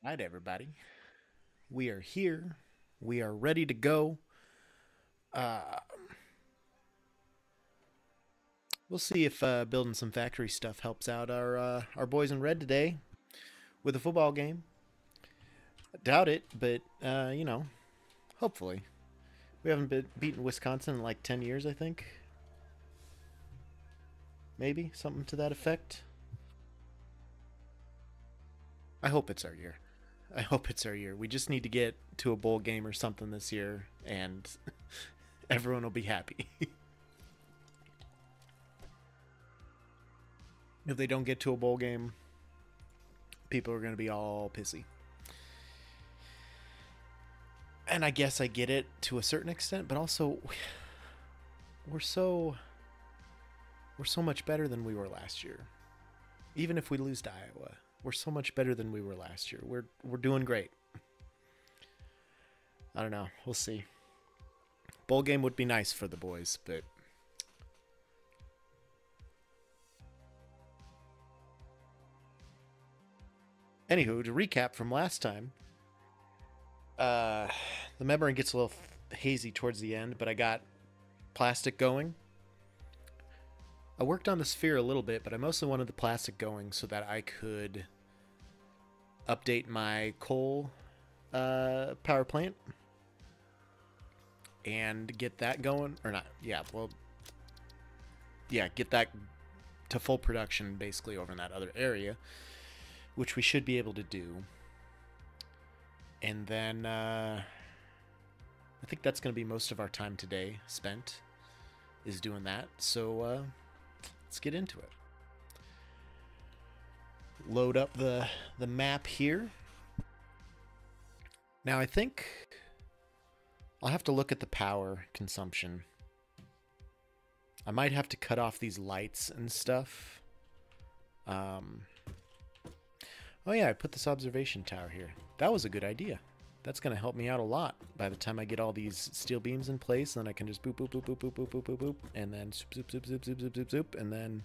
All right, everybody. We are here. We are ready to go. Uh, we'll see if building some factory stuff helps out our boys in red today with a football game. Doubt it, but hopefully. We haven't been beaten Wisconsin in like 10 years, I think. Maybe something to that effect. I hope it's our year. I hope it's our year. We just need to get to a bowl game or something this year, and everyone will be happy. If they don't get to a bowl game, people are going to be all pissy. And I guess I get it to a certain extent, but also we're so we're so much better than we were last year. Even if we lose to Iowa, we're so much better than we were last year. We're doing great. I don't know. We'll see. Bowl game would be nice for the boys, but anywho, to recap from last time, uh, the memory gets a little hazy towards the end, but I got plastic going. I worked on the sphere a little bit, but I mostly wanted the plastic going so that I could update my coal power plant and get that going. Or not, yeah, well, yeah, get that to full production basically over in that other area, which we should be able to do. And then I think that's going to be most of our time today spent is doing that. So let's get into it. Load up the map here. Now I think I'll have to look at the power consumption. I might have to cut off these lights and stuff. Oh yeah, I put this observation tower here. That was a good idea. That's going to help me out a lot by the time I get all these steel beams in place. Then I can just boop, boop, boop, boop, boop, boop, boop, boop, boop, and then zoop, zoop, zoop, zoop, zoop, zoop, zoop, zoop, and then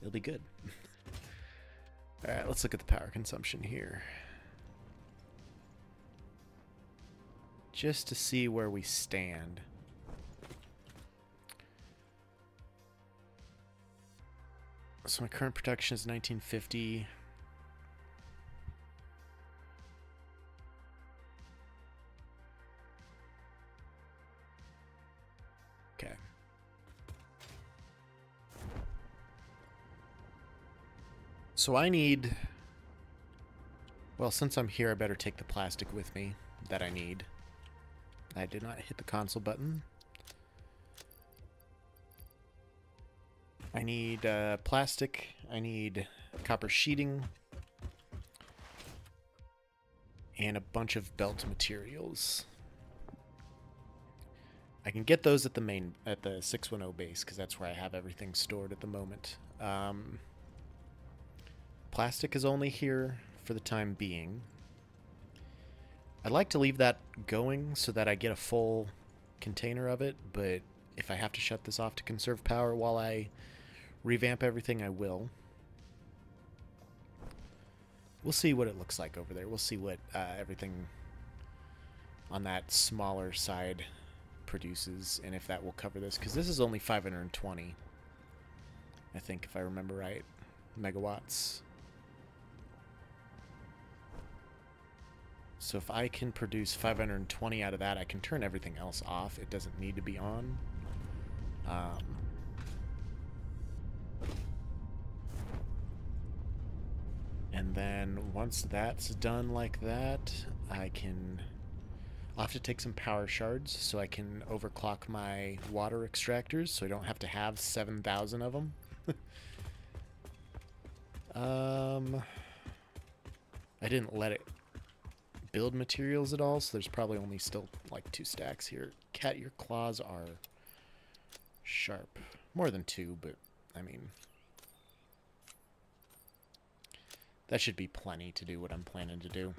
it'll be good. All right, let's look at the power consumption here. Just to see where we stand. So my current production is 1950. Okay. So I need... Well, since I'm here, I better take the plastic with me that I need. I did not hit the console button. I need plastic. I need copper sheeting. And a bunch of belt materials. I can get those at the 610 base because that's where I have everything stored at the moment. Plastic is only here for the time being. I'd like to leave that going so that I get a full container of it, but if I have to shut this off to conserve power while I revamp everything, I will. We'll see what it looks like over there. We'll see what everything on that smaller side produces and if that will cover this, because this is only 520, I think, if I remember right, megawatts. So if I can produce 520 out of that, I can turn everything else off. It doesn't need to be on. And then once that's done like that, I'll have to take some power shards so I can overclock my water extractors so I don't have to have 7,000 of them. I didn't let it build materials at all, so there's probably only still like 2 stacks here. Cat, your claws are sharp. More than 2, but I mean, that should be plenty to do what I'm planning to do.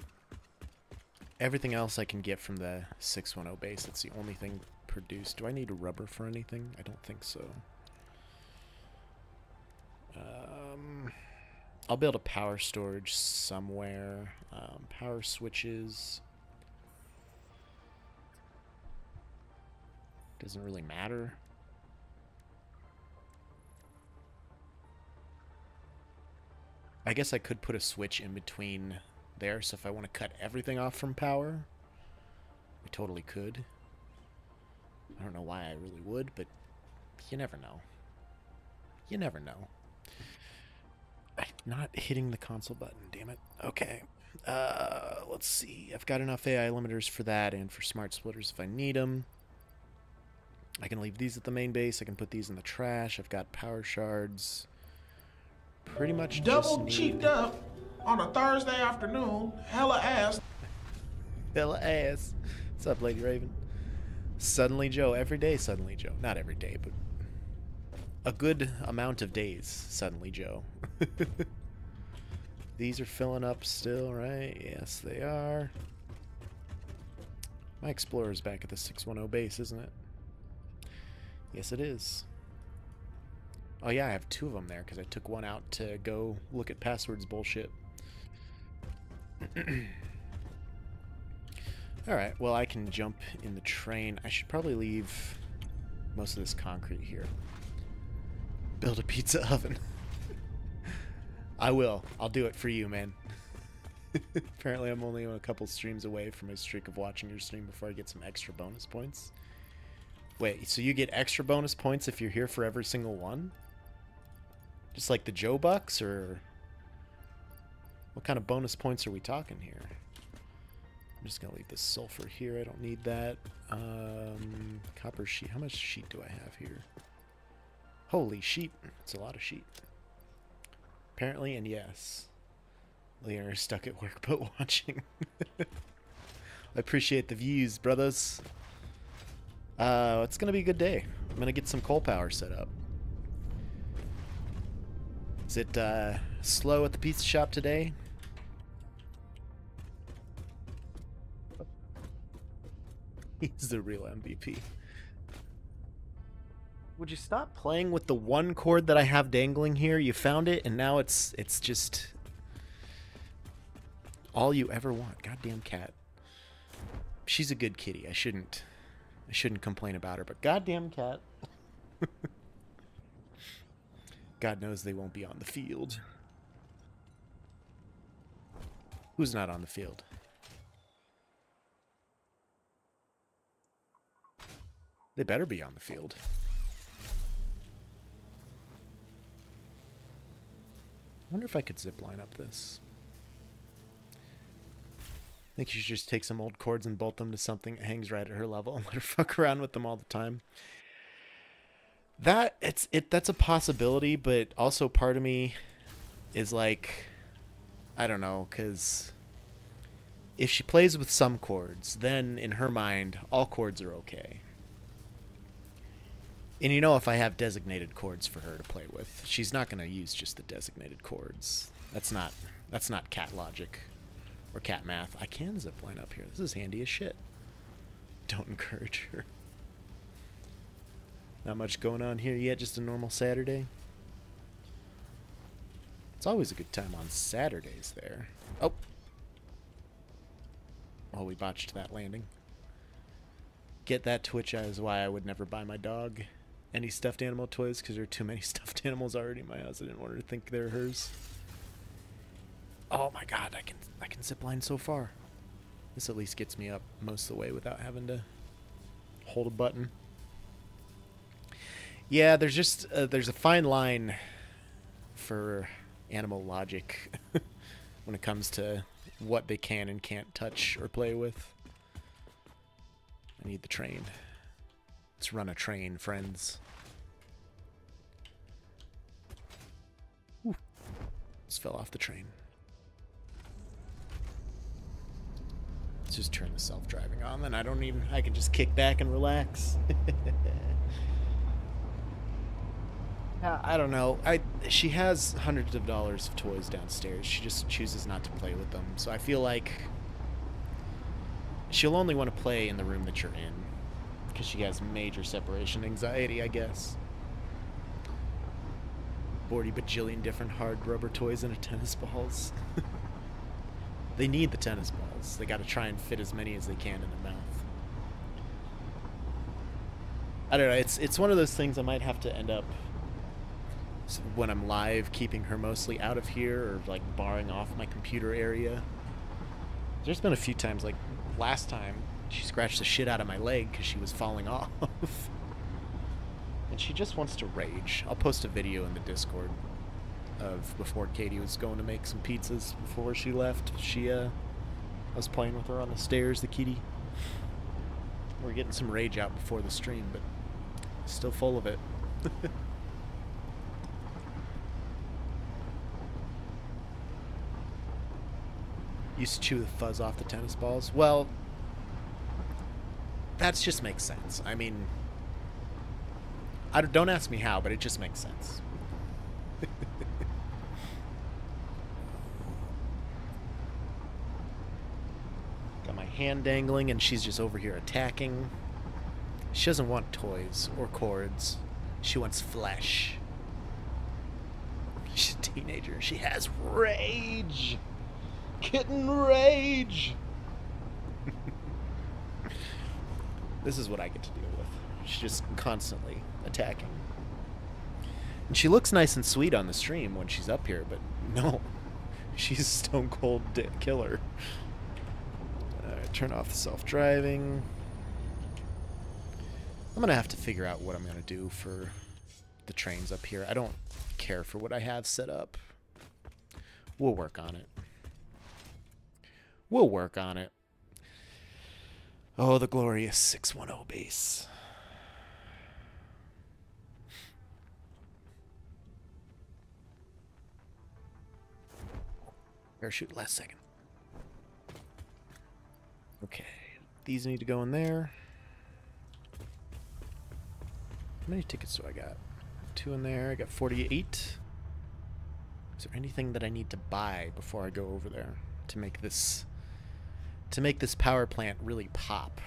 Everything else I can get from the 610 base. That's the only thing produced. Do I need rubber for anything? I don't think so. I'll build a power storage somewhere. Power switches. Doesn't really matter. I guess I could put a switch in between there, so if I want to cut everything off from power, I totally could. I don't know why I really would, but you never know. You never know. I'm not hitting the console button, damn it. Okay. Let's see. I've got enough AI limiters for that and for smart splitters if I need them. I can leave these at the main base. I can put these in the trash. I've got power shards. Pretty much double cheeked up on a Thursday afternoon. Hella ass. Hella ass. What's up, Lady Raven? Suddenly Joe. Every day, Suddenly Joe. Not every day, but a good amount of days, Suddenly Joe. These are filling up still, right? Yes, they are. My Explorer's back at the 610 base, isn't it? Yes, it is. Oh yeah, I have 2 of them there because I took one out to go look at passwords bullshit. Alright, well I can jump in the train. I should probably leave most of this concrete here. Build a pizza oven. I will. I'll do it for you, man. Apparently I'm only a couple streams away from my streak of watching your stream before I get some extra bonus points. Wait, so you get extra bonus points if you're here for every single one? Just like the Joe Bucks, or what kind of bonus points are we talking here? I'm just gonna leave this sulfur here. I don't need that. Copper sheet. How much sheet do I have here? Holy sheet. It's a lot of sheet. Apparently, and yes. Leonard is stuck at work but watching. I appreciate the views, brothers. It's gonna be a good day. I'm gonna get some coal power set up. Is it slow at the pizza shop today? He's the real MVP. Would you stop playing with the one cord that I have dangling here? You found it, and now it's just all you ever want. Goddamn cat. She's a good kitty. I shouldn't complain about her, but goddamn cat. God knows they won't be on the field. Who's not on the field? They better be on the field. I wonder if I could zipline up this. I think you should just take some old cords and bolt them to something that hangs right at her level and let her fuck around with them all the time. That's a possibility, but also part of me is like, I don't know, because if she plays with some chords, then in her mind, all chords are okay. And you know, if I have designated chords for her to play with, she's not going to use just the designated chords. That's not cat logic or cat math. I can zipline up here. This is handy as shit. Don't encourage her. Not much going on here yet, just a normal Saturday. It's always a good time on Saturdays there. Oh. Oh, we botched that landing. Get that, Twitch is why I would never buy my dog any stuffed animal toys, because there are too many stuffed animals already in my house. I didn't want her to think they're hers. Oh my god, I can zip line so far. This at least gets me up most of the way without having to hold a button. Yeah, there's just there's a fine line for animal logic when it comes to what they can and can't touch or play with. I need the train. Let's run a train, friends. Ooh, just fell off the train. Let's just turn the self-driving on, then I can just kick back and relax. I don't know. She has hundreds of dollars of toys downstairs. She just chooses not to play with them. So I feel like she'll only want to play in the room that you're in, because she has major separation anxiety, I guess. 40 bajillion different hard rubber toys into tennis balls. They need the tennis balls. They gotta try and fit as many as they can in their mouth. I don't know, it's one of those things I might have to end up, when I'm live, keeping her mostly out of here, or like barring off my computer area. There's been a few times, like last time, she scratched the shit out of my leg because she was falling off. And she just wants to rage. I'll post a video in the Discord of before Katie was going to make some pizzas before she left. I was playing with her on the stairs, the kitty. We're getting some rage out before the stream, but still full of it. Used to chew the fuzz off the tennis balls. Well, that just makes sense. I mean, don't ask me how, but it just makes sense. Got my hand dangling, and she's just over here attacking. She doesn't want toys or cords. She wants flesh. She's a teenager. She has rage. Kitten rage. This is what I get to deal with. She's just constantly attacking. And she looks nice and sweet on the stream when she's up here, but no. She's a stone cold killer. Turn off the self-driving. I'm going to have to figure out what I'm going to do for the trains up here. I don't care for what I have set up. We'll work on it. We'll work on it. Oh, the glorious 610 base. Parachute last second. Okay, these need to go in there. How many tickets do I got? 2 in there. I got 48. Is there anything that I need to buy before I go over there to make this power plant really pop?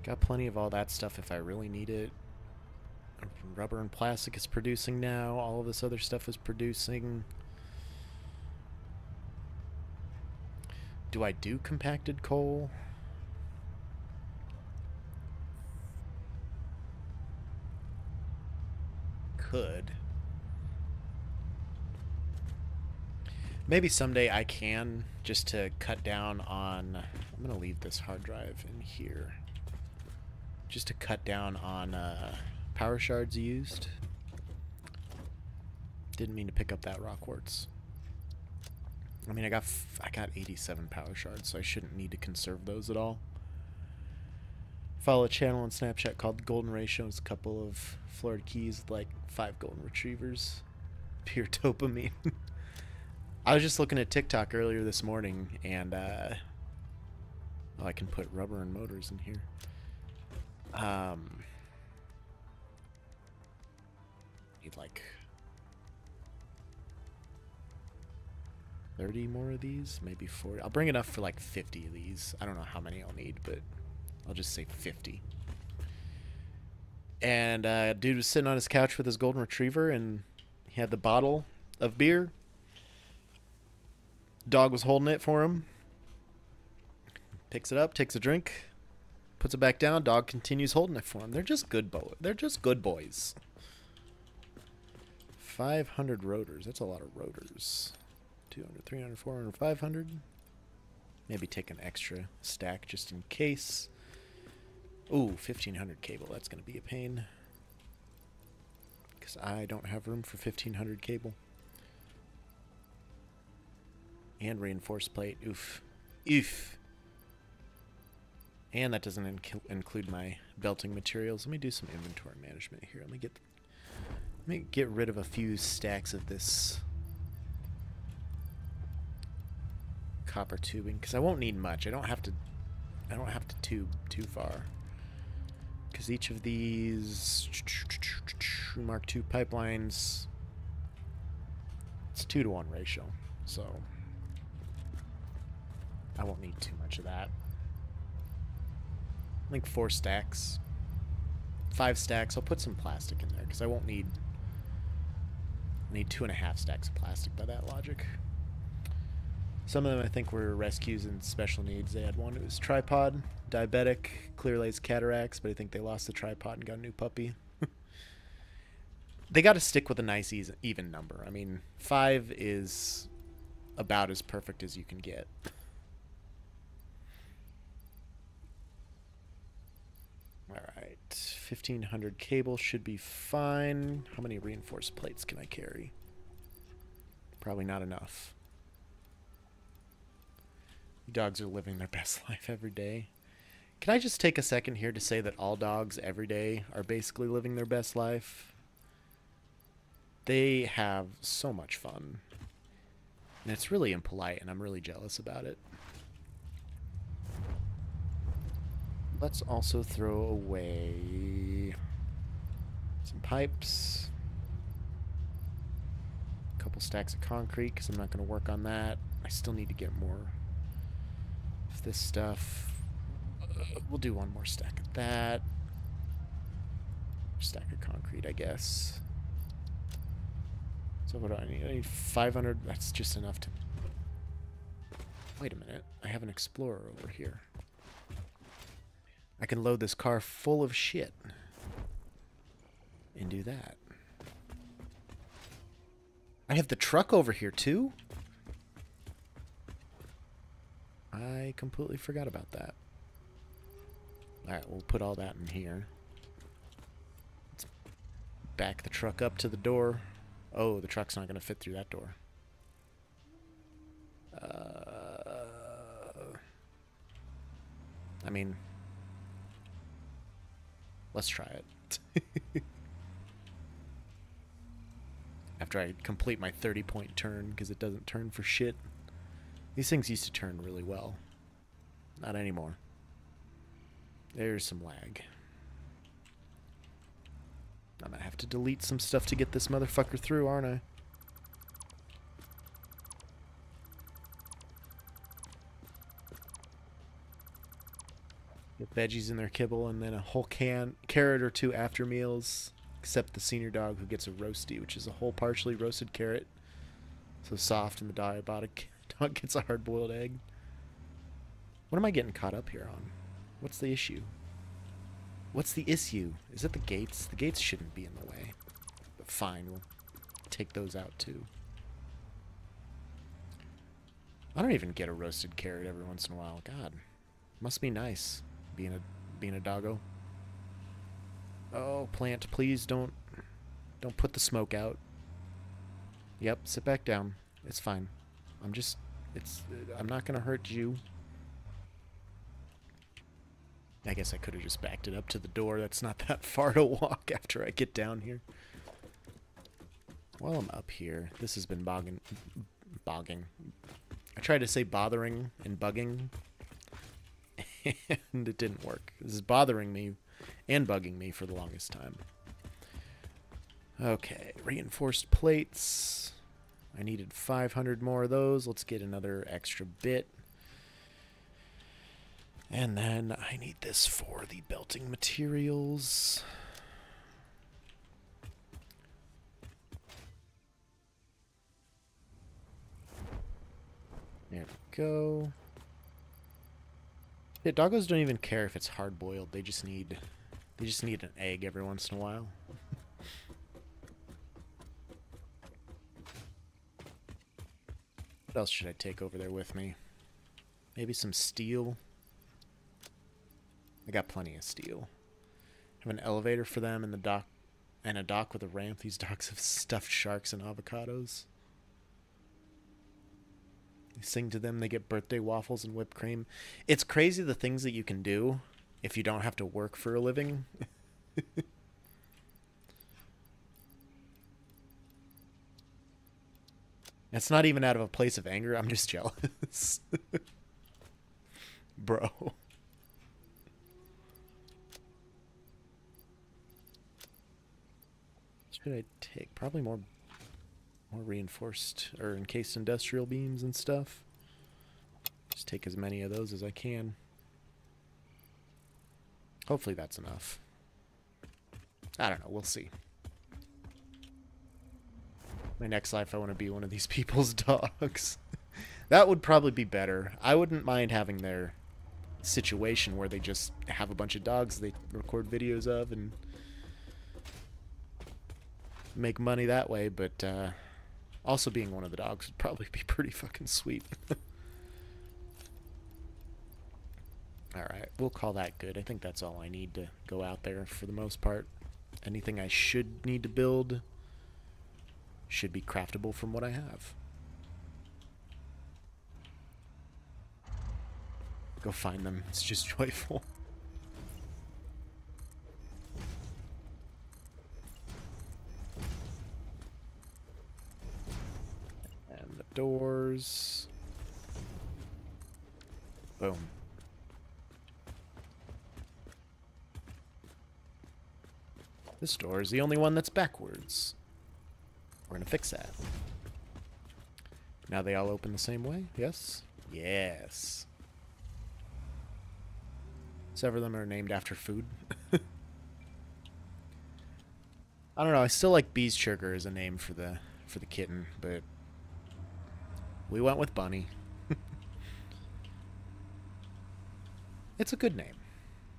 Got plenty of all that stuff if I really need it. Rubber and plastic is producing now. All of this other stuff is producing. Do I do compacted coal? Could. Maybe someday I can, just to cut down on... I'm going to leave this hard drive in here. Just to cut down on power shards used. Didn't mean to pick up that rock quartz. I mean, I got 87 power shards, so I shouldn't need to conserve those at all. Follow a channel on Snapchat called Golden Ray, shows a couple of Florida Keys with like 5 golden retrievers. Pure dopamine. I was just looking at TikTok earlier this morning, and oh, I can put rubber and motors in here. Need like 30 more of these, maybe 40. I'll bring enough for like 50 of these. I don't know how many I'll need, but I'll just say 50. And dude was sitting on his couch with his golden retriever, and he had the bottle of beer. Dog was holding it for him. Picks it up, takes a drink, puts it back down. Dog continues holding it for him. They're just good They're just good boys. 500 rotors. That's a lot of rotors. 200, 300, 400, 500. Maybe take an extra stack just in case. Ooh, 1500 cable. That's going to be a pain. Because I don't have room for 1500 cable. And reinforced plate. Oof. Oof. And that doesn't include my belting materials. Let me do some inventory management here. Let me get rid of a few stacks of this copper tubing, because I won't need much. I don't have to tube too far, because each of these Mark II pipelines, it's 2-to-1 ratio, so I won't need too much of that. I think 4 stacks, 5 stacks. I'll put some plastic in there because I won't need I need 2.5 stacks of plastic by that logic. Some of them I think were rescues and special needs. They had one who was tripod, diabetic, clearly has cataracts, but I think they lost the tripod and got a new puppy. They got to stick with a nice even number. I mean, 5 is about as perfect as you can get. Alright, 1,500 cable should be fine. How many reinforced plates can I carry? Probably not enough. Dogs are living their best life every day. Can I just take a second here to say that all dogs every day are basically living their best life? They have so much fun. And it's really impolite, and I'm really jealous about it. Let's also throw away some pipes. A couple stacks of concrete, because I'm not going to work on that. I still need to get more of this stuff. We'll do one more stack of that. Stack of concrete, I guess. So what do I need? I need 500. That's just enough to... Wait a minute. I have an Explorer over here. I can load this car full of shit. And do that. I have the truck over here too? I completely forgot about that. Alright, we'll put all that in here. Let's back the truck up to the door. Oh, the truck's not going to fit through that door. I mean, let's try it. After I complete my 30-point turn, because it doesn't turn for shit. These things used to turn really well. Not anymore. There's some lag. I'm gonna have to delete some stuff to get this motherfucker through, aren't I? Get veggies in their kibble and then a whole carrot or two after meals. Except the senior dog who gets a roasty, which is a whole partially roasted carrot. So soft, and the diabetic dog gets a hard-boiled egg. What am I getting caught up here on? What's the issue? What's the issue? Is it the gates? The gates shouldn't be in the way. But fine, we'll take those out too. I don't even get a roasted carrot every once in a while. God, must be nice being a doggo. Oh, plant, please don't put the smoke out. Yep, sit back down. It's fine. I'm not gonna hurt you. I guess I could have just backed it up to the door. That's not that far to walk after I get down here. While I'm up here, this has been bogging. I tried to say bothering and bugging, and it didn't work. This is bothering me and bugging me for the longest time. Okay, reinforced plates. I needed 500 more of those. Let's get another extra bit. And then I need this for the belting materials. There we go. Yeah, doggos don't even care if it's hard boiled. They just need an egg every once in a while. What else should I take over there with me? Maybe some steel. I got plenty of steel. Have an elevator for them and a dock with a ramp. These docks have stuffed sharks and avocados. You sing to them, they get birthday waffles and whipped cream. It's crazy the things that you can do if you don't have to work for a living. It's not even out of a place of anger. I'm just jealous. Bro. Should I take probably more reinforced or encased industrial beams and stuff? Just take as many of those as I can. Hopefully that's enough. I don't know, we'll see. My next life, I want to be one of these people's dogs. That would probably be better. I wouldn't mind having their situation where they just have a bunch of dogs they record videos of and make money that way, but also being one of the dogs would probably be pretty fucking sweet. Alright, we'll call that good. I think that's all I need to go out there for the most part. Anything I should need to build should be craftable from what I have. Go find them. It's just joyful. And the doors. Boom. This door is the only one that's backwards. We're gonna fix that. Now they all open the same way? Yes? Yes. Several of them are named after food. I don't know, I still like Bee's Sugar as a name for the kitten, but we went with Bunny. It's a good name.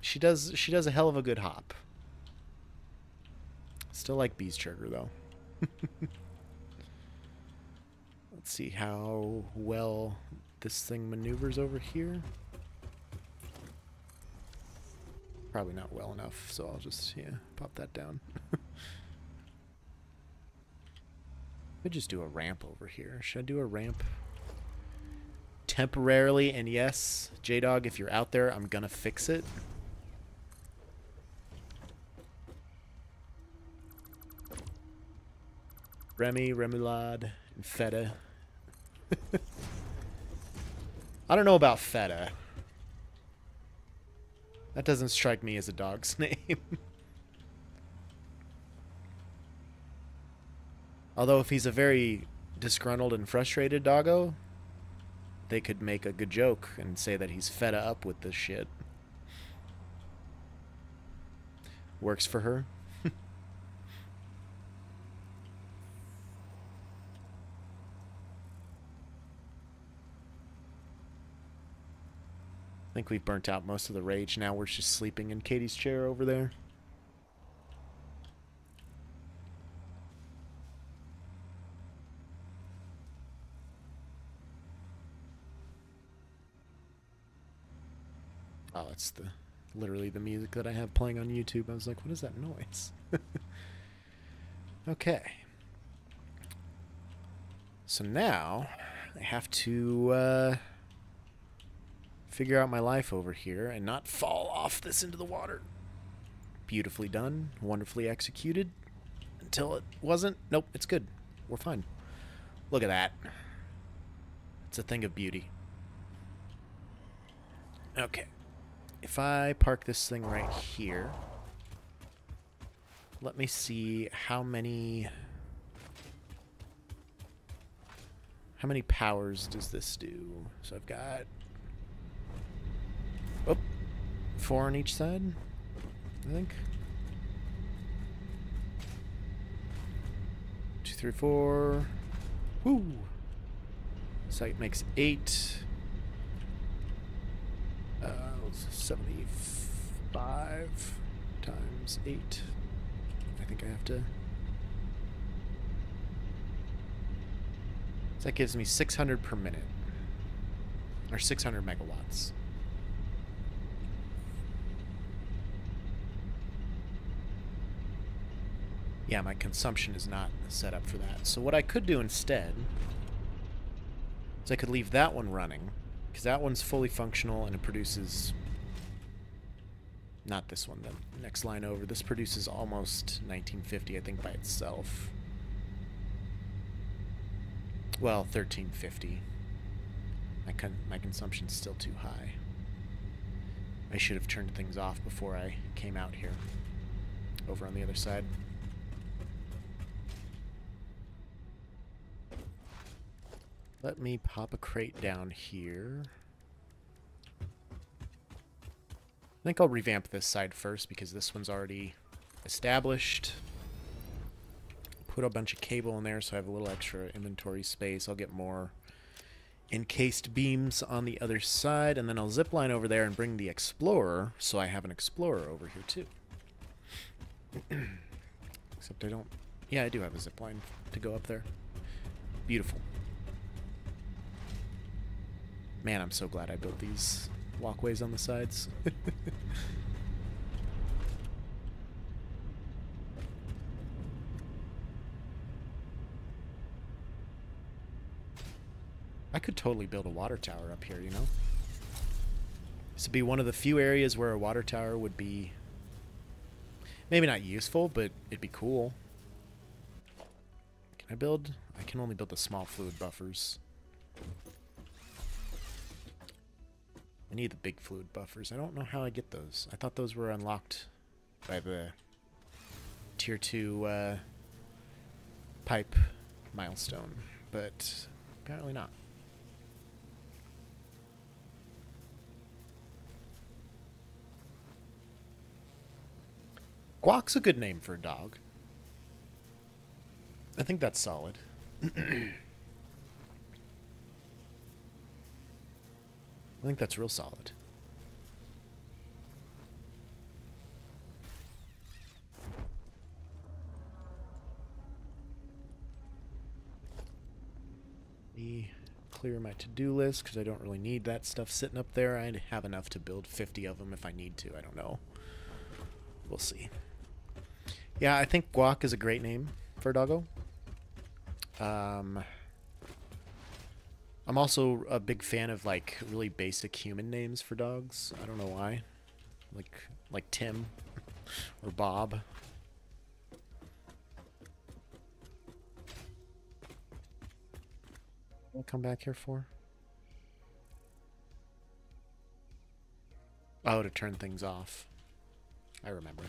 She does a hell of a good hop. Still like Bee's Sugar though. Let's see how well this thing maneuvers over here. Probably not well enough, so I'll just, yeah, pop that down. Could just do a ramp over here. Should I do a ramp? Temporarily, and yes, J-Dog, if you're out there, I'm gonna fix it. Remy, Remoulade, and Feta. I don't know about Feta. That doesn't strike me as a dog's name. Although if he's a very disgruntled and frustrated doggo, they could make a good joke and say that he's fed up with this shit. Works for her. I think we've burnt out most of the rage. Now we're just sleeping in Katie's chair over there. Oh, it's literally the music that I have playing on YouTube. I was like, what is that noise? Okay. So now I have to figure out my life over here and not fall off this into the water. Beautifully done. Wonderfully executed. Until it wasn't. Nope, it's good. We're fine. Look at that. It's a thing of beauty. Okay. If I park this thing right here, let me see how many powers does this do? So I've got 4 on each side, I think. 2, 3, 4. Woo! So it makes 8. 75 times 8. I think I have to. So that gives me 600 per minute. Or 600 megawatts. Yeah, my consumption is not set up for that. So what I could do instead is I could leave that one running, because that one's fully functional and it produces... Not this one, the next line over. This produces almost 1950, I think, by itself. Well, 1350. My consumption's still too high. I should have turned things off before I came out here. Over on the other side. Let me pop a crate down here. I think I'll revamp this side first because this one's already established. put a bunch of cable in there so I have a little extra inventory space. I'll get more encased beams on the other side, and then I'll zip line over there and bring the Explorer, so I have an Explorer over here too. Except I don't... Yeah, I do have a zip line to go up there. Beautiful. Man, I'm so glad I built these walkways on the sides. I could totally build a water tower up here, you know? This would be one of the few areas where a water tower would be maybe not useful, but it'd be cool. Can I build? I can only build the small fluid buffers. I need the big fluid buffers. I don't know how I get those. I thought those were unlocked by the tier 2 pipe milestone, but apparently not. Guac's a good name for a dog. I think that's solid. I think that's real solid. Me clear my to-do list because I don't really need that stuff sitting up there. I have enough to build 50 of them if I need to. I don't know. We'll see. Yeah, I think Guac is a great name for a doggo. I'm also a big fan of like really basic human names for dogs. I don't know why. Like Tim or Bob. What come back here for? Oh, to turn things off. I remember.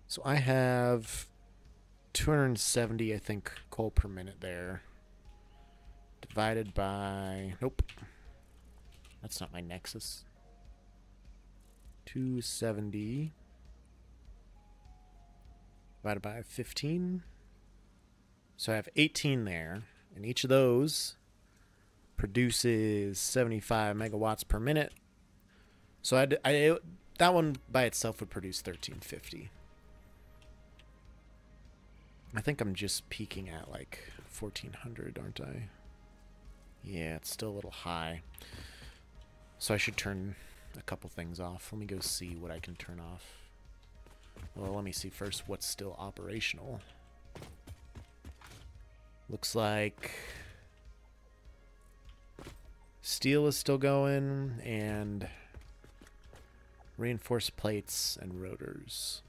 So I have 270, I think, coal per minute there. Divided by... Nope. That's not my nexus. 270. Divided by 15. So I have 18 there. And each of those produces 75 megawatts per minute. So that one by itself would produce 1350. I think I'm just peaking at like 1400, aren't I? Yeah, it's still a little high. So I should turn a couple things off. Let me go see what I can turn off. Well, let me see first what's still operational. Looks like steel is still going, and reinforced plates and rotors.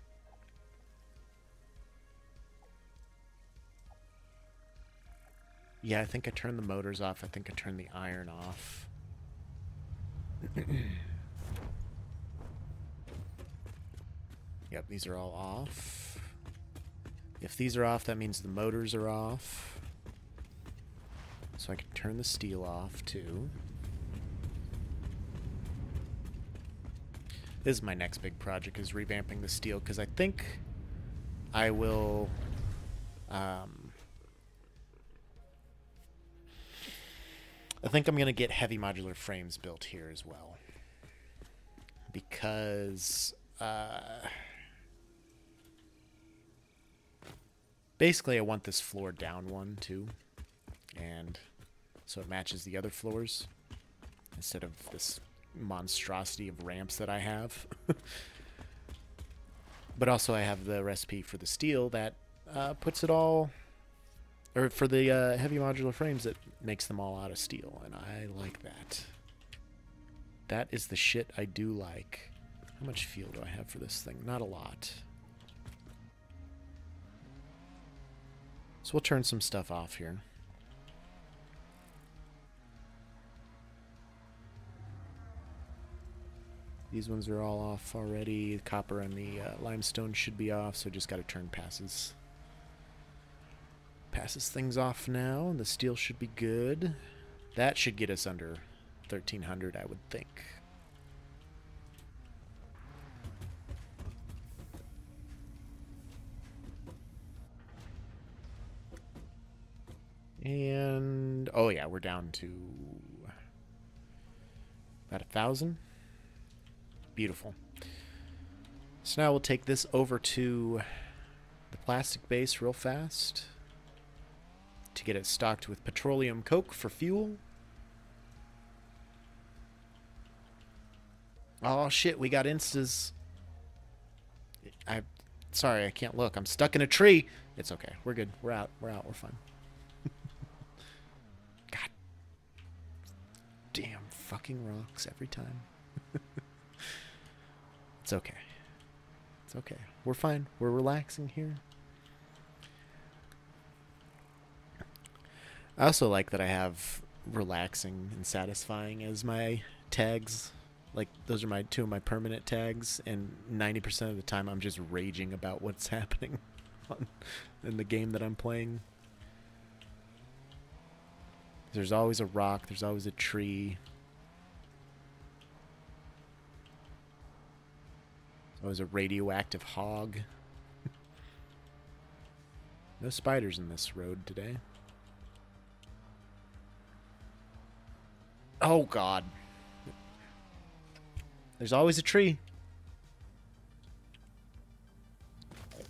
Yeah, I think I turned the motors off. I think I turned the iron off. Yep, these are all off. If these are off, that means the motors are off. So I can turn the steel off, too. This is my next big project, is revamping the steel, because I think I will... I think I'm going to get heavy modular frames built here as well. Because... basically, I want this floor down one, too. And so it matches the other floors. Instead of this monstrosity of ramps that I have. But also I have the recipe for the steel that puts it all... Or for the heavy modular frames that makes them all out of steel. And I like that. That is the shit I do like. How much fuel do I have for this thing? Not a lot. So we'll turn some stuff off here. These ones are all off already. The copper and the limestone should be off, so just got to turn passes things off now, and the steel should be good. That should get us under 1300, I would think. And oh yeah, we're down to about 1,000. Beautiful. So now we'll take this over to the plastic base real fast to get it stocked with petroleum coke for fuel. Oh shit, we got instas. Sorry, I can't look. I'm stuck in a tree. It's okay. We're good. We're out. We're out. We're fine. God damn fucking rocks every time. It's okay. It's okay. We're fine. We're relaxing here. I also like that I have relaxing and satisfying as my tags. Like, those are two of my permanent tags, and 90% of the time I'm just raging about what's happening in the game that I'm playing. There's always a rock, there's always a tree. There's always a radioactive hog. No spiders in this road today. Oh, God. There's always a tree.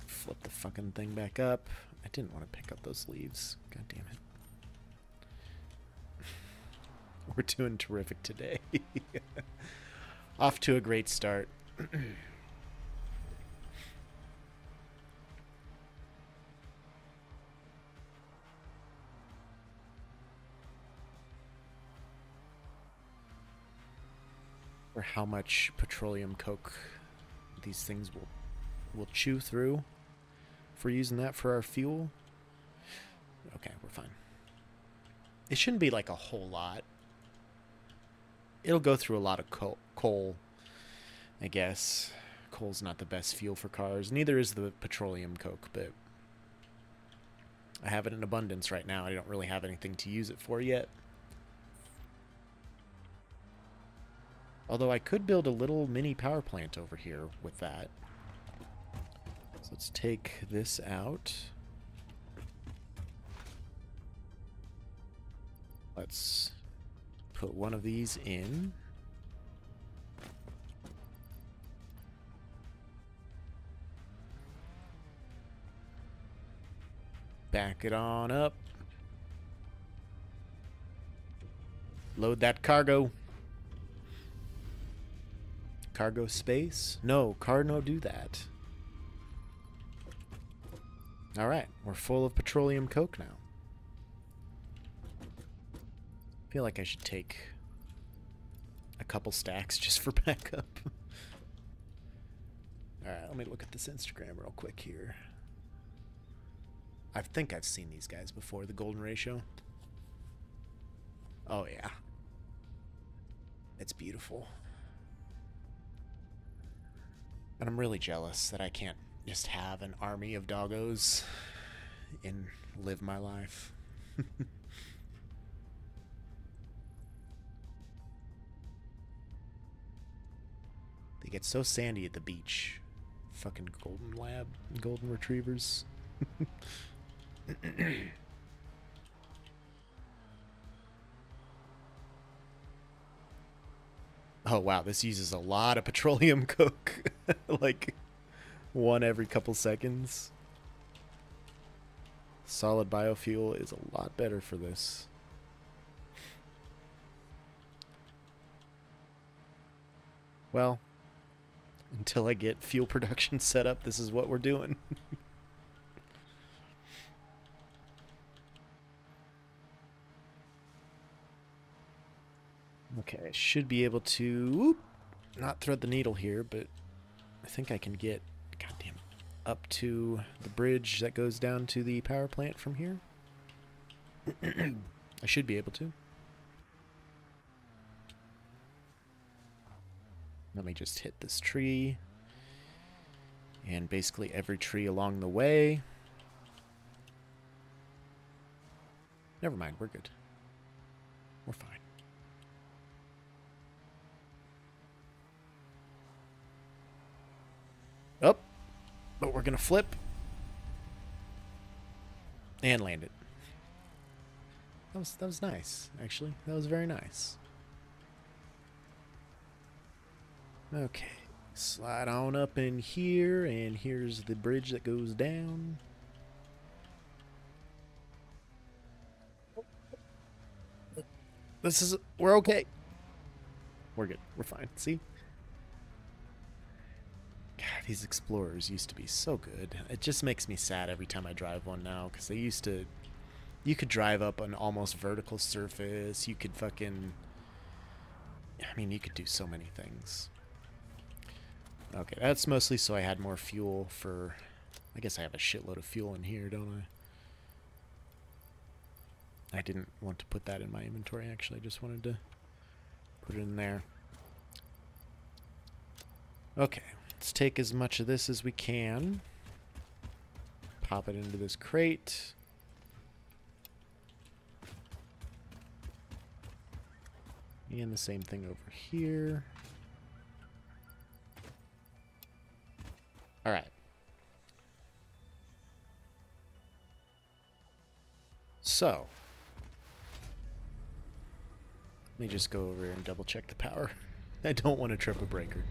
Flip the fucking thing back up. I didn't want to pick up those leaves. God damn it. We're doing terrific today. Off to a great start. Or how much petroleum coke these things will chew through if we're using that for our fuel. Okay, we're fine. It shouldn't be like a whole lot. It'll go through a lot of coal, I guess. Coal's not the best fuel for cars. Neither is the petroleum coke, but I have it in abundance right now. I don't really have anything to use it for yet. Although I could build a little mini power plant over here with that. So let's take this out. Let's put one of these in. Back it on up. Load that cargo. Cargo space? No, Carno, do that. Alright, we're full of petroleum coke now. I feel like I should take a couple stacks just for backup. Alright, let me look at this Instagram real quick here. I think I've seen these guys before, the golden ratio. Oh yeah. It's beautiful. And I'm really jealous that I can't just have an army of doggos and live my life. They get so sandy at the beach. Fucking golden retrievers. Oh wow, this uses a lot of petroleum coke. Like one every couple seconds. Solid biofuel is a lot better for this. Well, until I get fuel production set up, this is what we're doing. Okay, I should be able to not thread the needle here, but I think I can get, goddamn, up to the bridge that goes down to the power plant from here. I should be able to. Let me just hit this tree. And basically every tree along the way. Never mind, we're good. We're fine. Up. But we're going to flip. And land it. That was nice, actually. That was very nice. Okay. Slide on up in here, and here's the bridge that goes down. We're okay. We're good. We're fine. See? God, these Explorers used to be so good. It just makes me sad every time I drive one now, because they used to... You could drive up an almost vertical surface. You could fucking... I mean, you could do so many things. Okay, that's mostly so I had more fuel for... I guess I have a shitload of fuel in here, don't I? I didn't want to put that in my inventory, actually. I just wanted to put it in there. Okay, let's take as much of this as we can. Pop it into this crate. And the same thing over here. Alright. So. Let me just go over here and double check the power. I don't want to trip a breaker.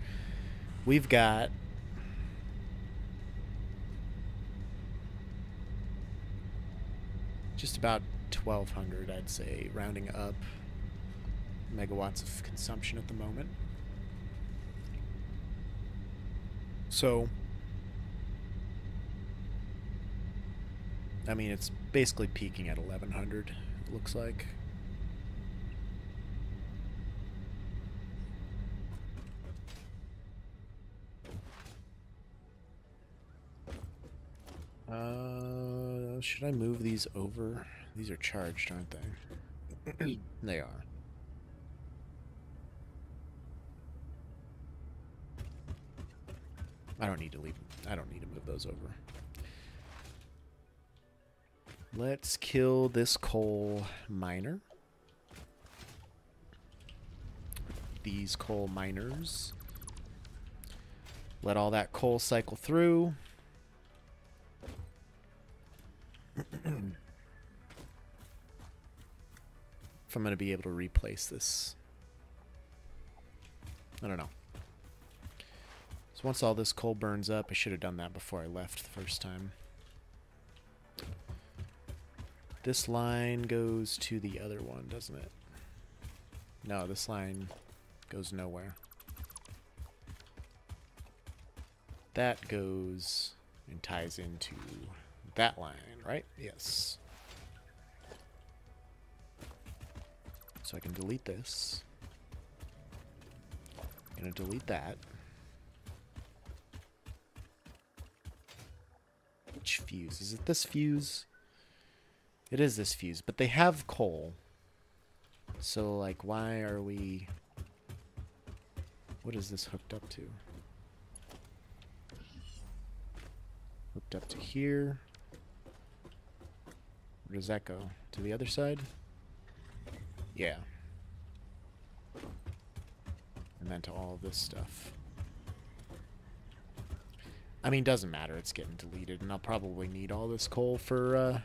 We've got... just about 1,200, I'd say, rounding up, megawatts of consumption at the moment. So, I mean, it's basically peaking at 1,100, it looks like. Should I move these over? These are charged, aren't they? They are. I don't need to move those over. Let's kill this coal miner. These coal miners. Let all that coal cycle through. If I'm going to be able to replace this. I don't know. So once all this coal burns up, I should have done that before I left the first time. This line goes to the other one, doesn't it? No, this line goes nowhere. That goes and ties into that line, right? Yes. So I can delete this. I'm gonna delete that. Which fuse? Is it this fuse? It is this fuse, but they have coal. So, like, why are we... What is this hooked up to? Hooked up to here. Where does that go? To the other side? Yeah. And then to all this stuff. I mean, doesn't matter. It's getting deleted, and I'll probably need all this coal for,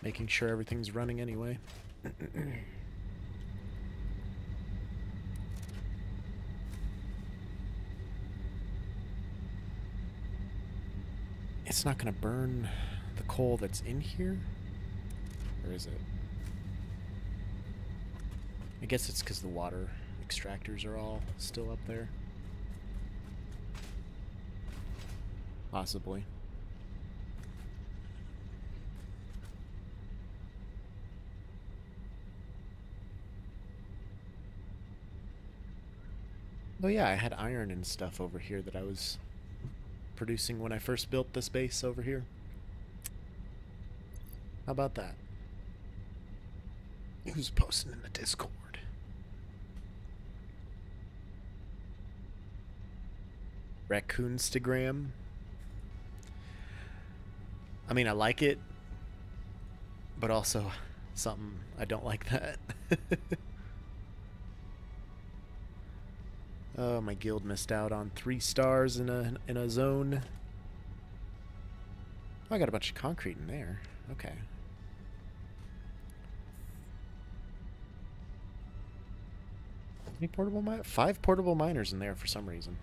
making sure everything's running anyway. It's not going to burn the coal that's in here? Or is it? I guess it's because the water extractors are all still up there. Possibly. Oh yeah, I had iron and stuff over here that I was producing when I first built this base over here. How about that? Who's posting in the Discord? Raccoonstagram. I mean, I like it, but also something I don't like that. Oh, my guild missed out on 3 stars in a zone. Oh, I got a bunch of concrete in there. Okay. Any portable mine? 5 portable miners in there for some reason.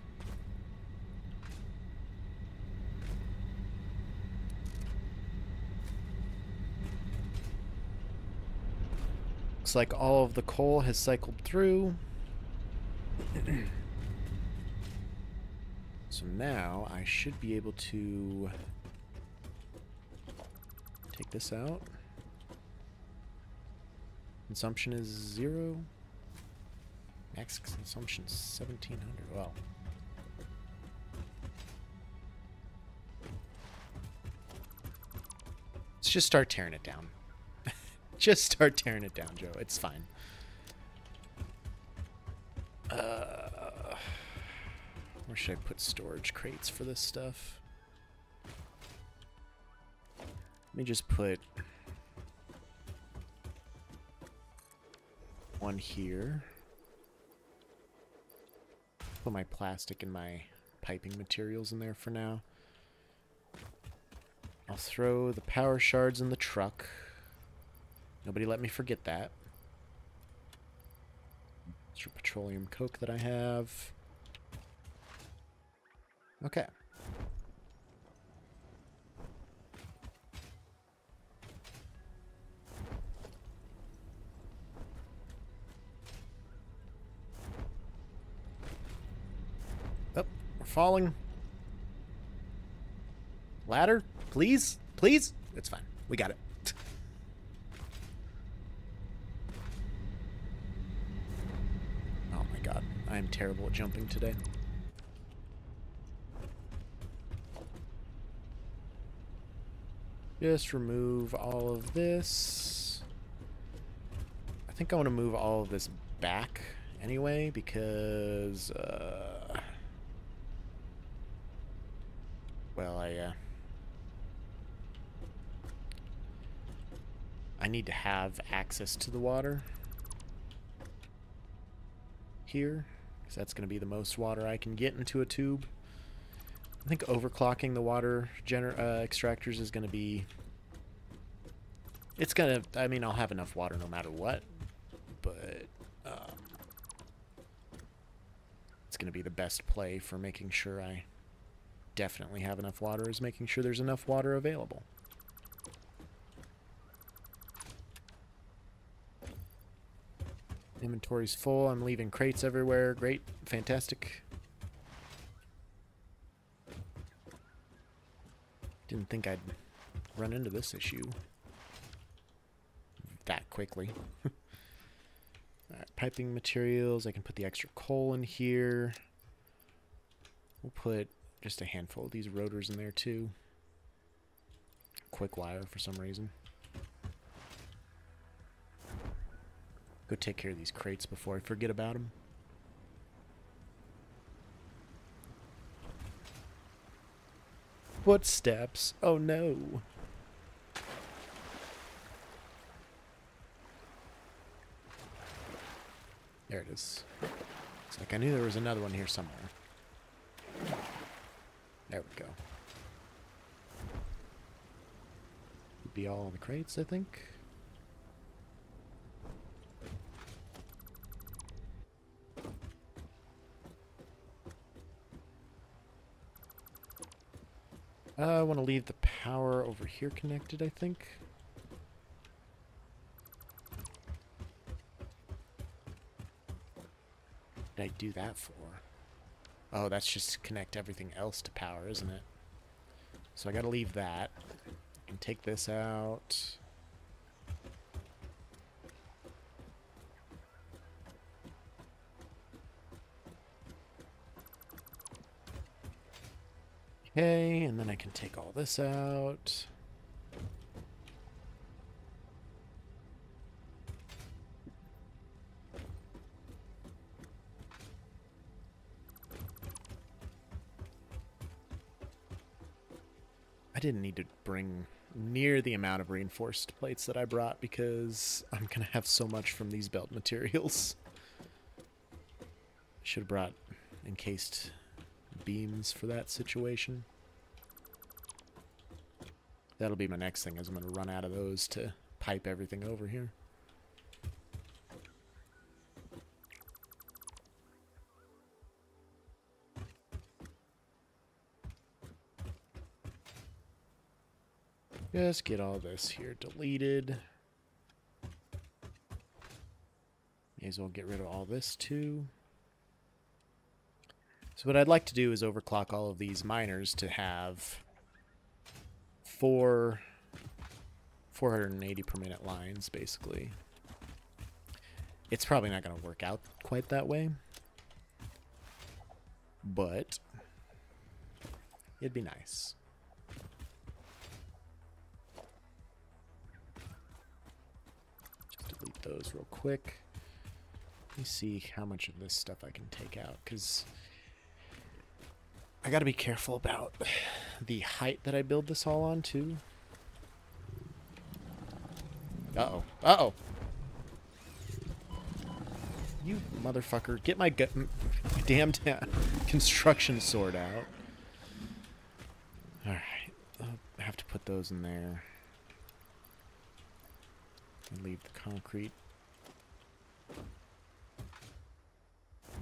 Looks like all of the coal has cycled through. So now I should be able to take this out. Consumption is 0. Max consumption is 1700. Well. Let's just start tearing it down. Just start tearing it down, Joe. It's fine. Where should I put storage crates for this stuff? Let me just put one here. Put my plastic and my piping materials in there for now. I'll throw the power shards in the truck. Nobody let me forget that. Extra petroleum coke that I have. Okay. Oh, we're falling. Ladder, please? Please? It's fine. We got it. Oh my god. I am terrible at jumping today. Just remove all of this. I think I want to move all of this back anyway because, well, I need to have access to the water here because that's going to be the most water I can get into a tube. I think overclocking the water extractors is going to be... It's going to... I mean, I'll have enough water no matter what. But... it's going to be the best play for making sure I definitely have enough water, is making sure there's enough water available. Inventory's full. I'm leaving crates everywhere. Great. Fantastic. Didn't think I'd run into this issue that quickly. Alright, piping materials. I can put the extra coal in here. We'll put just a handful of these rotors in there too. Quick wire for some reason. Go take care of these crates before I forget about them. Footsteps. Oh no. There it is. It's like I knew there was another one here somewhere. There we go. Would be all the crates, I think. I want to leave the power over here connected, I think. What did I do that for? Oh, that's just to connect everything else to power, isn't it? So I gotta leave that. I can take this out. Okay, and then I can take all this out. I didn't need to bring near the amount of reinforced plates that I brought because I'm gonna have so much from these belt materials. Should have brought encased beams for that situation. That'll be my next thing, is I'm going to run out of those to pipe everything over here. Just get all this here deleted. May as well get rid of all this too. So what I'd like to do is overclock all of these miners to have 480 per minute lines, basically. It's probably not going to work out quite that way, but it'd be nice. Just delete those real quick. Let me see how much of this stuff I can take out, because I got to be careful about the height that I build this all on, too. Uh-oh. Uh-oh. You motherfucker. Get my damn construction sword out. Alright. I have to put those in there. And leave the concrete.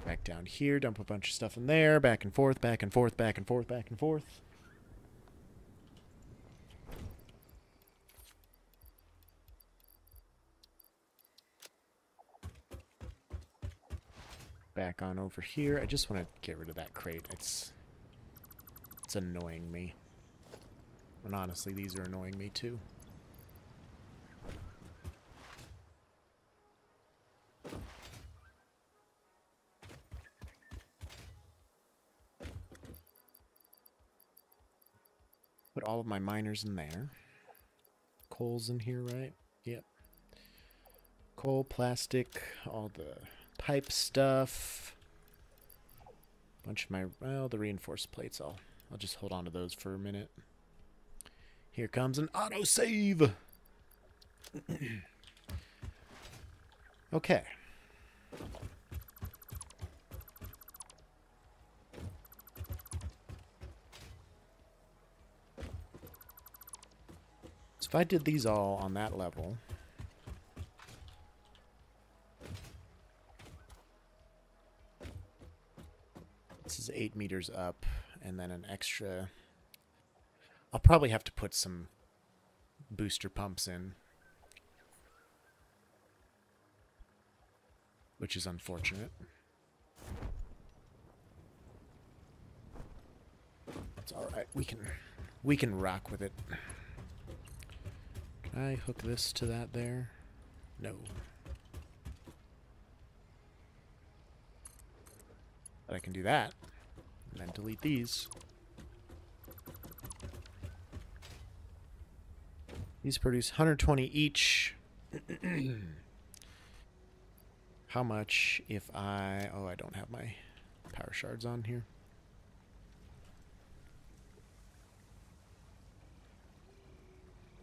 Back down here. Dump a bunch of stuff in there. Back and forth, back and forth, back and forth, back and forth. Back on over here. I just want to get rid of that crate. It's annoying me. And honestly, these are annoying me too. Put all of my miners in there. Coal's in here, right? Yep. Coal, plastic, all the pipe stuff. Bunch of my, well, the reinforced plates. I'll just hold on to those for a minute. Here comes an autosave. Okay. So if I did these all on that level, this is 8 meters up, and then an extra. I'll probably have to put some booster pumps in, which is unfortunate. It's all right. We can rock with it. Can I hook this to that there? No. But I can do that, and then delete these. These produce 120 each. How much if I... Oh, I don't have my power shards on here.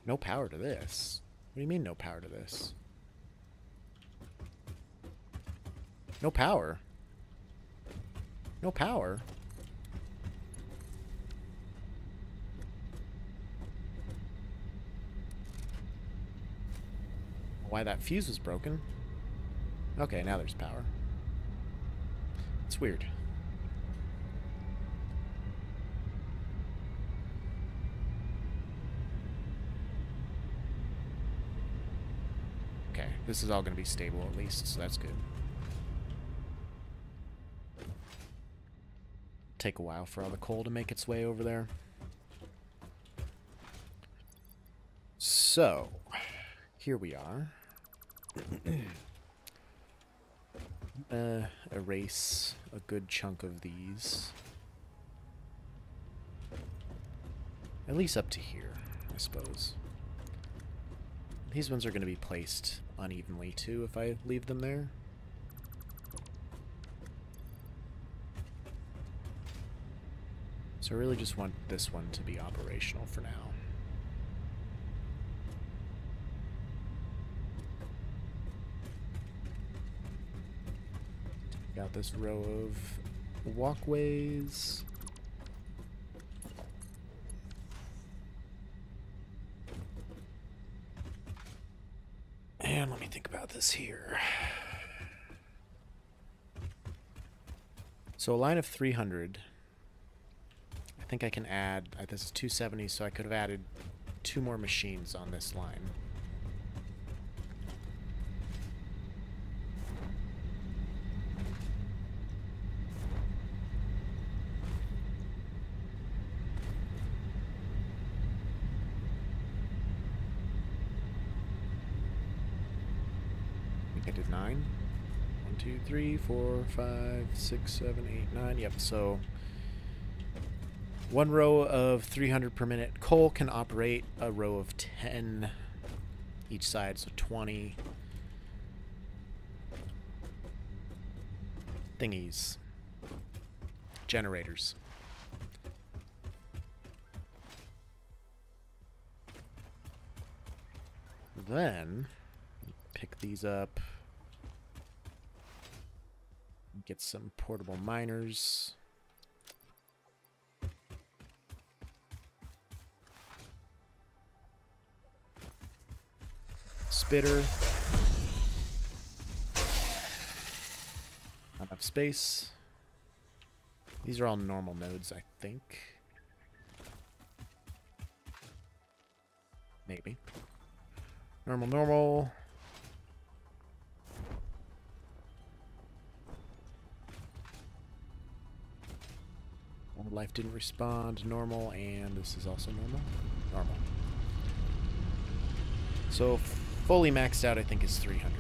No power to this. What do you mean no power to this? No power? No power? Why that fuse was broken? Okay, now there's power. It's weird. Okay, this is all going to be stable at least, so that's good. Take a while for all the coal to make its way over there. So, here we are. Erase a good chunk of these. At least up to here, I suppose. These ones are going to be placed unevenly too if I leave them there. So I really just want this one to be operational for now. Got this row of walkways. And let me think about this here. So a line of 300. I think I can add, this is 270, so I could have added 2 more machines on this line. I think I did 9. 1, 2, 3, 4, 5, 6, 7, 8, 9. Yep, so 1 row of 300 per minute coal can operate a row of 10 each side, so 20 thingies. Generators. Then pick these up. Get some portable miners. Spitter. Not enough space. These are all normal nodes, I think. Maybe. Normal. Life didn't respond. Normal, and this is also normal. Normal. So fully maxed out, I think, is 300.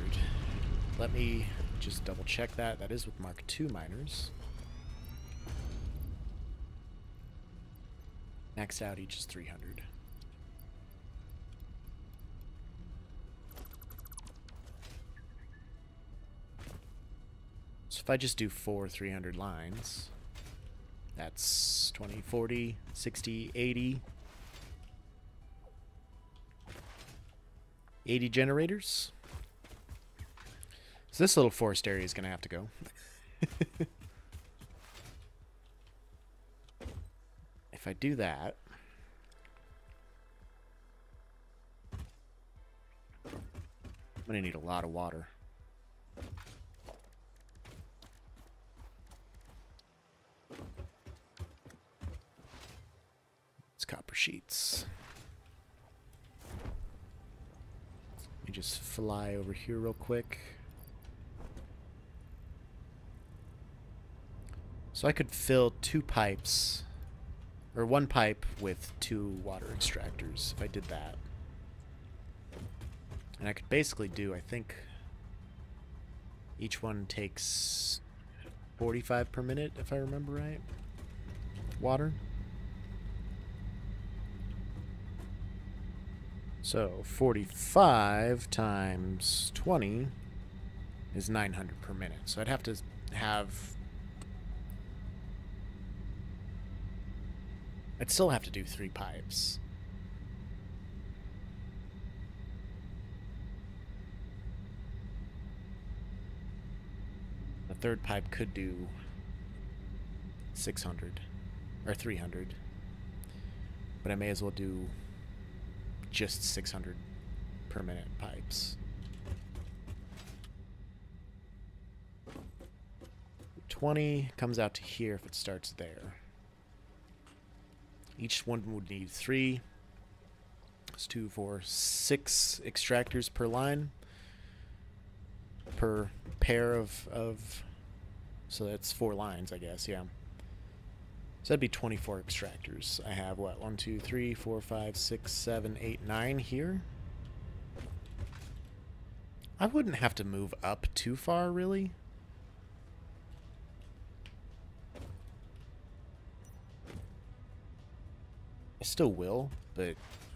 Let me just double check that. That is with Mark II miners. Maxed out each is 300. So if I just do 4 300 lines, that's 20, 40, 60, 80. 80 generators. So this little forest area is going to have to go. If I do that, I'm going to need a lot of water. It's copper sheets. Let me just fly over here real quick. So I could fill 2 pipes, or 1 pipe with 2 water extractors if I did that. And I could basically do, I think, each one takes 45 per minute, if I remember right. Water. So 45 times 20 is 900 per minute. So I'd have to have... I'd still have to do 3 pipes. The 3rd pipe could do 600 or 300, but I may as well do just 600 per minute pipes. 20 comes out to here if it starts there. Each one would need 3. It's 2, 4, 6 extractors per line. Per pair of so that's 4 lines, I guess, yeah. So that'd be 24 extractors. I have, what, 1, 2, 3, 4, 5, 6, 7, 8, 9 here. I wouldn't have to move up too far, really. I still will, but I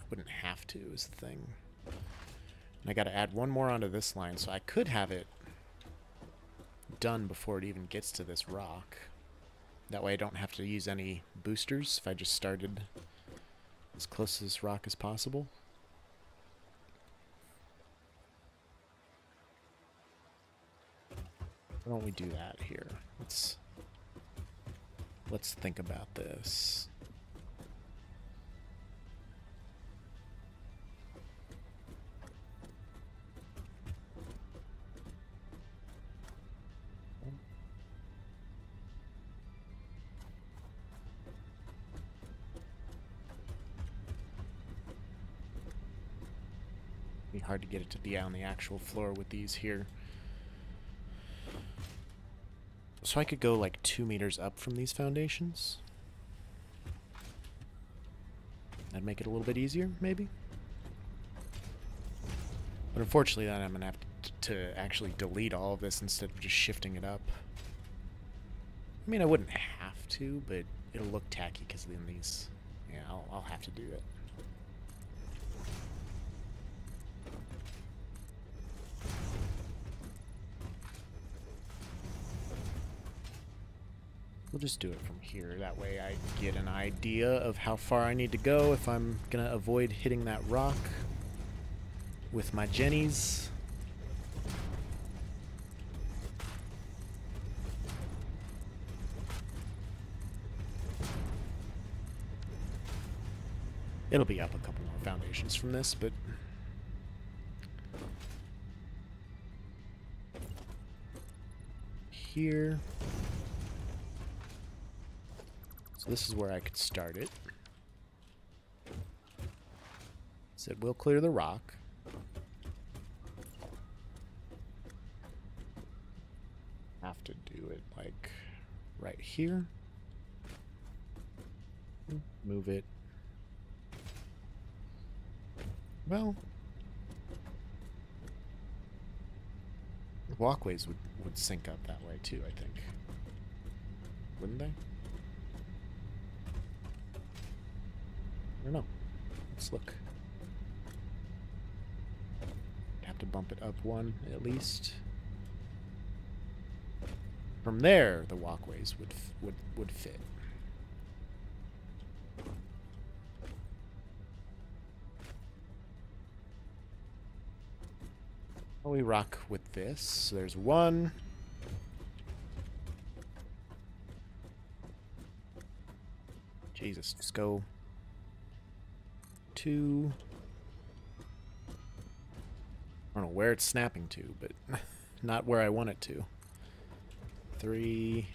wouldn't have to, is the thing. And I gotta add 1 more onto this line, so I could have it done before it even gets to this rock. That way I don't have to use any boosters if I just started as close to this rock as possible. Why don't we do that here? Let's think about this. hard to get it to be on the actual floor with these here. So I could go like 2 meters up from these foundations. That'd make it a little bit easier, maybe. But unfortunately, then I'm going to have to actually delete all of this instead of just shifting it up. I mean, I wouldn't have to, but it'll look tacky because then these... Yeah, I'll have to do it. We'll just do it from here. That way I get an idea of how far I need to go if I'm going to avoid hitting that rock with my jennies. It'll be up a couple more foundations from this, but... Here... So this is where I could start it. Said we'll clear the rock. Have to do it like right here. Move it. Well, walkways would sync up that way too, I think. Wouldn't they? I don't know. Let's look. Have to bump it up one at least. From there, the walkways would fit. Well, we rock with this. So there's one. Jesus, just go. 2. I don't know where it's snapping to, but not where I want it to. 3.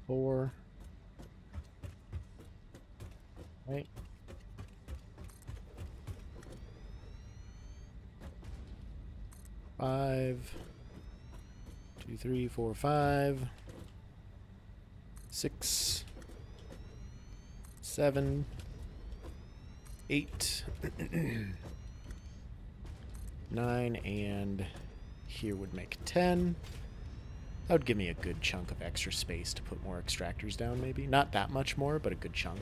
4. Right. 5. 2, 3, 4, 5. 6. 7. 8. 9, and here would make 10. That would give me a good chunk of extra space to put more extractors down, maybe. Not that much more, but a good chunk.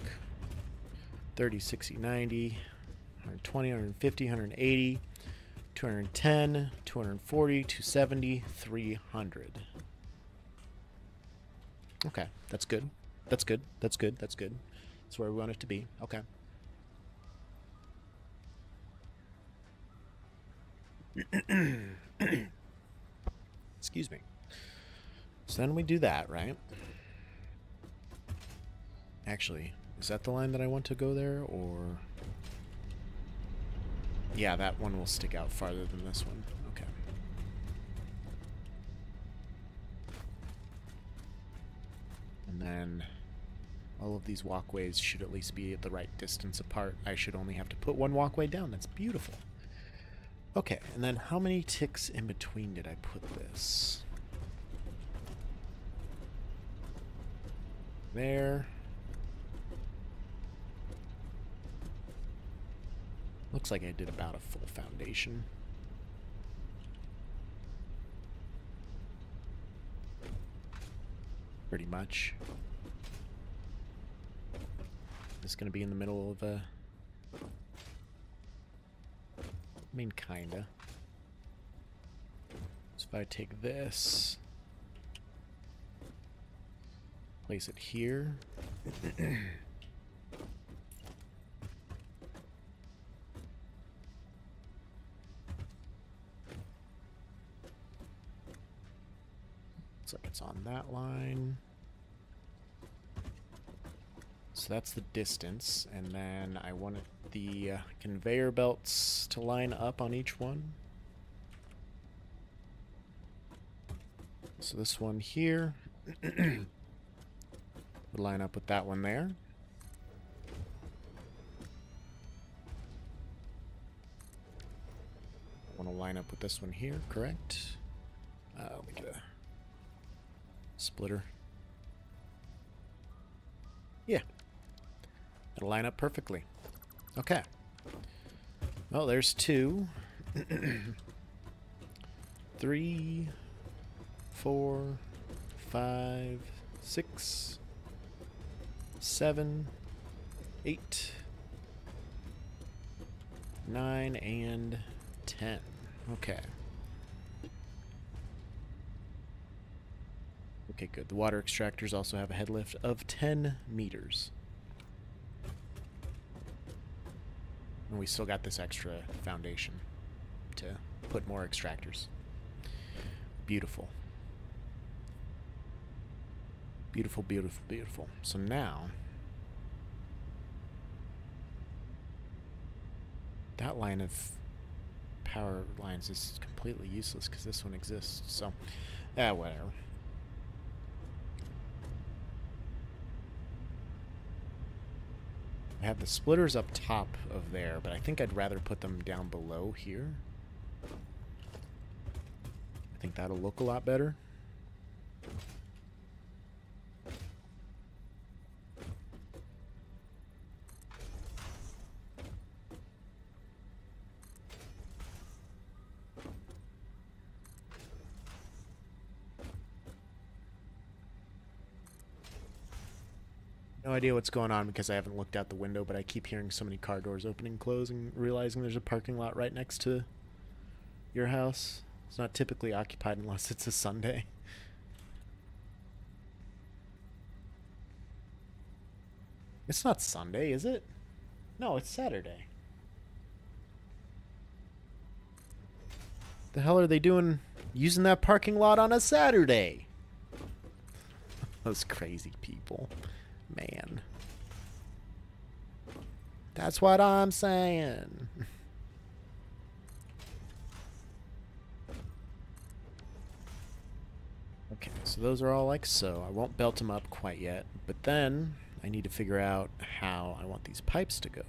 30, 60, 90, 120, 150, 180, 210, 240, 270, 300. Okay, that's good. That's good. That's good. That's good. That's where we want it to be. Okay. Excuse me. So then we do that, right? Actually, is that the line that I want to go there, or... Yeah, that one will stick out farther than this one. Okay. And then all of these walkways should at least be at the right distance apart. I should only have to put one walkway down. That's beautiful. Okay, and then how many ticks in between did I put this? There. Looks like I did about a full foundation. Pretty much. This is going to be in the middle of a... I mean, kinda. So if I take this... place it here. Looks like it's on that line. So that's the distance, and then I wanted the conveyor belts to line up on each one. So this one here Would line up with that one there. I want to line up with this one here, correct? Let me get a splitter. Yeah. It'll line up perfectly. Okay. Well, there's 2. 3, 4, 5, 6, 7, 8, 9, and 10. Okay. Okay, good. The water extractors also have a head lift of 10 meters. And we still got this extra foundation to put more extractors. Beautiful. Beautiful, beautiful, beautiful. So now, that line of power lines is completely useless because this one exists. So, whatever. I have the splitters up top of there, but I think I'd rather put them down below here. I think that'll look a lot better. No idea what's going on because I haven't looked out the window, but I keep hearing so many car doors opening and closing, realizing there's a parking lot right next to your house. It's not typically occupied unless it's a Sunday. It's not Sunday, is it? No, it's Saturday. The hell are they doing using that parking lot on a Saturday? Those crazy people. Man. That's what I'm saying. Okay, so those are all like so. I won't belt them up quite yet, but then I need to figure out how I want these pipes to go.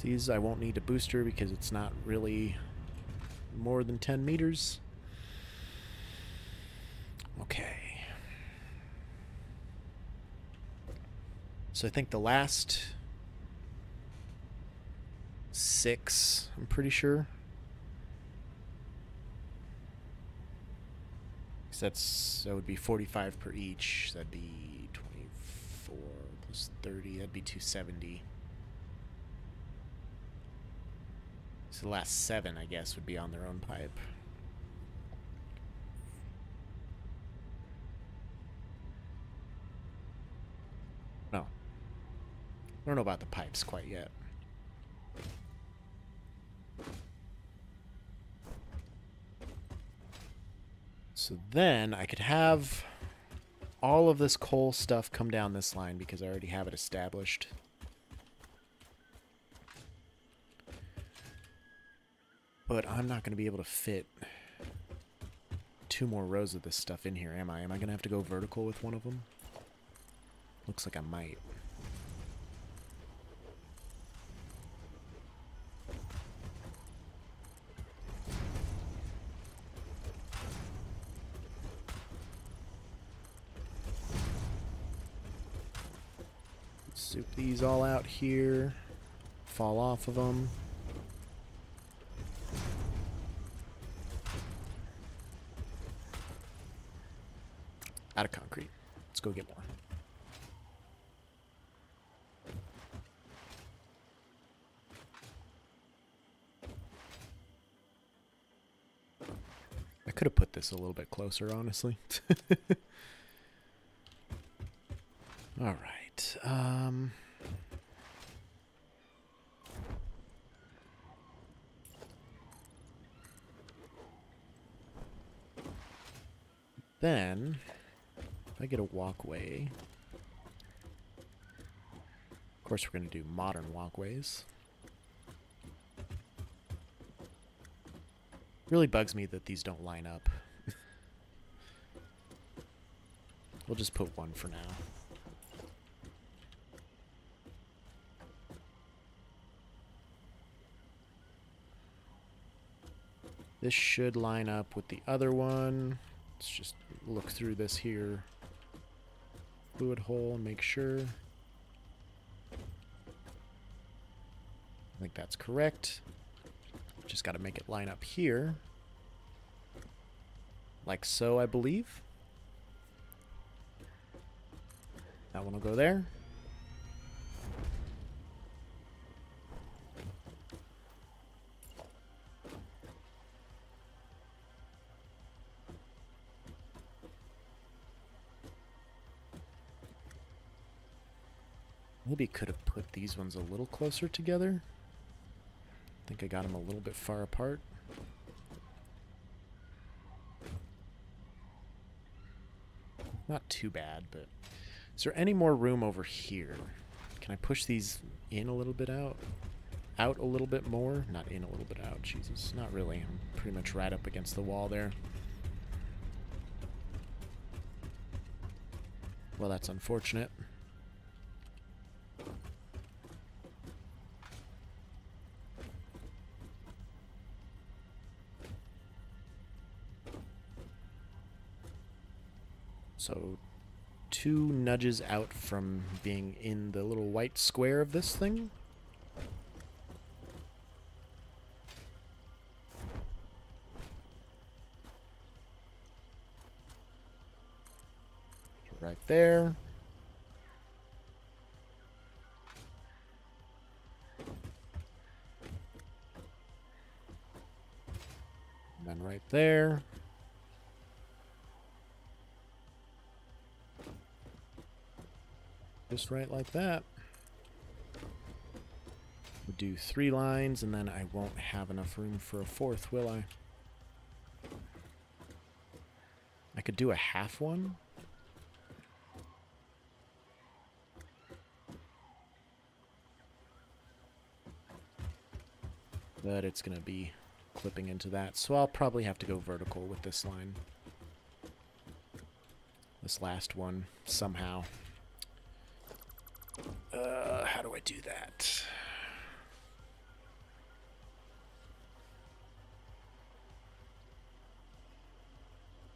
These I won't need a booster because it's not really more than 10 meters. Okay. So I think the last 6, I'm pretty sure. Because that would be 45 per each. That'd be 24 plus 30. That'd be 270. So the last 7, I guess, would be on their own pipe. No. I don't know about the pipes quite yet. So then I could have all of this coal stuff come down this line because I already have it established. But I'm not going to be able to fit 2 more rows of this stuff in here, am I? Am I going to have to go vertical with one of them? Looks like I might. Soup these all out here. Fall off of them. Out of concrete. Let's go get more. I could have put this a little bit closer, honestly. All right. Then, if I get a walkway, course, we're going to do modern walkways. Really bugs me that these don't line up. We'll just put one for now. This should line up with the other one. Let's just look through this here. Fluid hole and make sure. I think that's correct. Just got to make it line up here. Like so, I believe. That one will go there. Maybe could have put these ones a little closer together. I think I got them a little bit far apart. Not too bad, but is there any more room over here? Can I push these in a little bit out? Out a little bit more? Not in a little bit out, Jesus. Not really. I'm pretty much right up against the wall there. Well, that's unfortunate. So 2 nudges out from being in the little white square of this thing. Right there. And then right there. Just right like that. We'll do 3 lines, and then I won't have enough room for a 4th, will I? I could do a half one. But it's going to be clipping into that, so I'll probably have to go vertical with this line. This last one, somehow. How do I do that?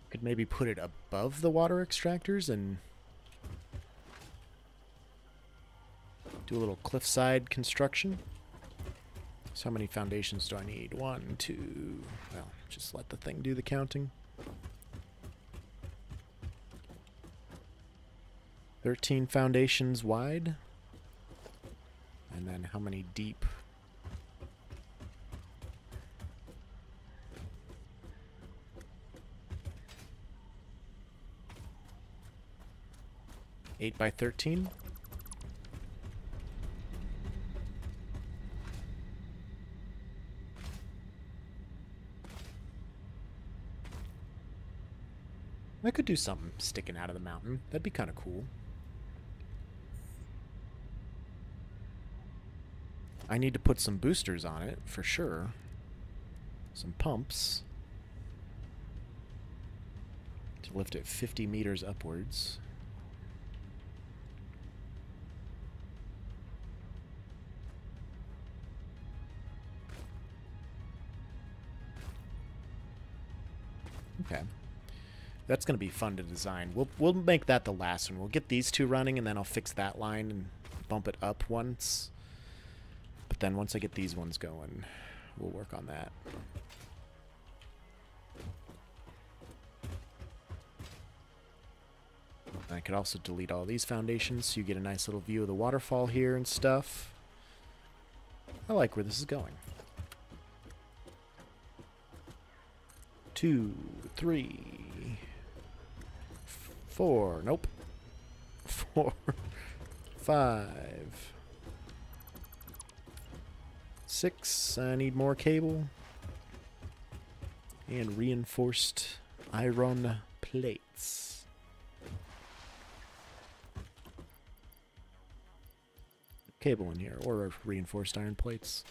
Could maybe put it above the water extractors and do a little cliffside construction. So how many foundations do I need? 1, 2... Well, just let the thing do the counting. 13 foundations wide. And then how many deep? Eight by 13. I could do something sticking out of the mountain. That'd be kind of cool. I need to put some boosters on it, for sure. Some pumps. To lift it 50 meters upwards. Okay. That's going to be fun to design. We'll make that the last one. We'll get these 2 running, and then I'll fix that line and bump it up once. But then once I get these ones going, we'll work on that. I could also delete all these foundations so you get a nice little view of the waterfall here and stuff. I like where this is going. 2, 3, 4, nope. 4, 5, 6, I need more cable. And reinforced iron plates. cable in here, or reinforced iron plates.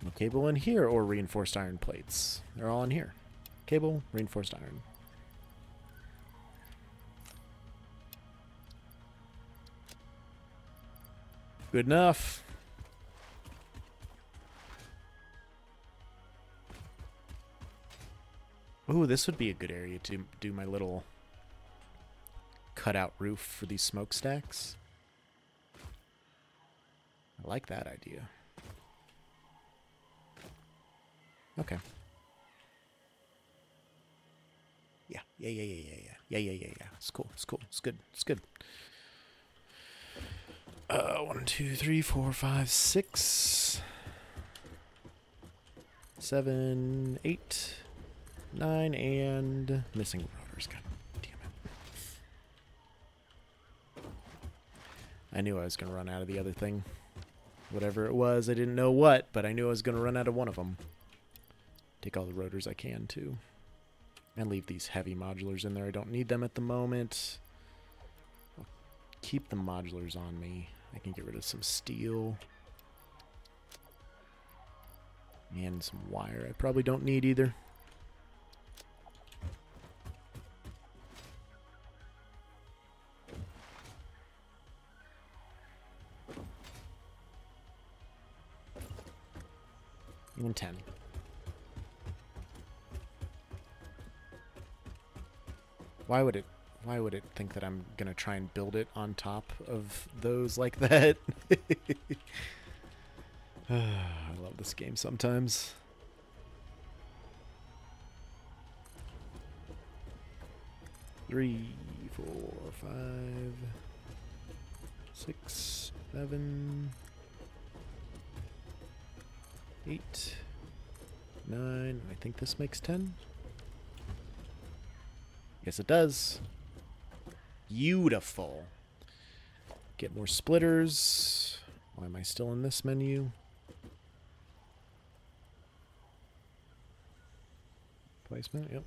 No cable in here, or reinforced iron plates. They're all in here. Cable, reinforced iron. Good enough. Ooh, this would be a good area to do my little cutout roof for these smokestacks. I like that idea. Okay. Yeah. It's cool. It's cool. It's good. It's good. 1, 2, 3, 4, 5, 6, 7, 8, 9, and missing rotors. God damn it. I knew I was going to run out of the other thing. Whatever it was, I didn't know what, but I knew I was going to run out of one of them. Take all the rotors I can, too. And leave these heavy modulars in there. I don't need them at the moment. I'll keep the modulars on me. I can get rid of some steel. And some wire I probably don't need either. And 10. Why would it think that I'm gonna try and build it on top of those like that? I love this game sometimes. Three, 4, 5, 6, 7, 8, 9. I think this makes 10. Yes, it does. Beautiful. Get more splitters. Why am I still in this menu? Placement, yep.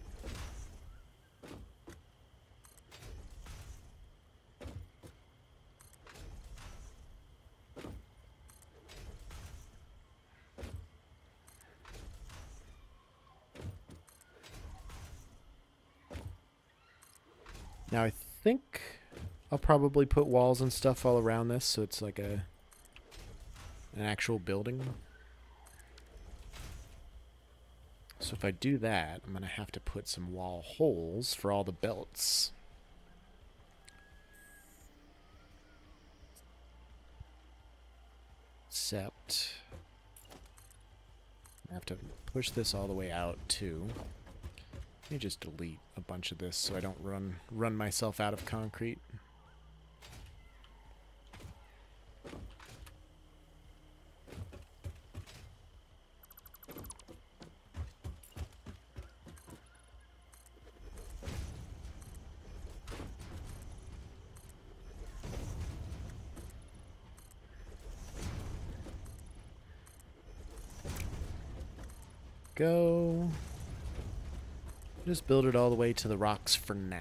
Now I think I'll probably put walls and stuff all around this so it's like an actual building. So if I do that, I'm going to have to put some wall holes for all the belts. Except I have to push this all the way out too. Let me just delete a bunch of this so I don't run myself out of concrete. Go. Just build it all the way to the rocks for now.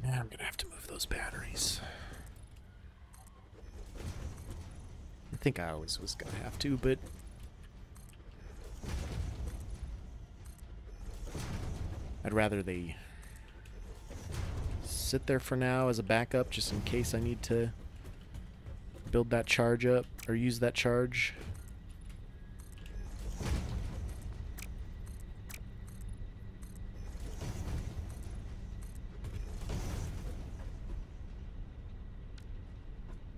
Now I'm gonna have to move those batteries. I think I always was gonna have to, but I'd rather they sit there for now as a backup just in case I need to build that charge up or use that charge.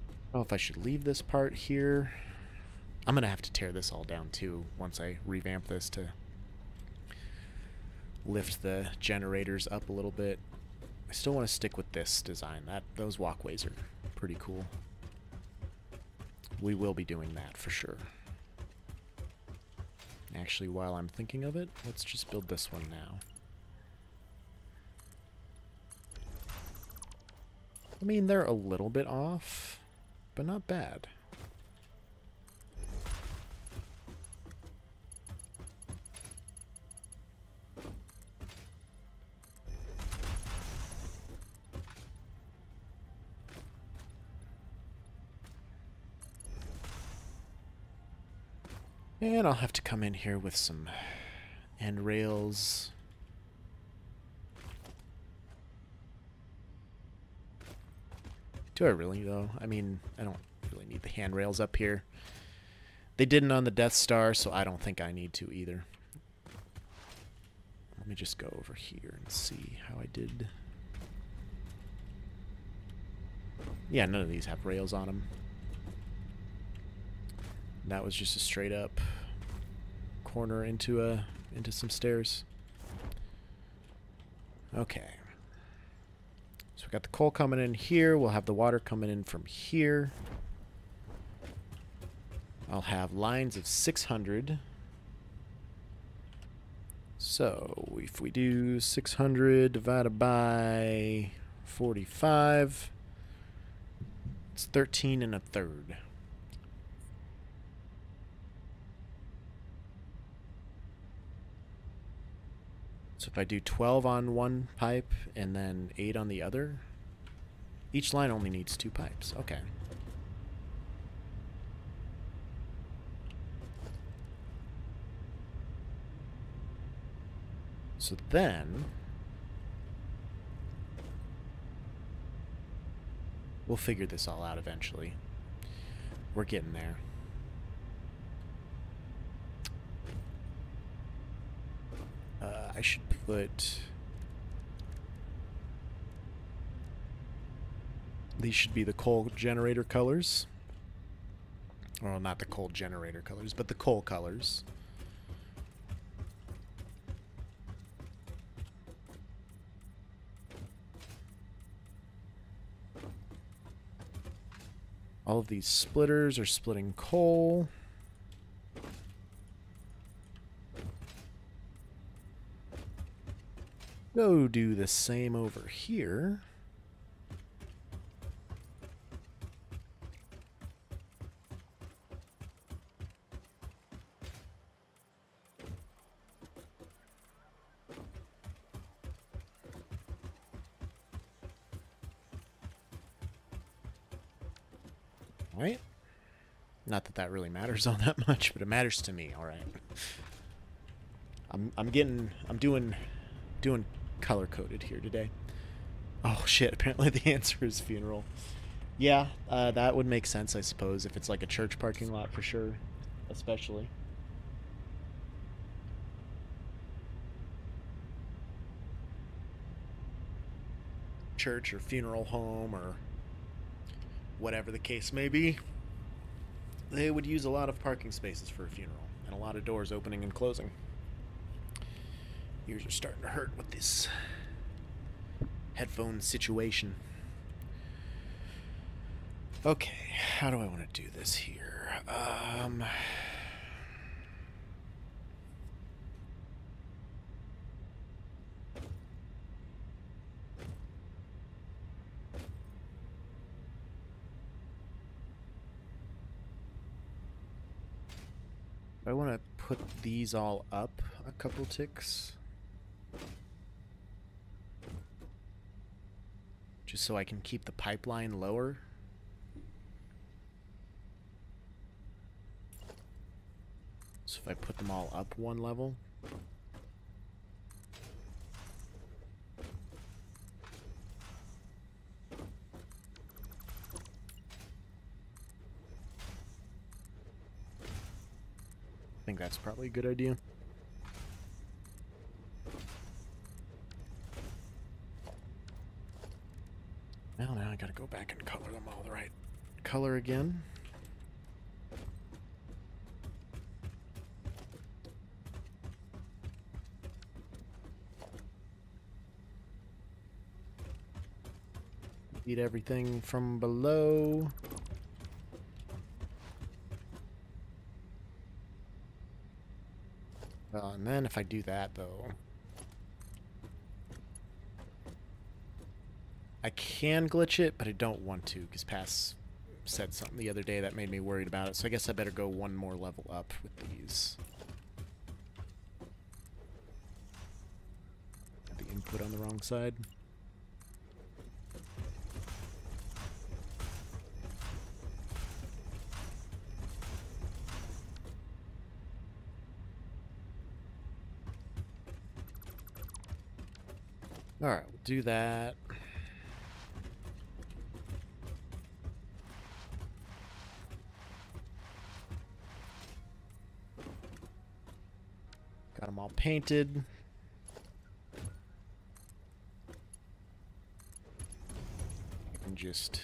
I don't know if I should leave this part here. I'm gonna have to tear this all down too once I revamp this to lift the generators up a little bit. I still want to stick with this design. Those walkways are pretty cool. We will be doing that for sure. Actually, while I'm thinking of it, let's just build this one now. I mean, they're a little bit off, but not bad. And I'll have to come in here with some end rails. Do I really, though? I mean, I don't really need the handrails up here. They didn't on the Death Star, so I don't think I need to either. Let me just go over here and see how I did. Yeah, none of these have rails on them. That was just a straight up corner into some stairs. Okay. So we got the coal coming in here. We'll have the water coming in from here. I'll have lines of 600. So if we do 600 divided by 45, it's 13 1/3. So if I do 12 on one pipe and then 8 on the other, each line only needs 2 pipes. Okay. So then we'll figure this all out eventually. We're getting there. I should put... These should be the coal generator colors. Well, not the coal generator colors, but the coal colors. All of these splitters are splitting coal. Go do the same over here. Right? Not that that really matters all that much, but it matters to me. All right. I'm doing color coded here today. Oh shit! Apparently the answer is funeral. Yeah, that would make sense, I suppose, if it's like a church parking lot for sure, especially. Church or funeral home or whatever the case may be, they would use a lot of parking spaces for a funeral and a lot of doors opening and closing. Ears are starting to hurt with this headphone situation. Okay, how do I want to do this here? I want to put these all up a couple ticks. Just so I can keep the pipeline lower. So if I put them all up one level. I think that's probably a good idea. Now I gotta go back and color them all the right color again. Feed everything from below. And then if I do that, though, I can glitch it, but I don't want to, because Pass said something the other day that made me worried about it, so I guess I better go one more level up with these. Got the input on the wrong side. Alright, we'll do that. Got them all painted. I can just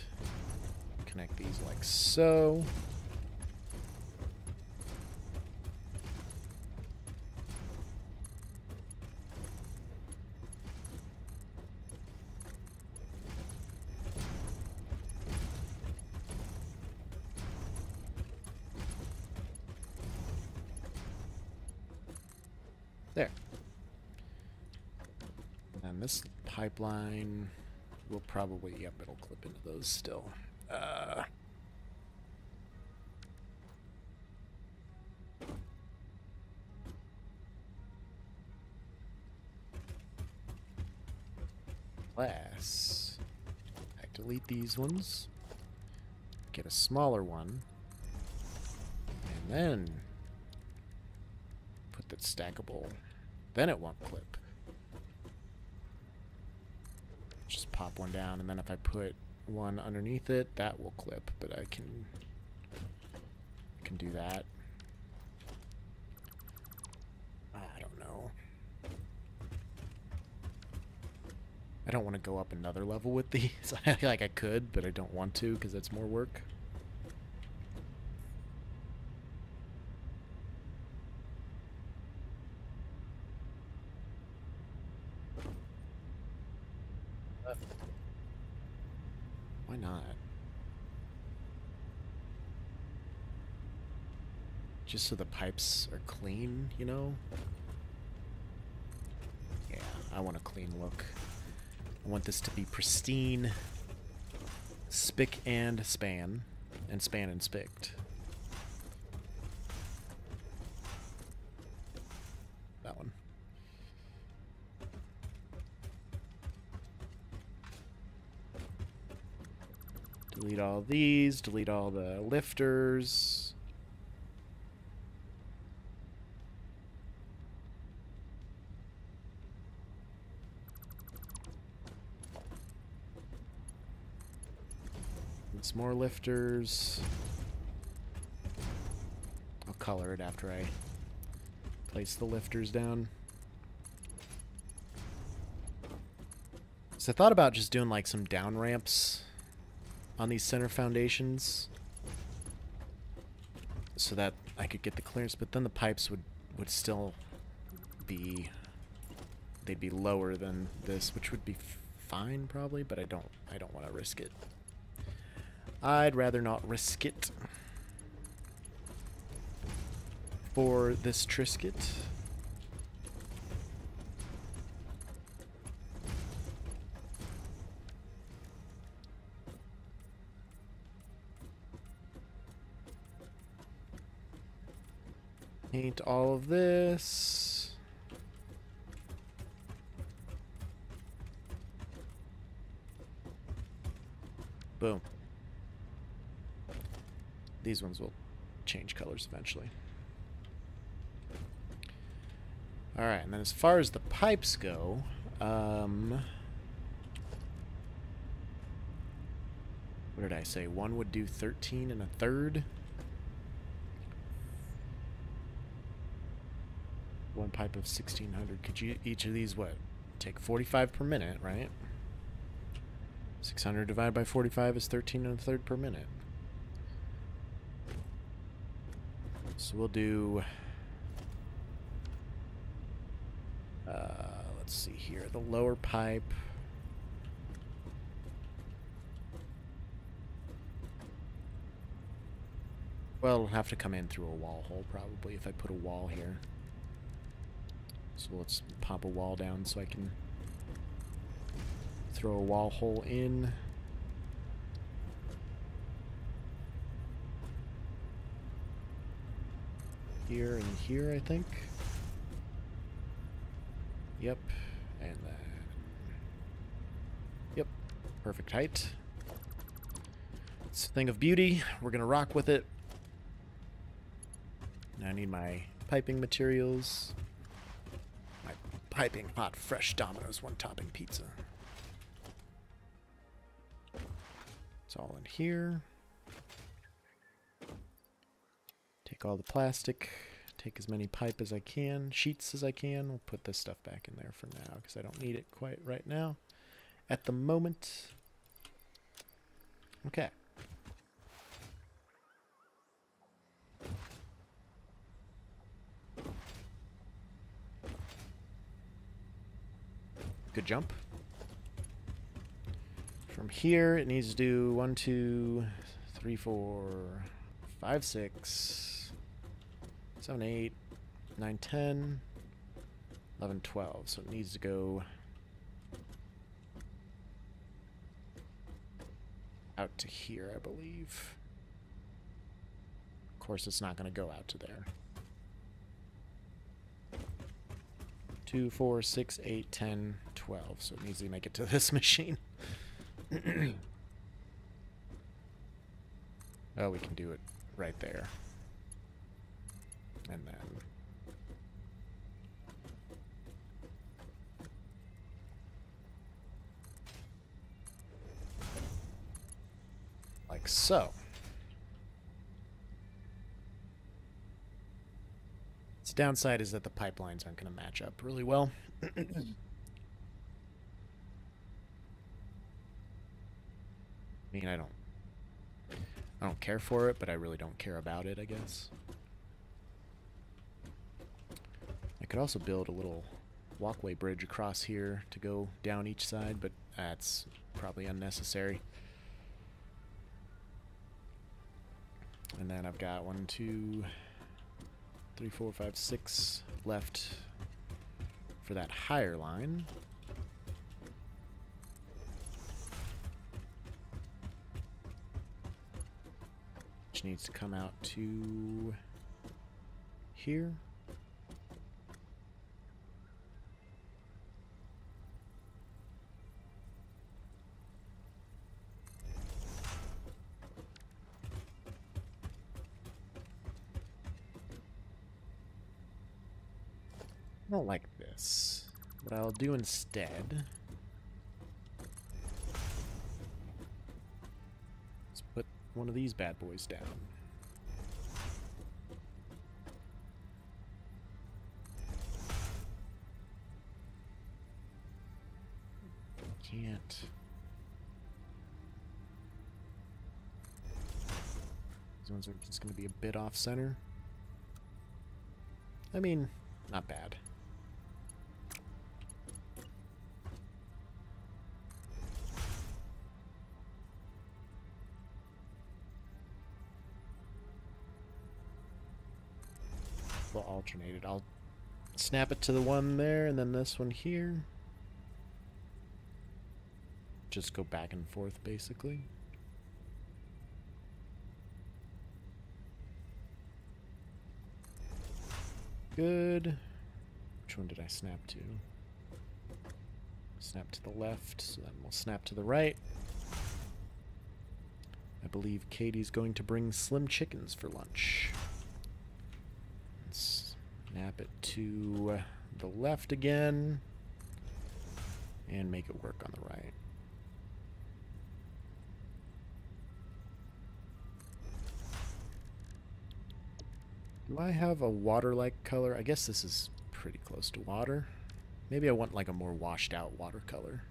connect these like so. There. And this pipeline will probably, yep, it'll clip into those still. Class. I delete these ones. Get a smaller one. And then put that stackable. Then it won't clip. Just pop one down, and then if I put one underneath it, that will clip, but I can do that. I don't know. I don't want to go up another level with these. Like I could, but I don't want to because that's more work. Why not? Just so the pipes are clean, you know? Yeah, I want a clean look. I want this to be pristine, spick and span, and span and spicked. That one. Delete all these, delete all the lifters. Some more lifters. I'll color it after I place the lifters down. So I thought about just doing like some down ramps on these center foundations so that I could get the clearance, but then the pipes would still be, they'd be lower than this, which would be fine probably, but I don't want to risk it. I'd rather not risk it for this Trisket. Paint all of this. Boom. These ones will change colors eventually. Alright, and then as far as the pipes go, what did I say? One would do 13 1/3. One pipe of 1600. Could you, each of these, what? Take 45 per minute, right? 600 divided by 45 is 13 1/3 per minute. So we'll do, let's see here, the lower pipe. Well, it'll have to come in through a wall hole probably if I put a wall here. So let's pop a wall down so I can throw a wall hole in. Here and here, I think. Yep. And then... Yep. Perfect height. It's a thing of beauty. We're going to rock with it. Now I need my piping materials. My piping hot, fresh Domino's one-topping pizza. It's all in here. Take all the plastic. Take as many pipe as I can, sheets as I can. We'll put this stuff back in there for now because I don't need it quite right now at the moment. Okay. Good jump. From here, it needs to do 1, 2, 3, 4, 5, 6, 7, 8, 9, 10, 11, 12. So it needs to go out to here, I believe. Of course, it's not going to go out to there. 2, 4, 6, 8, 10, 12. So it needs to make it to this machine. Oh, we can do it right there. And then... like so. Its downside is that the pipelines aren't going to match up really well. I mean, I don't care for it, but I really don't care about it, I guess. I could also build a little walkway bridge across here to go down each side, but that's probably unnecessary. And then I've got 1, 2, 3, 4, 5, 6 left for that higher line. Which needs to come out to here. I don't like this. What I'll do instead is put one of these bad boys down. Can't. These ones are just going to be a bit off center. I mean, not bad. We'll alternate it. I'll snap it to the one there and then this one here. Just go back and forth, basically. Good. Which one did I snap to? Snap to the left, so then we'll snap to the right. I believe Katie's going to bring slim chickens for lunch. Snap it to the left again. And make it work on the right. Do I have a water-like color? I guess this is pretty close to water. Maybe I want like a more washed out watercolor.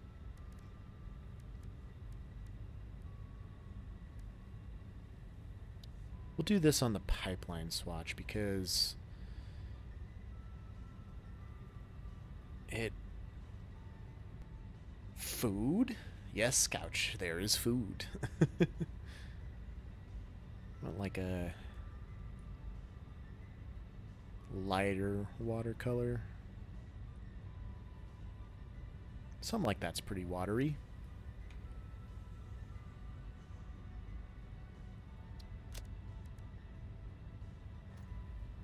We'll do this on the pipeline swatch because it... Food? Yes, Couch, there is food. I want like a lighter watercolor. Something like that's pretty watery.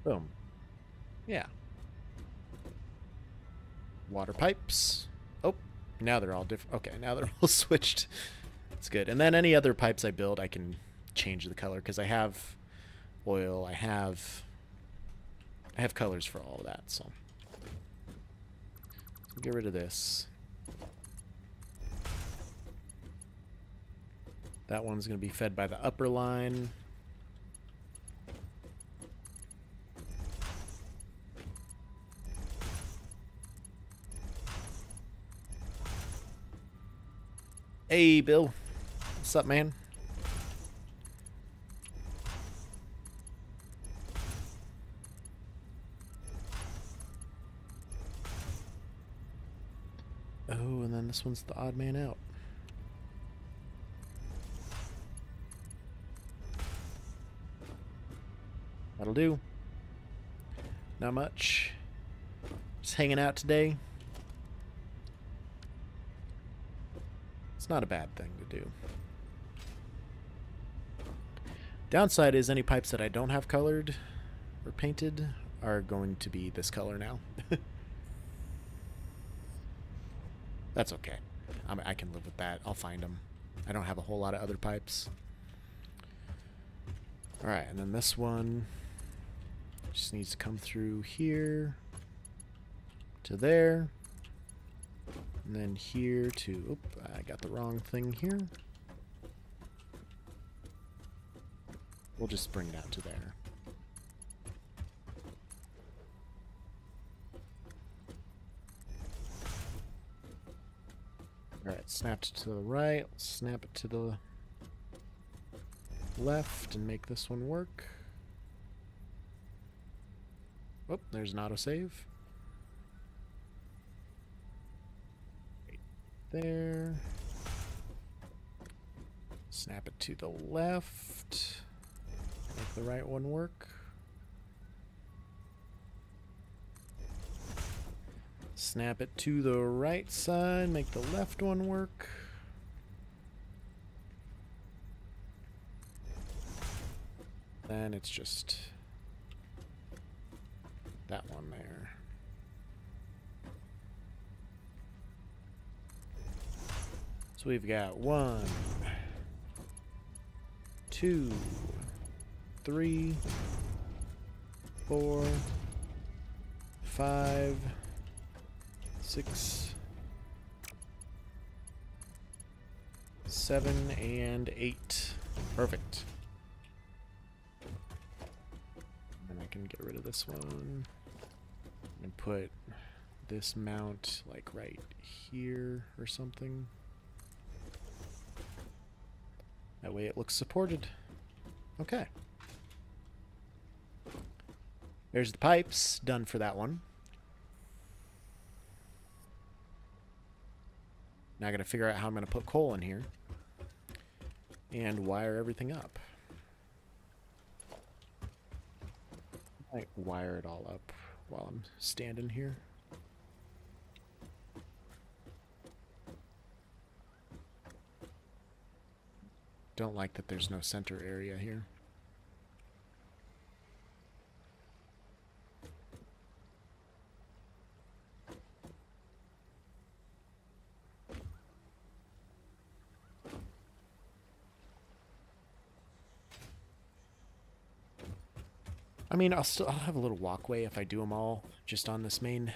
Boom. Yeah. Water pipes. Oh, now they're all different. Okay, now they're all switched. That's good. And then any other pipes I build, I can change the color because I have oil. I have colors for all of that. So get rid of this. That one's going to be fed by the upper line. Hey, Bill. What's up, man? Oh, and then this one's the odd man out. That'll do. Not much. Just hanging out today. It's not a bad thing to do. Downside is any pipes that I don't have colored or painted are going to be this color now. That's okay. I can live with that. I'll find them. I don't have a whole lot of other pipes. Alright, and then this one just needs to come through here to there. And then here to... Oop, I got the wrong thing here. We'll just bring that to there. Alright, snapped it to the right. Snap it to the left and make this one work. Oh, there's an autosave. Right there. Snap it to the left. Make the right one work. Snap it to the right side, make the left one work. Then it's just that one there. So we've got 1, 2, 3, 4, 5, 6, 7, and 8. Perfect. And I can get rid of this one and put this mount like right here or something. That way it looks supported. Okay. There's the pipes done for that one. Now I gotta figure out how I'm gonna put coal in here and wire everything up. I might wire it all up while I'm standing here. Don't like that there's no center area here. I mean, I'll have a little walkway if I do them all just on this main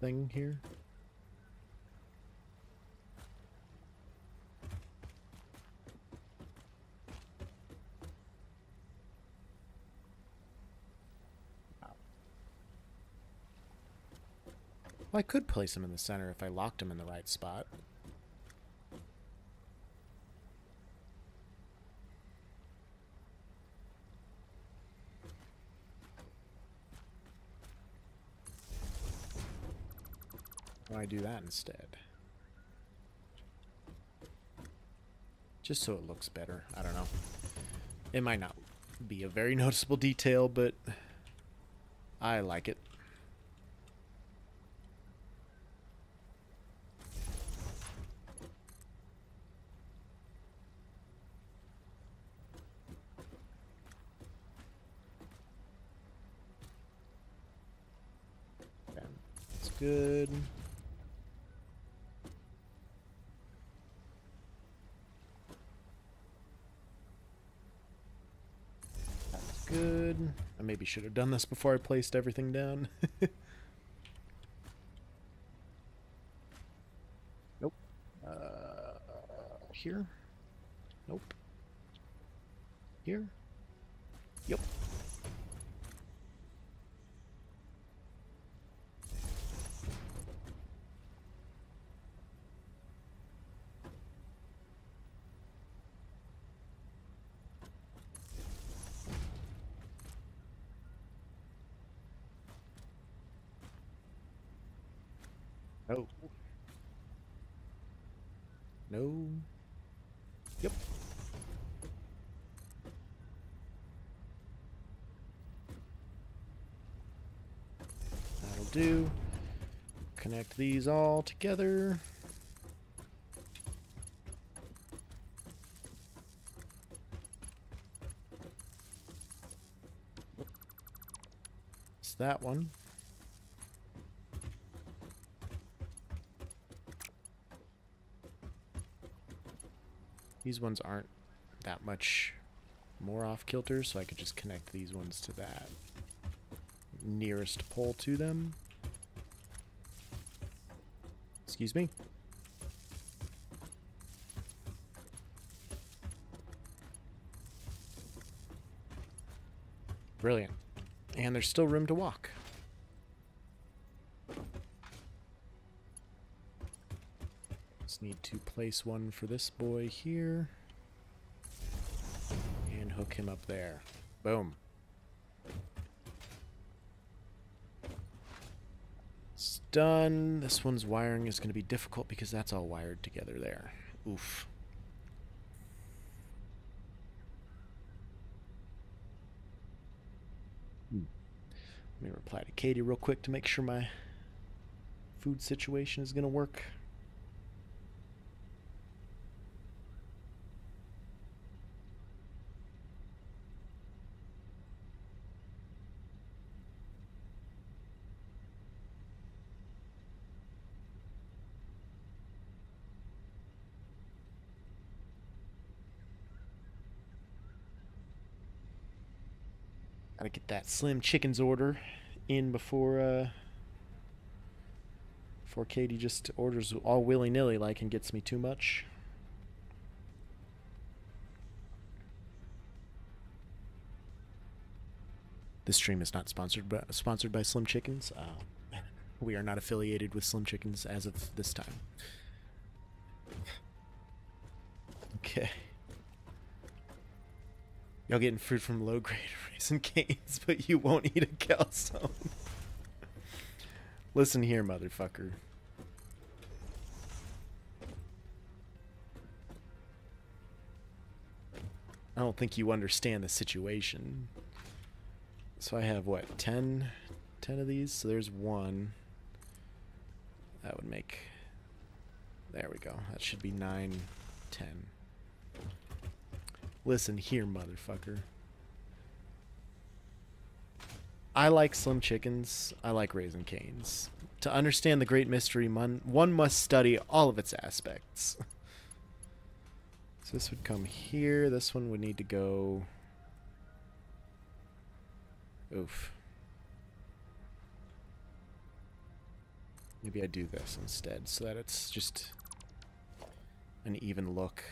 thing here. Well, I could place them in the center if I locked them in the right spot. Why do that instead? Just so it looks better. I don't know. It might not be a very noticeable detail, but I like it. good. That's good. I maybe should have done this before I placed everything down. Nope. Here? Nope. Here? Yep. Oh. No. Yep. That'll do. Connect these all together. It's that one. These ones aren't that much more off kilter, so I could just connect these ones to that nearest pole to them. Excuse me. Brilliant. And there's still room to walk. Just need to place one for this boy here. And hook him up there. Boom. It's done. This one's wiring is going to be difficult because that's all wired together there. Oof. Let me reply to Katie real quick to make sure my food situation is going to work. Gotta get that Slim Chickens order in before Katie just orders all willy-nilly like and gets me too much. This stream is not sponsored by Slim Chickens. We are not affiliated with Slim Chickens as of this time. Okay. Y'all getting fruit from low-grade Raisin Canes, but you won't eat a calzone. Listen here, motherfucker. I don't think you understand the situation. So I have, what, 10 of these? So there's one. That would make... There we go. That should be 9, 10. Listen here, motherfucker. I like Slim Chickens. I like Raisin Canes. To understand the great mystery, one must study all of its aspects. So this would come here. This one would need to go... Oof. Maybe I do this instead so that it's just an even look.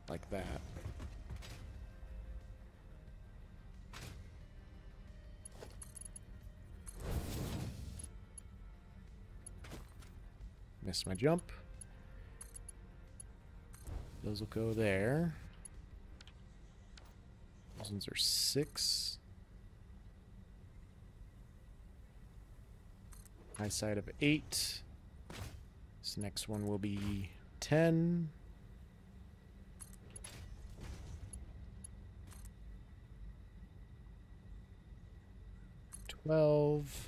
Like that. Missed my jump. Those will go there. Those ones are 6. High side of 8. This next one will be 10. 12.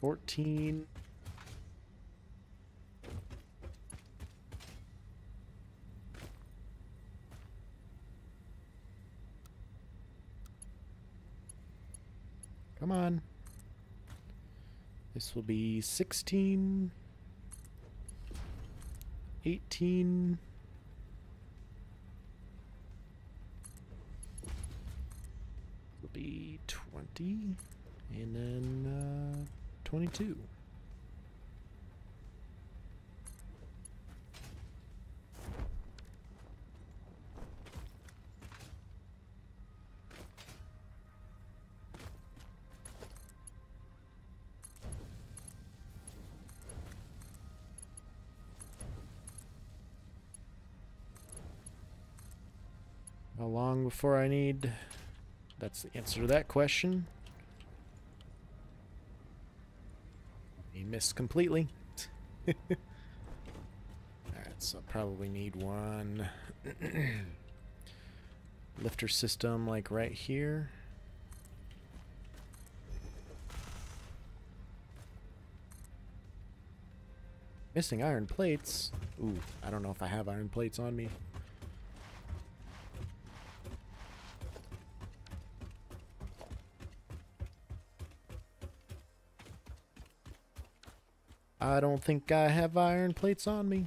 14. 15. Come on. This will be 16, 18. Will be 20, and then 22. How long before I need? That's the answer to that question. He missed completely. Alright, so I'll probably need one lifter system like right here. Missing iron plates. Ooh, I don't know if I have iron plates on me. I don't think I have iron plates on me.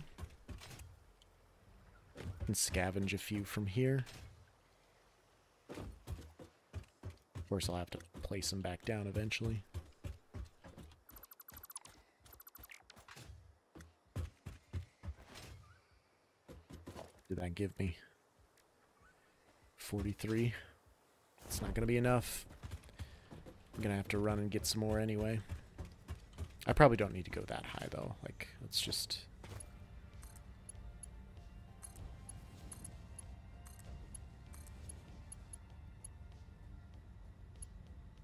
And scavenge a few from here. Of course, I'll have to place them back down eventually. Did that give me 43? It's not going to be enough. I'm going to have to run and get some more anyway. I probably don't need to go that high, though. Like, let's just...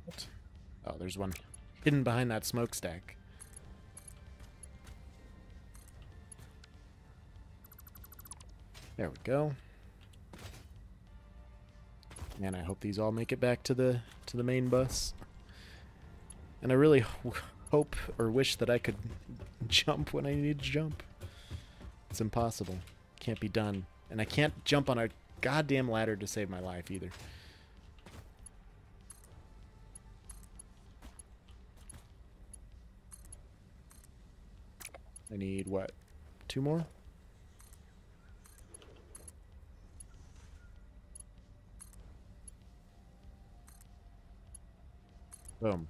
What? Oh, there's one hidden behind that smokestack. There we go. And I hope these all make it back to the main bus. And I really hope or wish that I could jump when I need to jump. It's impossible. Can't be done. And I can't jump on a goddamn ladder to save my life either. I need what? 2 more? Boom.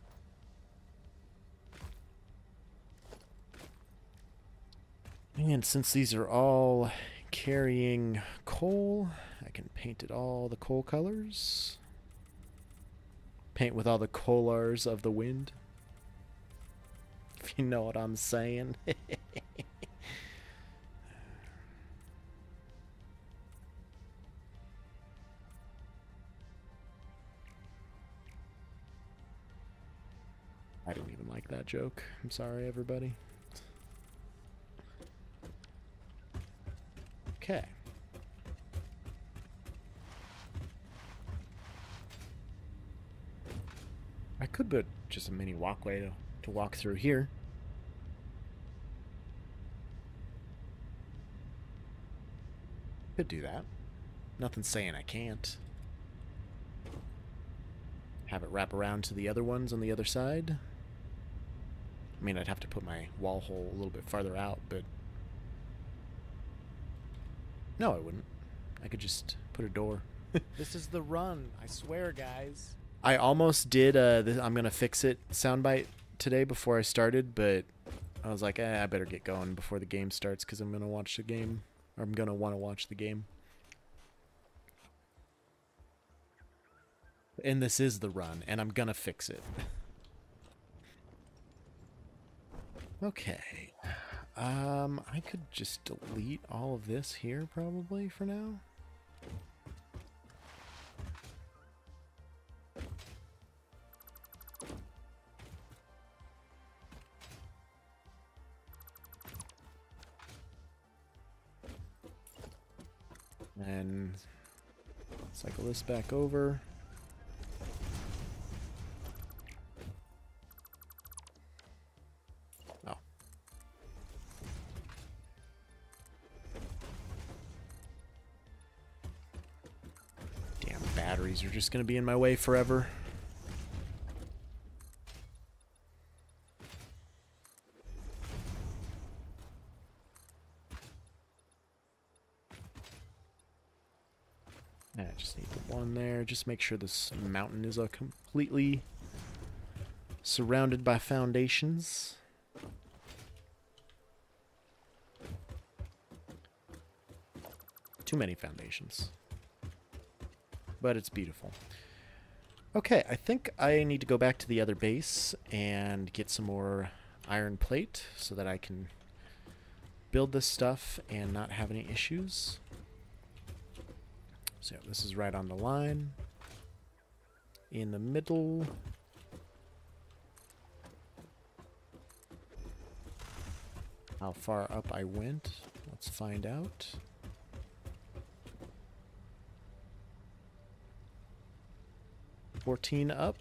And since these are all carrying coal, I can paint it all the coal colors. Paint with all the colors of the wind. If you know what I'm saying. I didn't even like that joke. I'm sorry, everybody. Okay. I could put just a mini walkway to walk through here. Could do that. Nothing's saying I can't. Have it wrap around to the other ones on the other side. I mean, I'd have to put my wall hole a little bit farther out, but... No, I wouldn't. I could just put a door. This is the run, I swear, guys. I almost did I'm gonna fix it soundbite today before I started, but I was like, I better get going before the game starts because I'm gonna watch the game. Or I'm gonna want to watch the game. And this is the run, and I'm gonna fix it. Okay. I could just delete all of this here probably for now. And cycle this back over. Oh. Damn batteries are just gonna be in my way forever. I just need the one there. Just make sure this mountain is completely surrounded by foundations. Too many foundations. But it's beautiful. Okay, I think I need to go back to the other base and get some more iron plate so that I can build this stuff and not have any issues. So this is right on the line. In the middle. How far up I went? Let's find out. $14 up.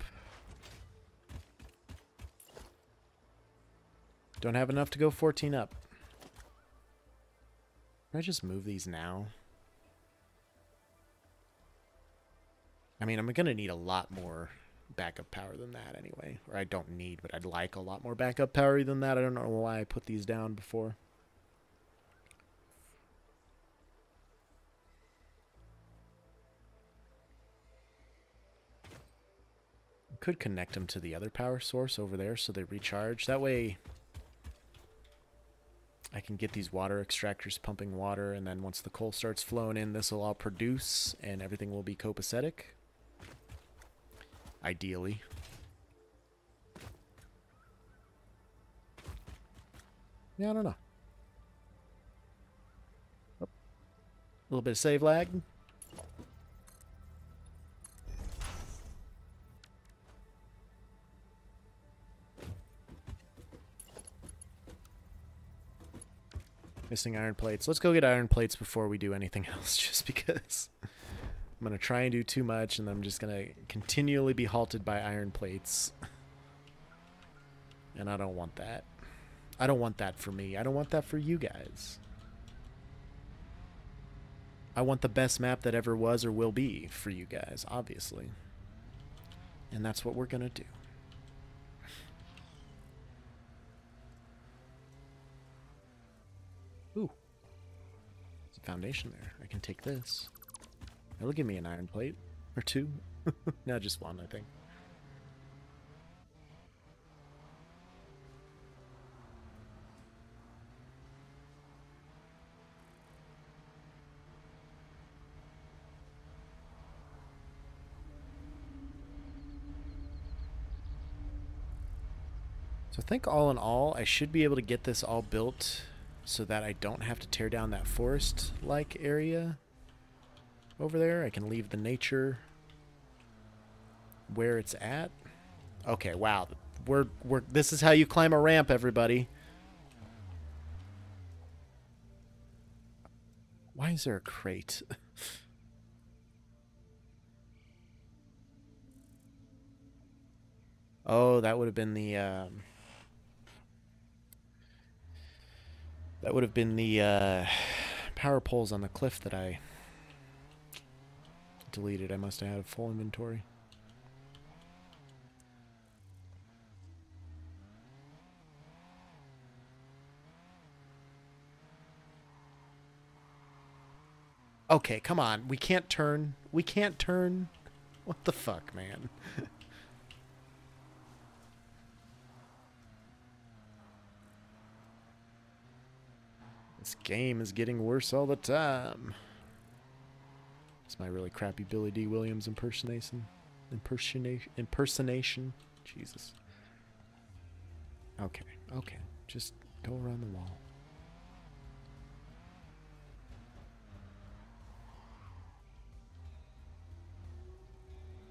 Don't have enough to go 14 up. Can I just move these now? I mean, I'm going to need a lot more backup power than that anyway. Or I don't need, but I'd like a lot more backup power than that. I don't know why I put these down before. Could connect them to the other power source over there so they recharge. That way I can get these water extractors pumping water, and then once the coal starts flowing in, this will all produce and everything will be copacetic. Ideally. Yeah, I don't know. Oh. A little bit of save lag. Missing iron plates. Let's go get iron plates before we do anything else, just because I'm going to try and do too much, and I'm just going to continually be halted by iron plates. And I don't want that. I don't want that for me. I don't want that for you guys. I want the best map that ever was or will be for you guys, obviously. And that's what we're going to do. Ooh. There's a foundation there. I can take this. It'll give me an iron plate. Or two. No, just one, I think. So I think all in all, I should be able to get this all built so that I don't have to tear down that forest-like area over there. I can leave the nature where it's at. Okay, wow. This is how you climb a ramp, everybody. Why is there a crate? Oh, that would have been the power poles on the cliff that I deleted. I must have had a full inventory. Okay, come on. We can't turn. We can't turn. What the fuck, man? This game is getting worse all the time. It's my really crappy Billy D. Williams impersonation. Jesus. Okay, okay. Just go around the wall.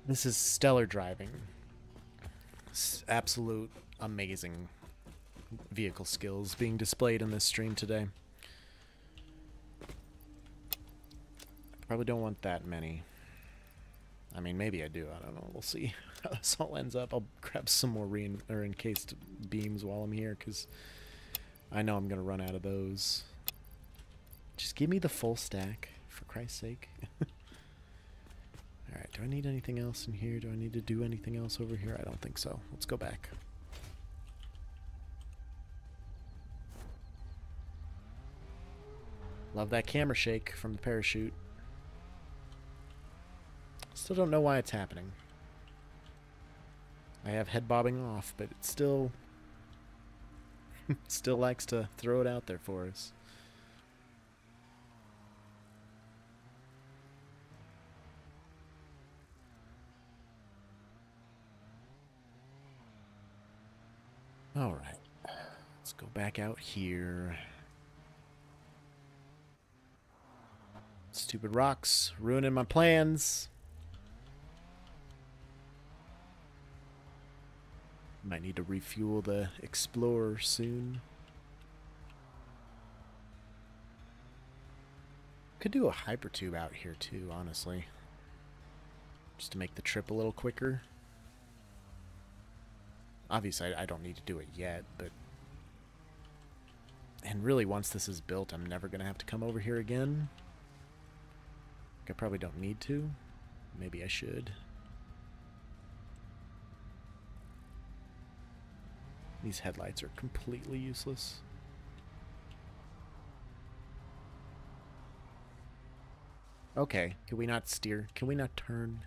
This is stellar driving. It's absolute amazing vehicle skills being displayed in this stream today. Probably don't want that many. I mean, maybe I do. I don't know. We'll see how this all ends up. I'll grab some more encased beams while I'm here, because I know I'm going to run out of those. Just give me the full stack, for Christ's sake. Alright, do I need anything else in here? Do I need to do anything else over here? I don't think so. Let's go back. Love that camera shake from the parachute. Still don't know why it's happening. I have head bobbing off, but it still still likes to throw it out there for us. All right. Let's go back out here. Stupid rocks ruining my plans. Might need to refuel the Explorer soon. Could do a hypertube out here too, honestly. Just to make the trip a little quicker. Obviously, I don't need to do it yet, but... And really, once this is built, I'm never going to have to come over here again. I probably don't need to. Maybe I should. These headlights are completely useless. Okay, can we not steer? Can we not turn?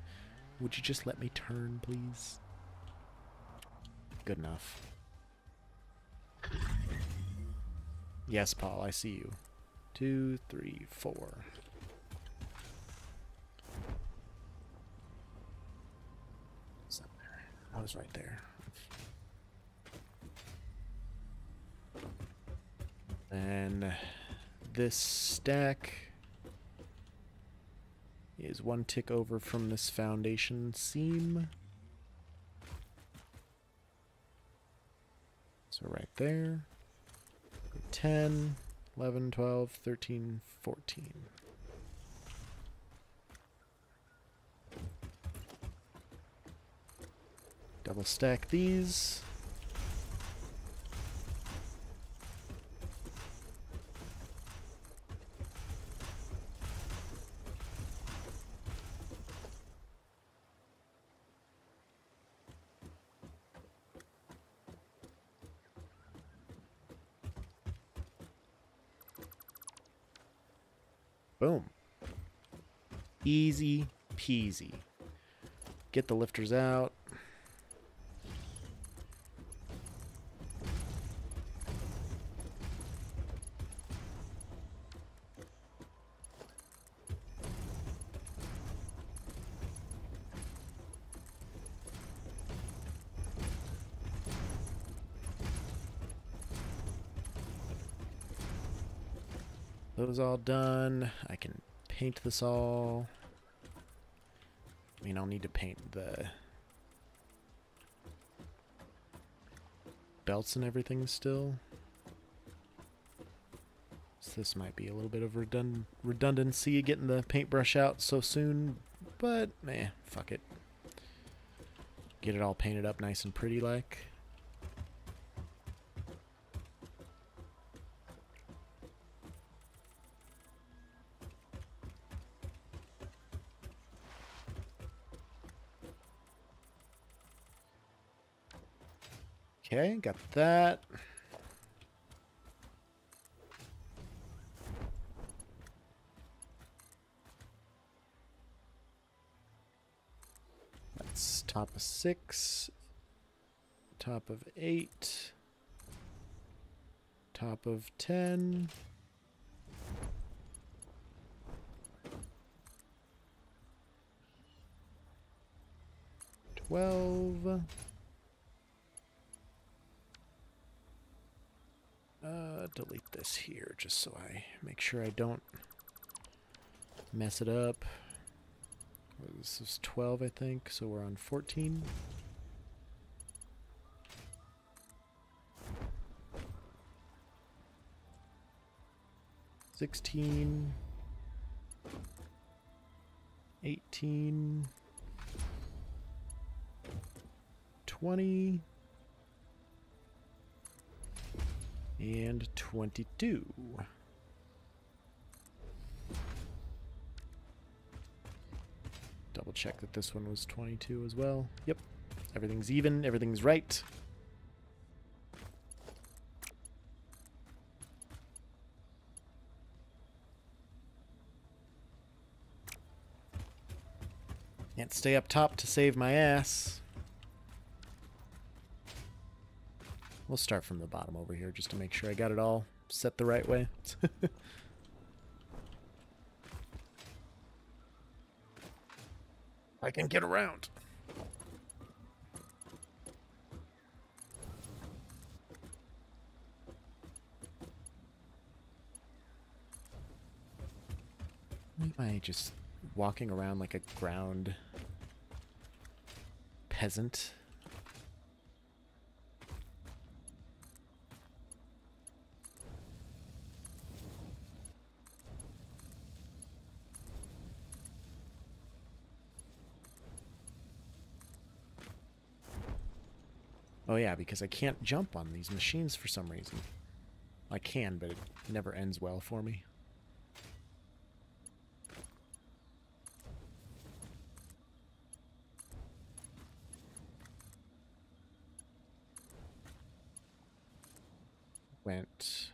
Would you just let me turn, please? Good enough. Yes, Paul, I see you. 2, 3, 4. What's up there? I was right there. And this stack is one tick over from this foundation seam. So right there. 10, 11, 12, 13, 14. Double stack these. Boom. Easy peasy. Get the lifters out. Those all done. I can paint this all. I mean, I'll need to paint the belts and everything still. So this might be a little bit of redundancy getting the paintbrush out so soon, but fuck it. Get it all painted up nice and pretty like. Okay, got that. That's top of 6, top of 8, top of 10. Delete this here just so I make sure I don't mess it up. This is 12, I think, so we're on 14. $16, 18, 20, and 22. Double check that this one was 22 as well. Yep, everything's even, everything's right. Can't stay up top to save my ass. We'll start from the bottom over here just to make sure I got it all set the right way. I can get around. Am I just walking around like a ground peasant? Oh yeah, because I can't jump on these machines for some reason. I can, but it never ends well for me. Went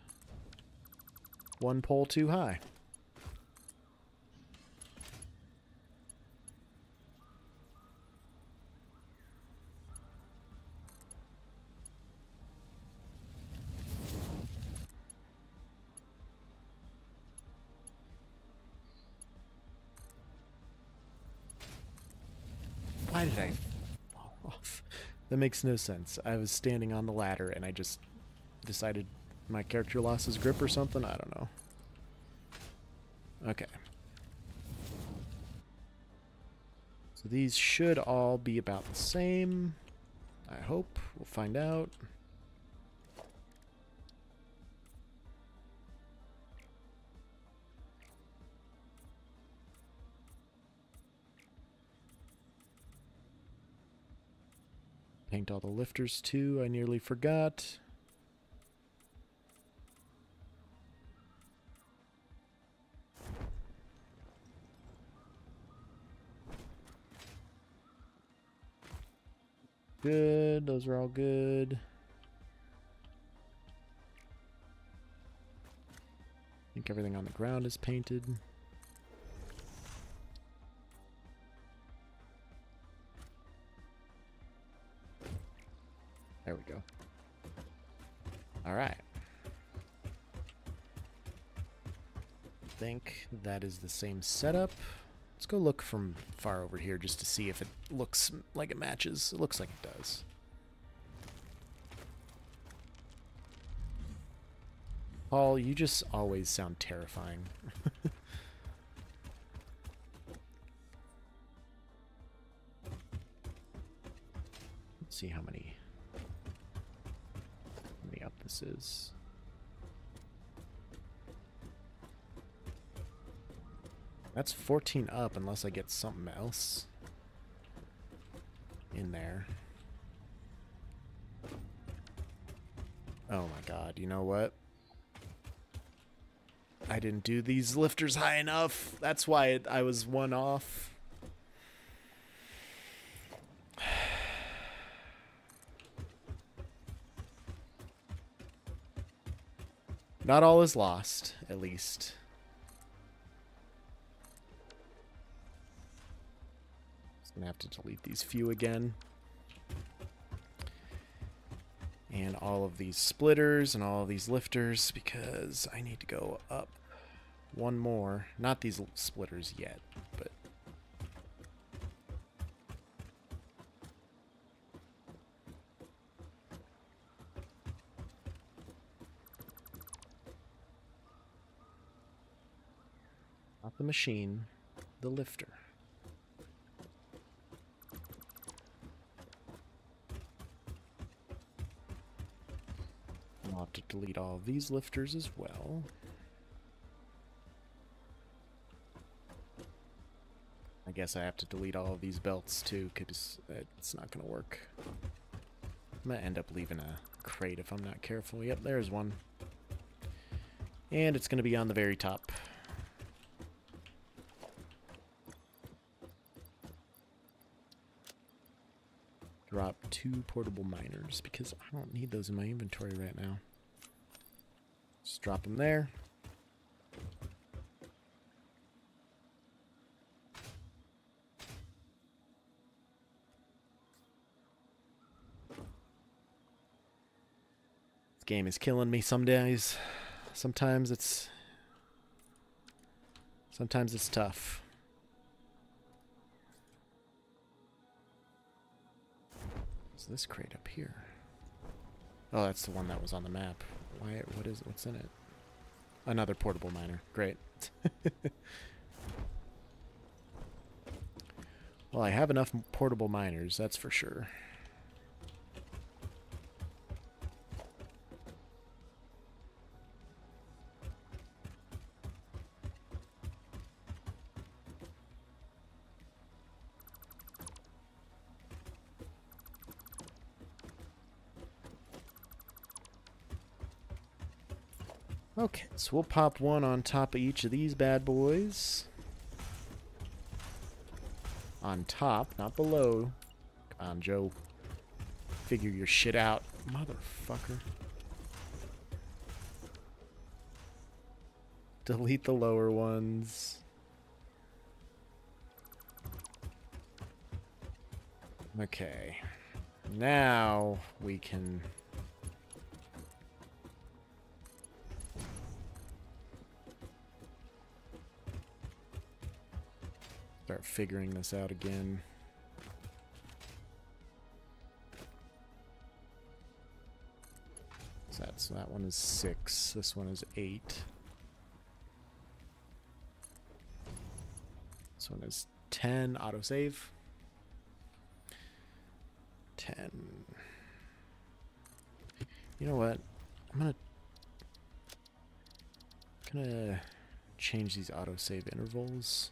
one pole too high. Why did I fall off? That makes no sense. I was standing on the ladder and I just decided my character lost his grip or something. I don't know. Okay. So these should all be about the same. I hope. We'll find out. Paint all the lifters too. I nearly forgot. Good. Those are all good. I think everything on the ground is painted. There we go. All right. I think that is the same setup. Let's go look from far over here just to see if it looks like it matches. It looks like it does. Paul, you just always sound terrifying. Let's see how many up this is. That's 14 up unless I get something else in there. Oh my god, you know what? I didn't do these lifters high enough. That's why I was one off. Not all is lost, at least. Just gonna have to delete these few again. And all of these splitters and all of these lifters because I need to go up one more. Not these splitters yet, but... Not the machine, the lifter. I'll have to delete all of these lifters as well. I guess I have to delete all of these belts too, because it's not going to work. I'm going to end up leaving a crate if I'm not careful. Yep, there's one. And it's going to be on the very top. Drop 2 portable miners because I don't need those in my inventory right now. Just drop them there. This game is killing me some days. Sometimes it's tough. What's this crate up here? Oh, that's the one that was on the map. Why? What is? What's in it? Another portable miner. Great. Well, I have enough portable miners, that's for sure. Okay, so we'll pop one on top of each of these bad boys. On top, not below. Come on, Joe. Figure your shit out, motherfucker. Delete the lower ones. Okay. Now we can... start figuring this out again. So that one is 6. This one is 8. This one is 10. Autosave. 10. You know what? I'm gonna change these autosave intervals.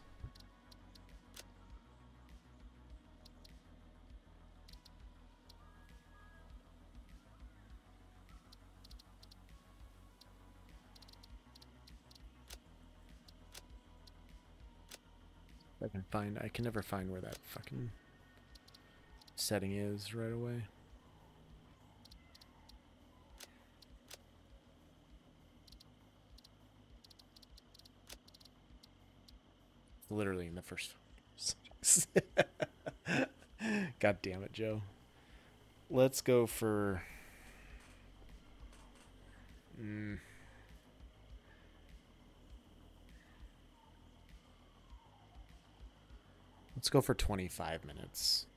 I can never find where that fucking setting is right away. Literally in the first. God damn it, Joe. Let's go for... Let's go for 25 minutes.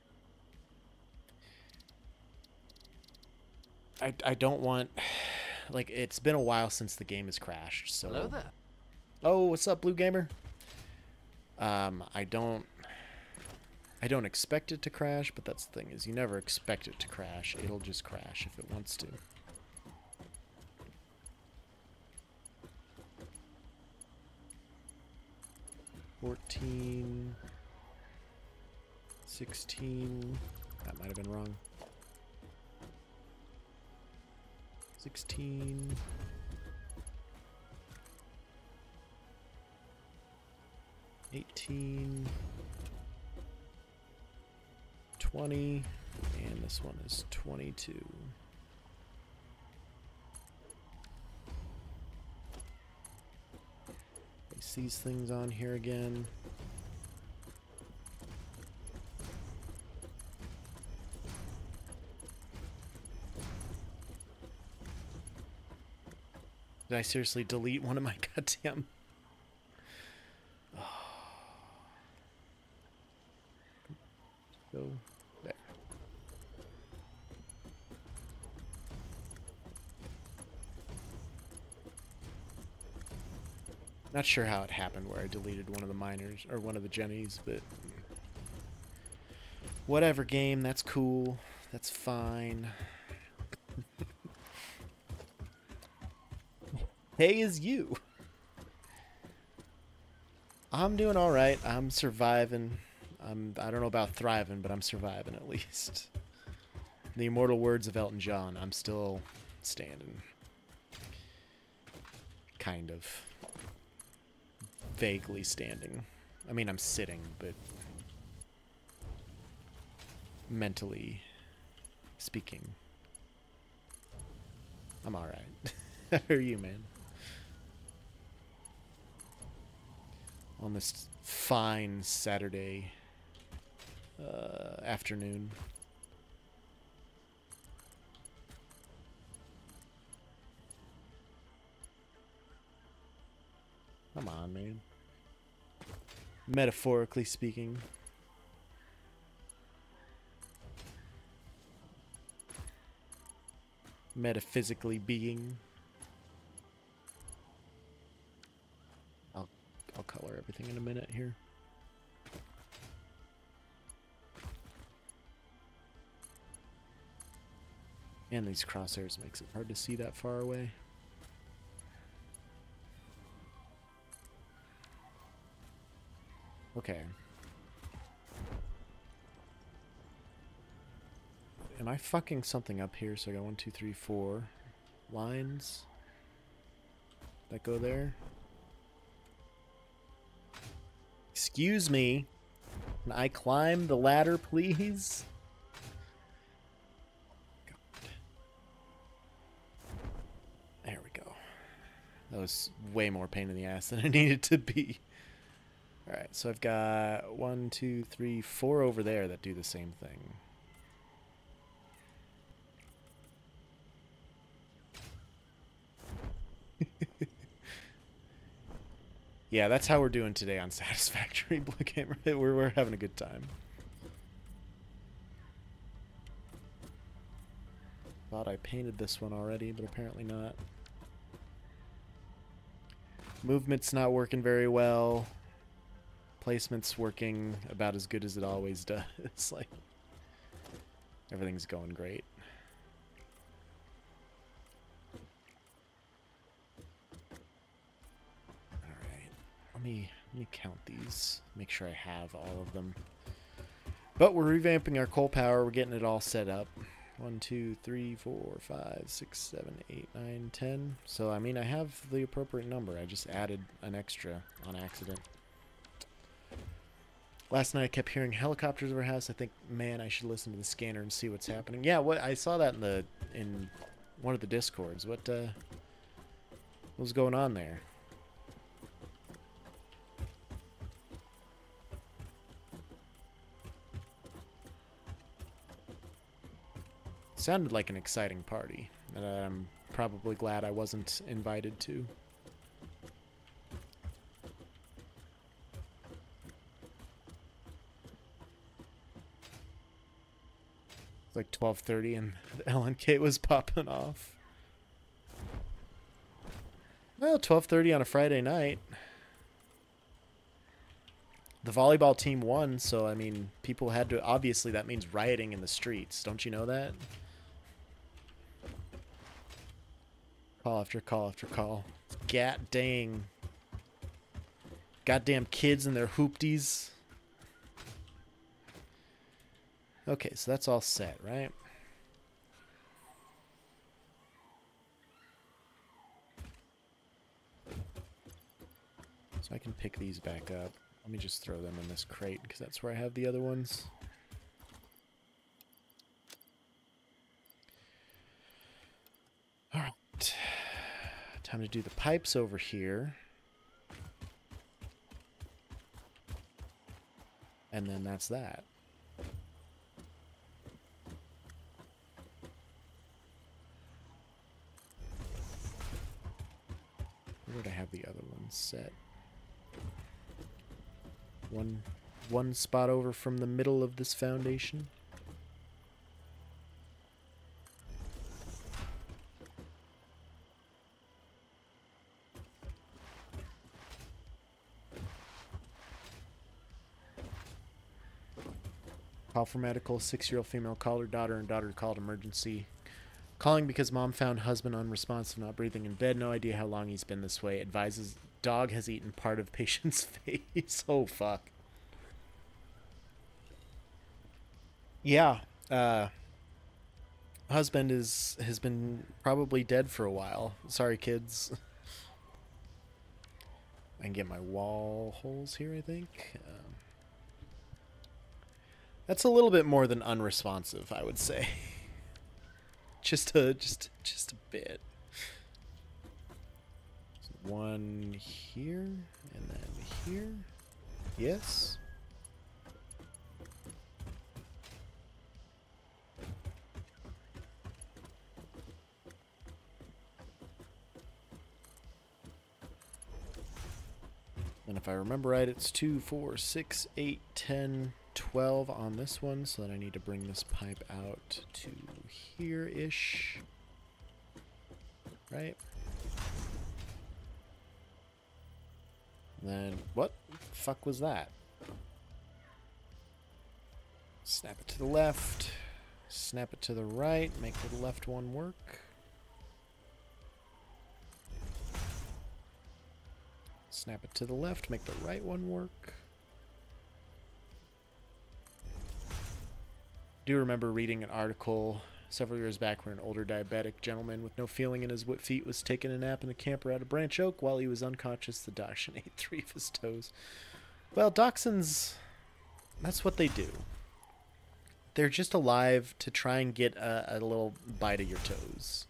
I don't want... Like, it's been a while since the game has crashed, so... Hello there. Oh, what's up, Blue Gamer? I don't expect it to crash, but that's the thing, is you never expect it to crash. It'll just crash if it wants to. $14... 16. That might have been wrong. 16. 18. 20. And this one is 22. Place these things on here again. Did I seriously delete one of my goddamn... Go there. Not sure how it happened where I deleted one of the miners, or one of the Jennies, but... Whatever, game, that's cool. That's fine. Hey is you. I'm doing all right. I'm surviving. I don't know about thriving, but I'm surviving at least. In the immortal words of Elton John, I'm still standing. Kind of. Vaguely standing. I mean, I'm sitting, but mentally speaking, I'm all right. How are you, man? On this fine Saturday afternoon. Come on, man. Metaphorically speaking. Metaphysically being. I'll color everything in a minute here. And these crosshairs makes it hard to see that far away. Okay. Am I fucking something up here? So I got 1, 2, 3, 4 lines that go there. Excuse me. Can I climb the ladder, please? God. There we go. That was way more pain in the ass than it needed to be. Alright, so I've got 1, 2, 3, 4 over there that do the same thing. Yeah, that's how we're doing today on Satisfactory Blue Gamer. We're having a good time. Thought I painted this one already, but apparently not. Movement's not working very well. Placement's working about as good as it always does. It's like everything's going great. Let me count these. Make sure I have all of them. But we're revamping our coal power. We're getting it all set up. 1, 2, 3, 4, 5, 6, 7, 8, 9, 10. So, I mean, I have the appropriate number. I just added an extra on accident. Last night I kept hearing helicopters over our house. I think, man, I should listen to the scanner and see what's happening. Yeah, what I saw that in one of the Discords. What was going on there? Sounded like an exciting party that I'm probably glad I wasn't invited to. It's like 12:30 and the LNK was popping off. Well, 12:30 on a Friday night. The volleyball team won, so I mean, people had to, obviously that means rioting in the streets. Don't you know that? Call after call after call. God dang. Goddamn kids and their hoopties. Okay, so that's all set, right? So I can pick these back up. Let me just throw them in this crate because that's where I have the other ones. All right. Time to do the pipes over here. And then that's that. Where would I have the other ones set? One spot over from the middle of this foundation. Call for medical. 6-year-old female called her daughter and daughter called emergency. Calling because mom found husband unresponsive, not breathing in bed. No idea how long he's been this way. Advises dog has eaten part of patient's face. Oh, fuck. Yeah. Husband has been probably dead for a while. Sorry, kids. I can get my wall holes here, I think. That's a little bit more than unresponsive, I would say. just a bit. So one here and then here. Yes. if I remember right, it's 2, 4, 6, 8, 10, 12 on this one, so then I need to bring this pipe out to here-ish. Right? Then, what the fuck was that? Snap it to the left. Snap it to the right. Make the left one work. Snap it to the left. Make the right one work. Do remember reading an article several years back where an older diabetic gentleman with no feeling in his feet was taking a nap in the camper at a branch oak. While he was unconscious, the dachshund ate 3 of his toes. Well, dachshunds, that's what they do. They're just alive to try and get a little bite of your toes.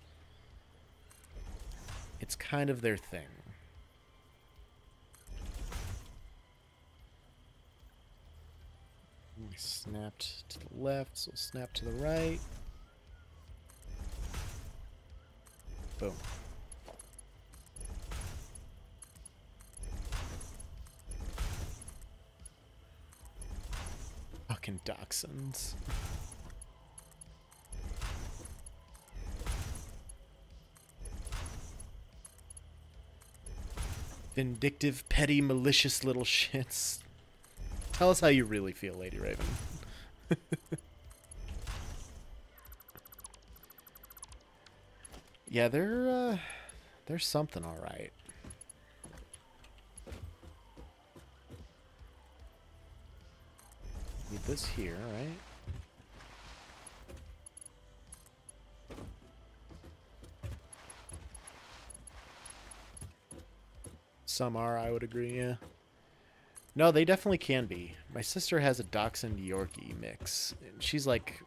It's kind of their thing. We snapped to the left, so snap to the right. Boom. Fucking dachshunds. Vindictive, petty, malicious little shits. Tell us how you really feel, Lady Raven. Yeah, they're something, all right. Need this here, right? Some are, I would agree, yeah. No, they definitely can be. My sister has a Dachshund Yorkie mix. She's like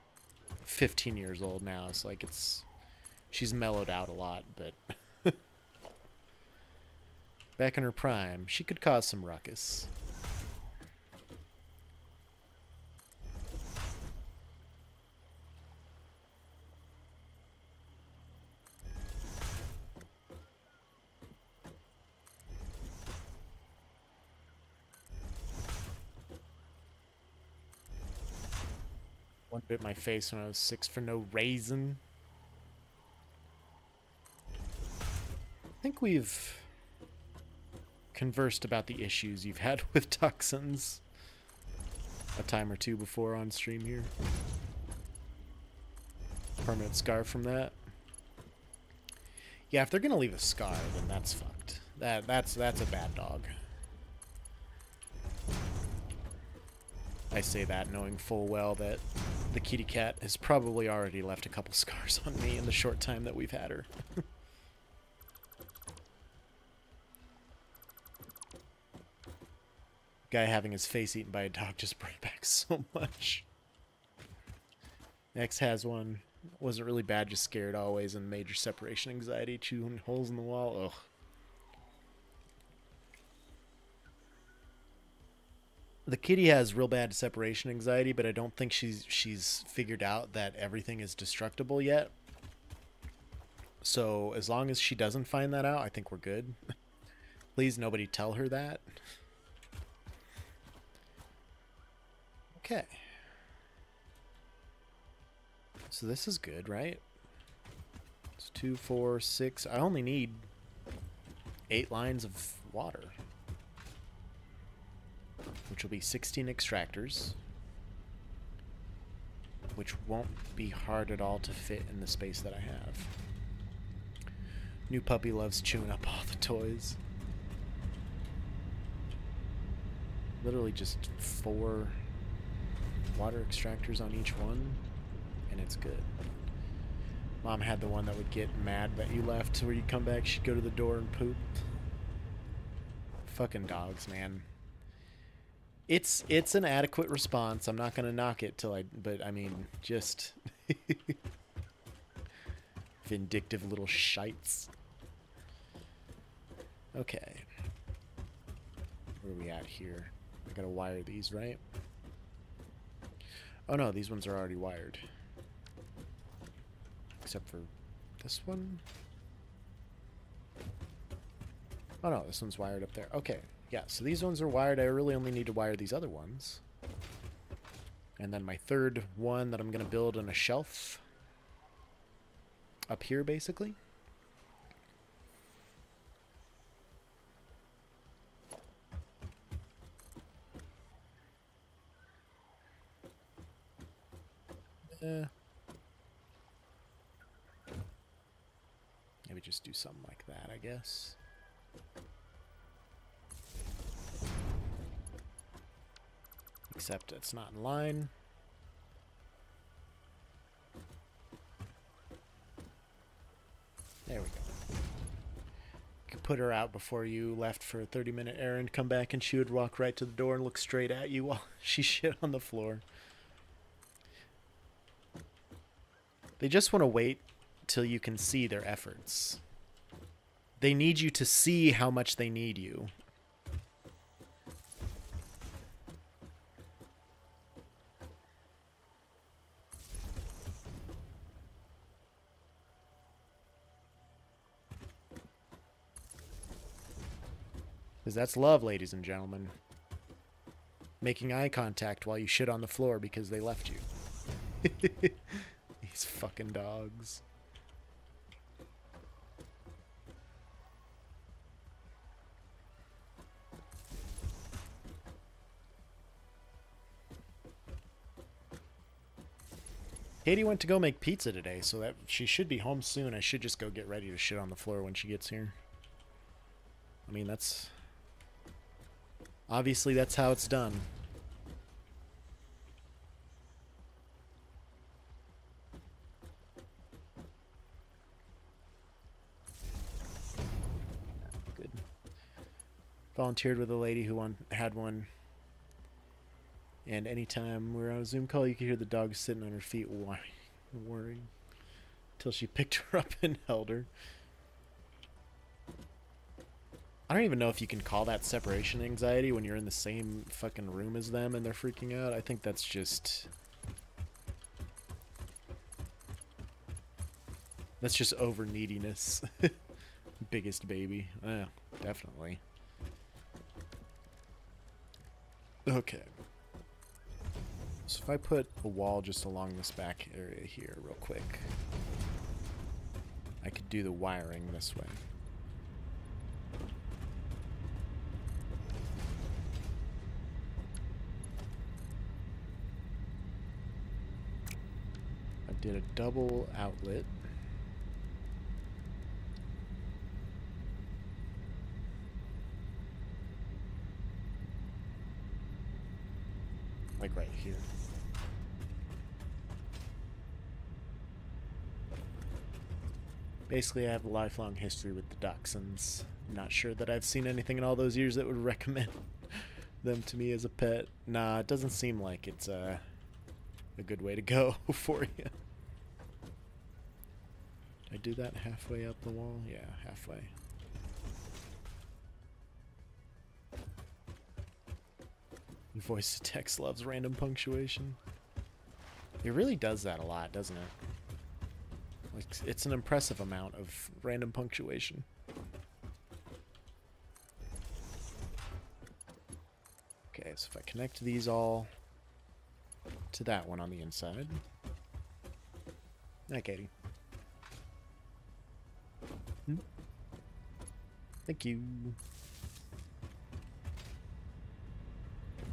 15 years old now, so like she's mellowed out a lot, but back in her prime, she could cause some ruckus. One bit my face when I was 6 for no reason. I think we've conversed about the issues you've had with dachshunds a time or two before on stream here. Permanent scar from that. Yeah, if they're gonna leave a scar, then that's fucked. That's a bad dog. I say that knowing full well that the kitty cat has probably already left a couple scars on me in the short time that we've had her. Guy having his face eaten by a dog just brought back so much. X has one. Wasn't really bad, just scared always, and major separation anxiety, chewing holes in the wall. Ugh. The kitty has real bad separation anxiety, but I don't think she's figured out that everything is destructible yet. So as long as she doesn't find that out, I think we're good. Please, nobody tell her that. Okay. So this is good, right? It's 2, 4, 6. I only need 8 lines of water, which will be 16 extractors, which won't be hard at all to fit in the space that I have. New puppy loves chewing up all the toys. Literally just 4 water extractors on each one, and it's good. Mom had the one that would get mad that you left, where you come back, she'd go to the door and poop. Fucking dogs, man. It's an adequate response. I'm not gonna knock it but I mean, just vindictive little shites. Okay. Where are we at here? I gotta wire these, right? Oh no, these ones are already wired. Except for this one. Oh no, this one's wired up there. Okay. Yeah, so these ones are wired. I really only need to wire these other ones. And then my third one that I'm going to build on a shelf up here, basically. Maybe just do something like that, I guess. Except it's not in line. There we go. You could put her out before you left for a 30-minute errand, come back, and she would walk right to the door and look straight at you while she shit on the floor. They just want to wait till you can see their efforts. They need you to see how much they need you. Because that's love, ladies and gentlemen. Making eye contact while you shit on the floor because they left you. These fucking dogs. Katie went to go make pizza today, so that she should be home soon. I should just go get ready to shit on the floor when she gets here. I mean, that's... Obviously, that's how it's done. Good. Volunteered with a lady who had one. And anytime we're on a Zoom call, you could hear the dog sitting on her feet worrying. Until she picked her up and held her. I don't even know if you can call that separation anxiety when you're in the same fucking room as them and they're freaking out. I think that's just... That's just over neediness. Biggest baby. Yeah, definitely. Okay. So if I put a wall just along this back area here real quick, I could do the wiring this way. I did a double outlet. Like right here. Basically, I have a lifelong history with the dachshunds. I'm not sure that I've seen anything in all those years that would recommend them to me as a pet. Nah, it doesn't seem like it's a good way to go for you. Did I do that halfway up the wall? Yeah, halfway. Voice to text loves random punctuation. It really does that a lot, doesn't it? Like, it's an impressive amount of random punctuation. Okay, so if I connect these all to that one on the inside. Hi, Katie. Thank you.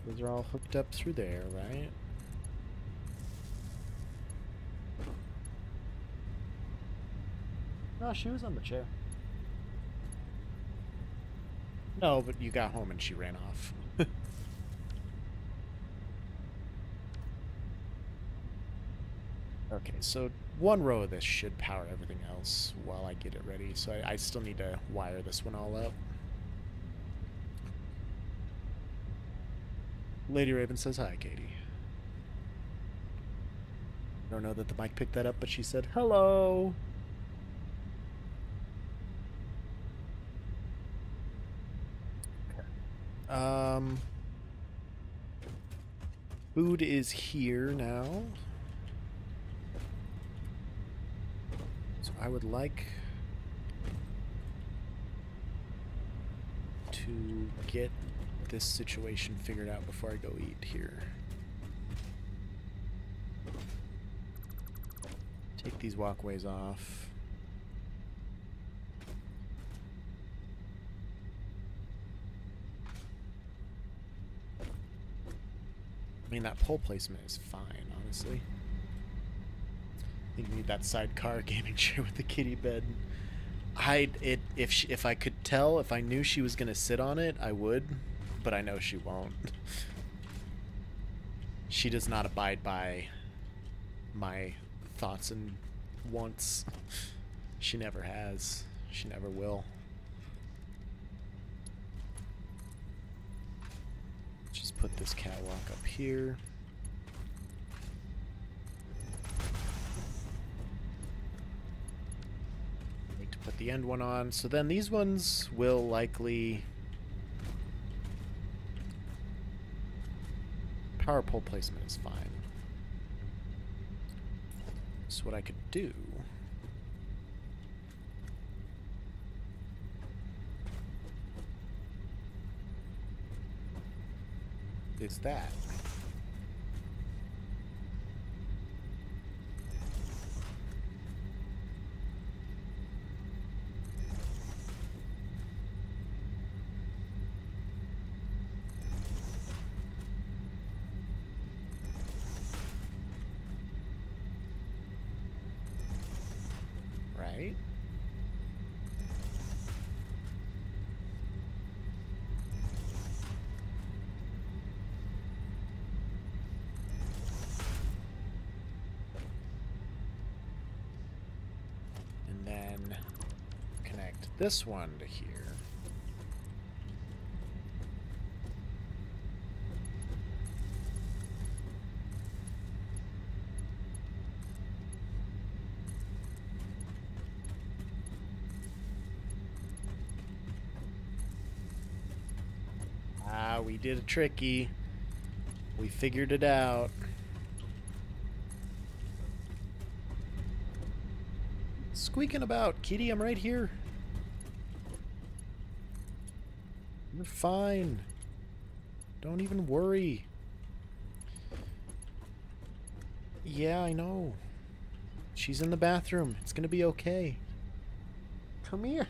Those are all hooked up through there, right? No, she was on the chair. No, but you got home and she ran off. Okay, so one row of this should power everything else while I get it ready. So I still need to wire this one all up. Lady Raven says hi, Katie. I don't know that the mic picked that up, but she said hello. Okay. Food is here now. So I would like to get this situation figured out before I go eat here. Take these walkways off. I mean, that pole placement is fine, honestly. I think you need that sidecar gaming chair with the kitty bed. If I could tell, if I knew she was gonna sit on it, I would, but I know she won't. She does not abide by my thoughts and wants. She never has. She never will. Just put this catwalk up here. Need to put the end one on. So then these ones will likely... Power pole placement is fine. So what I could do... is that. Right? And then connect this one to here. Ah, we did a tricky. We figured it out. Squeaking about, kitty, I'm right here. You're fine. Don't even worry. Yeah, I know. She's in the bathroom. It's gonna be okay. Come here.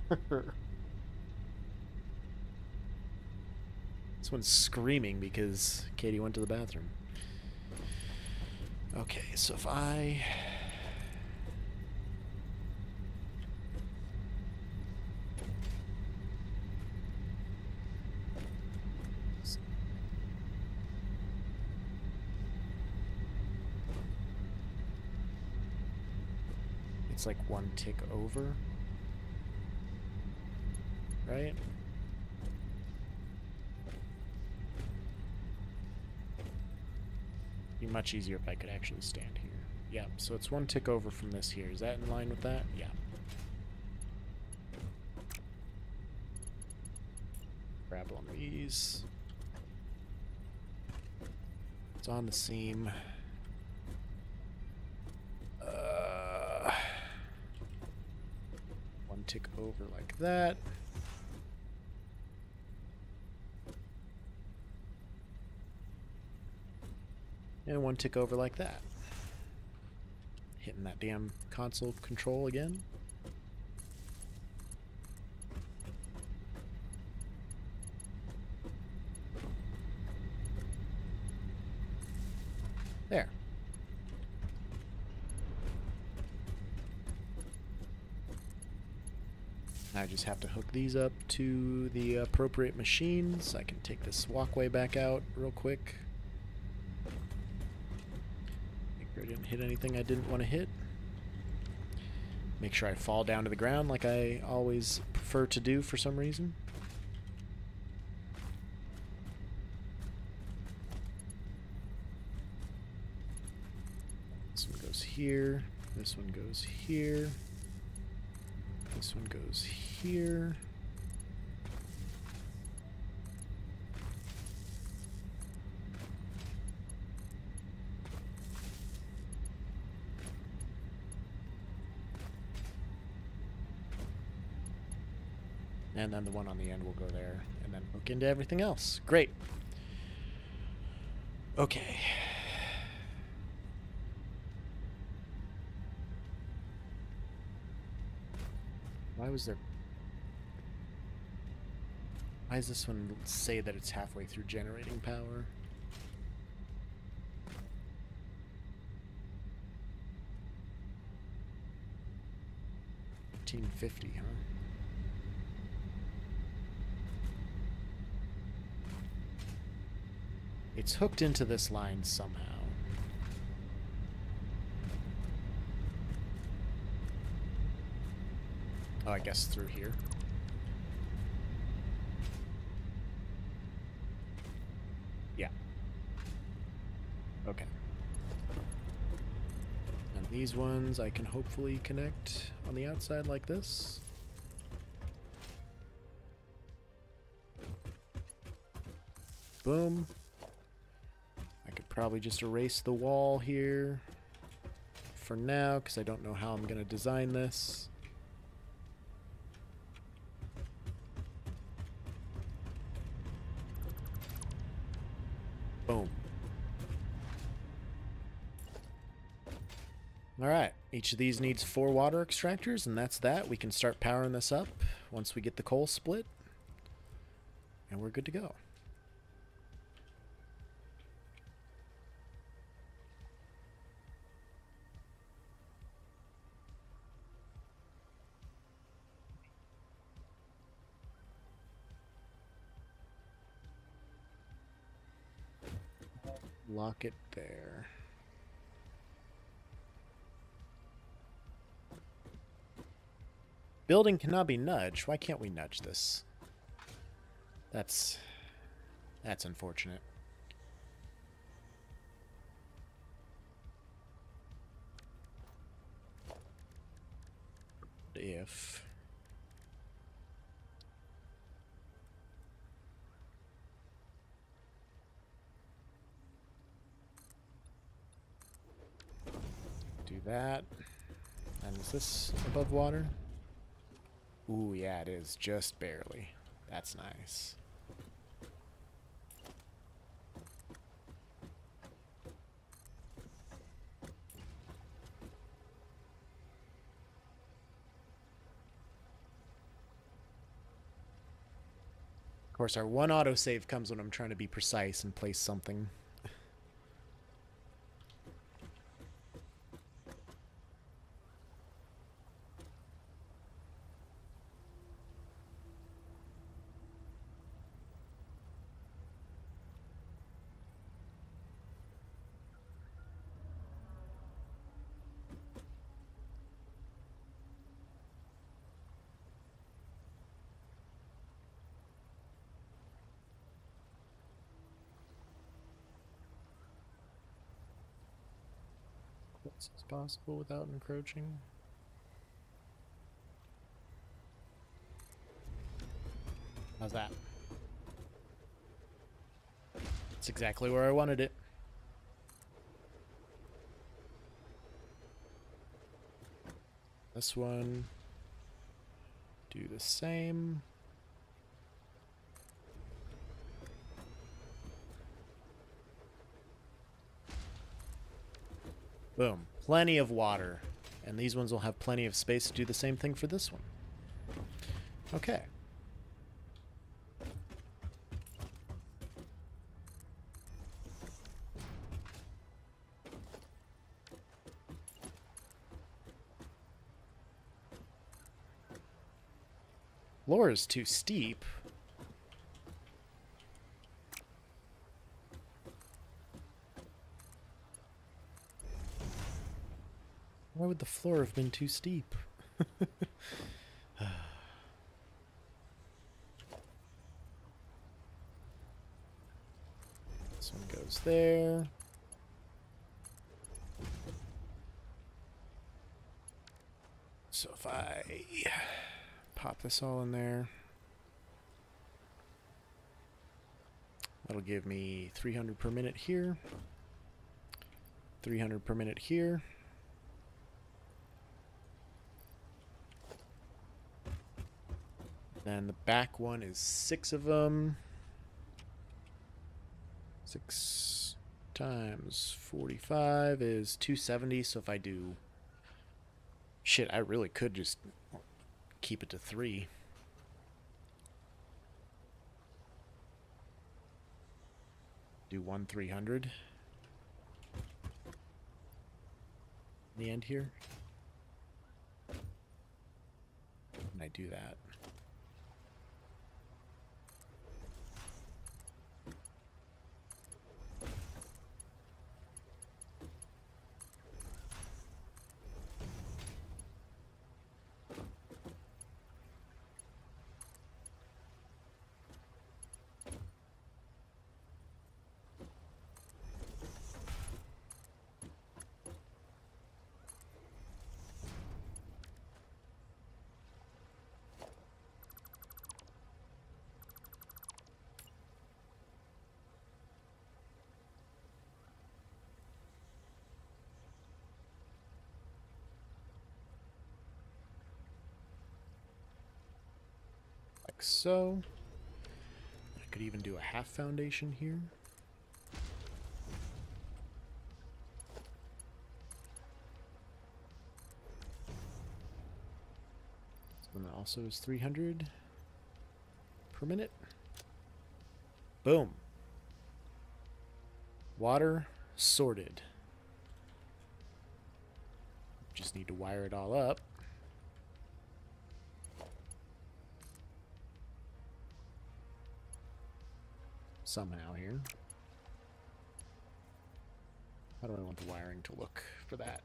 This one's screaming because Katie went to the bathroom. Okay, so if I... It's like one tick over, right? Be much easier if I could actually stand here. Yeah, so it's one tick over from this here. Is that in line with that? Yeah. Grab on these. It's on the seam. One tick over like that. And one tick over like that. Hitting that damn console control again. There. I just have to hook these up to the appropriate machines. I can take this walkway back out real quick. Make sure I didn't hit anything I didn't want to hit. Make sure I fall down to the ground like I always prefer to do for some reason. This one goes here. This one goes here. This one goes here. And then the one on the end will go there, and then hook into everything else. Great. Okay. Why was there... Why does this one say that it's halfway through generating power? $1,550, huh? It's hooked into this line somehow. Oh, I guess through here. Yeah. Okay. And these ones I can hopefully connect on the outside like this. Boom. I could probably just erase the wall here for now, because I don't know how I'm going to design this. Boom. Alright, each of these needs 4 water extractors, and that's that. We can start powering this up once we get the coal split, and we're good to go. Lock it there. Building cannot be nudged. Why can't we nudge this? That's unfortunate. If do that. And is this above water? Ooh, yeah, it is. Just barely. That's nice. Of course, our one autosave comes when I'm trying to be precise and place something. This is possible without encroaching. How's that? It's exactly where I wanted it. This one. Do the same. Boom. Plenty of water. And these ones will have plenty of space to do the same thing for this one. Okay. Floor is too steep. Why would the floor have been too steep? This one goes there. So if I pop this all in there, that'll give me 300 per minute here, 300 per minute here. Then the back one is 6 of them. 6 times 45 is 270. So if I do... Shit, I really could just keep it to 3. Do 1 300. In the end here. And I do that. Like so. I could even do a half foundation here. This one also is 300 per minute. Boom. Water sorted. Just need to wire it all up. Somehow here. How do I want the wiring to look for that?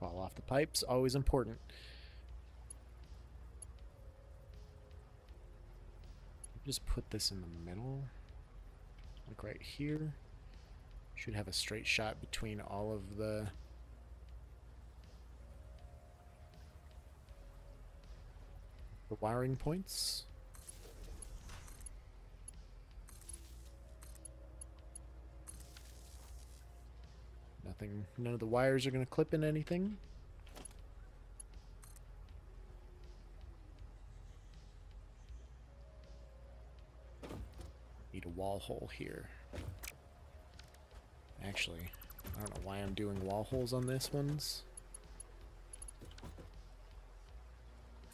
Fall off the pipes, always important. Just put this in the middle. Like right here. Should have a straight shot between all of the wiring points. Nothing, none of the wires are going to clip in anything. Need a wall hole here. Actually, I don't know why I'm doing wall holes on this ones.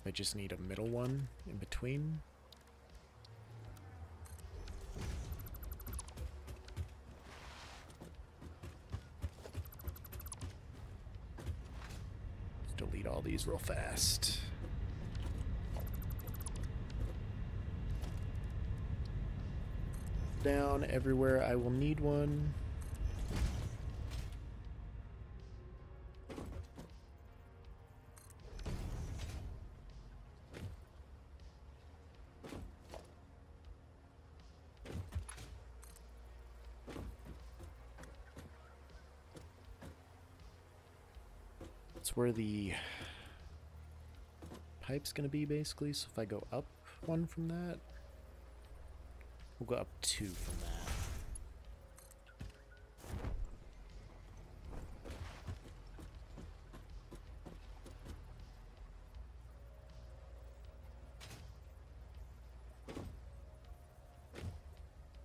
I just need a middle one in between. Let's delete all these real fast. Down everywhere I will need one. That's where the pipe's gonna be basically, so if I go up one from that, we'll go up 2 from that.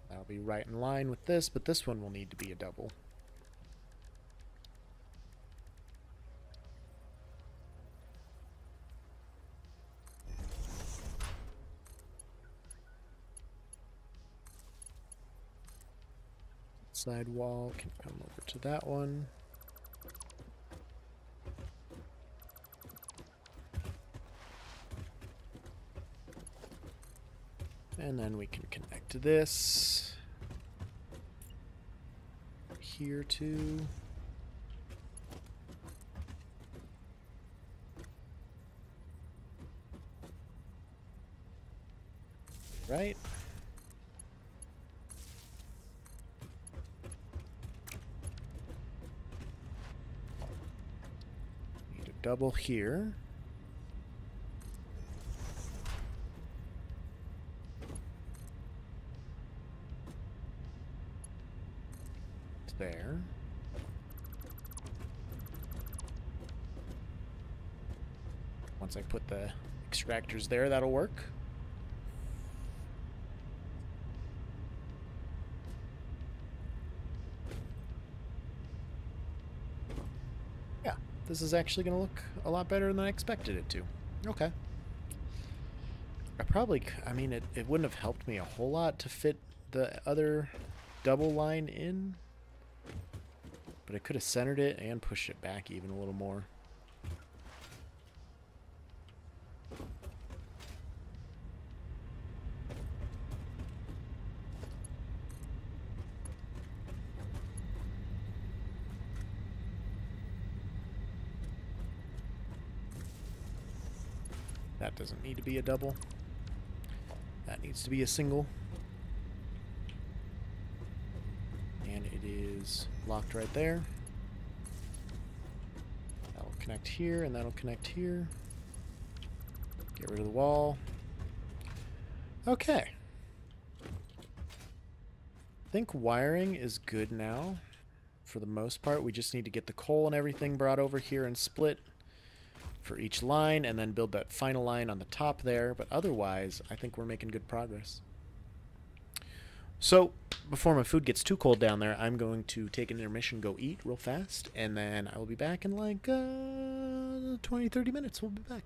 That'll be right in line with this, but this one will need to be a double. Side wall can come over to that one. And then we can connect to this. Here too. Right? Double here. there. Once I put the extractors there, that'll work. Yeah, this is actually going to look a lot better than I expected it to. Okay. I mean, it wouldn't have helped me a whole lot to fit the other double line in, but I could have centered it and pushed it back even a little more. That doesn't need to be a double. That needs to be a single. And it is locked right there. That'll connect here, and that'll connect here. Get rid of the wall. Okay. I think wiring is good now. For the most part, we just need to get the coal and everything brought over here and split for each line, and then build that final line on the top there. But otherwise, I think we're making good progress. So, before my food gets too cold down there, I'm going to take an intermission, go eat real fast, and then I will be back in like 20-30 minutes. We'll be back.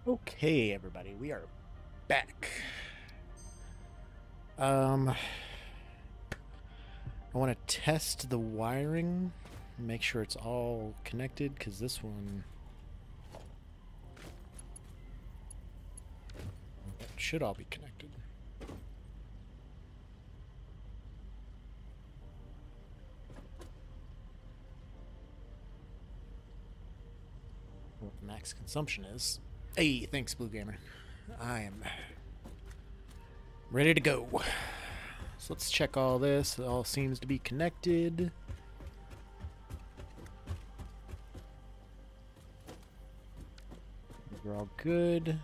Okay, everybody, we are back. I want to test the wiring, make sure it's all connected, because this one should all be connected. What max consumption is. Hey, thanks, Blue Gamer. I am ready to go. So let's check all this. It all seems to be connected. We're all good.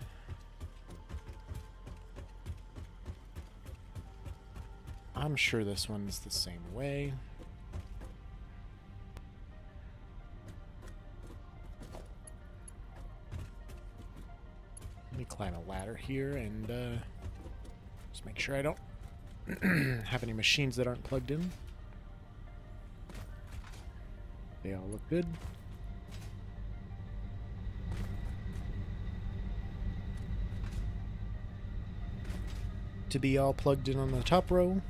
I'm sure this one's the same way. Let me climb a ladder here and just make sure I don't have any machines that aren't plugged in. They all look good. To be all plugged in on the top row.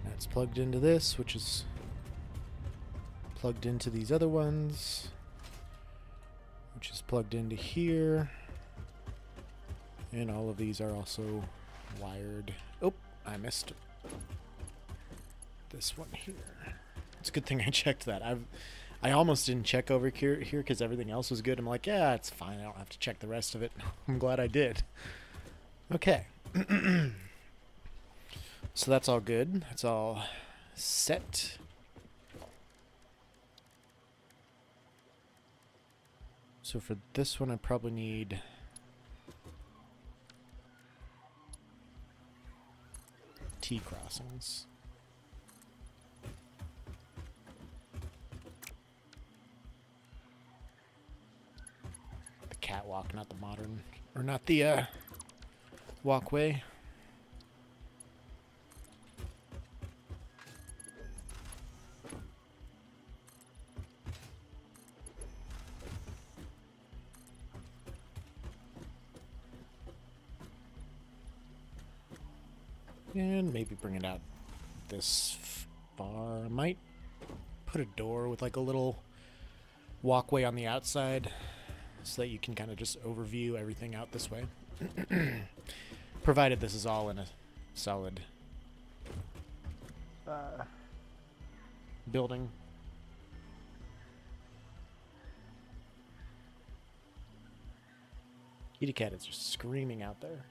That's plugged into this, which is plugged into these other ones, which is plugged into here. And all of these are also wired. Oh, I missed this one here. It's a good thing I checked that. I almost didn't check over here because everything else was good. I'm like, yeah, it's fine. I don't have to check the rest of it. I'm glad I did. Okay. So that's all good. That's all set. So for this one, I probably need T-crossings. The catwalk, not the modern, or not the walkway. And maybe bring it out this far. I might put a door with like a little walkway on the outside so that you can kind of just overview everything out this way. Provided this is all in a solid building. Kitty cat is just screaming out there.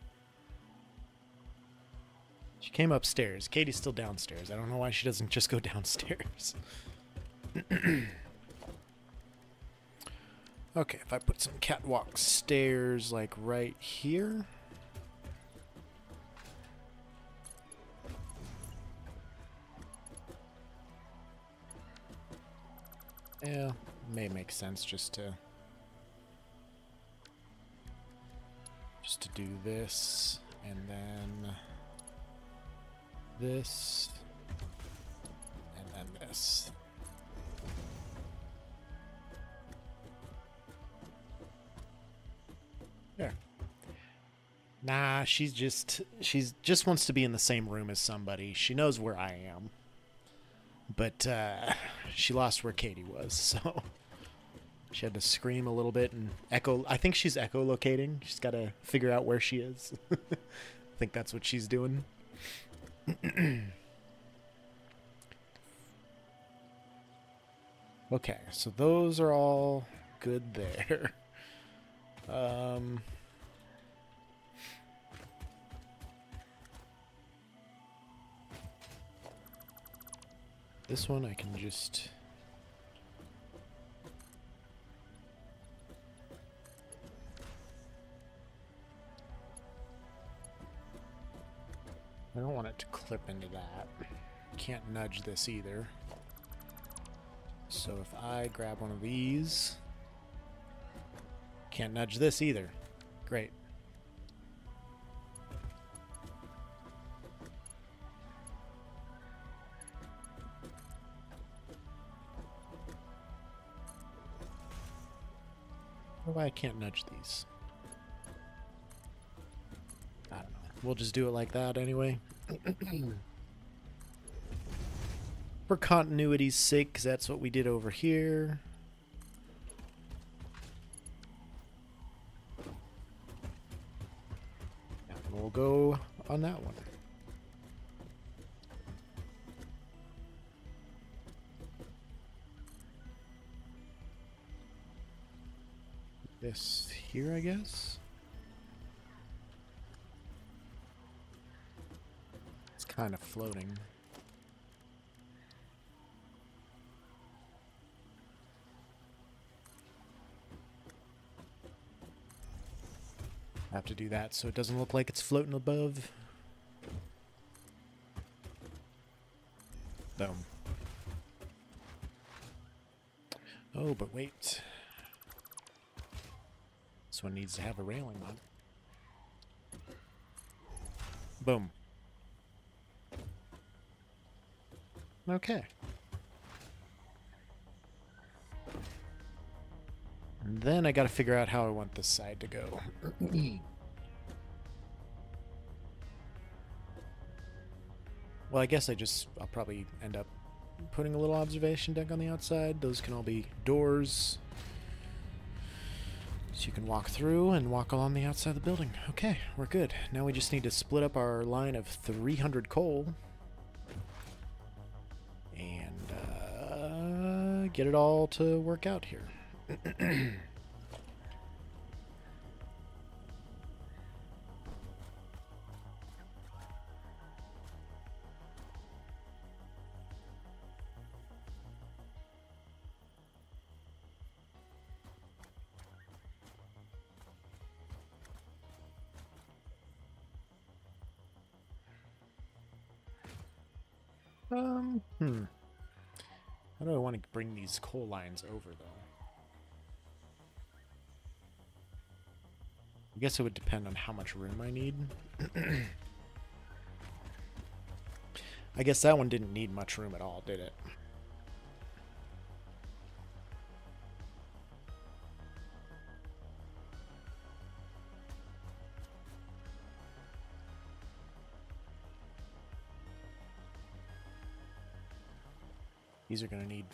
She came upstairs. Katie's still downstairs. I don't know why she doesn't just go downstairs. Okay, if I put some catwalk stairs like right here. Yeah, may make sense just to do this and then this, and then this. There. Nah, she just wants to be in the same room as somebody. She knows where I am. But she lost where Katie was, so she had to scream a little bit and echo. I think she's echolocating. She's got to figure out where she is. I think that's what she's doing. Okay, so those are all good there. This one I can just... I don't want it to clip into that. Can't nudge this either. So if I grab one of these... Can't nudge this either. Great. Why I can't nudge these? I don't know. We'll just do it like that anyway. For continuity's sake, because that's what we did over here. And we'll go on that one. This here, I guess. It's kind of floating. have to do that so it doesn't look like it's floating above. Boom. Oh, but wait. This one needs to have a railing on it. Boom. Okay. And then I gotta figure out how I want this side to go. Well, I guess I'll probably end up putting a little observation deck on the outside. Those can all be doors. So you can walk through and walk along the outside of the building. Okay, we're good. Now we just need to split up our line of 300 coal. And get it all to work out here. How do I want to bring these coal lines over, though? I guess it would depend on how much room I need. I guess that one didn't need much room at all, did it? These are going to need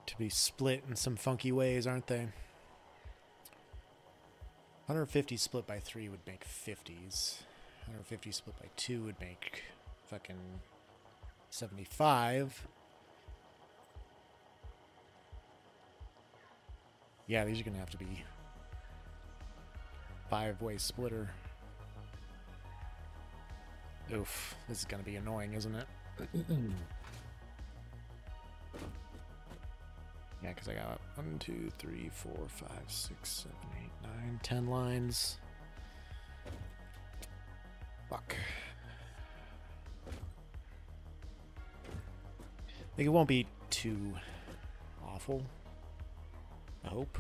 to be split in some funky ways, aren't they? 150 split by 3 would make 50s. 150 split by 2 would make fucking 75. Yeah, these are going to have to be 5-way splitter. Oof, this is going to be annoying, isn't it? Yeah, because I got 1, 2, 3, 4, 5, 6, 7, 8, 9, 10 lines. Fuck. I think it won't be too awful. I hope.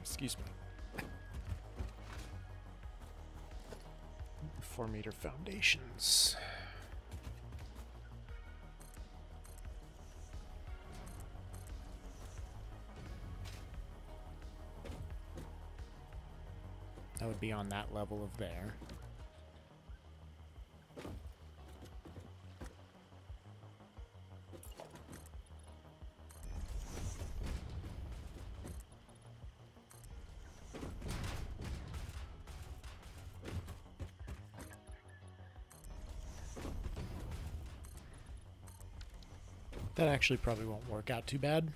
Excuse me. 4-meter foundations. That would be on that level of there. That actually probably won't work out too bad.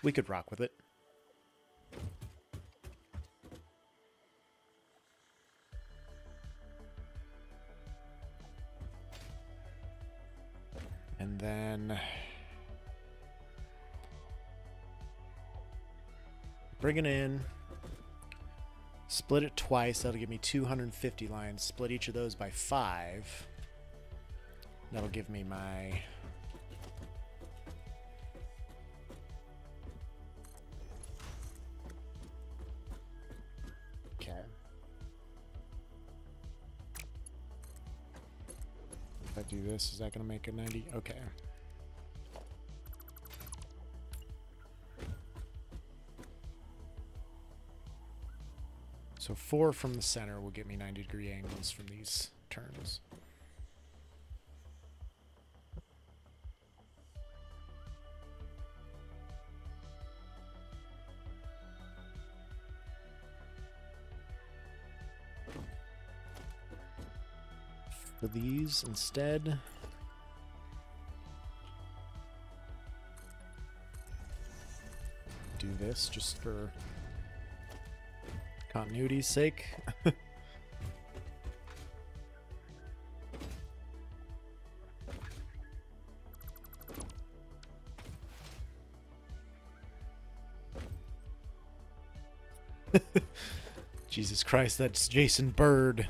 We could rock with it. And then bring it in. Split it twice, that'll give me 250 lines. Split each of those by 5. That'll give me my... Okay. If I do this, is that going to make a 90? Okay. So 4 from the center will get me 90-degree angles from these turns. For these instead, do this just for continuity's sake. Jesus Christ, that's Jason Bird.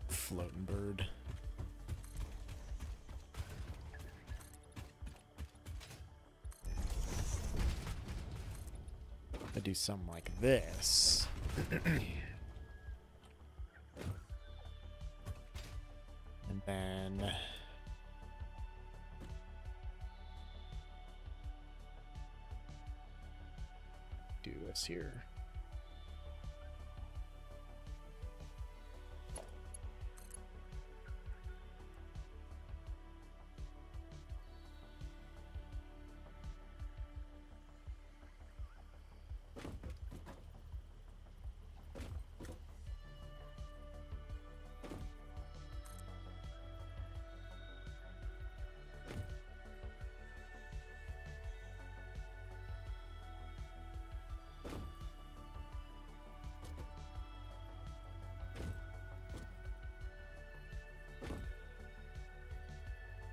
Floating bird. I do something like this. And then do this here.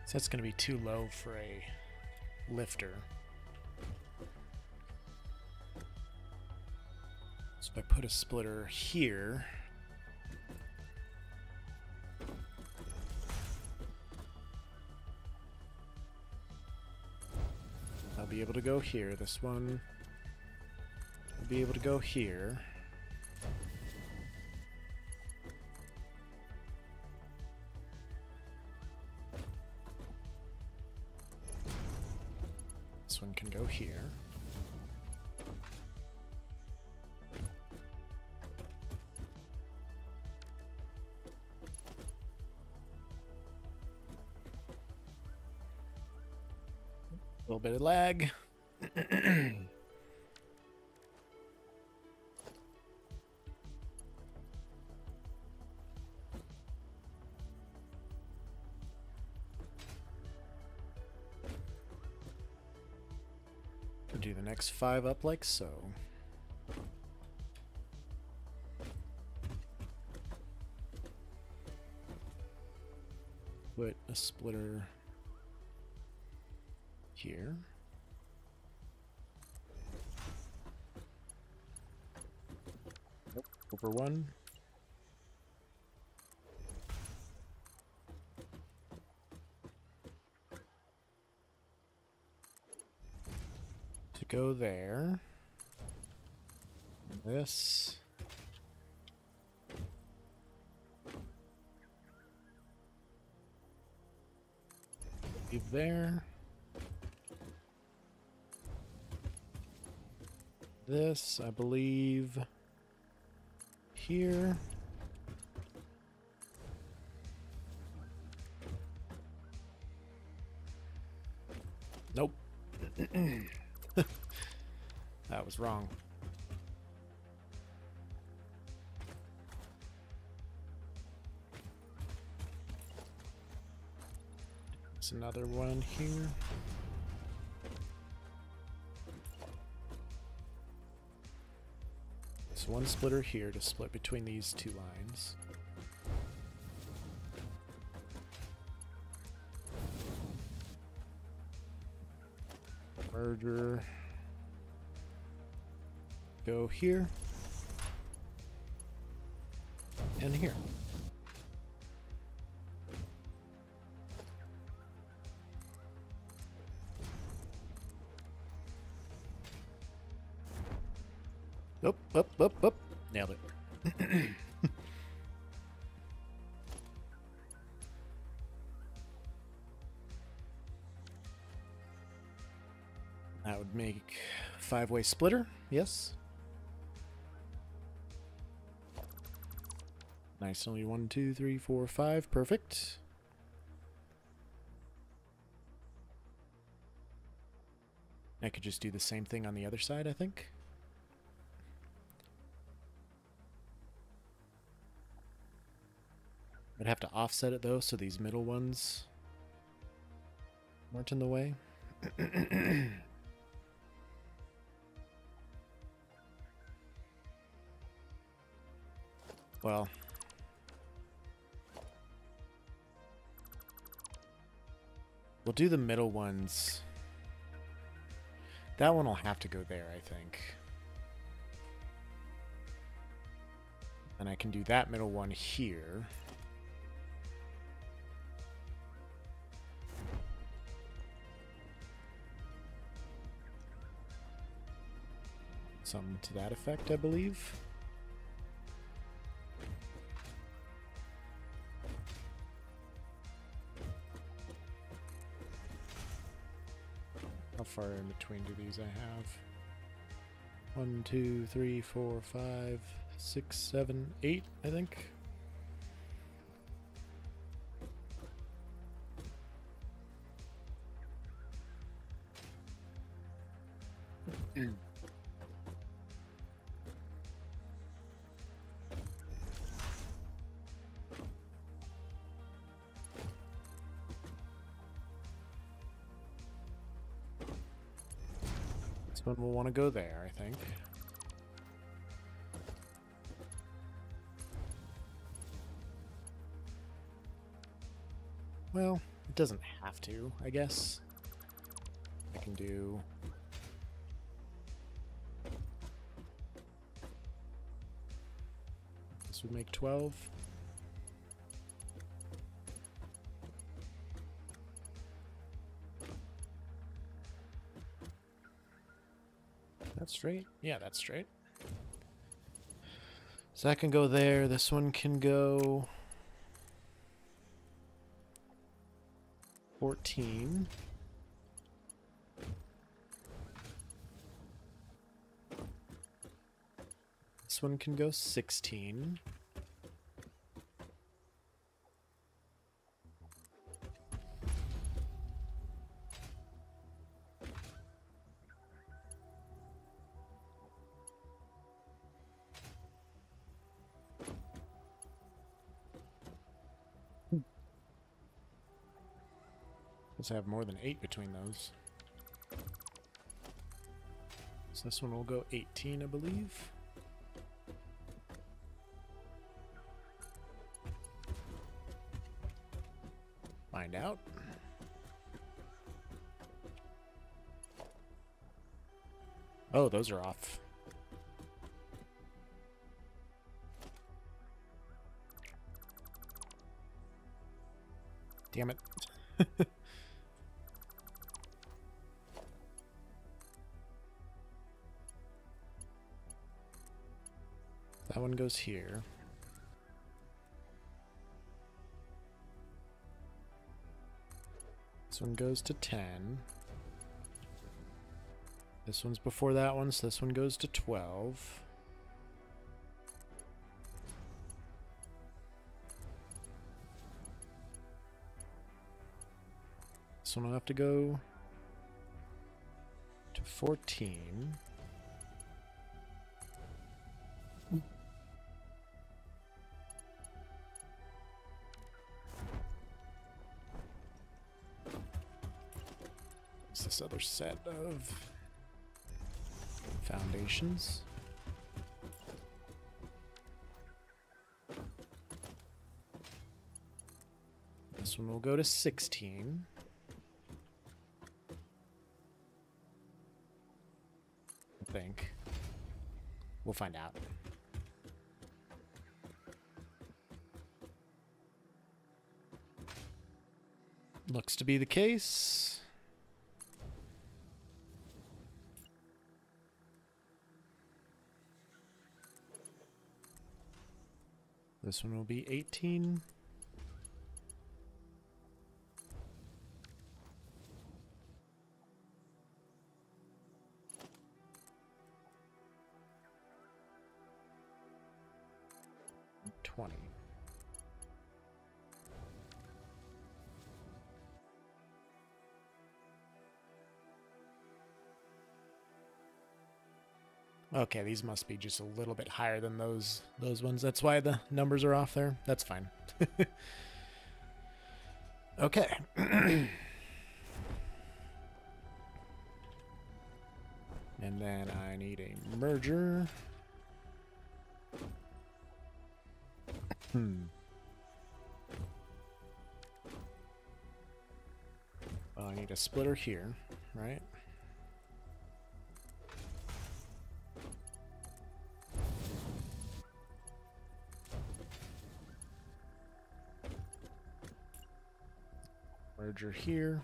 So that's going to be too low for a lifter. So if I put a splitter here, I'll be able to go here. This one will be able to go here. This one can go here. A little bit of lag. Do the next 5 up like so. Put a splitter here. Nope, over one. To go there. This. Leave there. This, I believe, here. Nope. That was wrong. There's another one here. So one splitter here to split between these two lines. Merger. Go here. And here. Up. Nailed it. That would make 5-way splitter, yes. Nice, only 1, 2, 3, 4, 5, perfect. I could just do the same thing on the other side, I think. I'd have to offset it though, so these middle ones weren't in the way. Well, we'll do the middle ones. That one will have to go there, I think. And I can do that middle one here. Something to that effect, I believe. How far in between do these I have? 1, 2, 3, 4, 5, 6, 7, 8, I think. This one will want to go there, I think. Well, it doesn't have to, I guess. I can do... This would make 12. That's straight? Yeah, that's straight. So that can go there. This one can go 14. This one can go 16. Let's have more than 8 between those. So this one will go 18, I believe. Find out. Oh, those are off. Damn it. That one goes here. This one goes to 10. This one's before that one, so this one goes to 12. This one will have to go to 14. What's this other set of foundations? This one will go to 16. I think. We'll find out. Looks to be the case. This one will be 18. Okay, these must be just a little bit higher than those ones. That's why the numbers are off there. That's fine. Okay. And then I need a merger. Well, I need a splitter here, right? Merger here.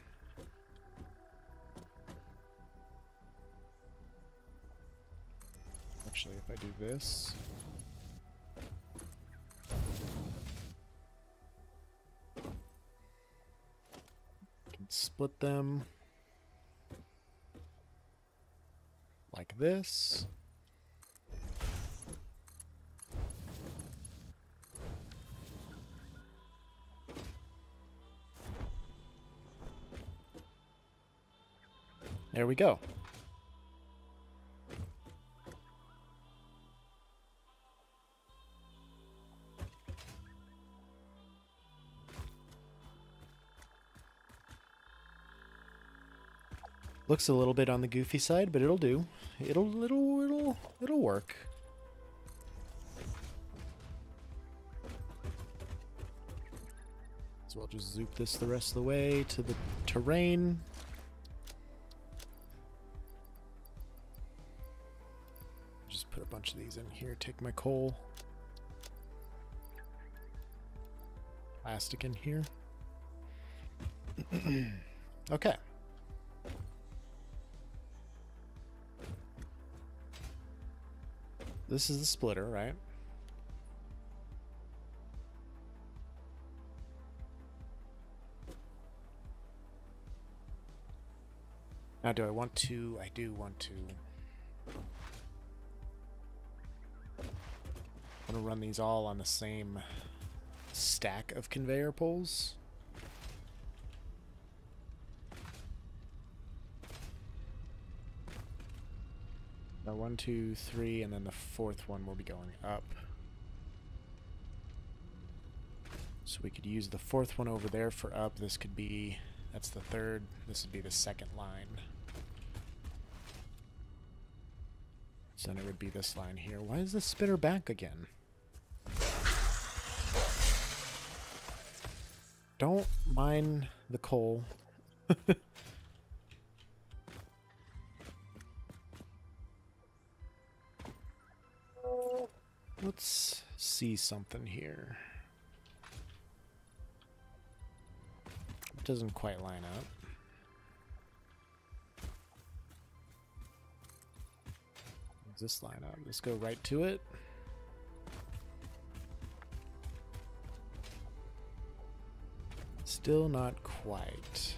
Actually, if I do this. I can split them like this. There we go. Looks a little bit on the goofy side, but it'll do. It'll work. So I'll just zoop this the rest of the way to the terrain. Just put a bunch of these in here. Take my coal. Plastic in here. Okay. This is the splitter, right? Now, do I want to? I do want to. I'm going to run these all on the same stack of conveyor poles. Now 1, 2, 3, and then the fourth one will be going up. So we could use the fourth one over there for up. This could be, that's the third. This would be the second line. So then it would be this line here. Why is this spitter back again? Don't mine the coal. Let's see something here. It doesn't quite line up. Does this line up? Let's go right to it. Still not quite.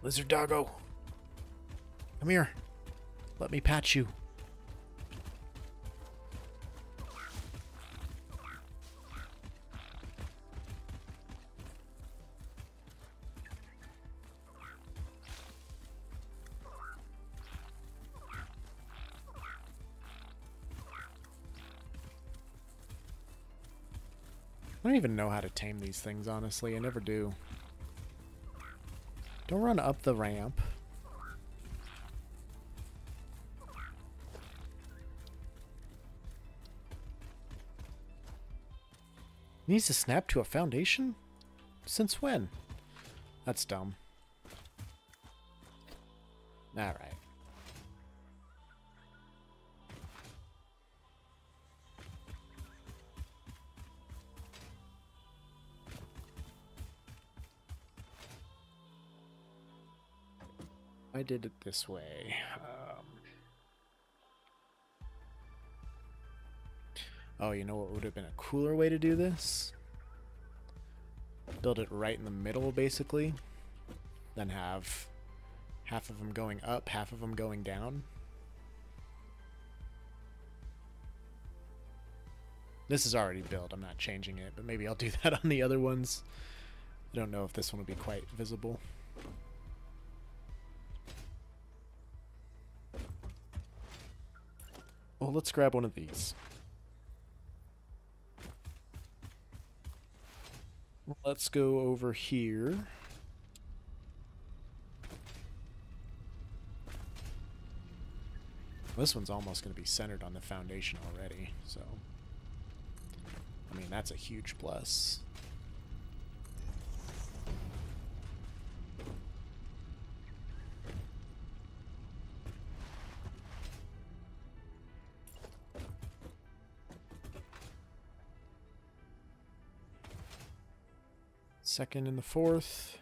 Lizard doggo. Come here. Let me pat you. I don't even know how to tame these things, honestly. I never do. Don't run up the ramp. Needs to snap to a foundation? Since when? That's dumb. Alright. I did it this way. Oh, you know what would have been a cooler way to do this? Build it right in the middle, basically. Then have half of them going up, half of them going down. This is already built. I'm not changing it, but maybe I'll do that on the other ones. I don't know if this one will be quite visible. Well, let's grab one of these. Let's go over here. This one's almost going to be centered on the foundation already, so... I mean, that's a huge plus. Second and the fourth.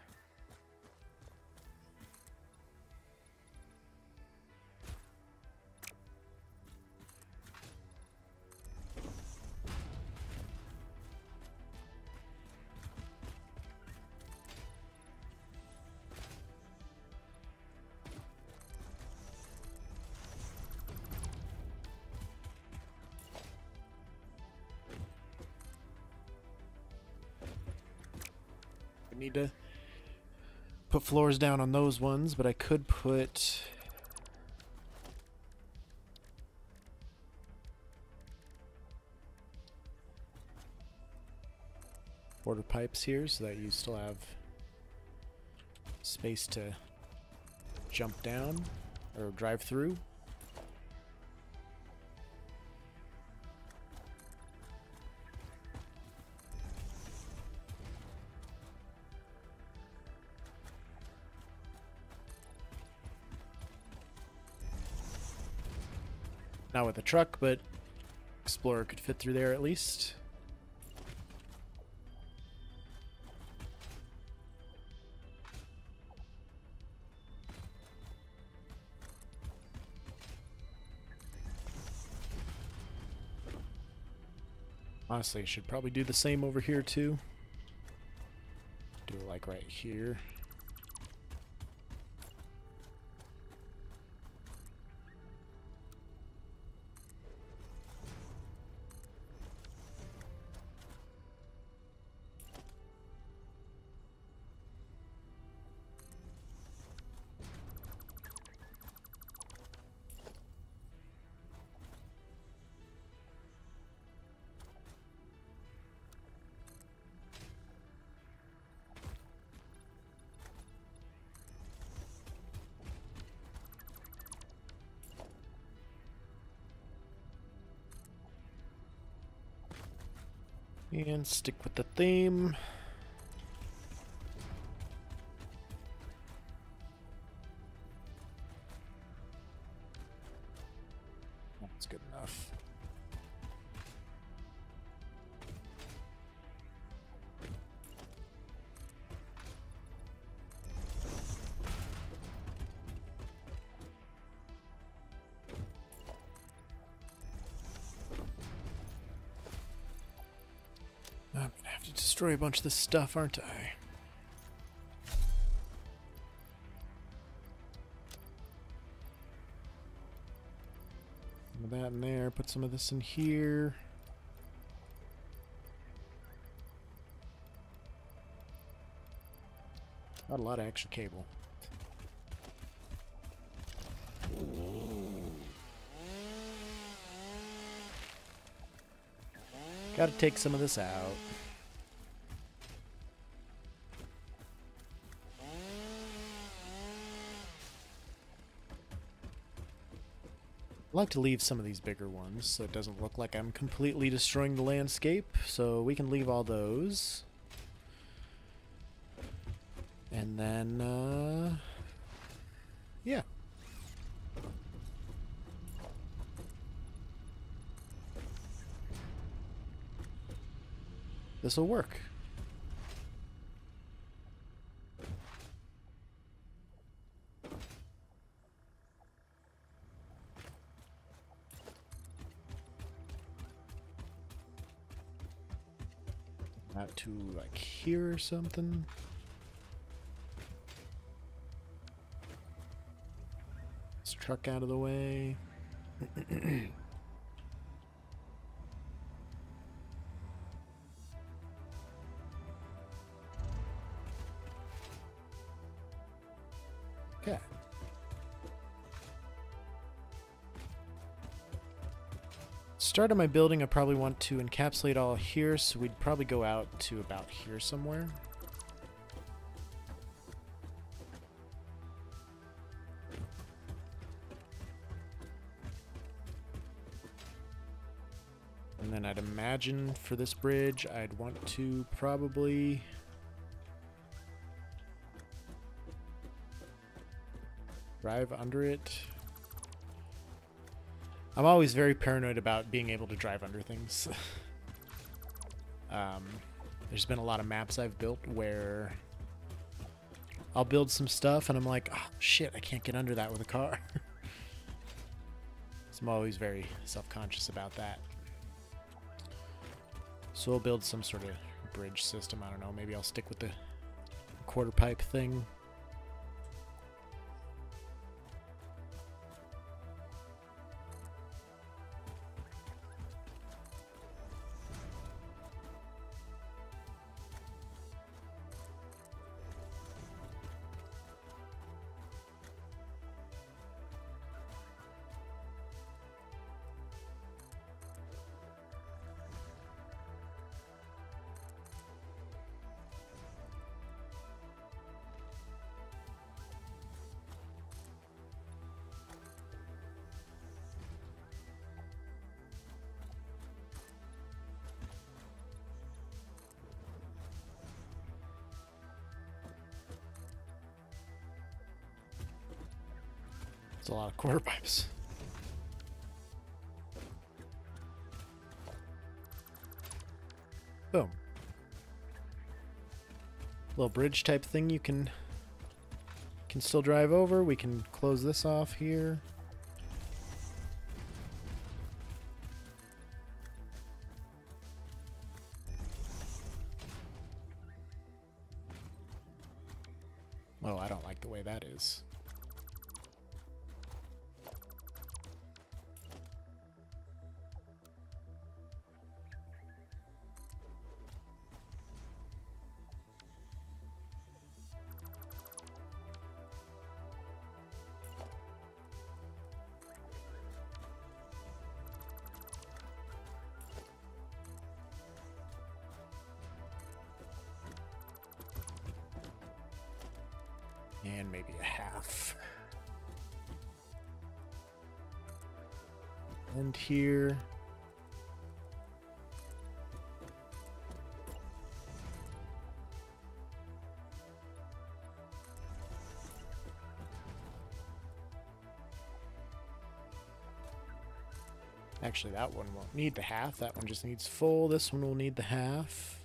Need to put floors down on those ones, but I could put water pipes here so that you still have space to jump down or drive through. Not with a truck, but Explorer could fit through there at least. Honestly, I should probably do the same over here too. Do it like right here. And stick with the theme. That's good enough. I'm gonna have to destroy a bunch of this stuff, aren't I? Some of that in there, put some of this in here. Not a lot of extra cable. Gotta take some of this out. I like to leave some of these bigger ones so it doesn't look like I'm completely destroying the landscape, so we can leave all those. And then, yeah. This'll work. Out to like here or something. This truck out of the way. Okay. Start of my building, I probably want to encapsulate all here, so we'd probably go out to about here somewhere. And then I'd imagine for this bridge, I'd want to probably drive under it. I'm always very paranoid about being able to drive under things. There's been a lot of maps I've built where I'll build some stuff and I'm like, oh shit, I can't get under that with a car. So I'm always very self-conscious about that. So we'll build some sort of bridge system. I don't know, maybe I'll stick with the quarter pipe thing. It's a lot of quarter pipes. Boom. Little bridge type thing you can still drive over. We can close this off here. Oh, I don't like the way that is. And maybe a half. And here. Actually, that one won't need the half. That one just needs full. This one will need the half.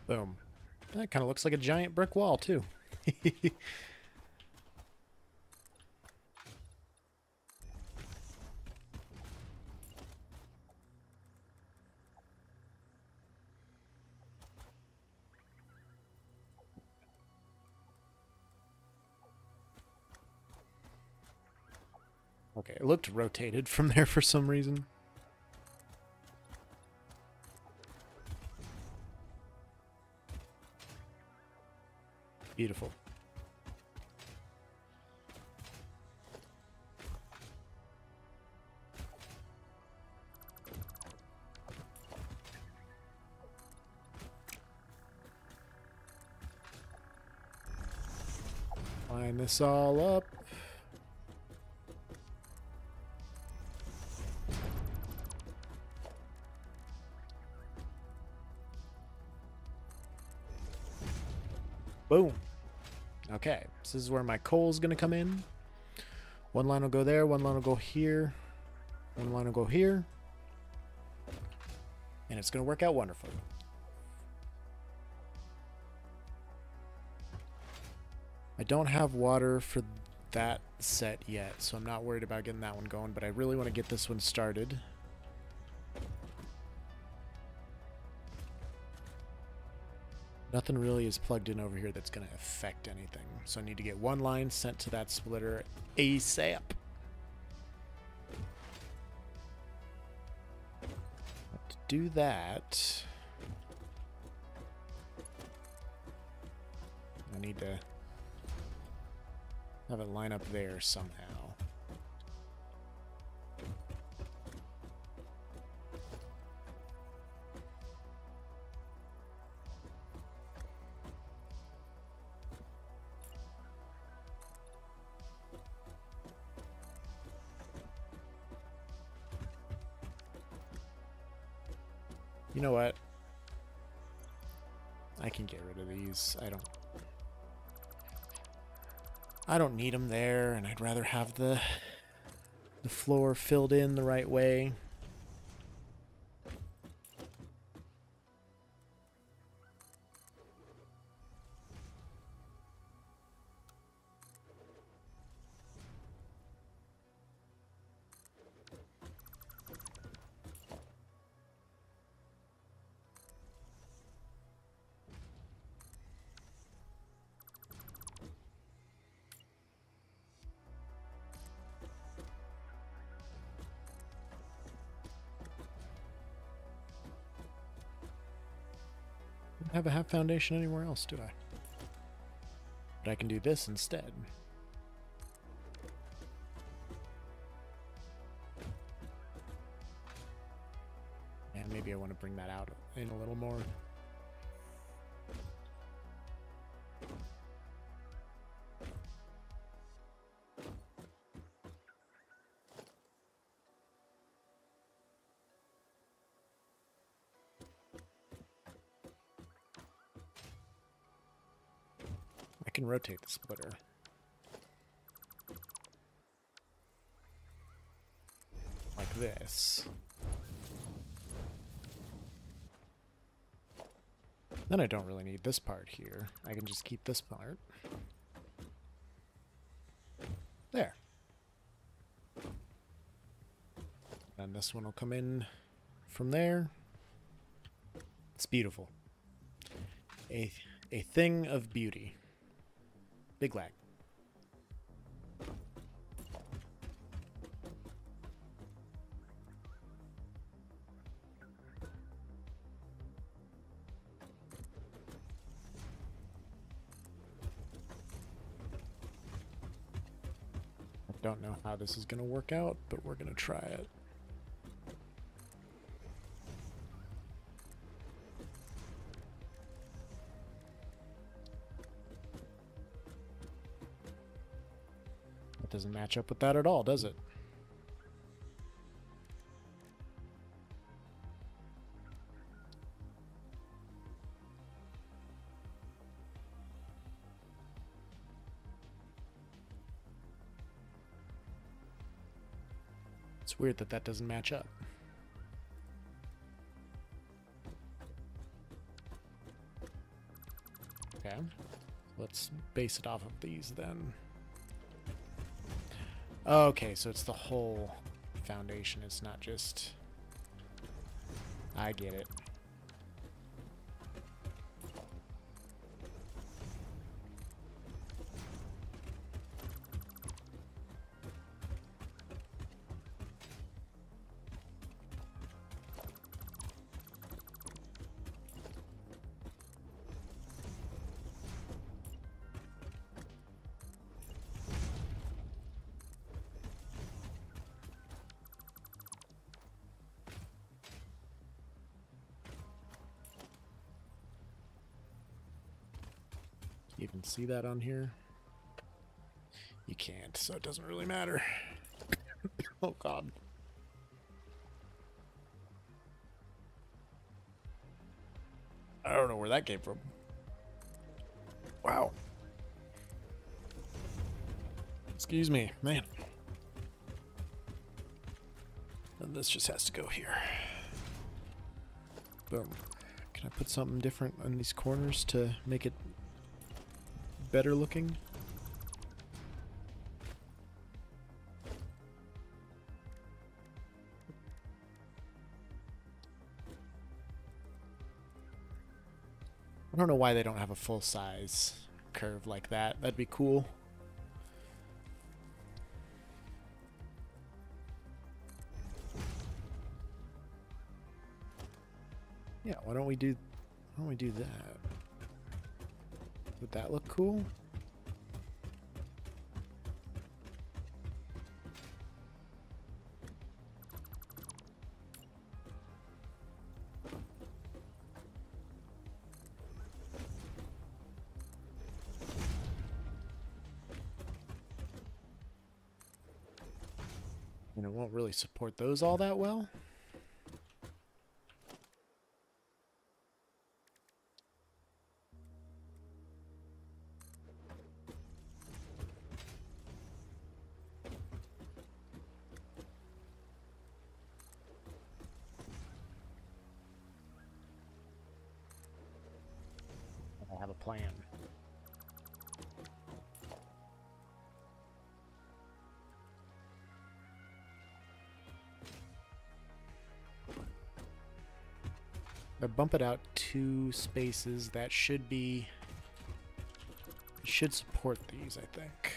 Boom. That kind of looks like a giant brick wall, too. Okay, it looked rotated from there for some reason. Beautiful. Line this all up. Boom. Okay, this is where my coal's gonna come in. One line will go there, one line will go here, one line will go here. And it's gonna work out wonderfully. I don't have water for that set yet, so I'm not worried about getting that one going, but I really want to get this one started. Nothing really is plugged in over here that's going to affect anything. So I need to get one line sent to that splitter ASAP. To do that, I need to have it line up there somehow. You know what? I can get rid of these. I don't need them there, and I'd rather have the floor filled in the right way. Don't have a half foundation anywhere else, do I? But I can do this instead. And maybe I want to bring that out in a little more. I can rotate the splitter. Like this. Then I don't really need this part here. I can just keep this part. There. And this one will come in from there. It's beautiful. A thing of beauty. Big lag. I don't know how this is going to work out, but we're going to try it. Doesn't match up with that at all, does it? It's weird that that doesn't match up. Okay, let's base it off of these then. Okay, so it's the whole foundation. It's not just... I get it. You can see that on here? You can't, so it doesn't really matter. Oh god. I don't know where that came from. Wow. Excuse me, man. And this just has to go here. Boom. Can I put something different on these corners to make it better looking? I don't know why they don't have a full-size curve like that. That'd be cool. Yeah, why don't we do that? Would that look cool? And it won't really support those all that well. a plan. I bump it out 2 spaces. That should be... should support these, I think.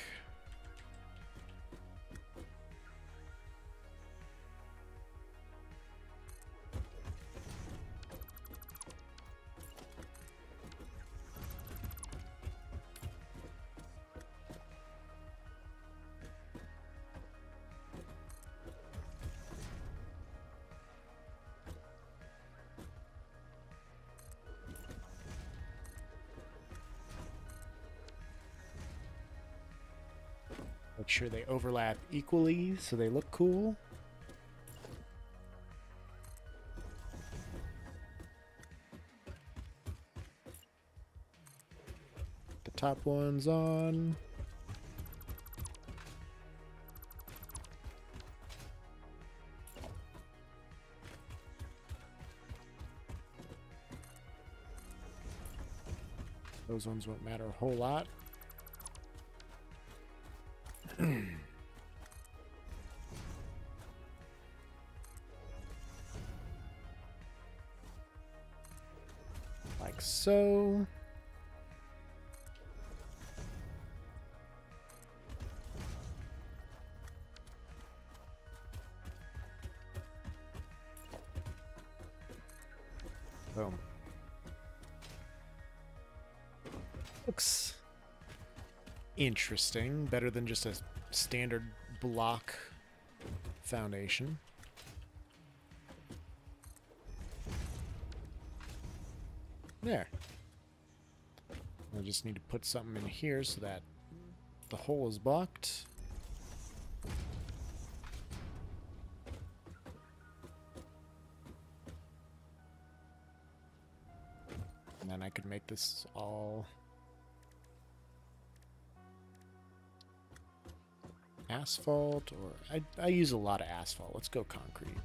Make sure they overlap equally so they look cool. The top one's on. Those ones won't matter a whole lot. Like so. Boom. Looks interesting. Better than just a standard block foundation. There. I just need to put something in here so that the hole is blocked. And then I could make this all asphalt, or I use a lot of asphalt. Let's go concrete.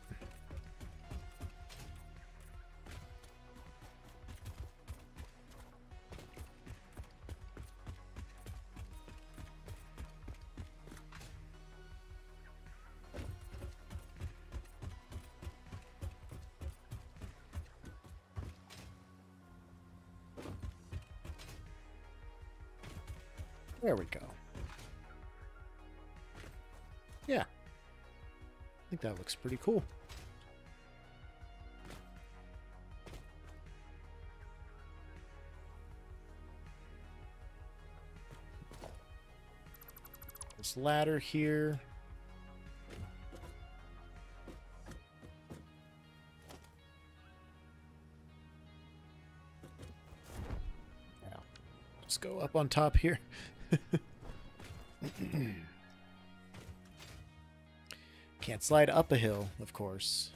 There we go. Yeah. I think that looks pretty cool. This ladder here. Yeah. Let's go up on top here. Can't slide up a hill, of course.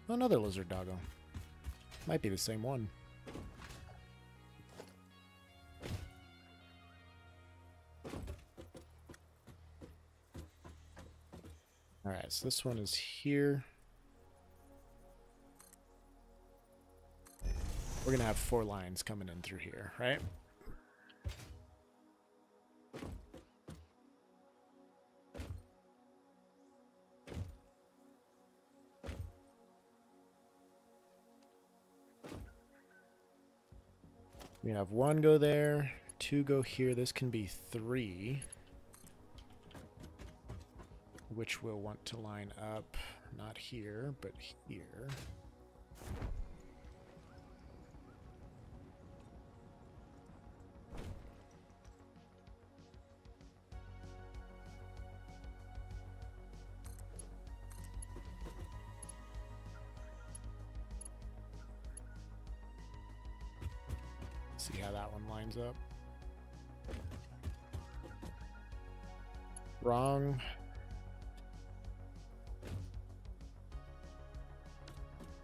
Oh, another lizard doggo. Might be the same one. Alright, so this one is here. We're gonna have 4 lines coming in through here, right? We have 1 go there, 2 go here. This can be 3, which we'll want to line up, not here, but here. See how that one lines up. Wrong.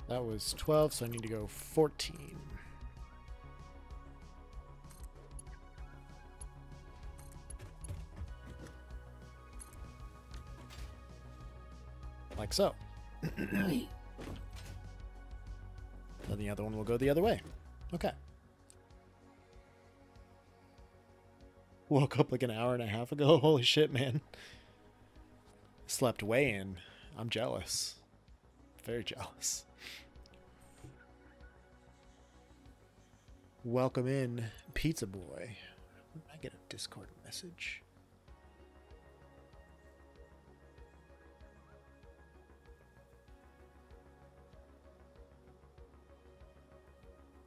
That was 12, so I need to go 14. Like so. Then the other one will go the other way. Okay. Woke up like an hour and a half ago. Holy shit, man. Slept way in. I'm jealous. Very jealous. Welcome in, Pizza Boy. I get a Discord message.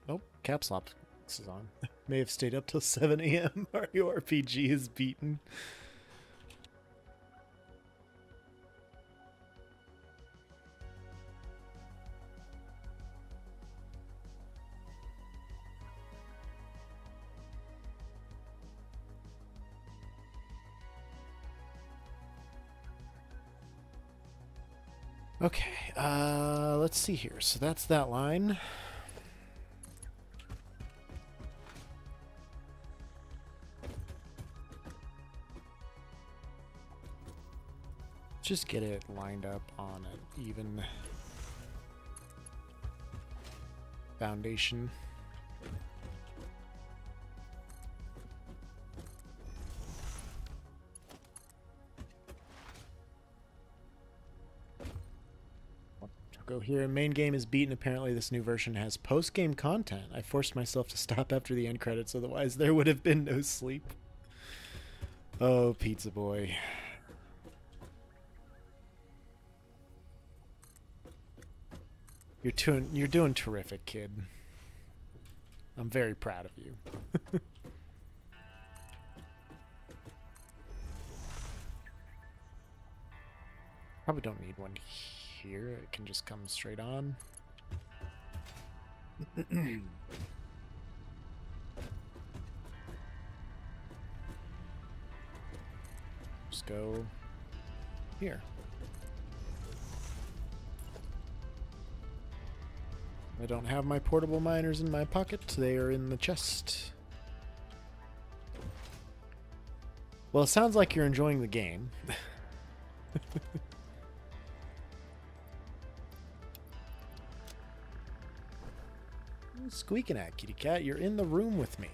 Nope, Caps Lock is on. May have stayed up till 7 a.m. Mario RPG is beaten. Okay, let's see here. So that's that line. Just get it lined up on an even foundation. Go here. Main game is beaten. Apparently this new version has post-game content. I forced myself to stop after the end credits, otherwise there would have been no sleep. Oh, Pizza Boy. You're doing terrific, kid. I'm very proud of you. Probably don't need one here. It can just come straight on. Just go here. I don't have my portable miners in my pocket. They are in the chest. Well, it sounds like you're enjoying the game. What are you squeaking at, kitty cat? You're in the room with me.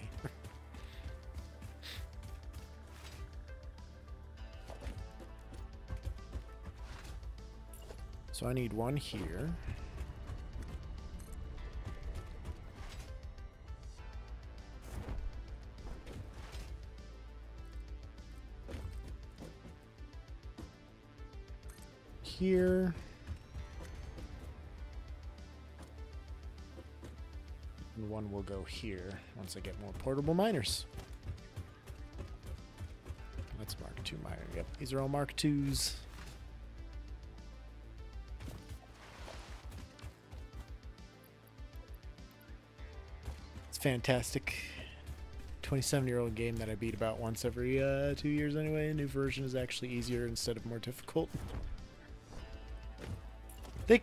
So I need one here. Here. And one will go here once I get more portable miners. That's Mark II miner. Yep, these are all Mark IIs. It's fantastic. 27-year-old game that I beat about once every 2 years anyway. A new version is actually easier instead of more difficult.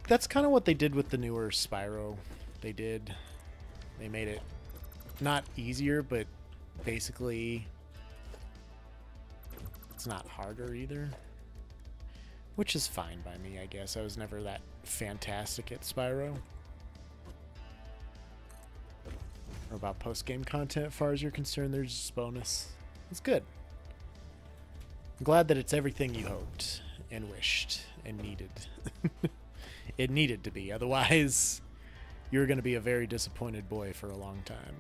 That's kind of what they did with the newer Spyro. They made it not easier, but basically it's not harder either. Which is fine by me, I guess. I was never that fantastic at Spyro. Or about post-game content, as far as you're concerned, there's just bonus. It's good. I'm glad that it's everything you hoped and wished and needed. It needed to be, otherwise you're going to be a very disappointed boy for a long time.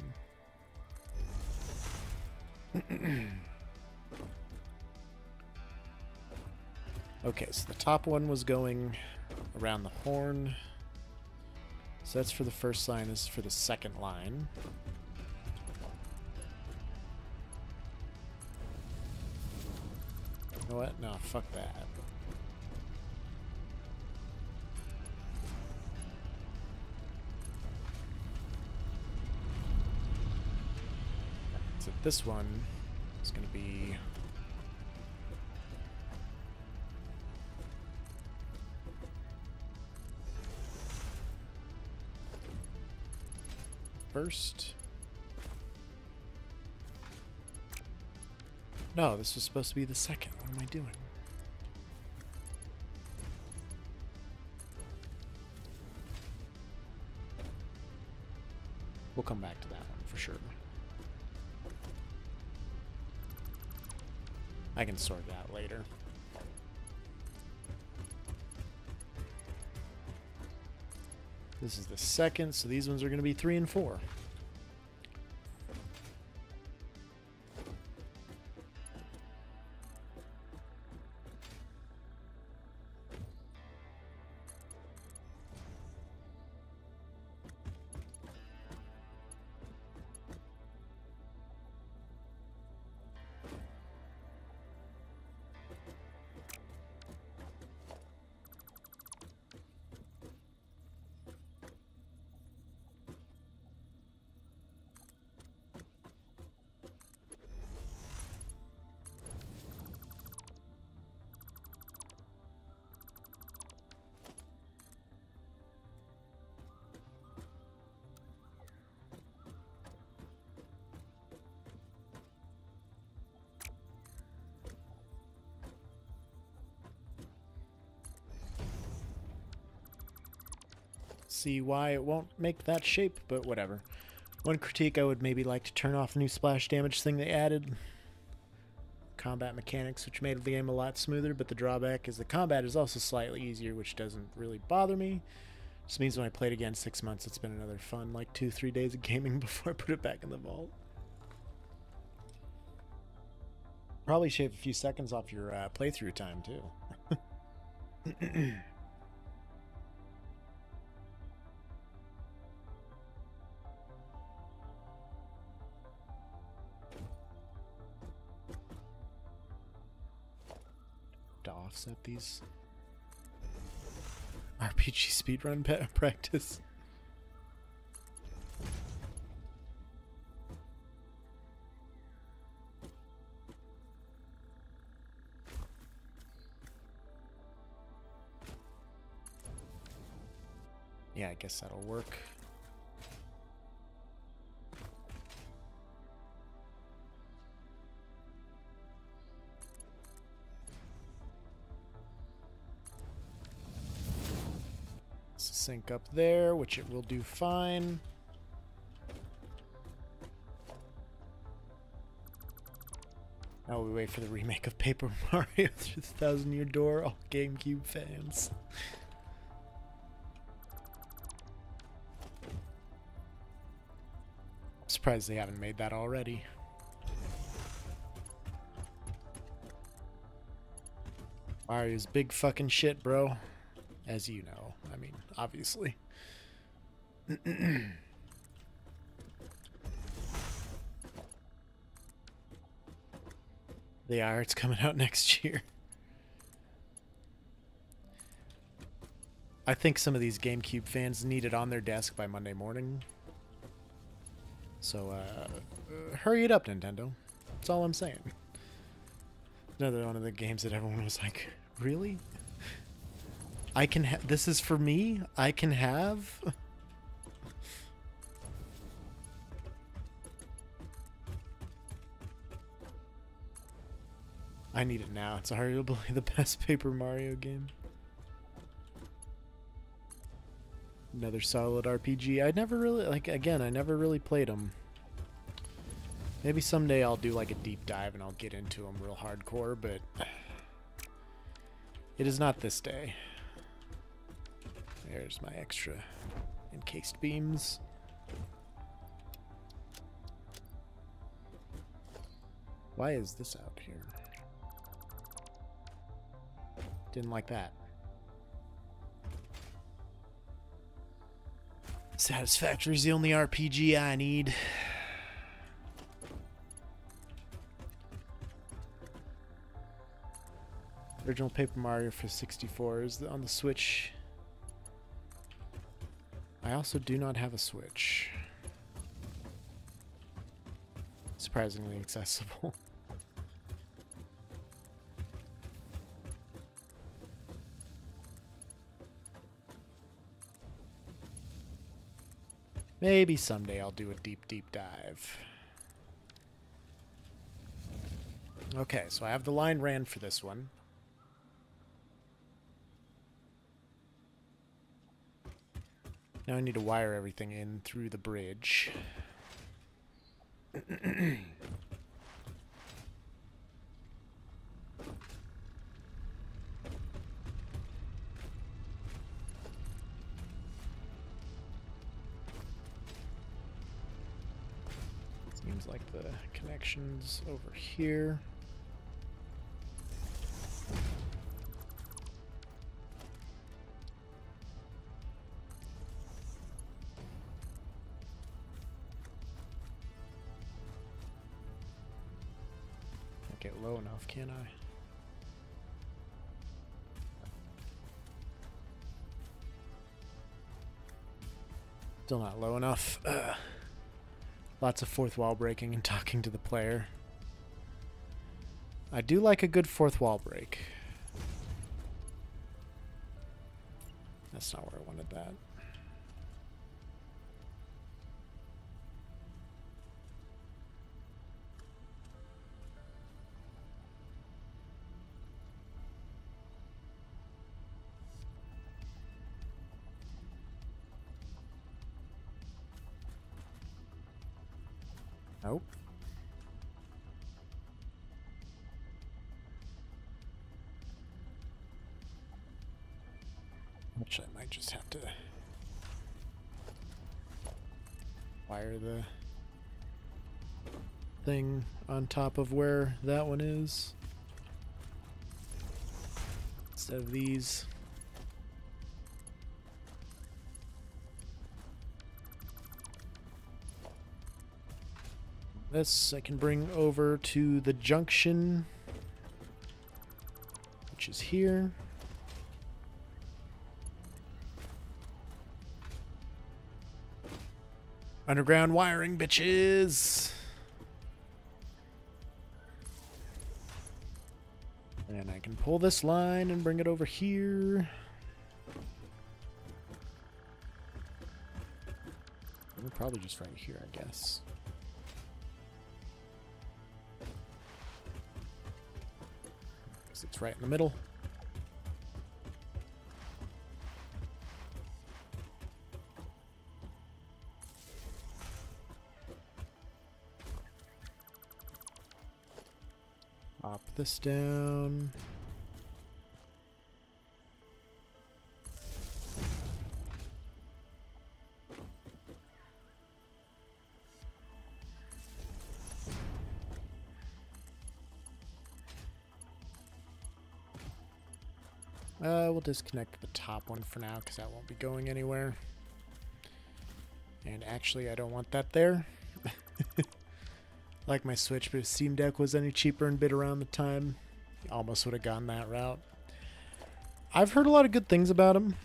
Okay, so the top one was going around the horn. So that's for the first line. This is for the second line. You know what? No, fuck that. So this one is going to be first. No, this was supposed to be the second. What am I doing? We'll come back to that one for sure. I can sort it out later. This is the second, so these ones are going to be 3 and 4. See why it won't make that shape, but whatever. One critique, I would maybe like to turn off the new splash damage thing they added. Combat mechanics, which made the game a lot smoother, but the drawback is the combat is also slightly easier, which doesn't really bother me. Just means when I played again 6 months, it's been another fun, like 2-3 days of gaming before I put it back in the vault. Probably shave a few seconds off your playthrough time, too. To offset these RPG speedrun practice. Yeah, I guess that'll work. Sync up there, which it will do fine. Now we wait for the remake of Paper Mario Through the 1,000-Year Door, all GameCube fans. I'm surprised they haven't made that already. Mario's big fucking shit, bro. As you know. I mean, obviously. They are. It's coming out next year. I think some of these GameCube fans need it on their desk by Monday morning. So, hurry it up, Nintendo. That's all I'm saying. Another one of the games that everyone was like, really? I can this is for me? I can have? I need it now. It's arguably the best Paper Mario game. Another solid RPG. I never really, like, again, I never really played them. Maybe someday I'll do like a deep dive and I'll get into them real hardcore, but it is not this day. There's my extra encased beams. Why is this out here? Didn't like that. Satisfactory is the only RPG I need. Original Paper Mario for 64 is on the Switch. I also do not have a Switch. Surprisingly accessible. Maybe someday I'll do a deep dive. Okay, so I have the line ran for this one. Now I need to wire everything in through the bridge. Seems like the connection's over here. Can't get low enough, can I? Still not low enough. Ugh. Lots of fourth wall breaking and talking to the player. I do like a good fourth wall break. That's not where I wanted that. Nope. Which I might just have to wire the thing on top of where that one is instead of these. This I can bring over to the junction, which is here. Underground wiring, bitches! And I can pull this line and bring it over here. We're probably just right here, I guess. Because it's right in the middle. Pop this down. We'll disconnect the top one for now because that won't be going anywhere. And actually, I don't want that there. Like my Switch, but if Steam Deck was any cheaper and bid around the time, almost would have gone that route. I've heard a lot of good things about them.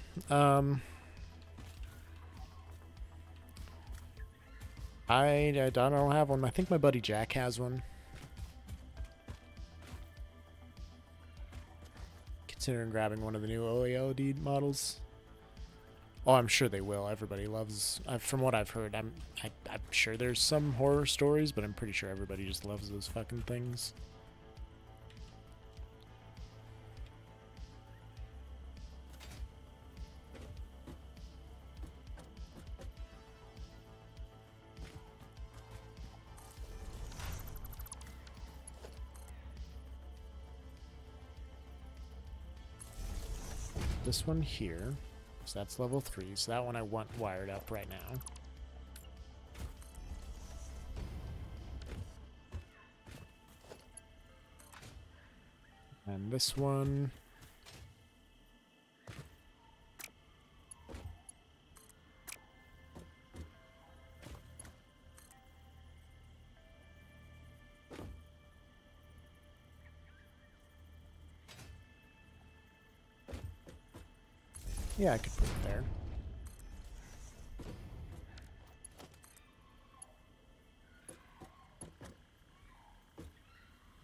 I don't have one. I think my buddy Jack has one. Considering grabbing one of the new OLED models. Oh, I'm sure they will. Everybody loves... from what I've heard, I'm sure there's some horror stories, but I'm pretty sure everybody just loves those fucking things. This one here. So that's level 3. So that one I want wired up right now. And this one... yeah, I could put it there.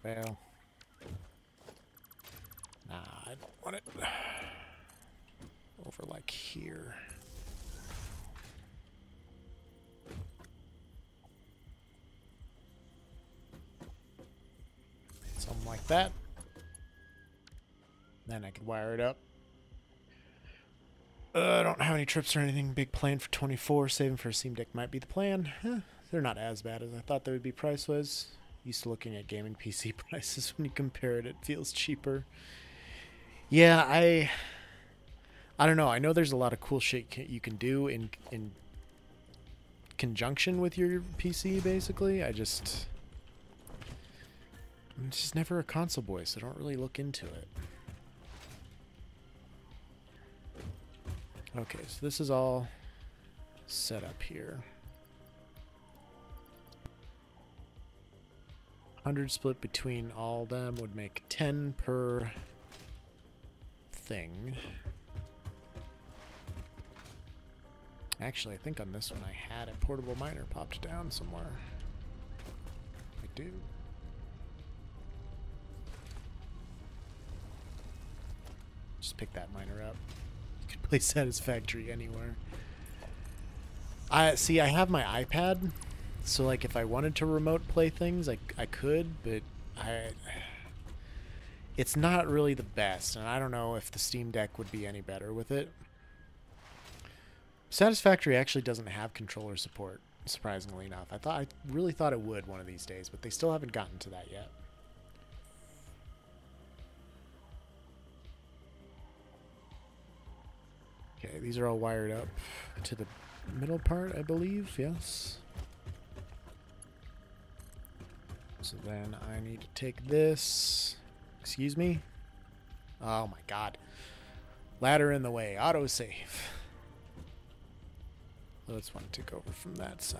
Well, nah, I don't want it over like here. Something like that. Then I could wire it up. I don't have any trips or anything big planned for 24. Saving for a Steam Deck might be the plan. They're not as bad as I thought they would be price-wise. Used to looking at gaming PC prices. When you compare it, it feels cheaper. Yeah, I don't know. I know there's a lot of cool shit you can do in conjunction with your PC, basically. I'm just never a console boy, so I don't really look into it. Okay, so this is all set up here. 100 split between all of them would make 10 per thing. Actually, I think on this one I had a portable miner popped down somewhere. I do. Just pick that miner up. You can play Satisfactory anywhere. I have my iPad, so like if I wanted to remote play things, I could, but it's not really the best, and I don't know if the Steam Deck would be any better with it. Satisfactory actually doesn't have controller support, surprisingly enough. I really thought it would one of these days, but they still haven't gotten to that yet. Okay, these are all wired up to the middle part, I believe. Yes. So then I need to take this. Excuse me. Oh my god. Ladder in the way. Autosave. Let's want to take over from that side.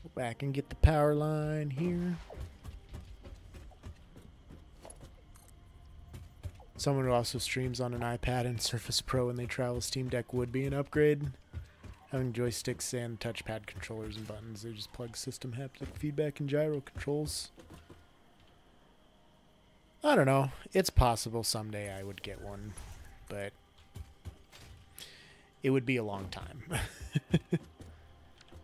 Go back and get the power line here. Someone who also streams on an iPad and Surface Pro when they travel Steam Deck would be an upgrade. Having joysticks and touchpad controllers and buttons, they just plug system haptic feedback and gyro controls. I don't know. It's possible someday I would get one, but it would be a long time. Let's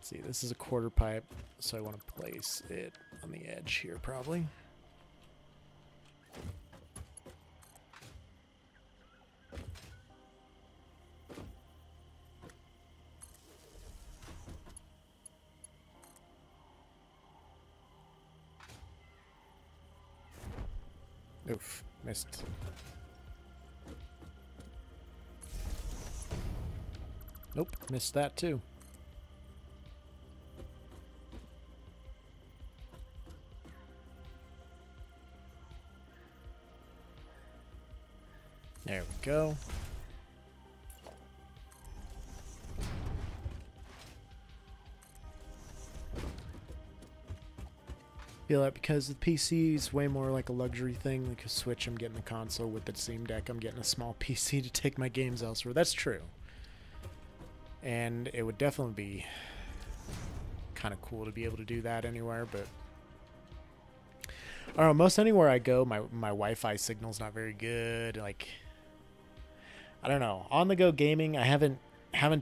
see, this is a quarter pipe, so I want to place it on the edge here probably. Oof, missed. Nope, missed that too. There we go. Feel that because the PC is way more like a luxury thing, like a Switch, I'm getting a console. With the Steam Deck, I'm getting a small PC to take my games elsewhere. That's true. And it would definitely be kind of cool to be able to do that anywhere, but I don't know, most anywhere I go, my Wi-Fi signal's not very good. Like, I don't know. On-the-go gaming, I haven't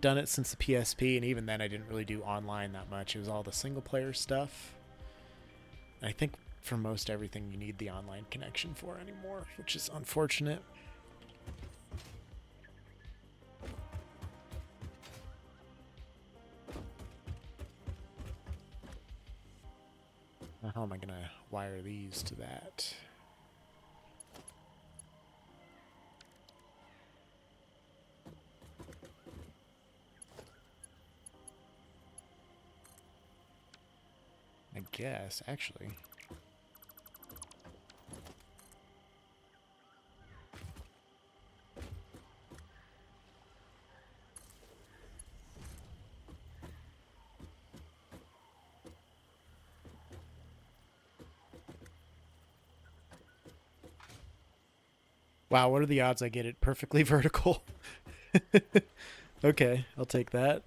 done it since the PSP, and even then I didn't really do online that much. It was all the single-player stuff. I think for most everything you need the online connection for anymore, which is unfortunate. Now how am I going to wire these to that? I guess, actually. Wow, what are the odds I get it perfectly vertical? Okay, I'll take that.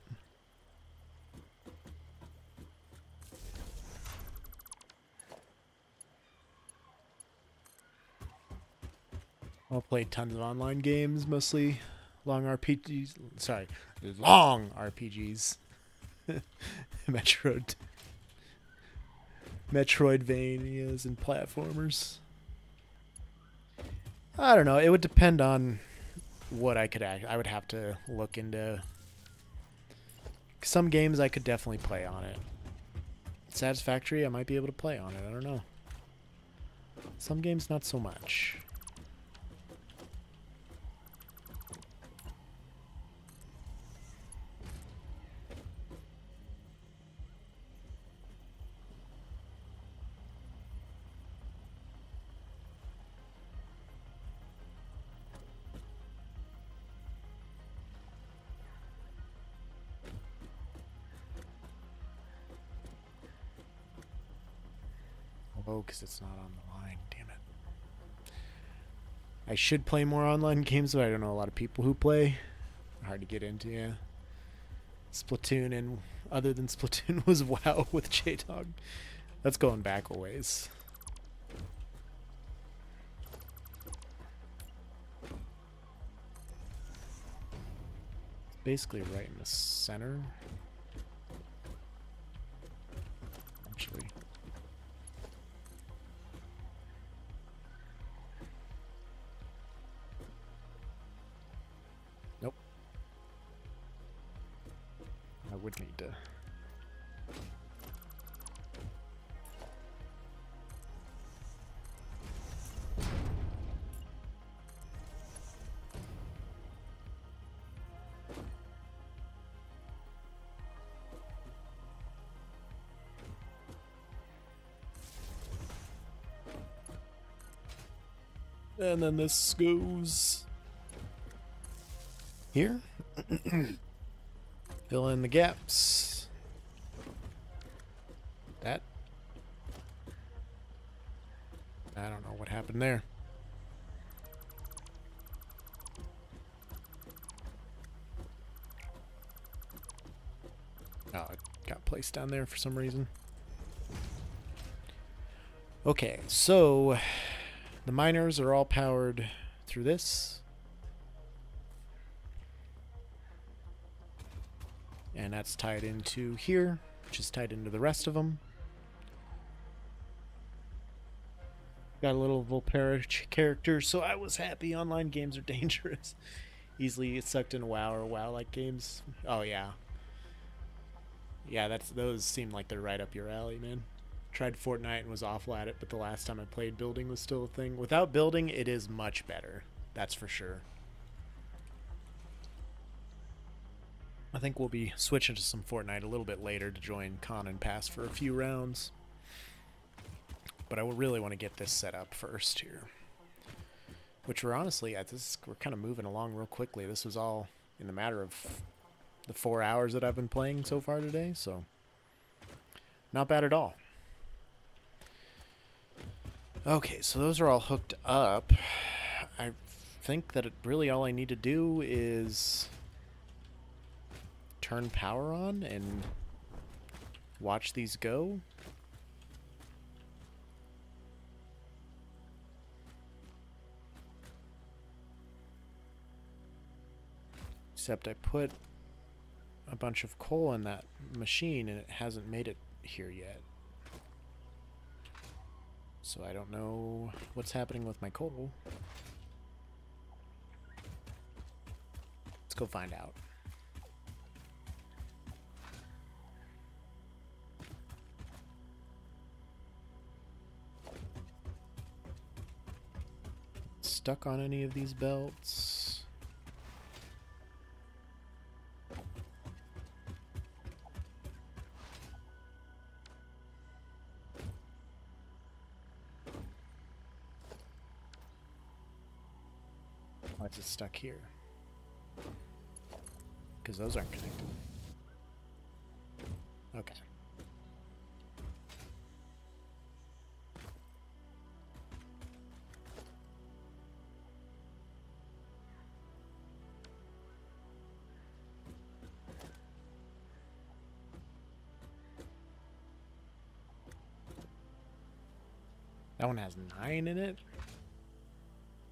I'll play tons of online games, mostly long RPGs. Sorry, long RPGs. Metroidvanias and platformers. I don't know. It would depend on what I could I would have to look into. Some games I could definitely play on it. satisfactory, I might be able to play on it. I don't know. Some games, not so much. Oh, because it's not on the line. Damn it. I should play more online games, but I don't know a lot of people who play. Hard to get into, yeah. Splatoon, and other than Splatoon was WoW with J-Dog. That's going back a ways. Basically right in the center. Actually. Nope. I would need to. And then this goes here. Fill in the gaps. That. I don't know what happened there. Oh, it got placed down there for some reason. Okay, so the miners are all powered through this. And that's tied into here, which is tied into the rest of them. Got a little Volpera character, so I was happy. Online games are dangerous. Easily get sucked into WoW or WoW-like games. Oh, yeah. Yeah, those seem like they're right up your alley, man. Tried Fortnite and was awful at it, but the last time I played, building was still a thing. Without building, it is much better. That's for sure. I think we'll be switching to some Fortnite a little bit later to join Con and Pass for a few rounds. But I really want to get this set up first here. Which we're honestly, we're kind of moving along real quickly. This was all in the matter of the 4 hours that I've been playing so far today, so not bad at all. Okay, so those are all hooked up. I think that really all I need to do is turn power on and watch these go. Except I put a bunch of coal in that machine and it hasn't made it here yet. So I don't know what's happening with my coal. Let's go find out. Stuck on any of these belts? Why is it stuck here? Because those aren't connected. Okay. That one has 9 in it?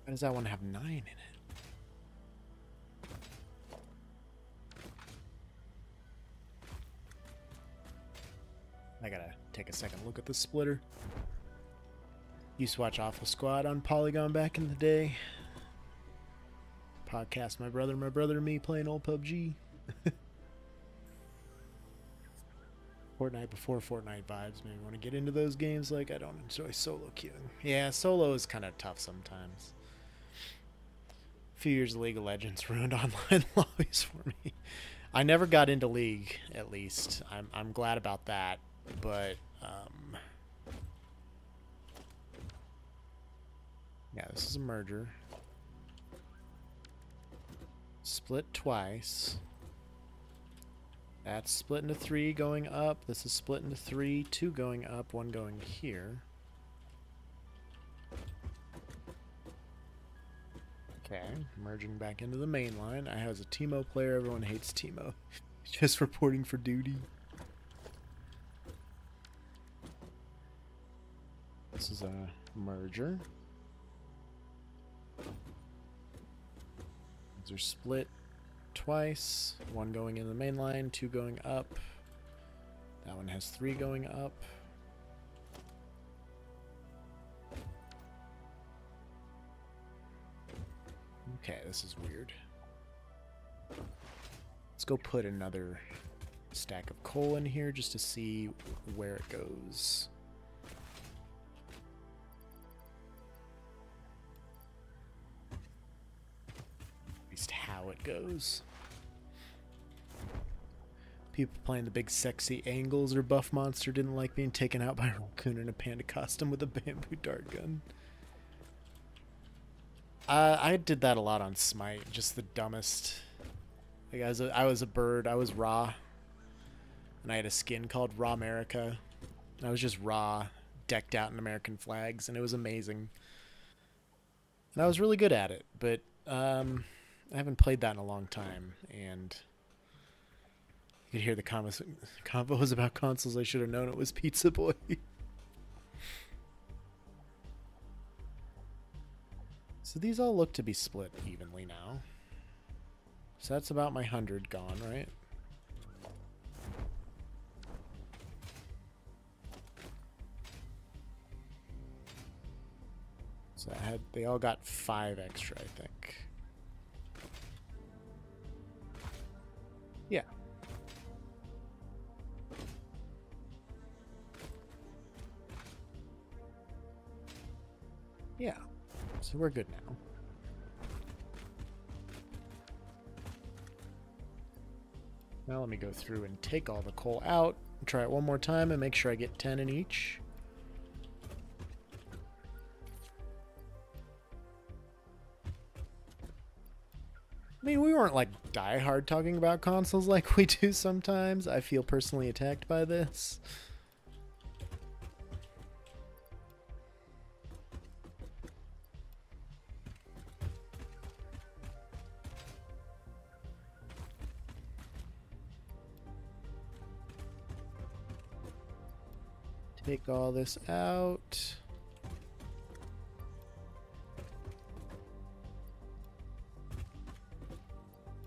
Why does that one have 9 in it? I gotta take a second look at the splitter. Used to watch Awful Squad on Polygon back in the day. Podcast my brother and me playing old PUBG. Fortnite before Fortnite vibes. Maybe want to get into those games. Like, I don't enjoy solo queuing. Yeah, solo is kind of tough sometimes. A few years of League of Legends ruined online lobbies for me. I never got into League, at least. I'm glad about that, but yeah, this is a merger. Split twice. That's split into 3 going up. This is split into 3, 2 going up, 1 going here. Okay, merging back into the main line. I have a Teemo player. Everyone hates Teemo. Just reporting for duty. This is a merger. These are split twice. 1 going in the main line, 2 going up. That one has 3 going up. Okay, this is weird. Let's go put another stack of coal in here just to see where it goes. At least how it goes. People playing the big sexy angles or buff monster didn't like being taken out by a raccoon in a panda costume with a bamboo dart gun. I did that a lot on Smite, just the dumbest. Like I was a bird, I was Raw, and I had a skin called Raw America. And I was just Raw, decked out in American flags, and it was amazing. And I was really good at it, but I haven't played that in a long time, and you could hear the convos about consoles. I should have known it was Pizza Boy. So these all look to be split evenly now. So that's about my 100 gone, right? So they all got 5 extra, I think. Yeah. Yeah. So we're good now. Now let me go through and take all the coal out, try it one more time, and make sure I get 10 in each. I mean, we weren't like die-hard talking about consoles like we do sometimes. I feel personally attacked by this. Take all this out.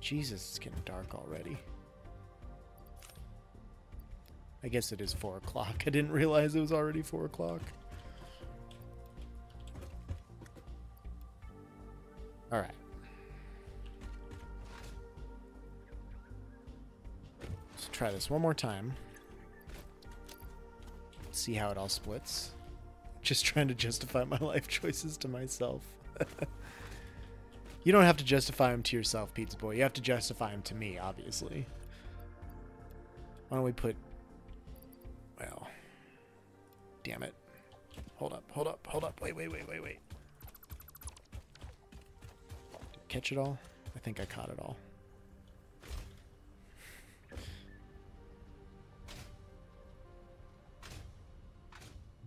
Jesus, it's getting dark already. I guess it is 4 o'clock. I didn't realize it was already 4 o'clock. Alright. Let's try this one more time. See how it all splits. Just trying to justify my life choices to myself. You don't have to justify them to yourself, Pizza Boy. You have to justify them to me, obviously. Why don't we put... Well... Damn it. Hold up, hold up, hold up. Wait. Did I catch it all? I think I caught it all.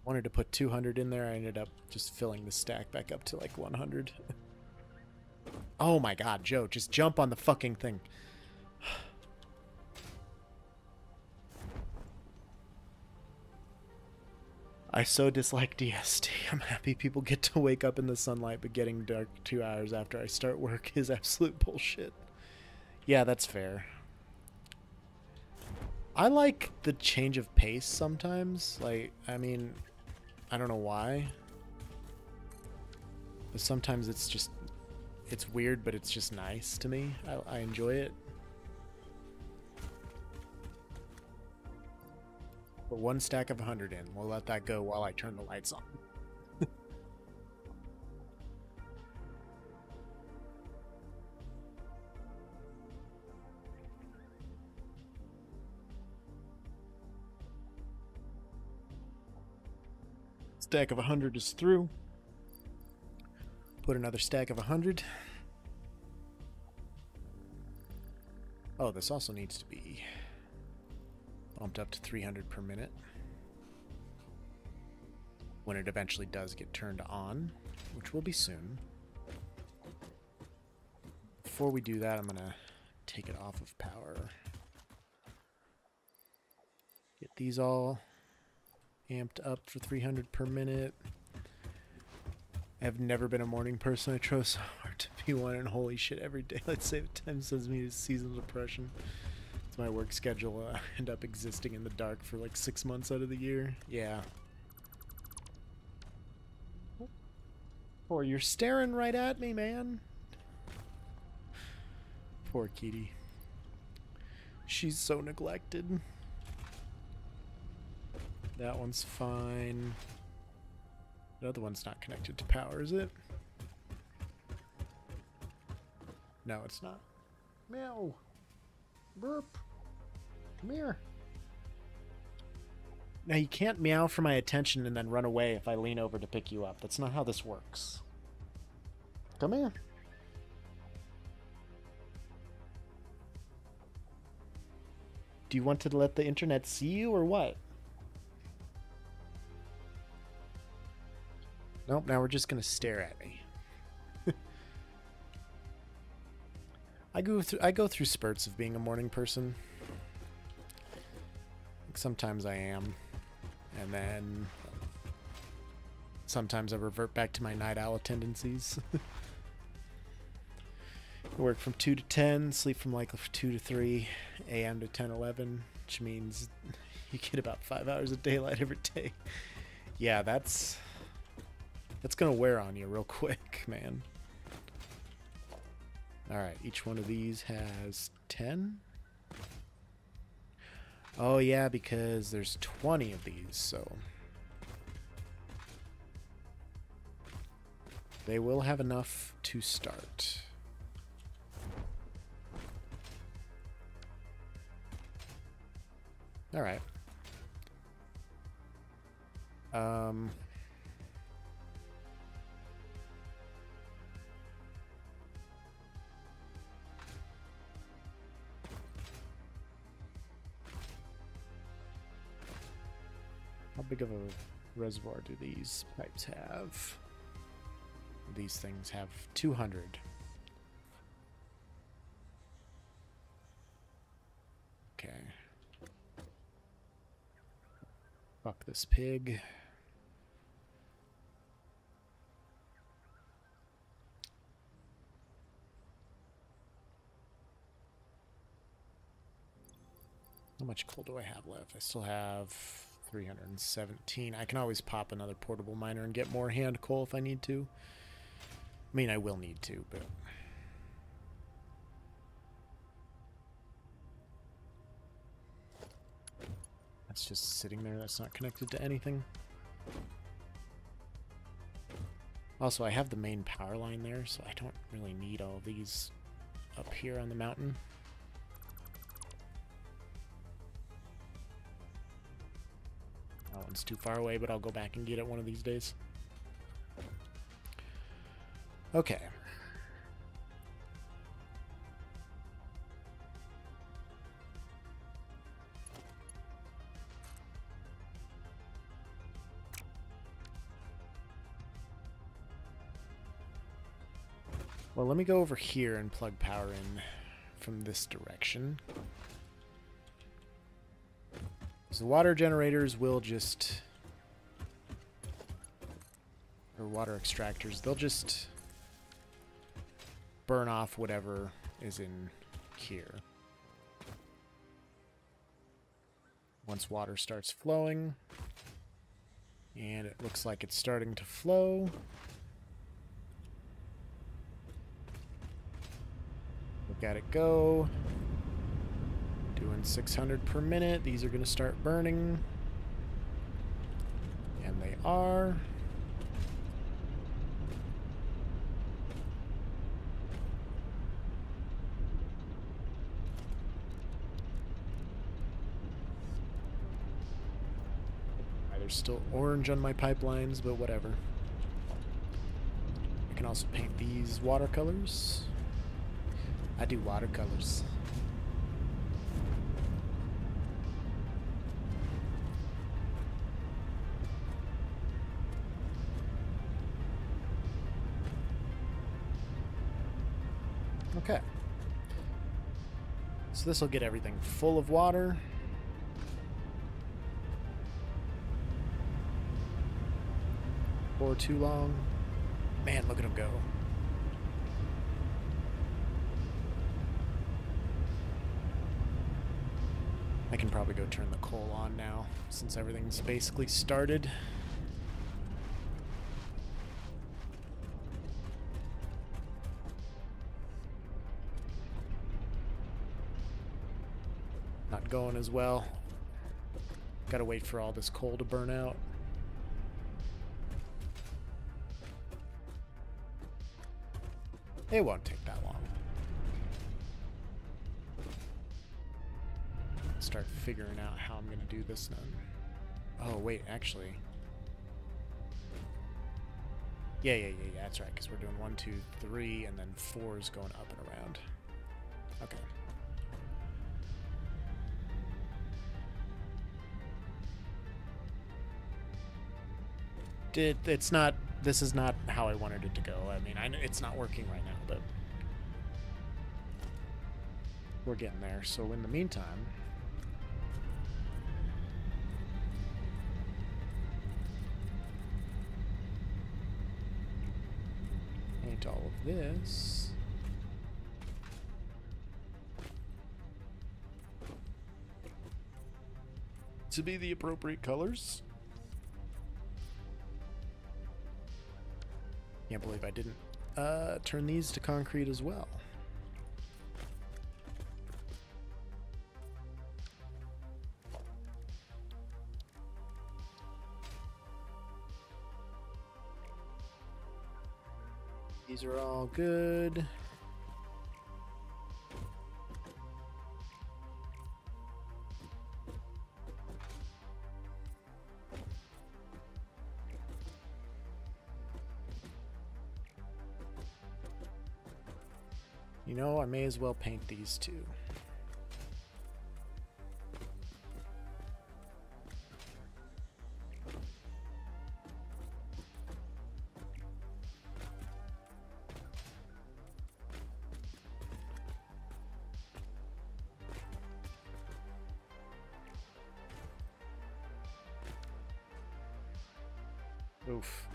Wanted to put 200 in there. I ended up just filling the stack back up to like 100. Oh my god, Joe, just jump on the fucking thing. I so dislike DST. I'm happy people get to wake up in the sunlight, but getting dark 2 hours after I start work is absolute bullshit. Yeah, that's fair. I like the change of pace sometimes. Like, I mean, I don't know why. But sometimes it's just... It's weird, but it's just nice to me. I enjoy it. Put 1 stack of 100 in. We'll let that go while I turn the lights on. Stack of 100 is through. Put another stack of 100. Oh, this also needs to be bumped up to 300 per minute when it eventually does get turned on, which will be soon. Before we do that, I'm going to take it off of power. Get these all amped up for 300 per minute. I've never been a morning person. I try so hard to be one, and holy shit, every day let's say the time sends me to seasonal depression. It's my work schedule. I end up existing in the dark for like 6 months out of the year. Yeah. Or you're staring right at me, man. Poor Kitty. She's so neglected. That one's fine. The other one's not connected to power, is it? No, it's not. Meow. Burp. Come here. Now you can't meow for my attention and then run away if I lean over to pick you up. That's not how this works. Come here. Do you want to let the internet see you or what? Nope, now we're just gonna stare at me. I go through spurts of being a morning person. Like sometimes I am, and then sometimes I revert back to my night owl tendencies. I work from 2 to 10, sleep from like 2 to 3 a.m. to 10, 11, which means you get about 5 hours of daylight every day. Yeah, that's gonna wear on you real quick, man. Alright, each one of these has 10. Oh yeah, because there's 20 of these, so they will have enough to start. Alright. How big of a reservoir do these pipes have? These things have 200. Okay. Fuck this pig. How much coal do I have left? I still have 317. I can always pop another portable miner and get more hand coal if I need to. I mean, I will need to, but... That's just sitting there. That's not connected to anything. Also, I have the main power line there, so I don't really need all these up here on the mountain. That one's too far away, but I'll go back and get it one of these days. Okay. Well, let me go over here and plug power in from this direction. So the water generators will just... or water extractors, they'll just burn off whatever is in here. Once water starts flowing, and it looks like it's starting to flow, look at it go. Doing 600 per minute. These are going to start burning. And they are. There's still orange on my pipelines, but whatever. I can also paint these watercolors. I do watercolors. Okay. So this will get everything full of water. For too long. Man, look at him go. I can probably go turn the coal on now, since everything's basically started. Not going as well. Gotta wait for all this coal to burn out. It won't take that long. Start figuring out how I'm going to do this now. Oh, wait, actually. Yeah, that's right, because we're doing 1, 2, 3, and then 4 is going up and around. Okay. It's not, this is not how I wanted it to go. I mean, it's not working right now, but we're getting there. So in the meantime, paint all of this. To be the appropriate colors. Can't believe I didn't turn these to concrete as well. These are all good. You know, I may as well paint these two. Oof.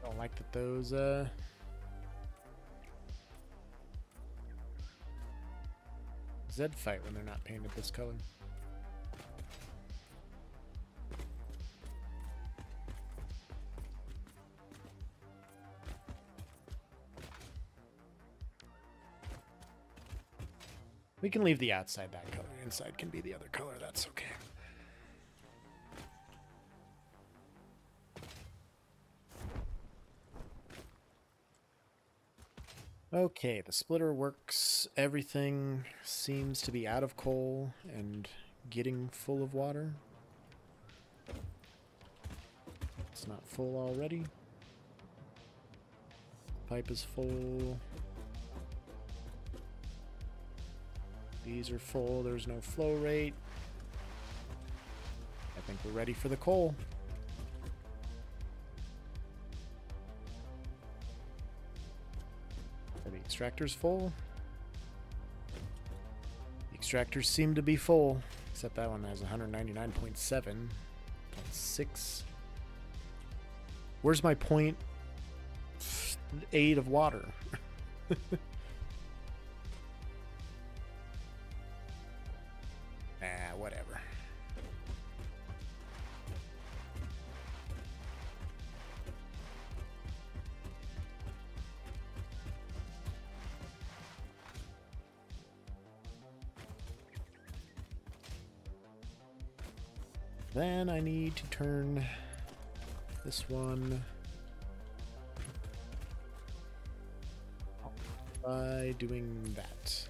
Don't like that those Zed fight when they're not painted this color. We can leave the outside that color. Inside can be the other color. That's okay. Okay, the splitter works. Everything seems to be out of coal and getting full of water. It's not full already. Pipe is full. These are full. There's no flow rate. I think we're ready for the coal. Are the extractors full? The extractors seem to be full, except that one has 199.7.6. Where's my 0.8 of water? Whatever. Then I need to turn this one by doing that.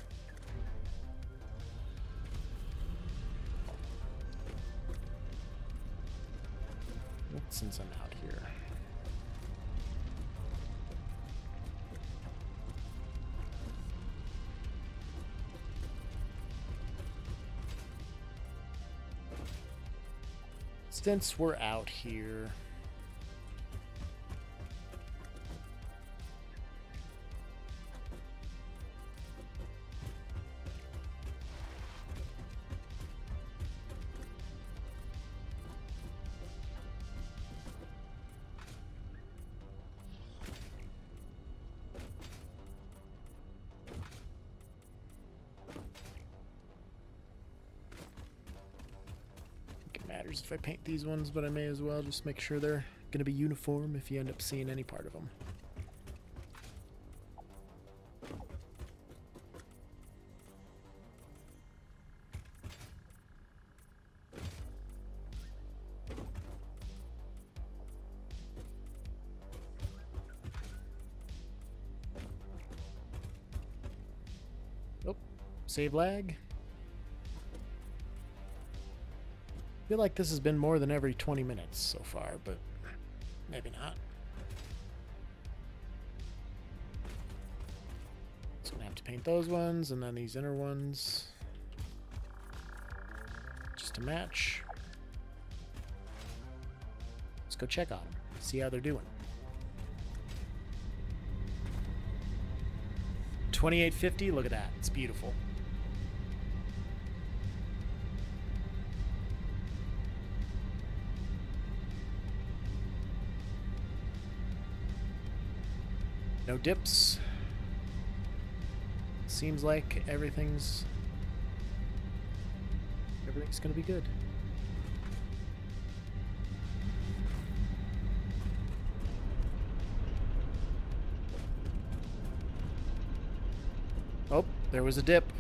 Since I'm out here. Since we're out here, matters if I paint these ones, but I may as well just make sure they're going to be uniform if you end up seeing any part of them. Oh, save lag. I feel like this has been more than every 20 minutes so far, but maybe not. Just gonna have to paint those ones and then these inner ones just to match. Let's go check on them, see how they're doing. 2850, look at that, it's beautiful. No dips. Seems like everything's gonna be good. Oh, there was a dip.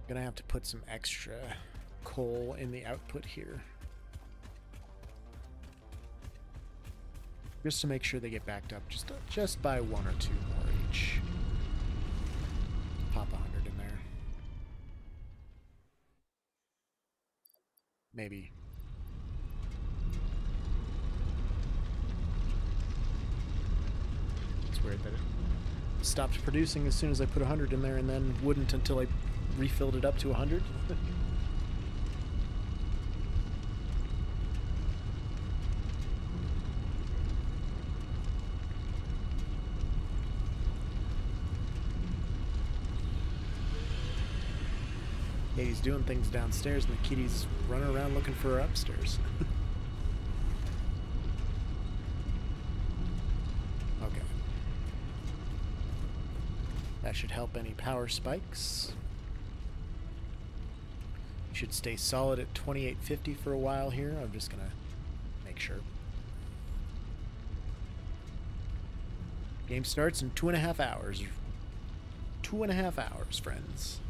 Gonna have to put some extra coal in the output here. Just to make sure they get backed up just by 1 or 2 more each. Pop 100 in there. Maybe. It's weird that it stopped producing as soon as I put 100 in there and then wouldn't until I refilled it up to 100. Yeah, he's doing things downstairs and the kitty's running around looking for her upstairs. Okay. That should help any power spikes. Should stay solid at 2850 for a while here. I'm just gonna make sure. Game starts in 2.5 hours. 2.5 hours, friends.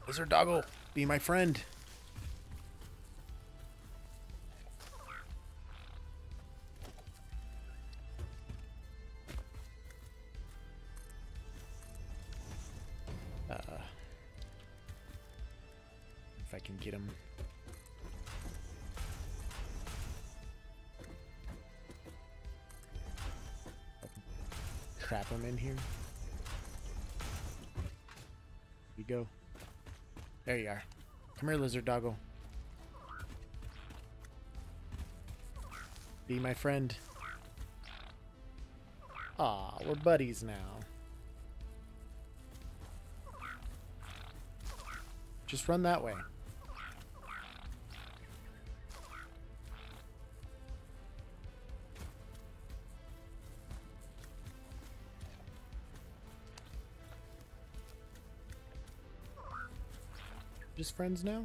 Lizard Doggo, be my friend. If I can get him. Trap him in here. Here you go. There you are. Come here, Lizard Doggo. Be my friend. Aw, we're buddies now. Just run that way. Just friends now?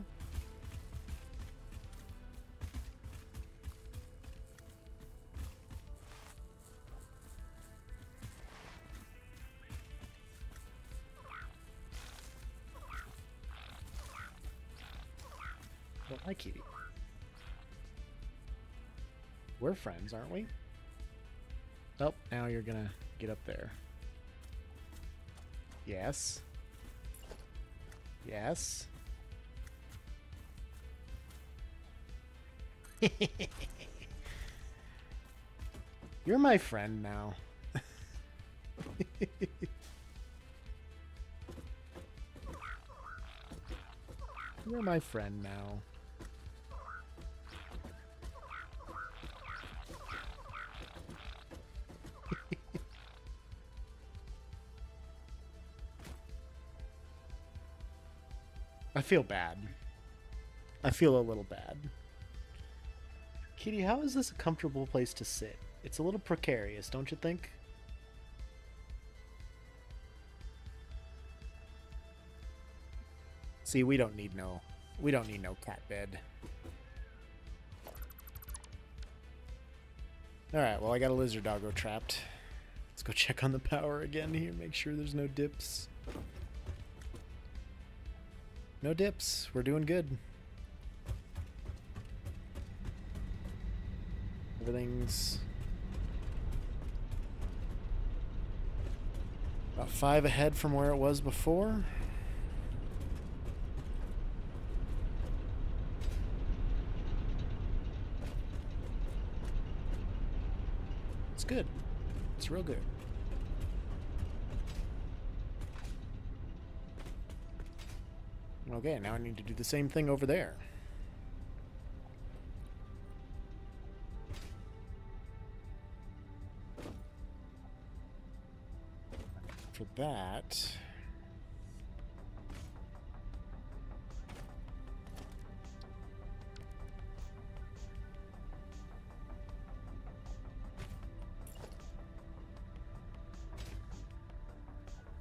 Hi, Kitty. We're friends, aren't we? Oh, now you're gonna get up there. Yes. Yes. You're my friend now. You're my friend now. I feel bad. I feel a little bad. Kitty, how is this a comfortable place to sit? It's a little precarious, don't you think? See, we don't need no cat bed. Alright, well I got a lizard doggo trapped. Let's go check on the power again here, make sure there's no dips. No dips. We're doing good. Everything's about 5 ahead from where it was before. It's good. It's real good. Okay, now I need to do the same thing over there. For that...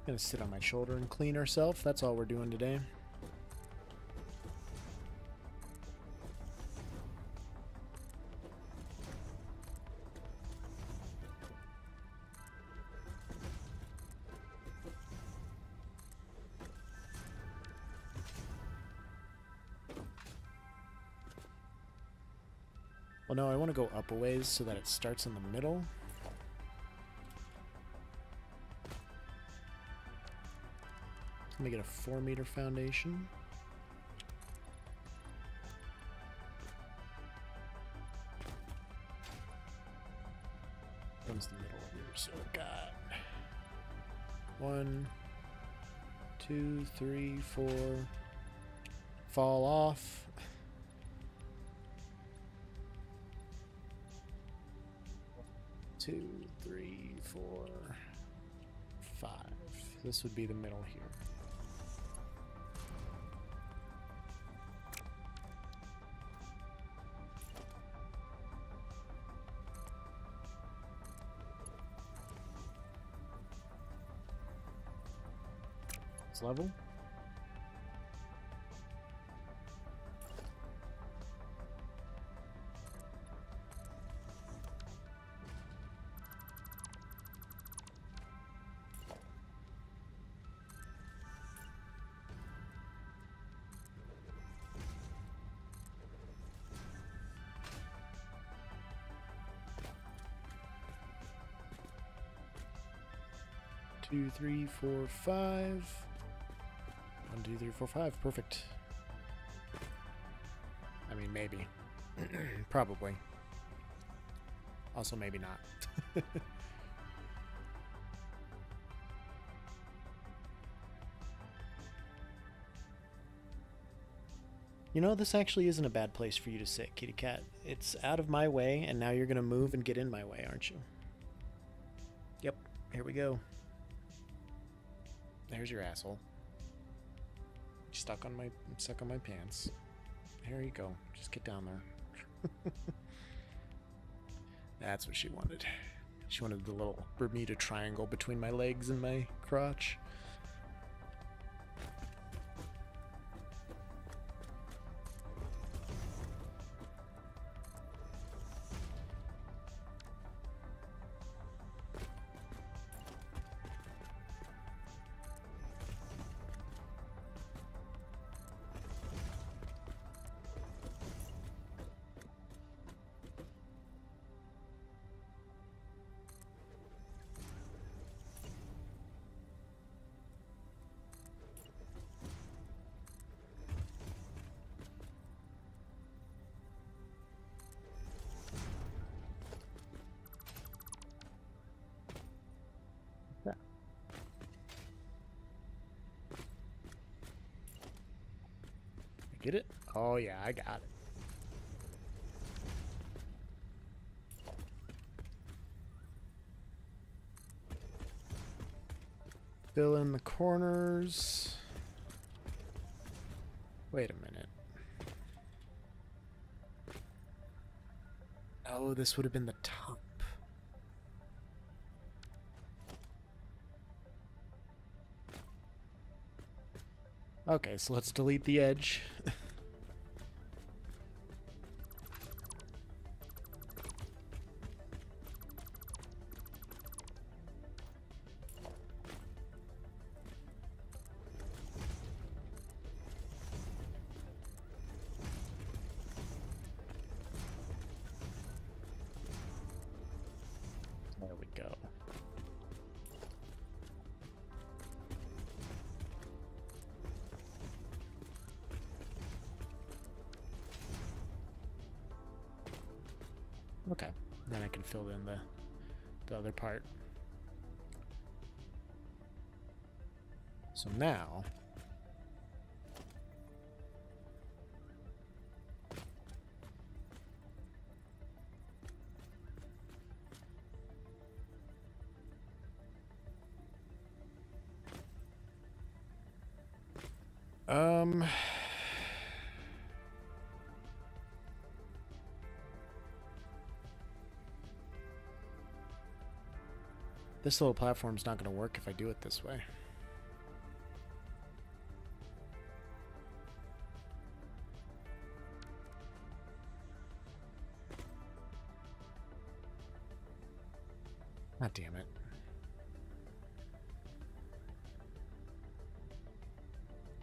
Gonna sit on my shoulder and clean herself. That's all we're doing today. Well, no, I want to go up a ways so that it starts in the middle. Let me get a 4-meter foundation. Comes the middle here, so I've got 1, 2, 3, 4. Fall off. 2, 3, 4, 5. This would be the middle here. It's level. Two, 3, 4, 5. 1, 2, 3, 4, 5. Perfect. I mean, maybe. Probably. Also, maybe not. You know, this actually isn't a bad place for you to sit, kitty cat. It's out of my way, and now you're going to move and get in my way, aren't you? Yep. Here we go. There's your asshole. Stuck on my pants. There you go. Just get down there. That's what she wanted. She wanted the little Bermuda triangle between my legs and my crotch. Get it? Oh yeah, I got it. Fill in the corners. Wait a minute. Oh, this would have been the top. Okay, so let's delete the edge. There we go. Okay, then I can fill in the other part. So now, this little platform's not going to work if I do it this way. God damn it.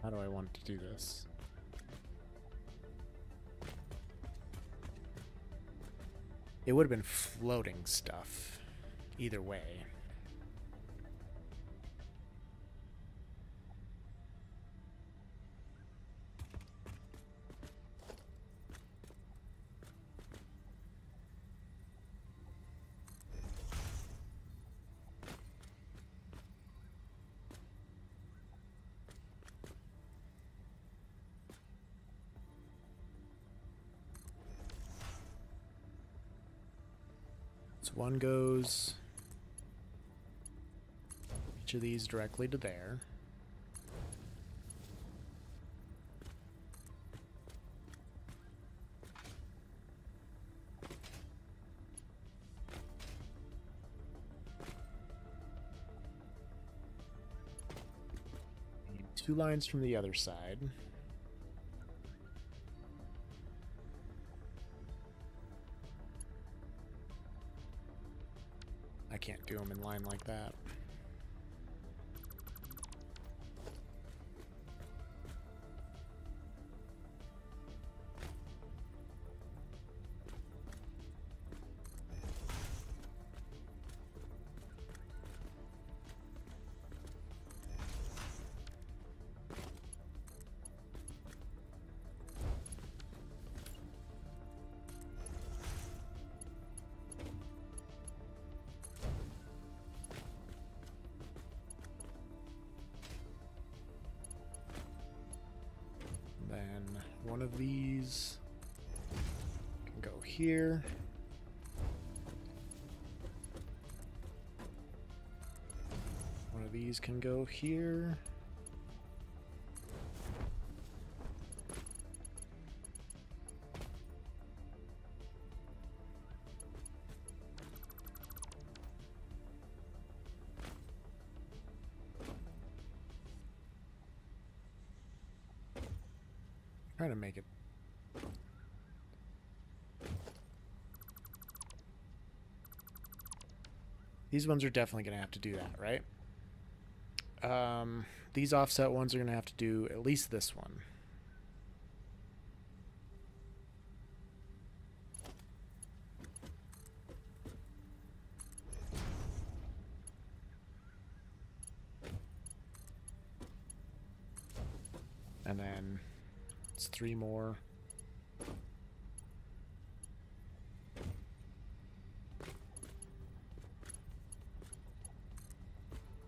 How do I want to do this? It would have been floating stuff either way. So one goes each of these directly to there. Need 2 lines from the other side. I can't do them in line like that. Then one of these can go here. One of these can go here. Trying to make it. These ones are definitely going to have to do that, right? These offset ones are going to have to do at least this one. And then it's 3 more.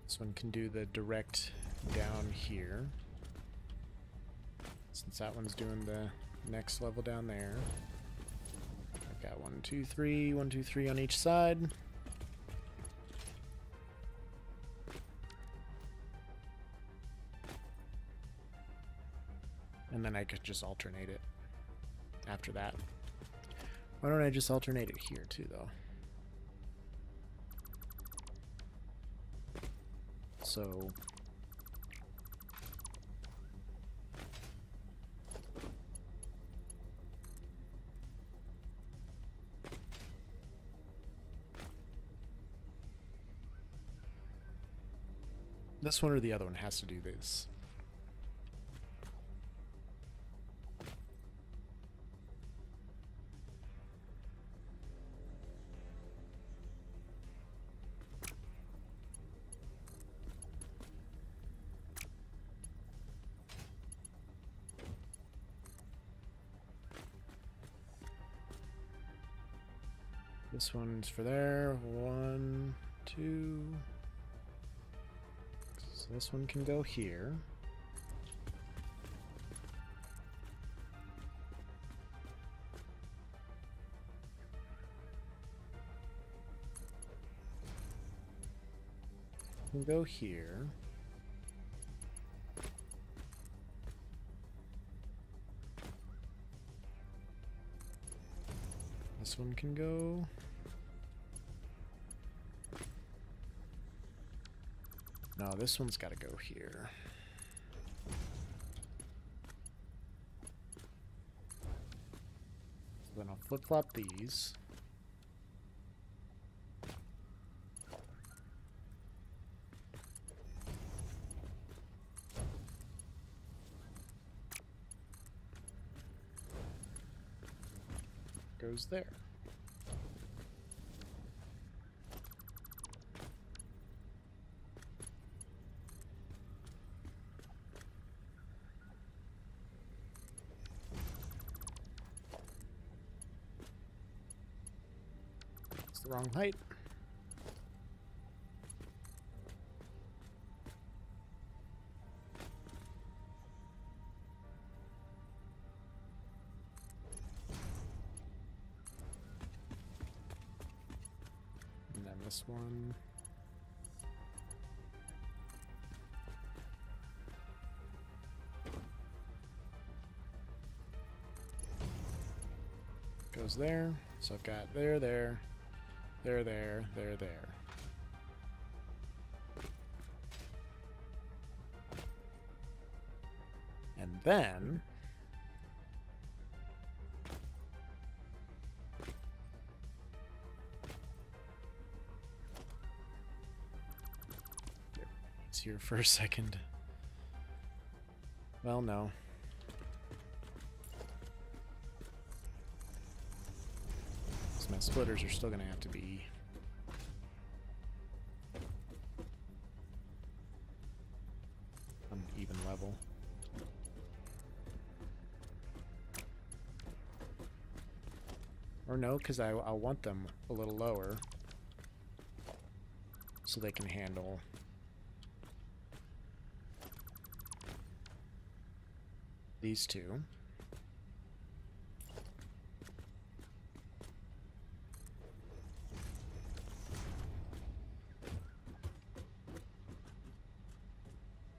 This one can do the direct down here. Since that one's doing the next level down there. I've got 1, 2, 3, 1, 2, 3 on each side. And then I could just alternate it after that. Why don't I just alternate it here too, though? So this one or the other one has to do this. This one's for there. 1, 2. So this one can go here. Can go here. This one can go. No, this one's got to go here. So then I'll flip-flop these. Goes there. It's the wrong height. This one. Goes there. So I've got there, there, there, there, there, there. And then here for a second. Well, no. So my splitters are still gonna have to be on even level. Or no, because I want them a little lower so they can handle these two.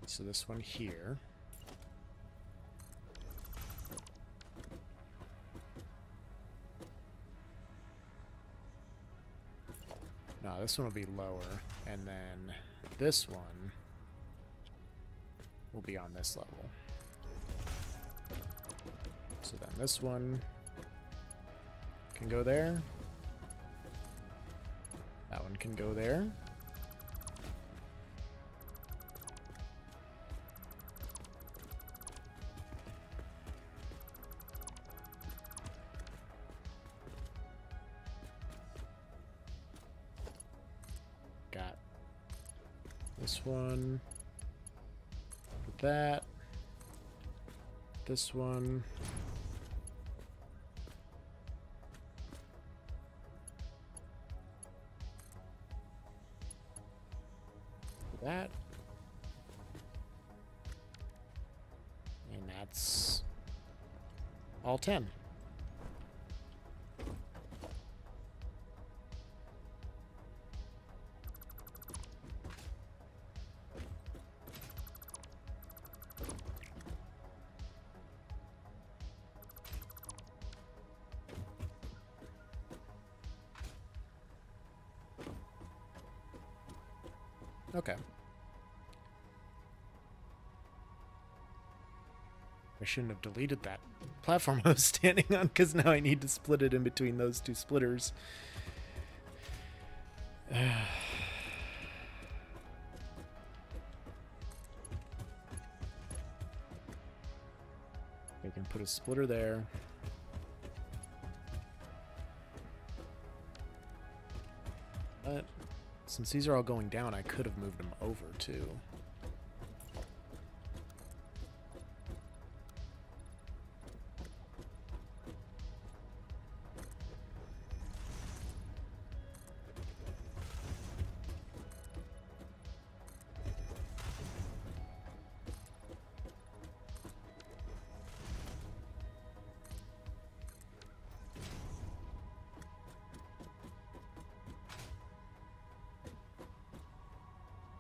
So this one here. No, this one will be lower, and then this one will be on this level. So then this one can go there. That one can go there. Got this one. Put that. This one. That. And that's all 10. Okay. I shouldn't have deleted that platform I was standing on, because now I need to split it in between those two splitters. I can put a splitter there. But since these are all going down, I could have moved them over too.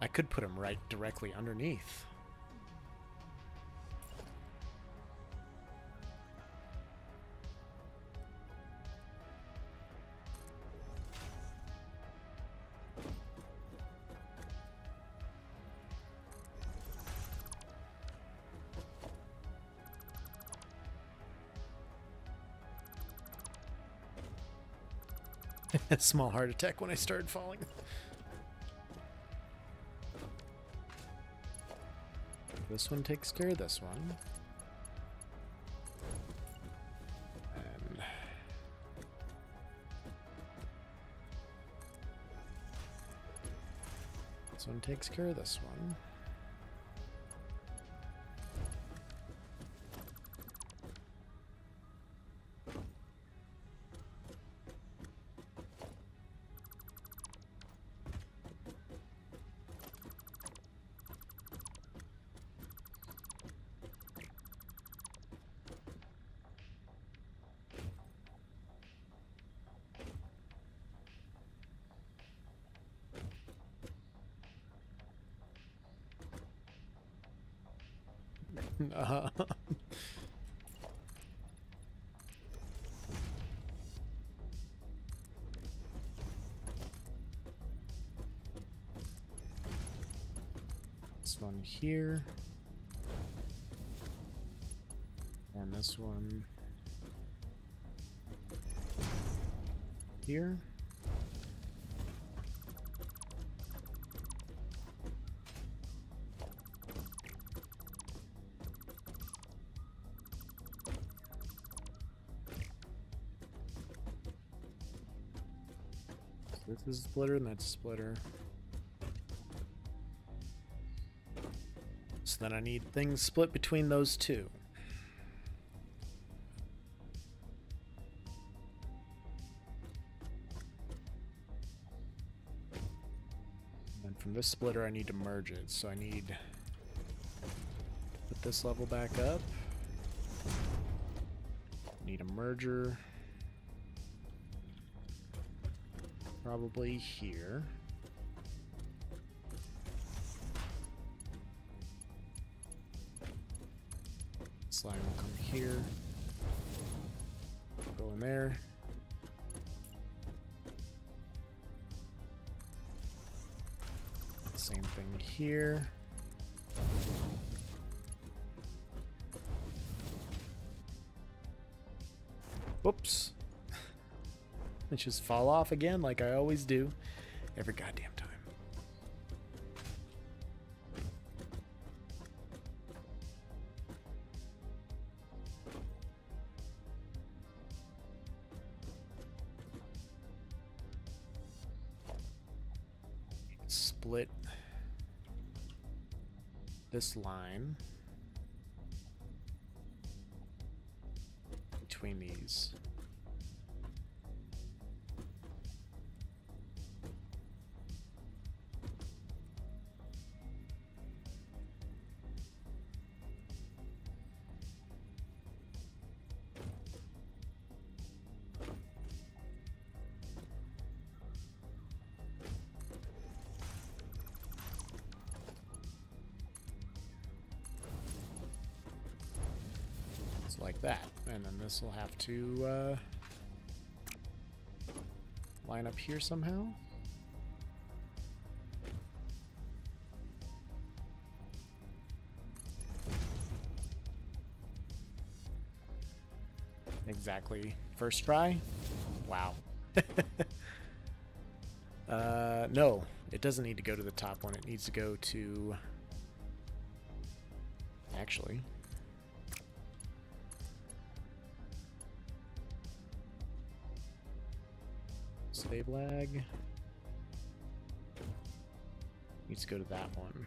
I could put them right directly underneath. A small heart attack when I started falling. This one takes care of this one. And this one takes care of this one. This one here. And this one here. This is a splitter and that's a splitter. So then I need things split between those two. And then from this splitter I need to merge it. So I need to put this level back up. Need a merger. Probably here. Slime will come here. Go in there. Same thing here. Whoops. It just fall off again like I always do every goddamn time. Split this line between these. like that. And then this will have to line up here somehow. Exactly. First try? Wow. No, it doesn't need to go to the top one. It needs to go to... Actually... Save lag. Needs to go to that one.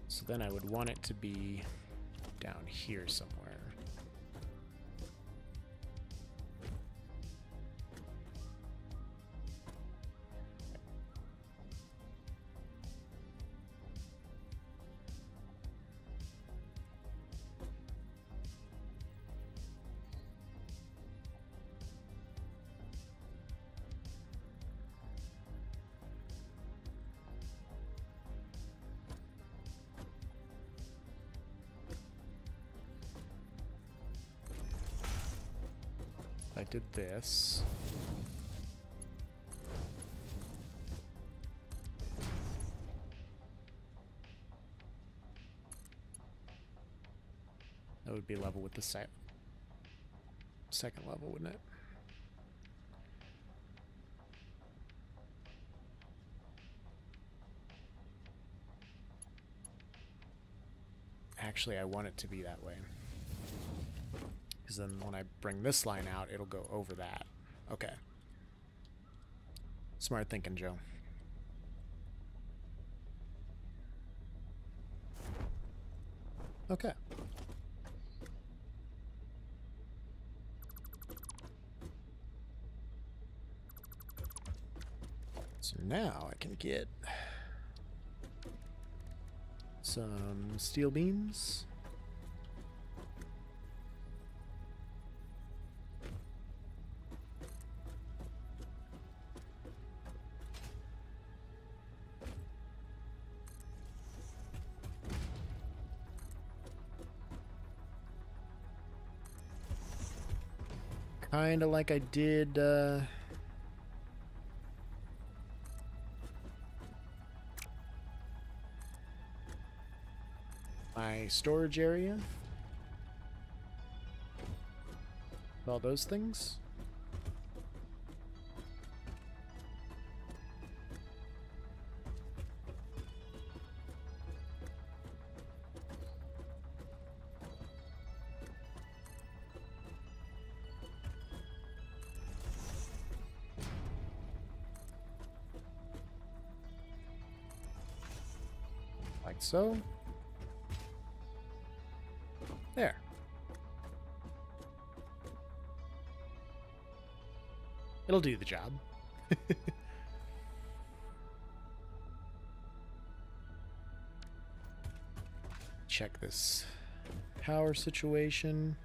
So then I would want it to be down here somewhere. I did this. That would be level with the second level, wouldn't it? Actually, I want it to be that way. Because then when I bring this line out, it'll go over that. Okay. Smart thinking, Joe. Okay. So now I can get some steel beams. Kinda like I did my storage area. All those things. Like so. There. It'll do the job. Check this power situation.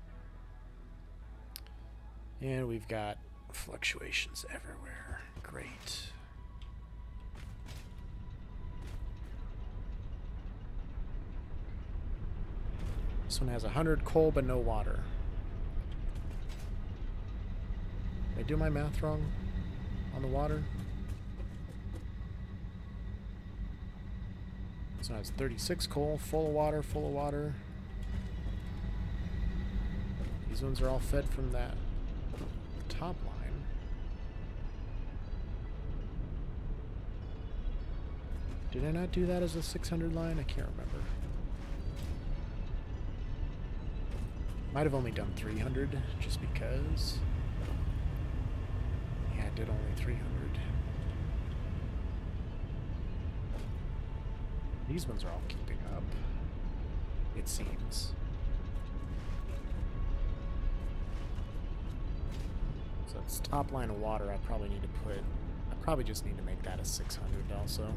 And we've got fluctuations everywhere. Great. This one has 100 coal but no water. Did I do my math wrong on the water? This one has 36 coal, full of water, full of water. These ones are all fed from that top line. Did I not do that as a 600 line? I can't remember. Might have only done 300 just because. Yeah, I did only 300. These ones are all keeping up, it seems. So it's top line of water. I probably just need to make that a 600 also,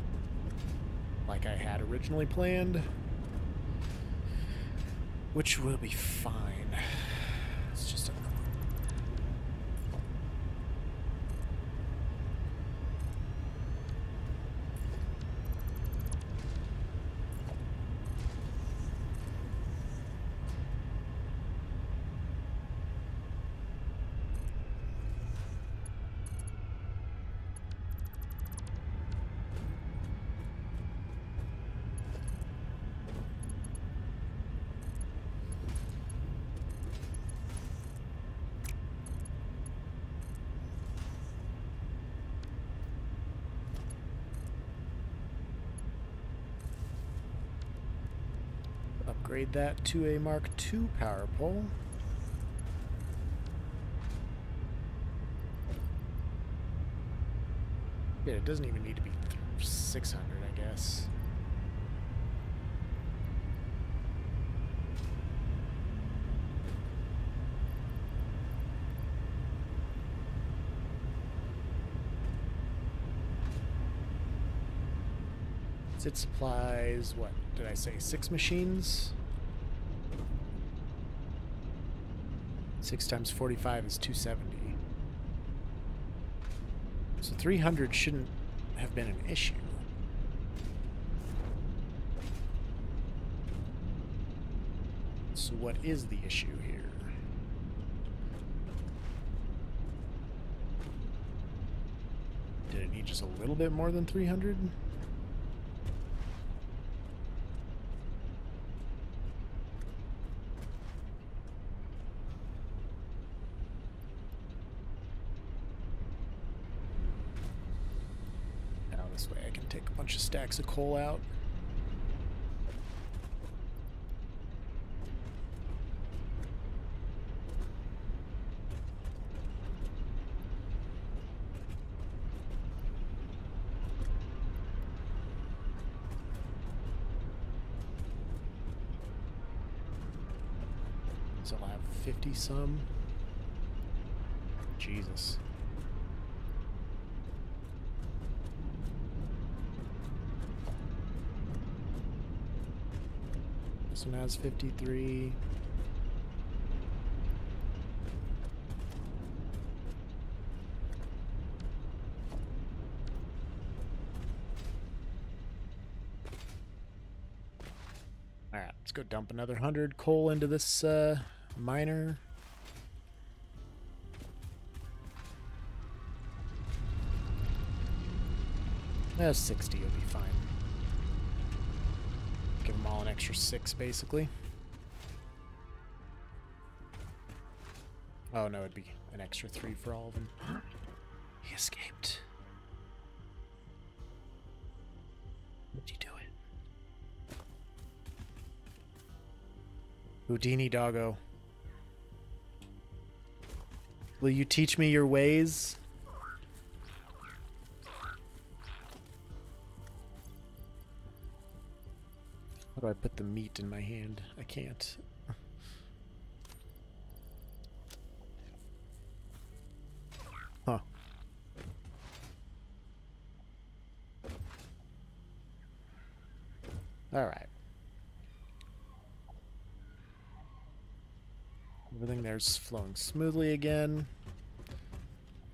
like I had originally planned, which will be fine. It's just a... upgrade that to a Mark II power pole. Yeah, it doesn't even need to be 600, I guess. It supplies, what did I say, 6 machines? 6 times 45 is 270. So 300 shouldn't have been an issue. So what is the issue here? Did it need just a little bit more than 300? This way I can take a bunch of stacks of coal out. So I'll have 50 some. Jesus. This one has 53. Alright, let's go dump another 100 coal into this miner. That's 60, it'll be fine. Give them all an extra 6, basically. Oh, no, it'd be an extra 3 for all of them. He escaped. What'd you do it? Houdini doggo. Will you teach me your ways? How do I put the meat in my hand? I can't. Huh. Alright. Everything there's flowing smoothly again.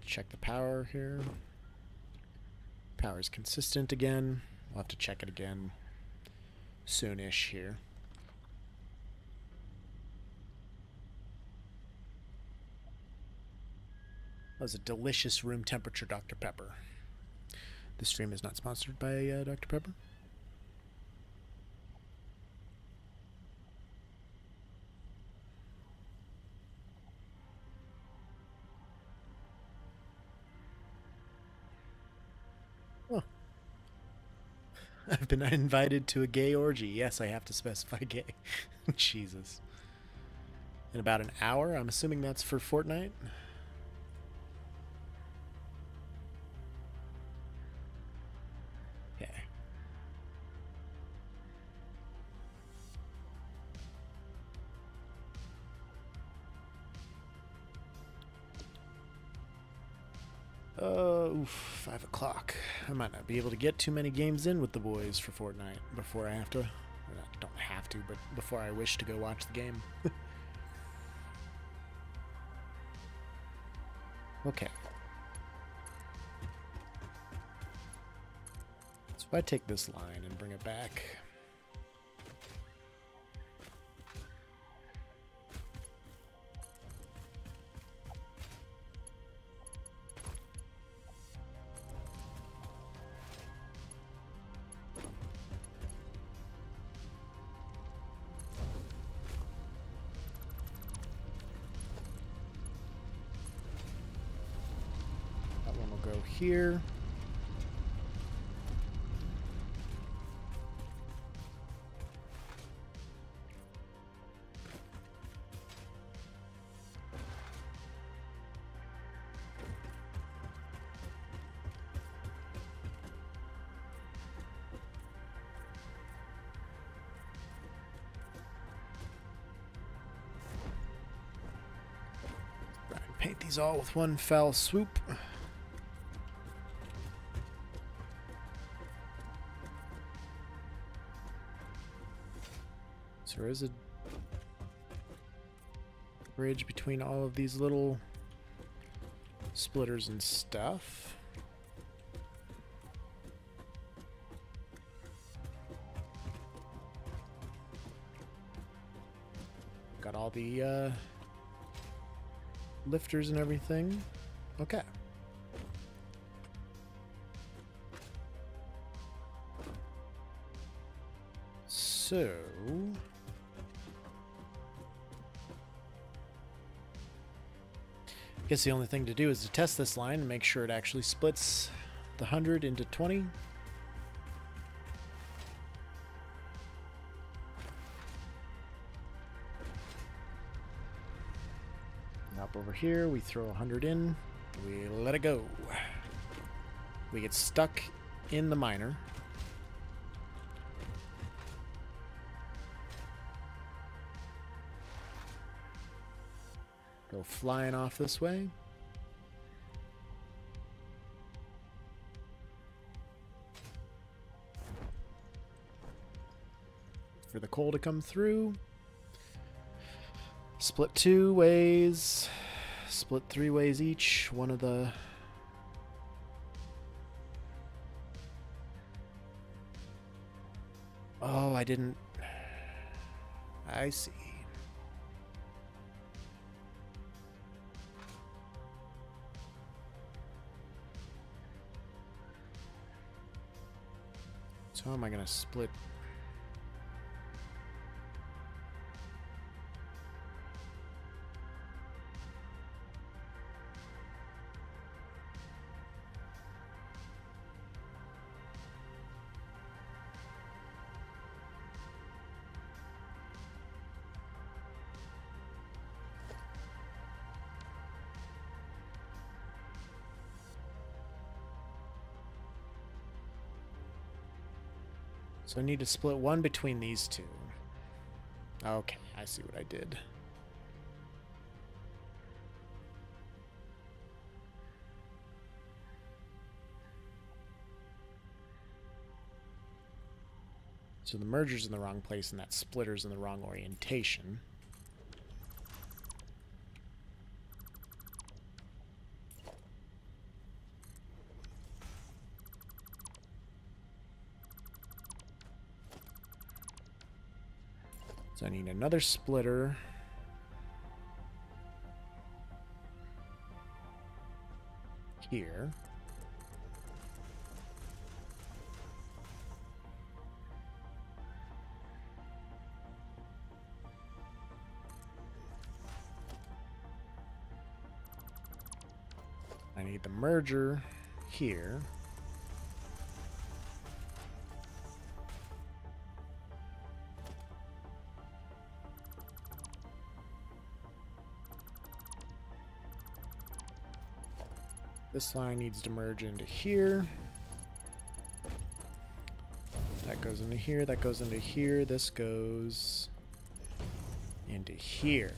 Check the power here. Power's consistent again. We'll have to check it again soonish here. That was a delicious room temperature Dr. Pepper. This stream is not sponsored by Dr. Pepper. Oh. I've been invited to a gay orgy. Yes, I have to specify gay. Jesus. In about an hour? I'm assuming that's for Fortnite? Okay. Oof, 5 o'clock. I might not be able to get too many games in with the boys for Fortnite before I have to. I don't have to, but before I wish to go watch the game. Okay. So if I take this line and bring it back. Here. these all with one foul swoop. So there is a bridge between all of these little splitters and stuff. Got all the lifters and everything. Okay. So I guess the only thing to do is to test this line and make sure it actually splits the 100 into 20. Up over here, we throw 100 in, we let it go. We get stuck in the miner. Go flying off this way. For the coal to come through. Split 2 ways. Split 3 ways each. One of the... Oh, I didn't... I see. So how am I going to split... So I need to split one between these two. Okay, I see what I did. So the merger's in the wrong place and that splitter's in the wrong orientation. So I need another splitter. Here. I need the merger here. This line needs to merge into here. That goes into here, that goes into here, this goes into here.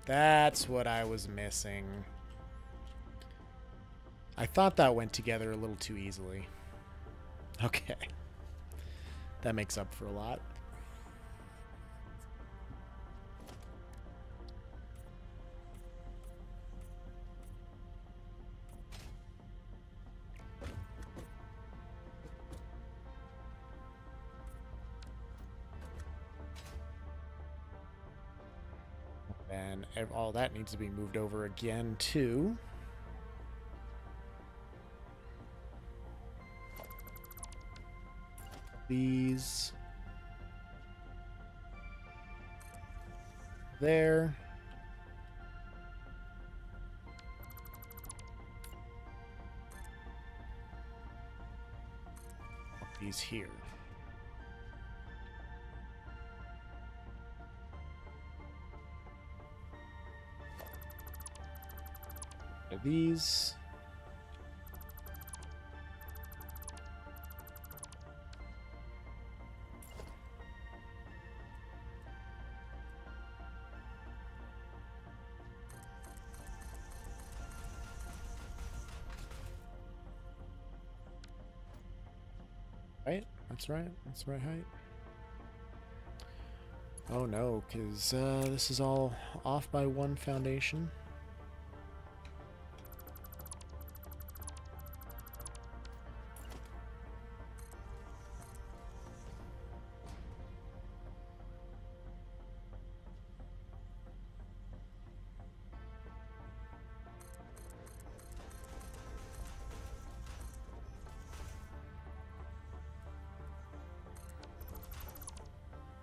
That's what I was missing. I thought that went together a little too easily. Okay. That makes up for a lot. And all that needs to be moved over again too. These there. These here. These. Right? That's right. That's the right height. Oh no, because this is all off by one foundation.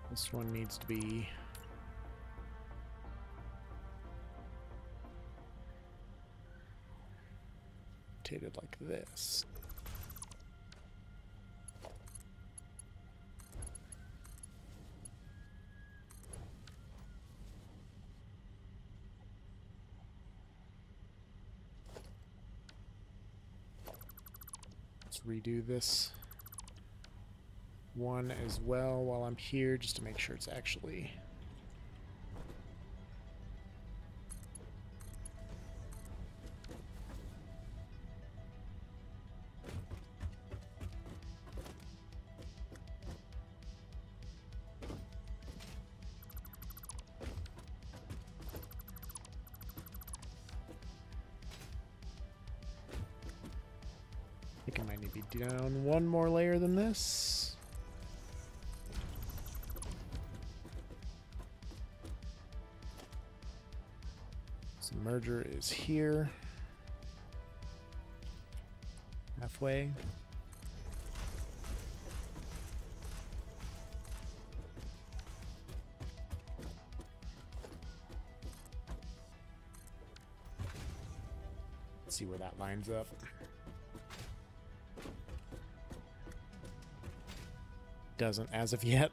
This one needs to be rotated like this. Let's redo this one as well while I'm here, just to make sure it's actually I think I might need to be down one more layer than this. So the merger is here. Halfway. Let's see where that lines up. Doesn't as of yet.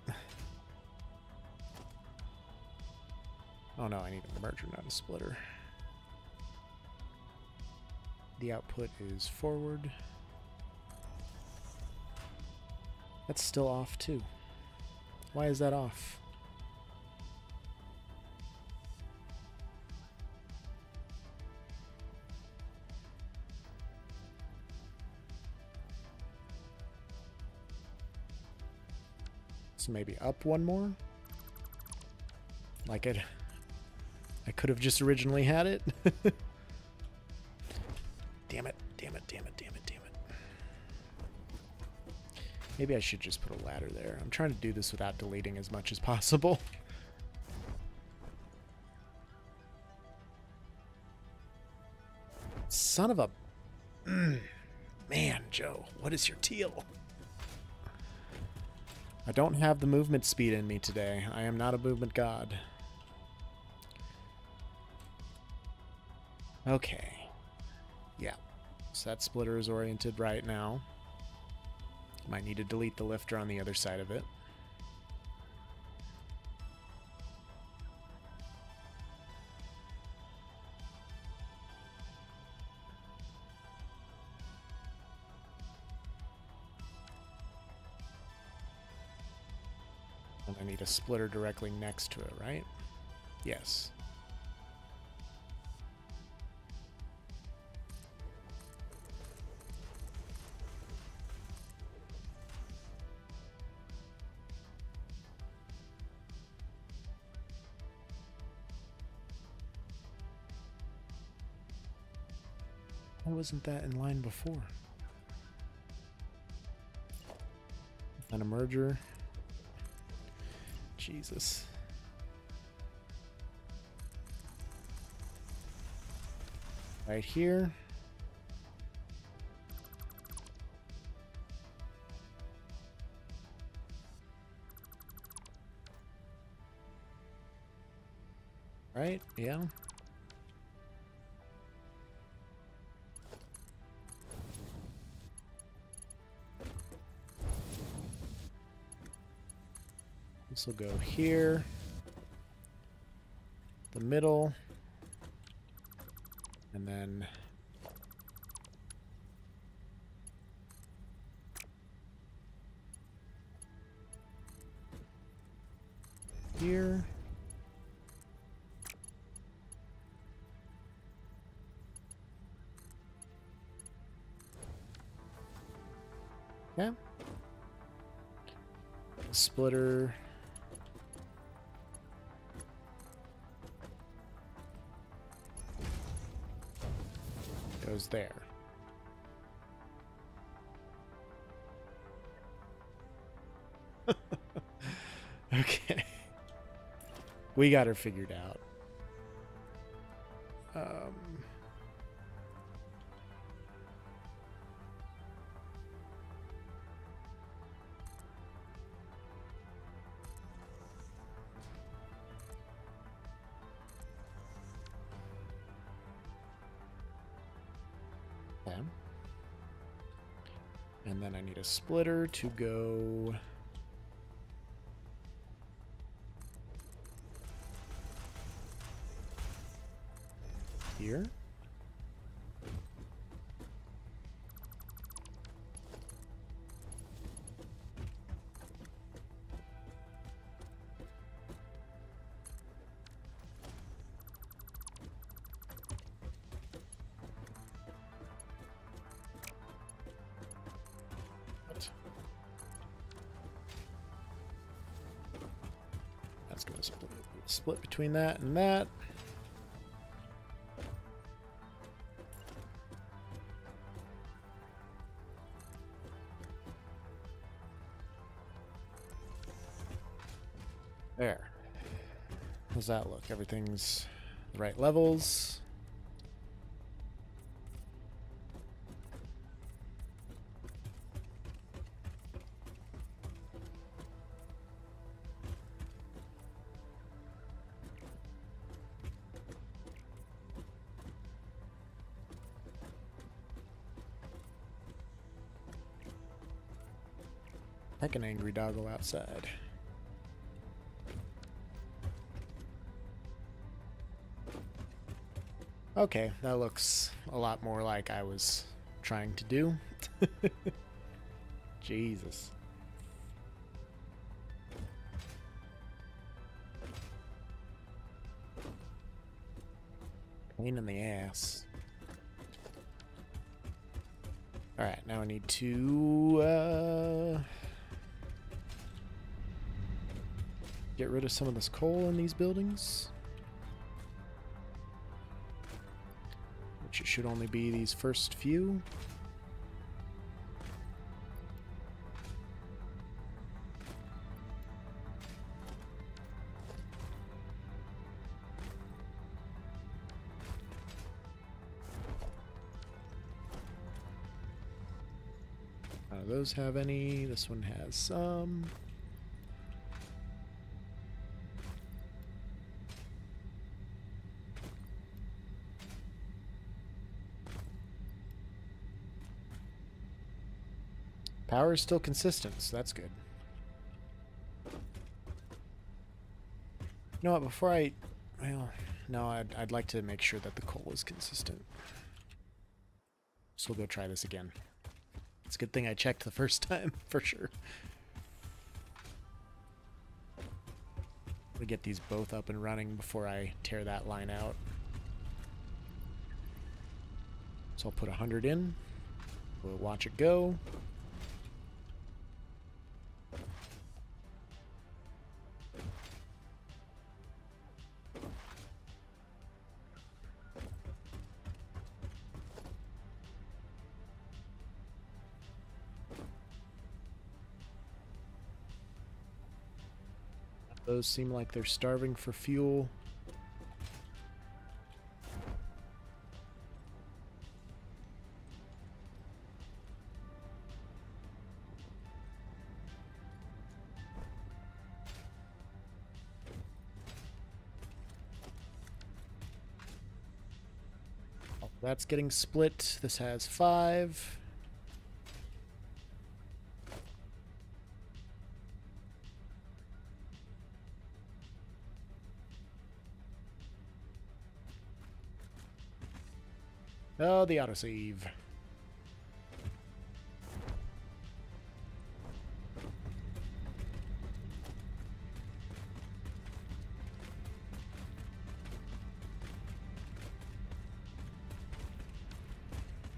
Oh no, I need a merger, not a splitter. The output is forward. That's still off too. Why is that off? So maybe up one more? Like I could have just originally had it. Damn it, damn it, damn it, damn it, damn it. Maybe I should just put a ladder there. I'm trying to do this without deleting as much as possible. Son of a... Man, Joe, what is your deal? I don't have the movement speed in me today. I am not a movement god. Okay. Yeah. So that splitter is oriented right now. Might need to delete the lifter on the other side of it. And I need a splitter directly next to it, right? Yes. Why wasn't that in line before? And a merger. Jesus. Right here. Right? Yeah. This will go here, the middle, and then here. Yeah. splitter. Goes there. Okay. We got her figured out. Okay. And then I need a splitter to go here. That's going to split between that and that. There. How's that look? Everything's the right levels. Like an angry doggo outside. Okay, that looks a lot more like I was trying to do. Jesus. Pain in the ass. Alright, now I need to get rid of some of this coal in these buildings. Which it should only be these first few. None of those have any. This one has some. Power is still consistent, so that's good. You know what, before I... Well, no, I'd like to make sure that the coal is consistent. So we'll go try this again. It's a good thing I checked the first time, for sure. We'll get these both up and running before I tear that line out. So I'll put 100 in. We'll watch it go. Those seem like they're starving for fuel. Oh, that's getting split. This has 5. Oh, the autosave.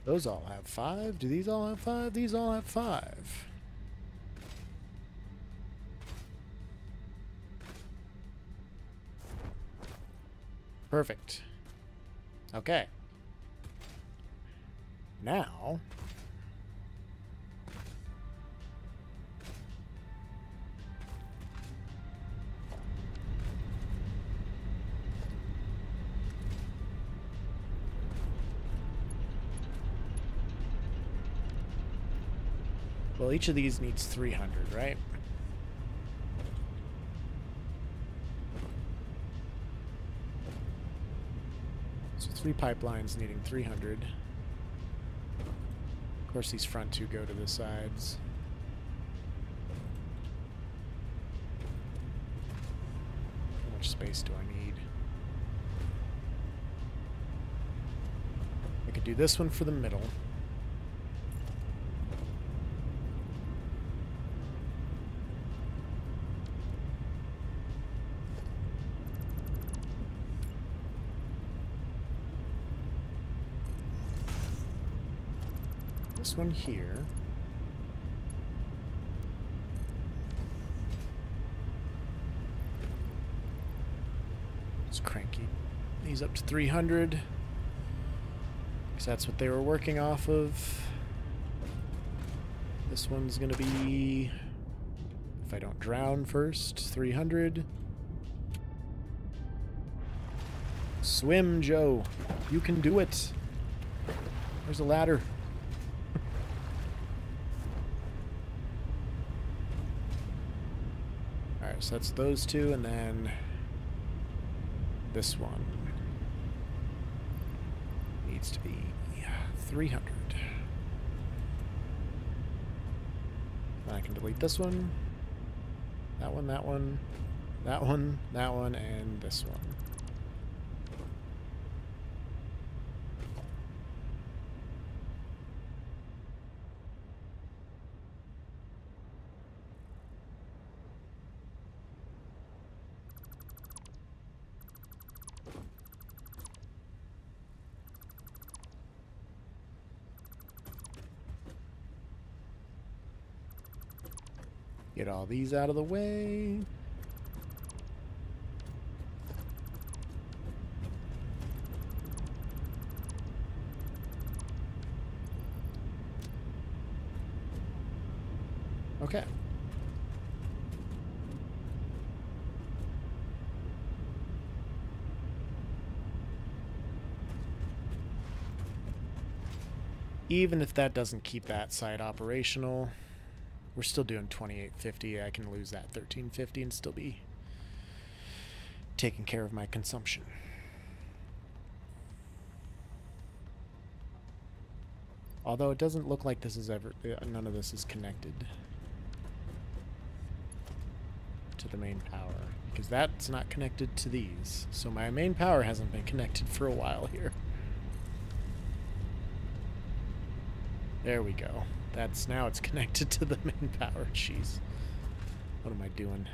Those all have 5. Do these all have 5? These all have 5. Perfect. Okay. Now... well, each of these needs 300, right? So 3 pipelines needing 300. Of course, these front 2 go to the sides. How much space do I need? I could do this one for the middle. This one here. It's cranky. These up to 300. Because that's what they were working off of. This one's gonna be, if I don't drown first, 300. Swim, Joe. You can do it. There's a ladder. Alright, so that's those 2, and then this one needs to be 300. And I can delete this one, that one, that one, that one, that one, and this one. Get all these out of the way. Okay. Even if that doesn't keep that site operational, we're still doing 2850. I can lose that 1350 and still be taking care of my consumption. Although it doesn't look like this is ever, none of this is connected to the main power, because that's not connected to these. So my main power hasn't been connected for a while here. There we go. That's, now it's connected to the main power. Jeez. What am I doing?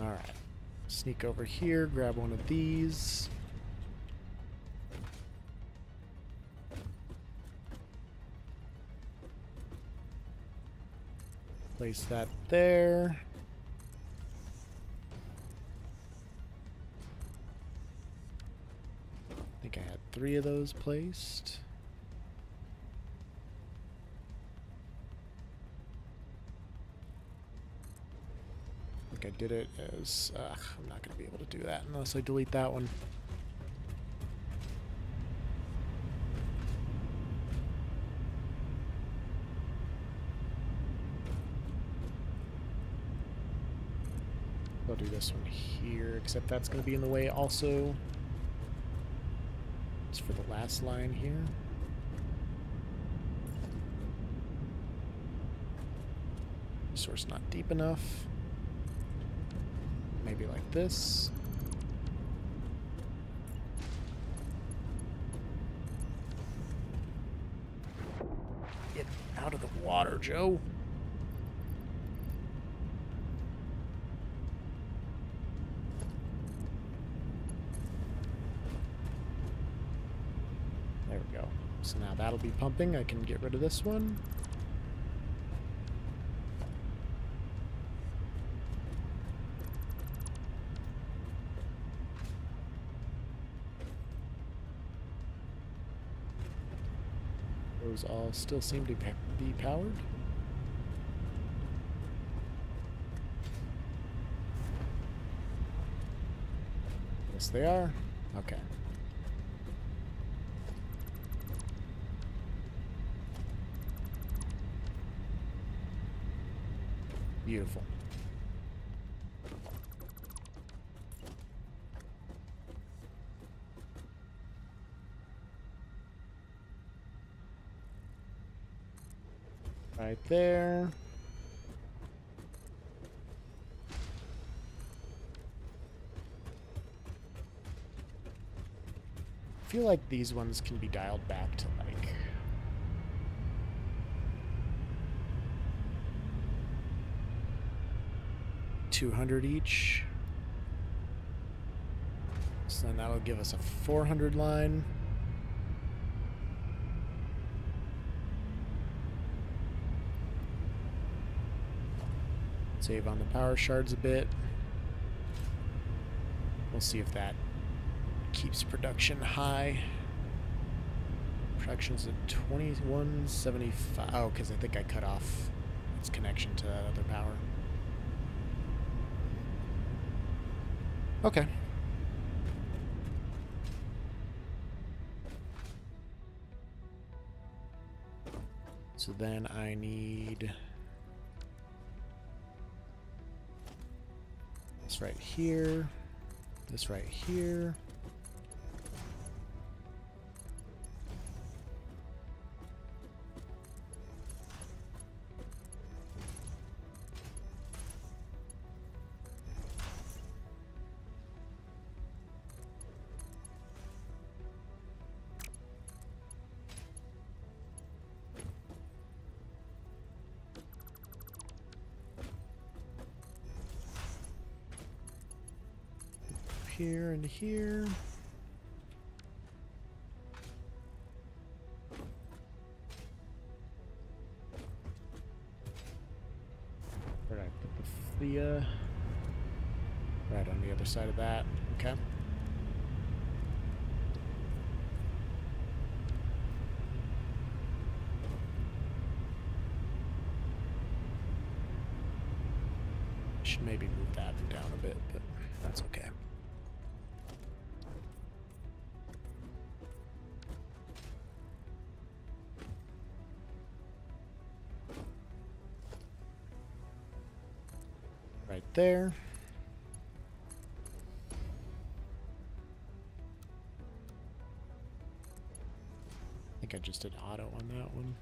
Alright. Sneak over here, grab one of these. Place that there. I think I had 3 of those placed. I think I did it as... I'm not going to be able to do that unless I delete that one. I'll do this one here, except that's going to be in the way also. It's for the last line here. Source not deep enough. Maybe like this. Get out of the water, Joe. There we go. So now that'll be pumping. I can get rid of this one. Those all still seem to be powered. Yes, they are. Okay. Beautiful. Right there. I feel like these ones can be dialed back to like 200 each. So then that'll give us a 400 line. Save on the power shards a bit. We'll see if that keeps production high. Production's at 2175. Oh, because I think I cut off its connection to that other power. Okay. So then I need this right here, this right here. Here and here. Where did I put the right on the other side of that. Okay. Should maybe move that down a bit, but that's okay. Right there. I think I just did auto on that one.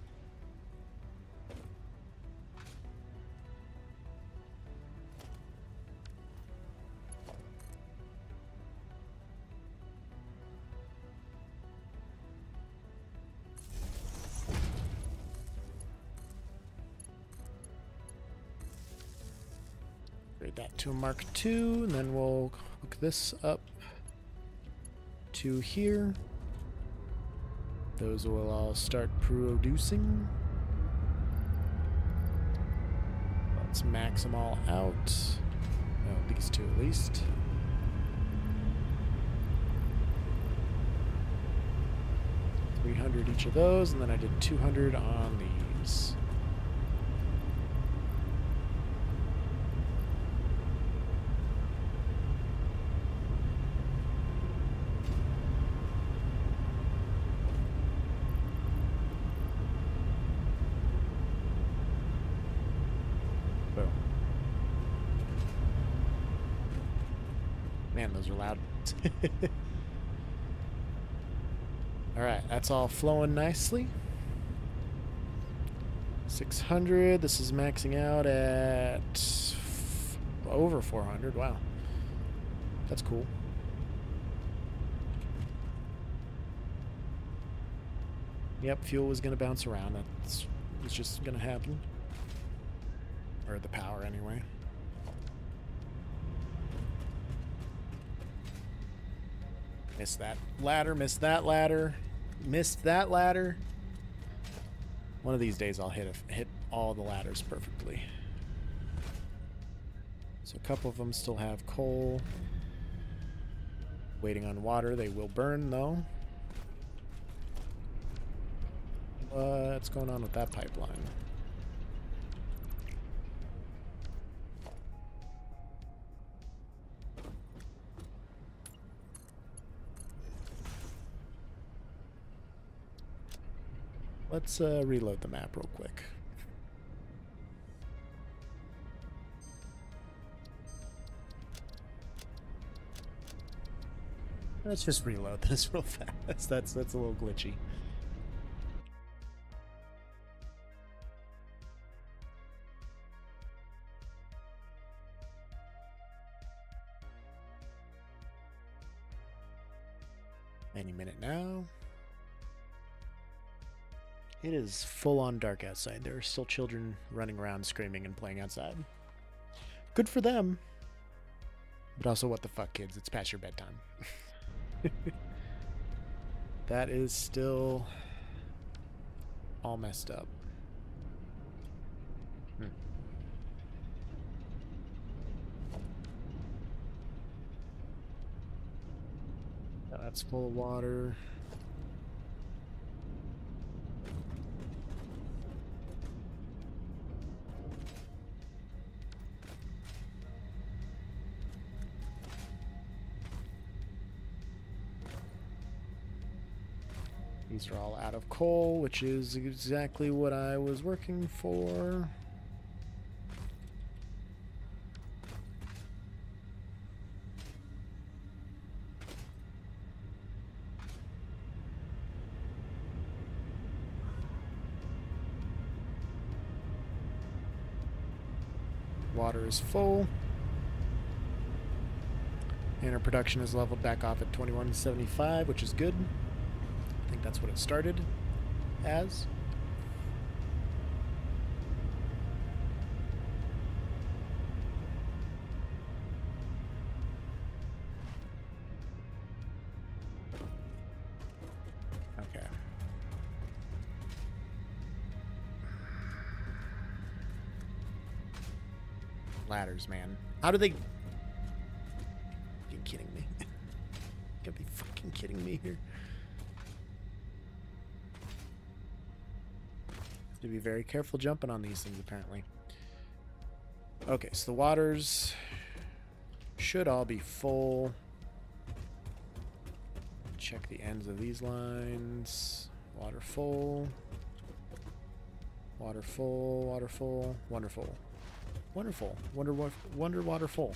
Upgrade that to a Mark II, and then we'll hook this up to here. Those will all start producing. Let's max them all out. Oh, these two at least. $300 each of those, and then I did 200 on these. Man, those are loud. Alright, that's all flowing nicely. 600. This is maxing out at over 400. Wow. That's cool. Yep, fuel was going to bounce around. It's just going to happen. Or the power, anyway. Missed that ladder, missed that ladder, missed that ladder. One of these days I'll hit all the ladders perfectly. So a couple of them still have coal. Waiting on water. They will burn though. What's going on with that pipeline? Let's reload the map real quick. Let's just reload this real fast. That's a little glitchy. Any minute now. It is full on dark outside. There are still children running around screaming and playing outside. Good for them. But also, what the fuck, kids? It's past your bedtime. That is still all messed up. That's full of water. These are all out of coal, which is exactly what I was working for. Water is full. And our production is leveled back off at 2175, which is good. I think that's what it started as. Okay. Ladders, man. How do they... Are you kidding me? You gotta be fucking kidding me here. To be very careful jumping on these things, apparently. Okay, so the waters should all be full. Check the ends of these lines. Water full. Water full. Water full. Wonderful. Wonderful. Wonder water full.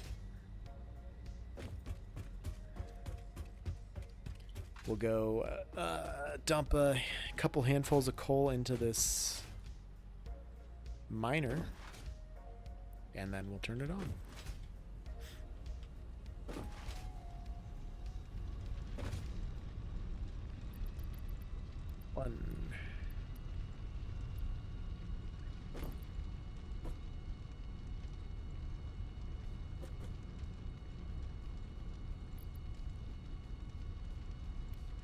We'll go dump a couple handfuls of coal into this miner, and then we'll turn it on. One.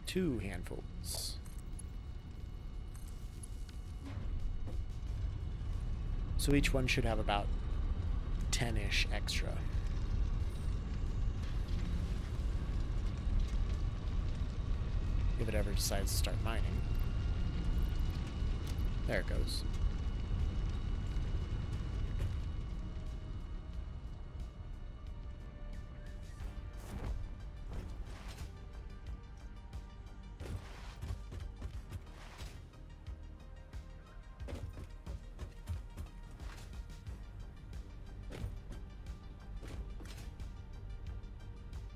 Two handfuls. So each one should have about 10-ish extra. If it ever decides to start mining. There it goes.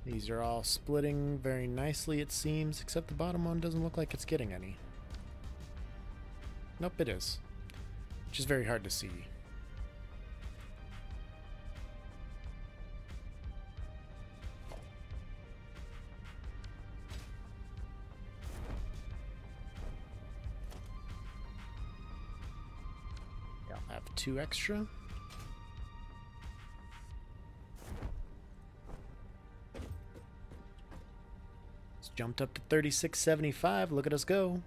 These are all splitting very nicely, it seems, except the bottom one doesn't look like it's getting any. Nope, it is. Which is very hard to see. Yeah, I'll have 2 extra. Jumped up to 3675. Look at us go.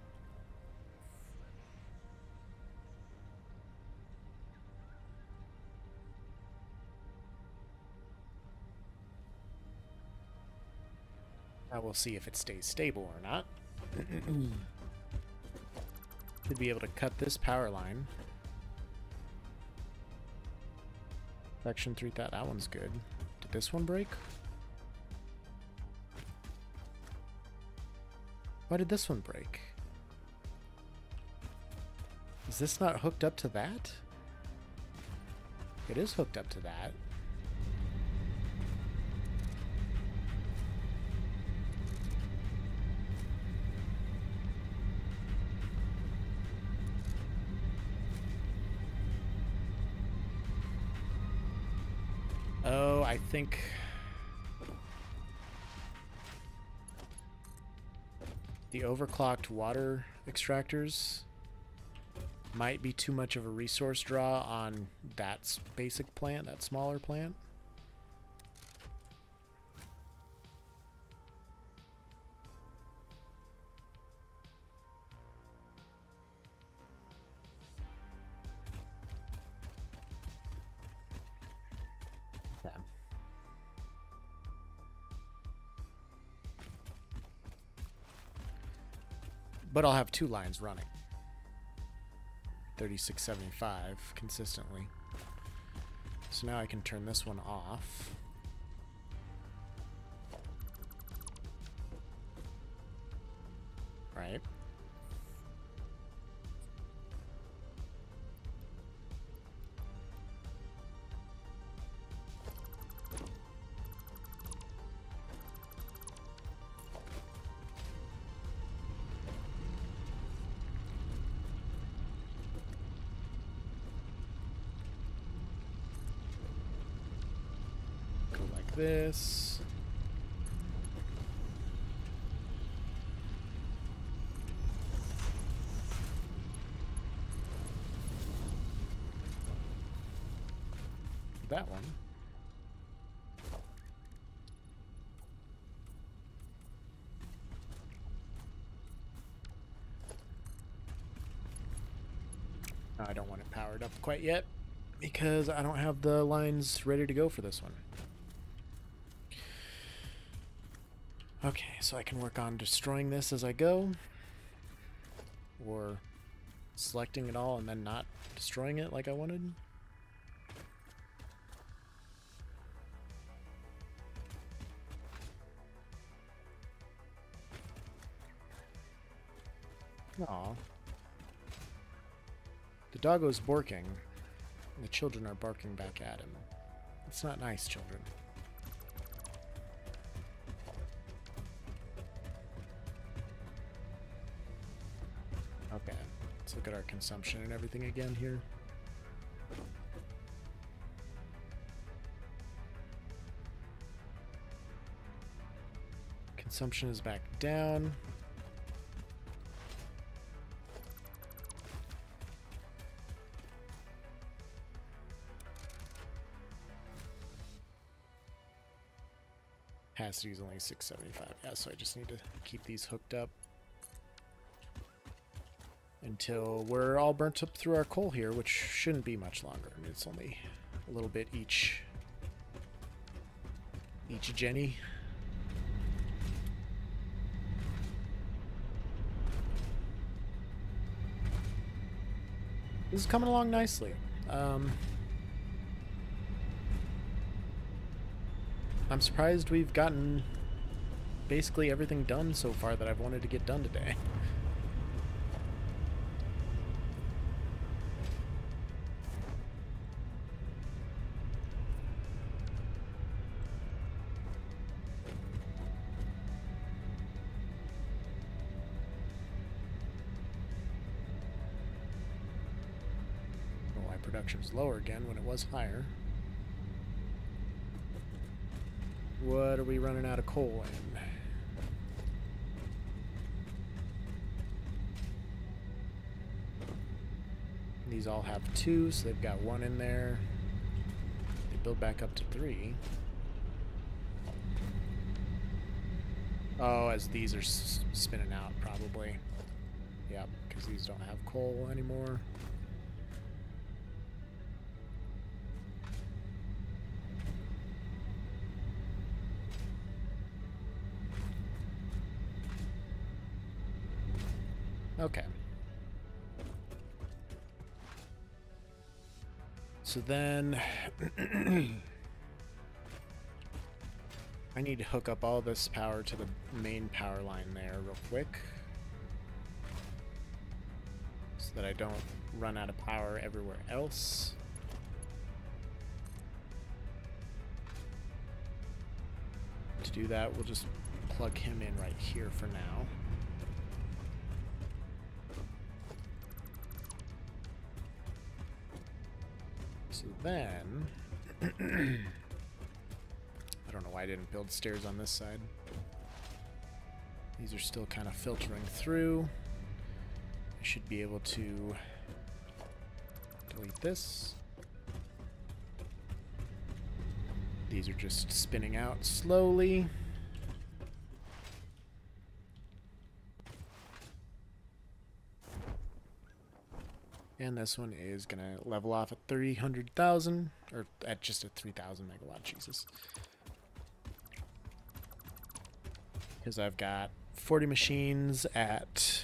Now we'll see if it stays stable or not. Should be able to cut this power line. Section 3000, that one's good. Did this one break? Why did this one break? Is this not hooked up to that? It is hooked up to that. Oh, I think the overclocked water extractors might be too much of a resource draw on that basic plant, that smaller plant. Yeah. But I'll have two lines running. 3675 consistently. So now I can turn this one off. Right. This. That one. No, I don't want it powered up quite yet because I don't have the lines ready to go for this one. Okay, so I can work on destroying this as I go, or selecting it all and then not destroying it like I wanted. Aw. The doggo's barking, and the children are barking back at him. It's not nice, children. Okay, let's look at our consumption and everything again here. Consumption is back down. Capacity is only 675. Yeah, so I just need to keep these hooked up until we're all burnt up through our coal here, which shouldn't be much longer. I mean, it's only a little bit each Jenny. This is coming along nicely. I'm surprised we've gotten basically everything done so far that I've wanted to get done today. Well, my production's lower again when it was higher. What are we running out of coal in? These all have 2, so they've got 1 in there. They build back up to 3. Oh, as these are spinning out, probably. Yep, because these don't have coal anymore. Okay. So then I need to hook up all this power to the main power line there real quick so that I don't run out of power everywhere else. To do that, we'll just plug him in right here for now. So then, I don't know why I didn't build stairs on this side. These are still kind of filtering through. I should be able to delete this. These are just spinning out slowly. And this one is going to level off at 300,000, or at just a 3,000 megawatt, Jesus. Because I've got 40 machines at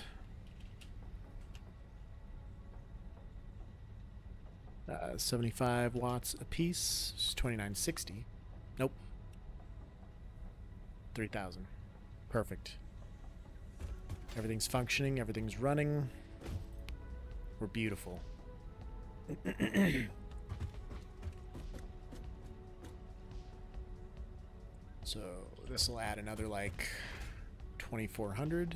75 watts a piece, which is 2960. Nope. 3,000. Perfect. Everything's functioning, everything's running. We're beautiful. So this will add another like 2,400.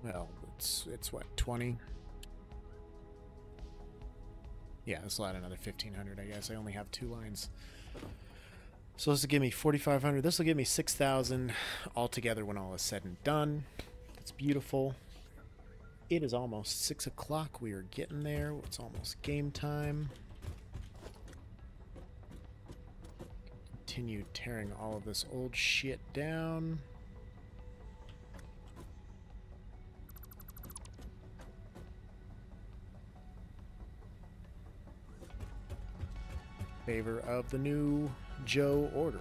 Well, it's what, 20? Yeah, this will add another 1,500, I guess. I only have 2 lines. So this will give me 4,500. This will give me 6,000 altogether when all is said and done. That's beautiful. It is almost 6 o'clock. We are getting there. It's almost game time. Continue tearing all of this old shit down. Favor of the new Joe order.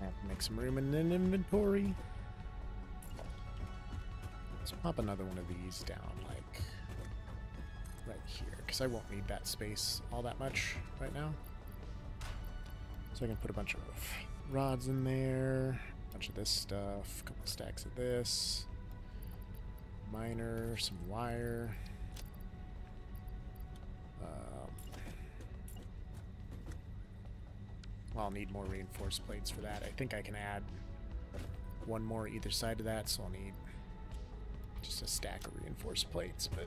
Have to make some room in an inventory. Let's pop another one of these down, like right here, because I won't need that space all that much right now. So I can put a bunch of rods in there, a bunch of this stuff, a couple stacks of this, miner, some wire. Well, I'll need more reinforced plates for that. I think I can add one more either side of that, so I'll need just a stack of reinforced plates, but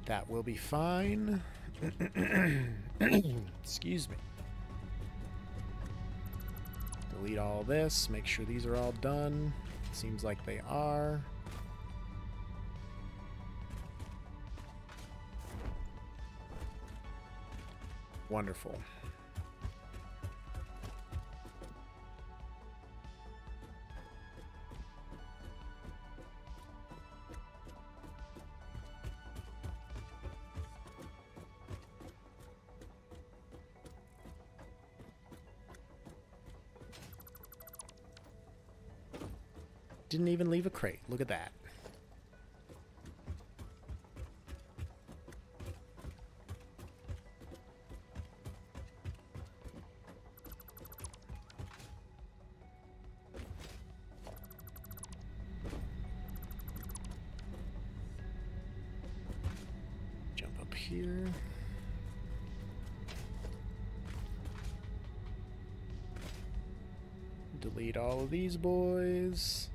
that will be fine. Excuse me. Delete all this, make sure these are all done. Seems like they are. Wonderful. Didn't even leave a crate. Look at that. Jump up here. Delete all of these boys.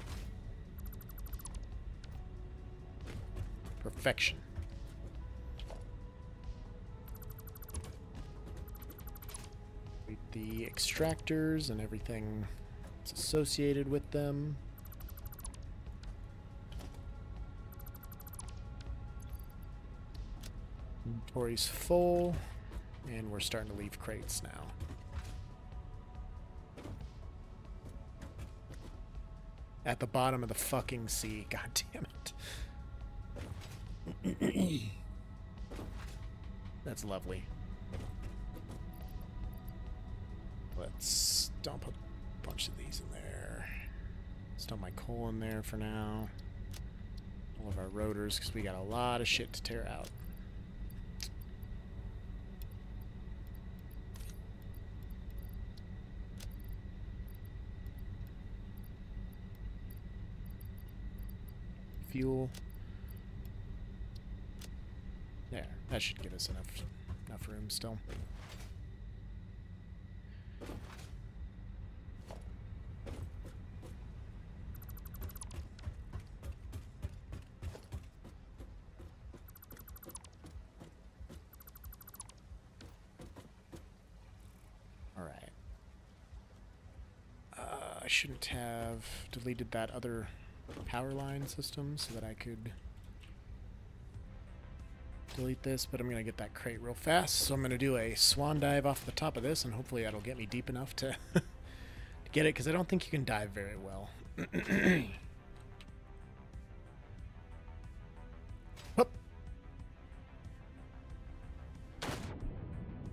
Perfection. Delete the extractors and everything that's associated with them. Inventory's full, and we're starting to leave crates now. At the bottom of the fucking sea, god damn it. That's lovely. let's dump a bunch of these in there. Let's dump my coal in there for now. All of our rotors, because we got a lot of shit to tear out. Fuel. There, that should give us enough room still. All right. I shouldn't have deleted that other power line system so that I could delete this, but I'm going to get that crate real fast, so I'm going to do a swan dive off the top of this, and hopefully that'll get me deep enough to, to get it, because I don't think you can dive very well. Hup.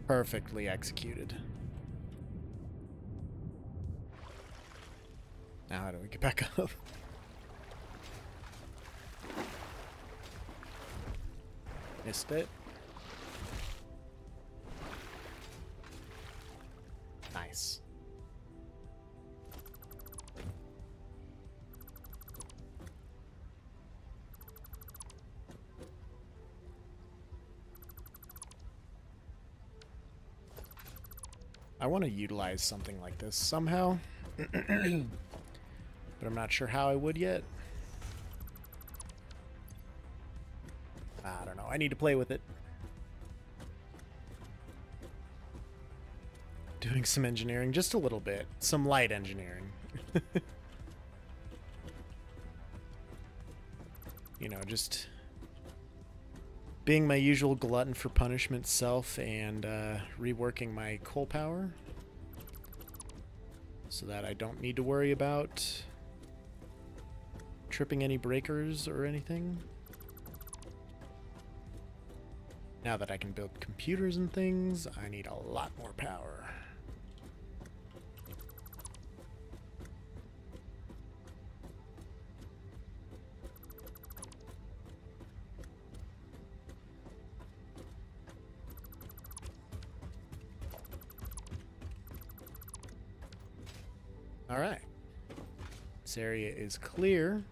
Perfectly executed. Now how do we get back up? Missed it. Nice. I want to utilize something like this somehow, but I'm not sure how I would yet. I don't know. I need to play with it. Doing some engineering, just a little bit. Some light engineering. You know, just being my usual glutton for punishment self and reworking my coal power so that I don't need to worry about tripping any breakers or anything. Now that I can build computers and things, I need a lot more power. All right. This area is clear.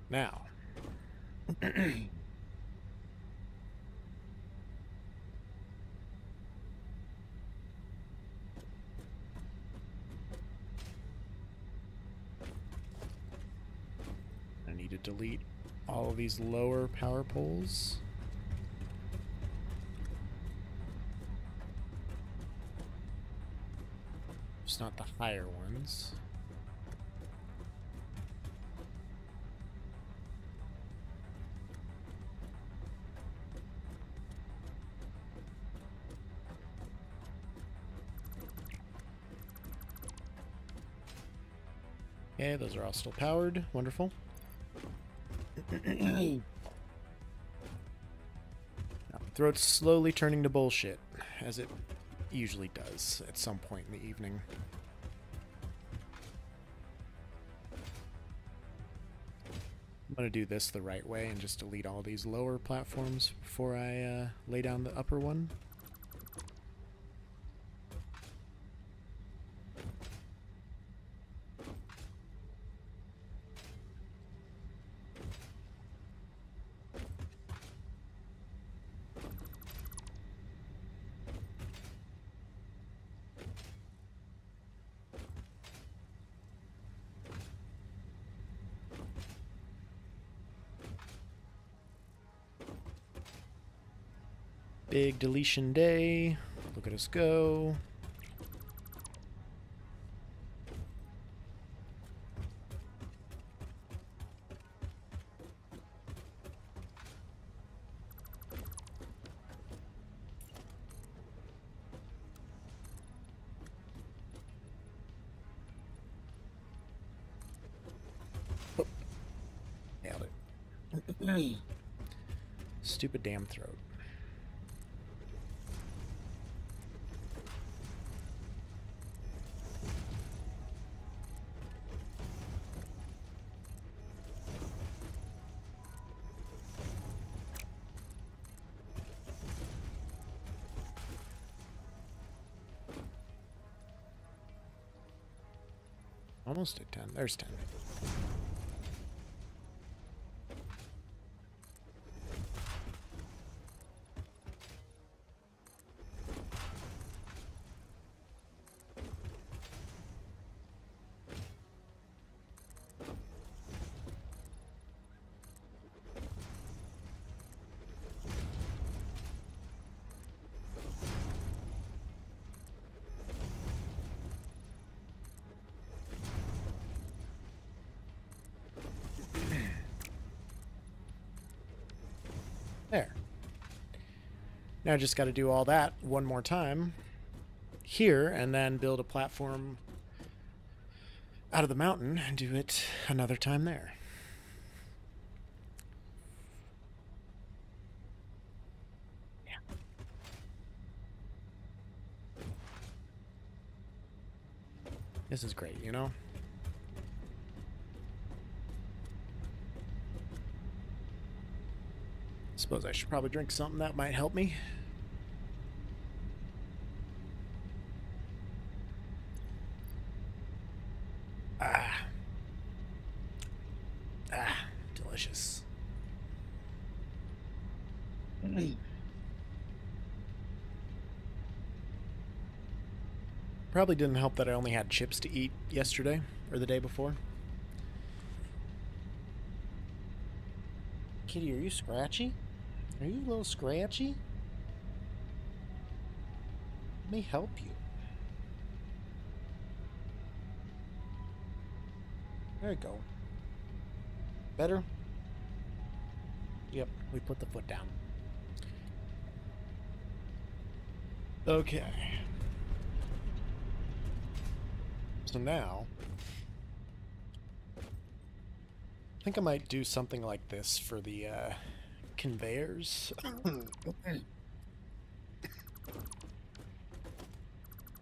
Now. I need to delete all of these lower power poles. Just not the higher ones. Okay, those are all still powered. Wonderful. Now, throat's slowly turning to bullshit, as it usually does at some point in the evening. I'm going to do this the right way and just delete all these lower platforms before I lay down the upper one. Big deletion day. Look at us go. Oh. Nailed it. Stupid damn throat. Almost at 10. There's 10. There. Now I just got to do all that one more time here and then build a platform out of the mountain and do it another time there. Yeah. This is great, you know? Suppose I should probably drink something that might help me. Delicious. Probably didn't help that I only had chips to eat yesterday or the day before. Kitty, are you scratchy? Are you a little scratchy? Let me help you. There you go. Better? Yep, we put the foot down. Okay. So now, I think I might do something like this for the conveyors.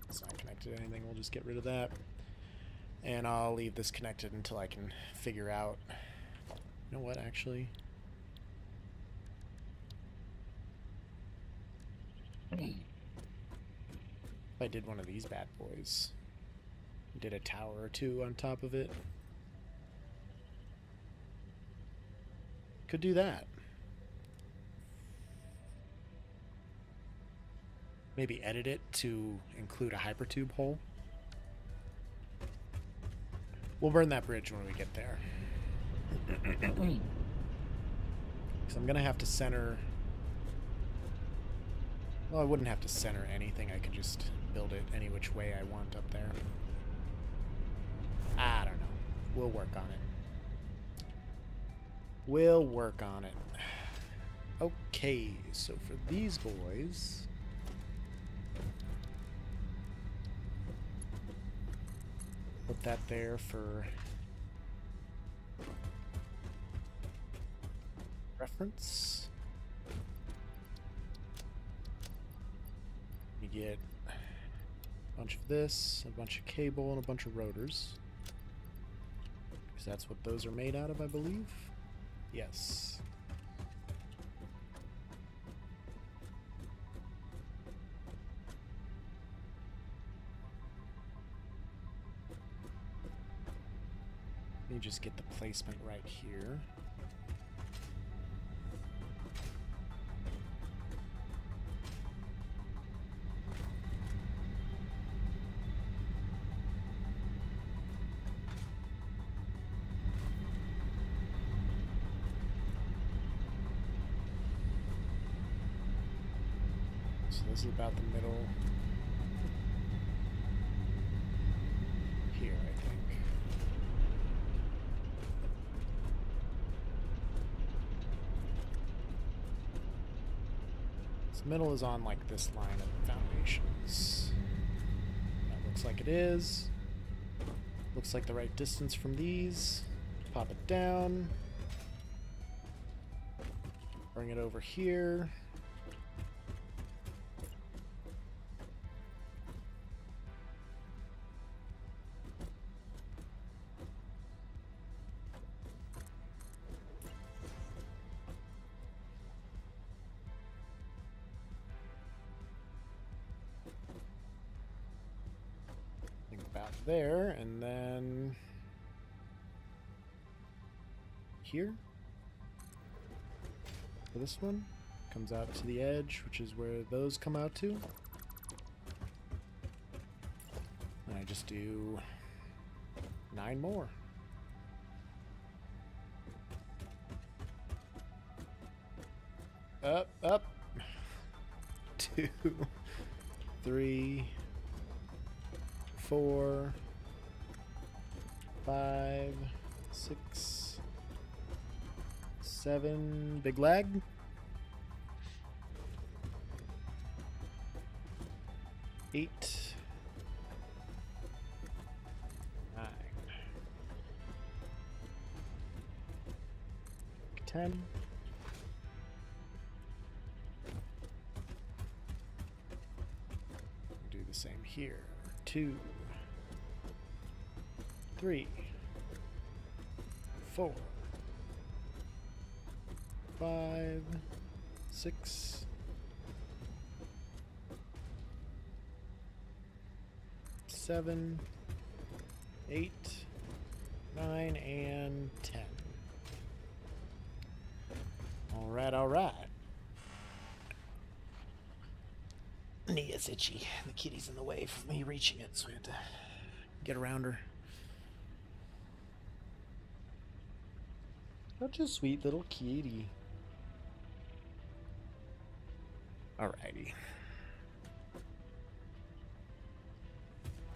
It's not connected to anything, we'll just get rid of that. And I'll leave this connected until I can figure out... You know what, actually? If I did one of these bad boys, did a tower or two on top of it, could do that. Maybe edit it to include a hypertube hole. We'll burn that bridge when we get there. Because I'm going to have to center... Well, I wouldn't have to center anything. I could just build it any which way I want up there. I don't know. We'll work on it. We'll work on it. Okay, so for these boys... Put that there for reference. You get a bunch of this, a bunch of cable, and a bunch of rotors. Because that's what those are made out of, I believe. Yes. Let me just get the placement right here. So this is about the middle here, I think. This middle is on like this line of foundations. That looks like it is. Looks like the right distance from these. Pop it down. Bring it over here. About there, and then here. For this one, comes out to the edge, which is where those come out to. And I just do 9 more. Up, up. 2, 3, 4, 5, 6, 7. Big lag. 8, 9, 10. Do the same here. 2, 3, 4, 5, 6, 7, 8, 9, and 10. All right, all right. Nia's itchy. The kitty's in the way of me reaching it, so I had to get around her. Such a sweet little kitty. Alrighty.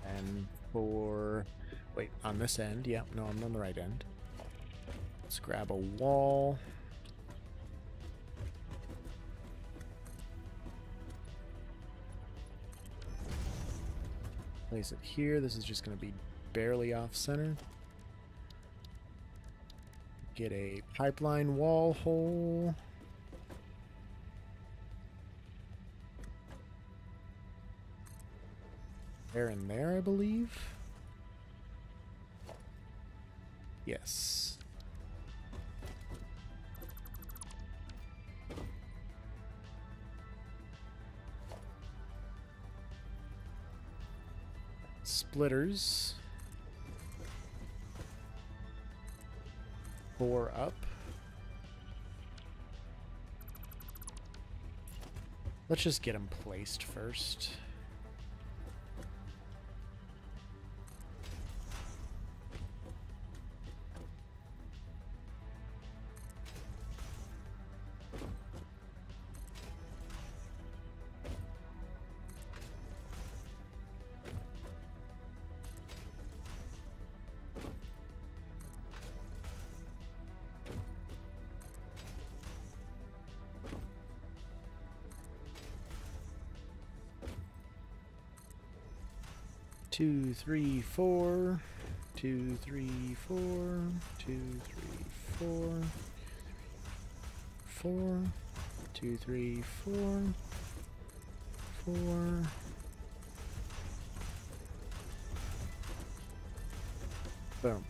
And for... Wait, on this end. Yeah, no, I'm on the right end. Let's grab a wall. Place it here. This is just going to be barely off center. Get a pipeline wall hole. There and there, I believe. Yes. Splitters. 4 up. Let's just get them placed first. Two, 3, 4. 2, 3, 4. 2, 3, 4. 4. 2, 3, 4. 4. Boom.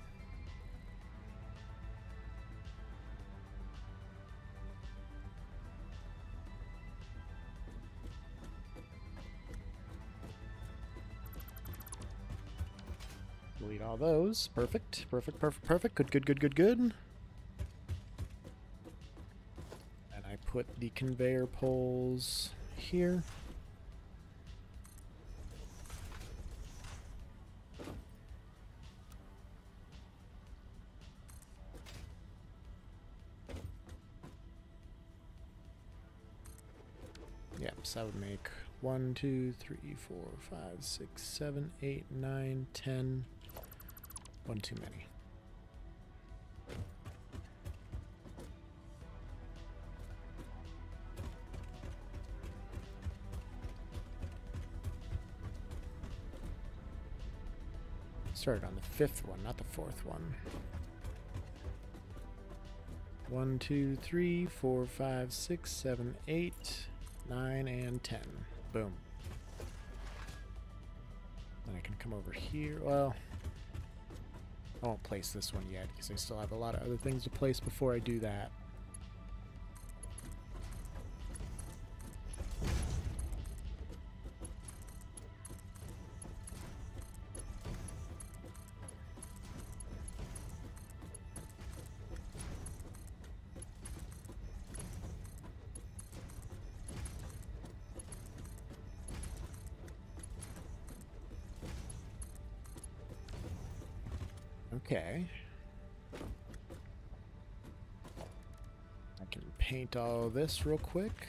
Delete all those. Perfect. Perfect, perfect, perfect. Good, good, good, good, good. And I put the conveyor poles here. Yep, so that would make 1, 2, 3, 4, 5, 6, 7, 8, 9, 10. One too many. Started on the 5th one, not the 4th one. 1, 2, 3, 4, 5, 6, 7, 8, 9, and 10. Boom. Then I can come over here. Well, I won't place this one yet because I still have a lot of other things to place before I do that. Okay. I can paint all this real quick.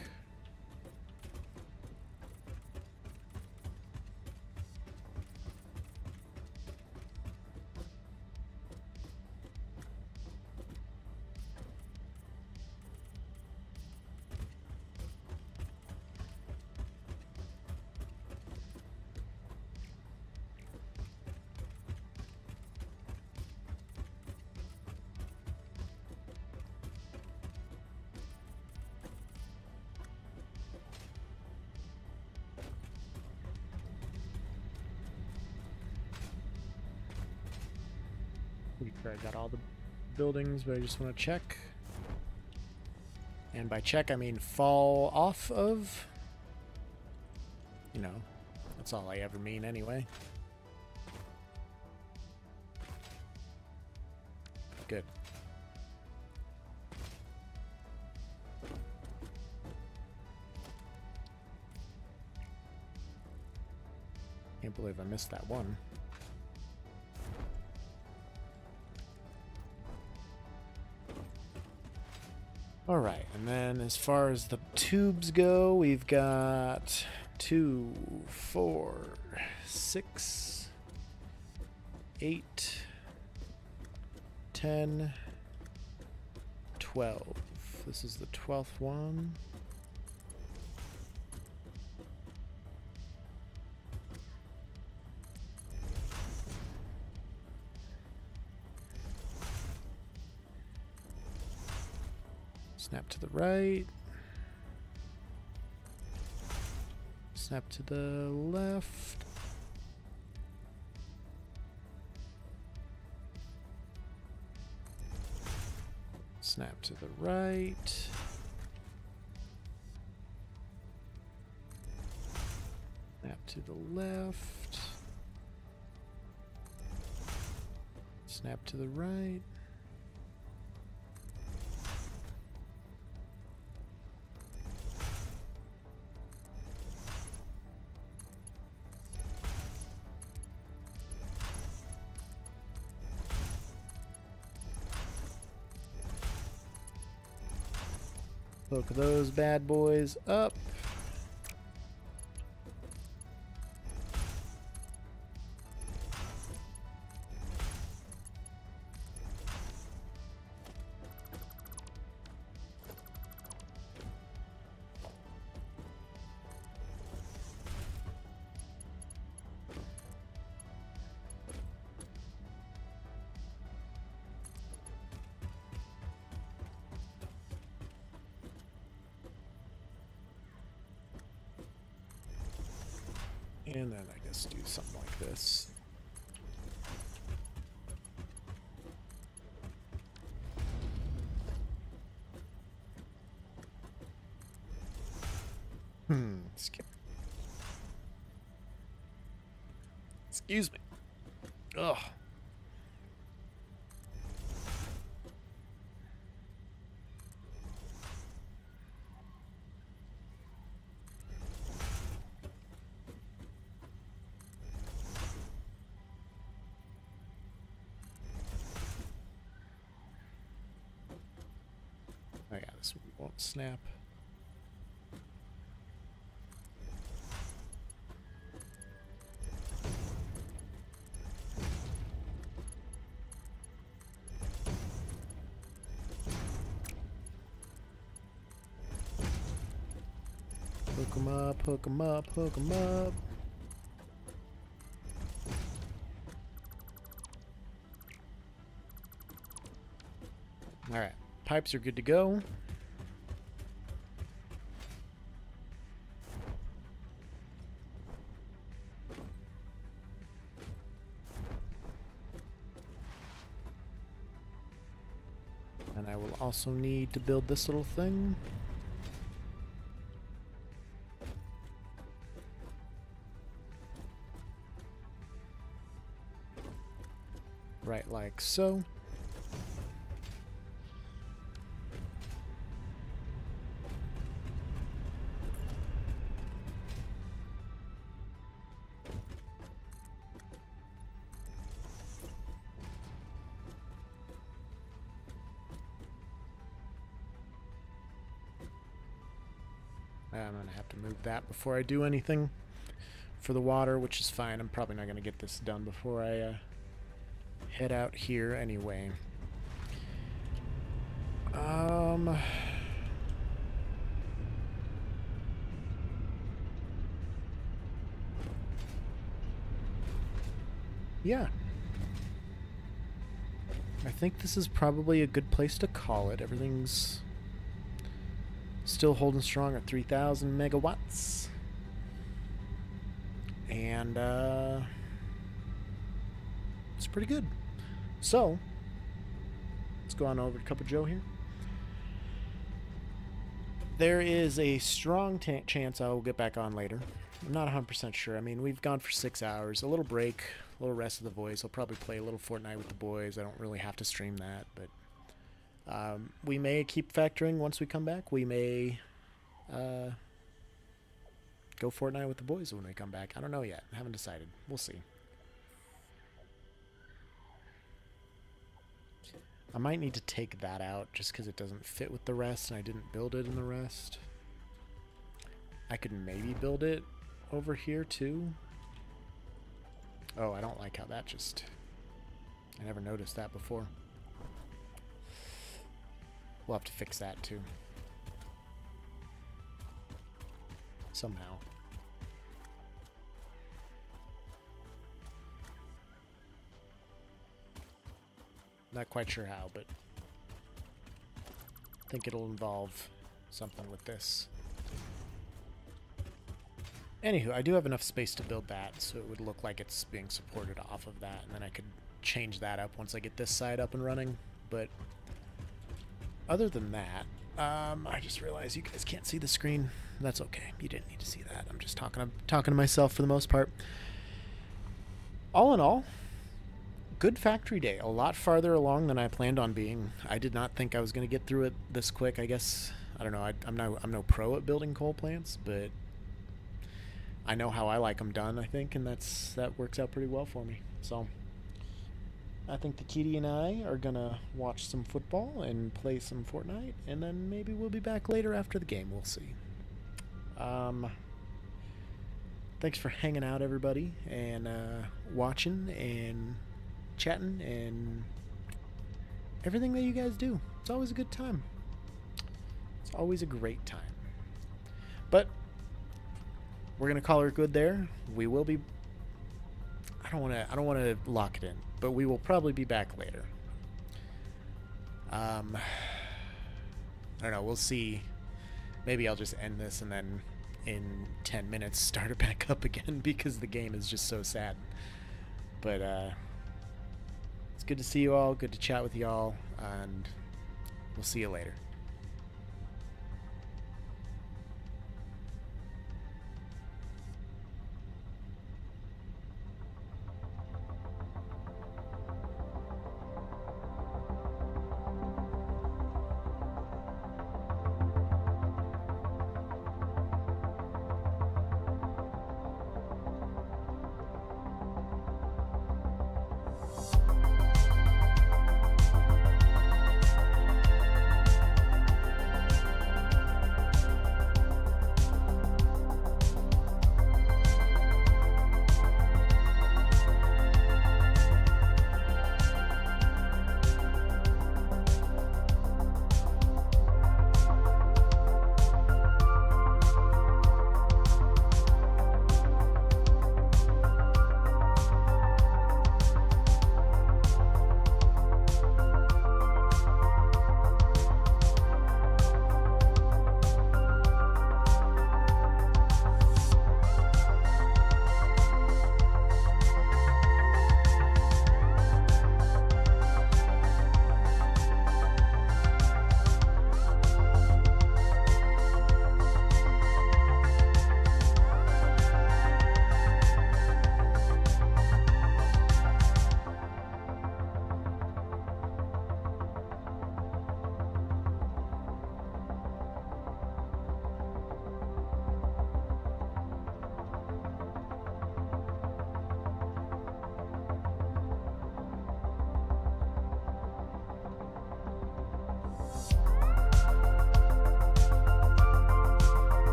Pretty sure I got all the buildings, but I just want to check. And by check, I mean fall off of. You know, that's all I ever mean anyway. Good. Can't believe I missed that one. Alright, and then as far as the tubes go, we've got 2, 4, 6, 8, 10, 12. This is the 12th one. Snap to the right. Snap to the left. Snap to the right. Snap to the left. Snap to the right. Hook those bad boys up. And then I guess do something like this. Excuse me. Ugh. Oh yeah, this one won't snap. Hook 'em up, hook 'em up, hook 'em up. Alright, pipes are good to go. And I will also need to build this little thing. Right, like so. I'm going to have to move that before I do anything for the water, which is fine. I'm probably not going to get this done before I head out here anyway. Yeah. I think this is probably a good place to call it. Everything's still holding strong at 3,000 megawatts. And it's pretty good. So, let's go on over to Cup of Joe here. There is a strong chance I will get back on later. I'm not 100% sure. I mean, we've gone for 6 hours. A little break, a little rest of the voice. I'll probably play a little Fortnite with the boys. I don't really have to stream that, but we may keep factoring once we come back. We may go Fortnite with the boys when we come back. I don't know yet. I haven't decided. We'll see. I might need to take that out just because it doesn't fit with the rest and I didn't build it in the rest. I could maybe build it over here too. Oh, I don't like how that just... I never noticed that before. We'll have to fix that too. Somehow. Not quite sure how, but I think it'll involve something with this. Anywho, I do have enough space to build that, so it would look like it's being supported off of that, and then I could change that up once I get this side up and running. But other than that, I just realized you guys can't see the screen. That's okay. You didn't need to see that. I'm just talking to myself for the most part. All in all, good factory day. A lot farther along than I planned on being. I did not think I was going to get through it this quick. I guess I don't know. I'm no pro at building coal plants, but I know how I like them done, I think, and that works out pretty well for me. So I think the kitty and I are gonna watch some football and play some Fortnite, and then maybe we'll be back later after the game. We'll see. Thanks for hanging out, everybody, and watching and chatting and everything that you guys do. It's always a good time. It's always a great time. But we're gonna call her good there. We will be. I don't want to lock it in, but we will probably be back later. I don't know. We'll see. Maybe I'll just end this and then in 10 minutes start it back up again because the game is just so sad. But it's good to see you all. Good to chat with you all, and we'll see you later.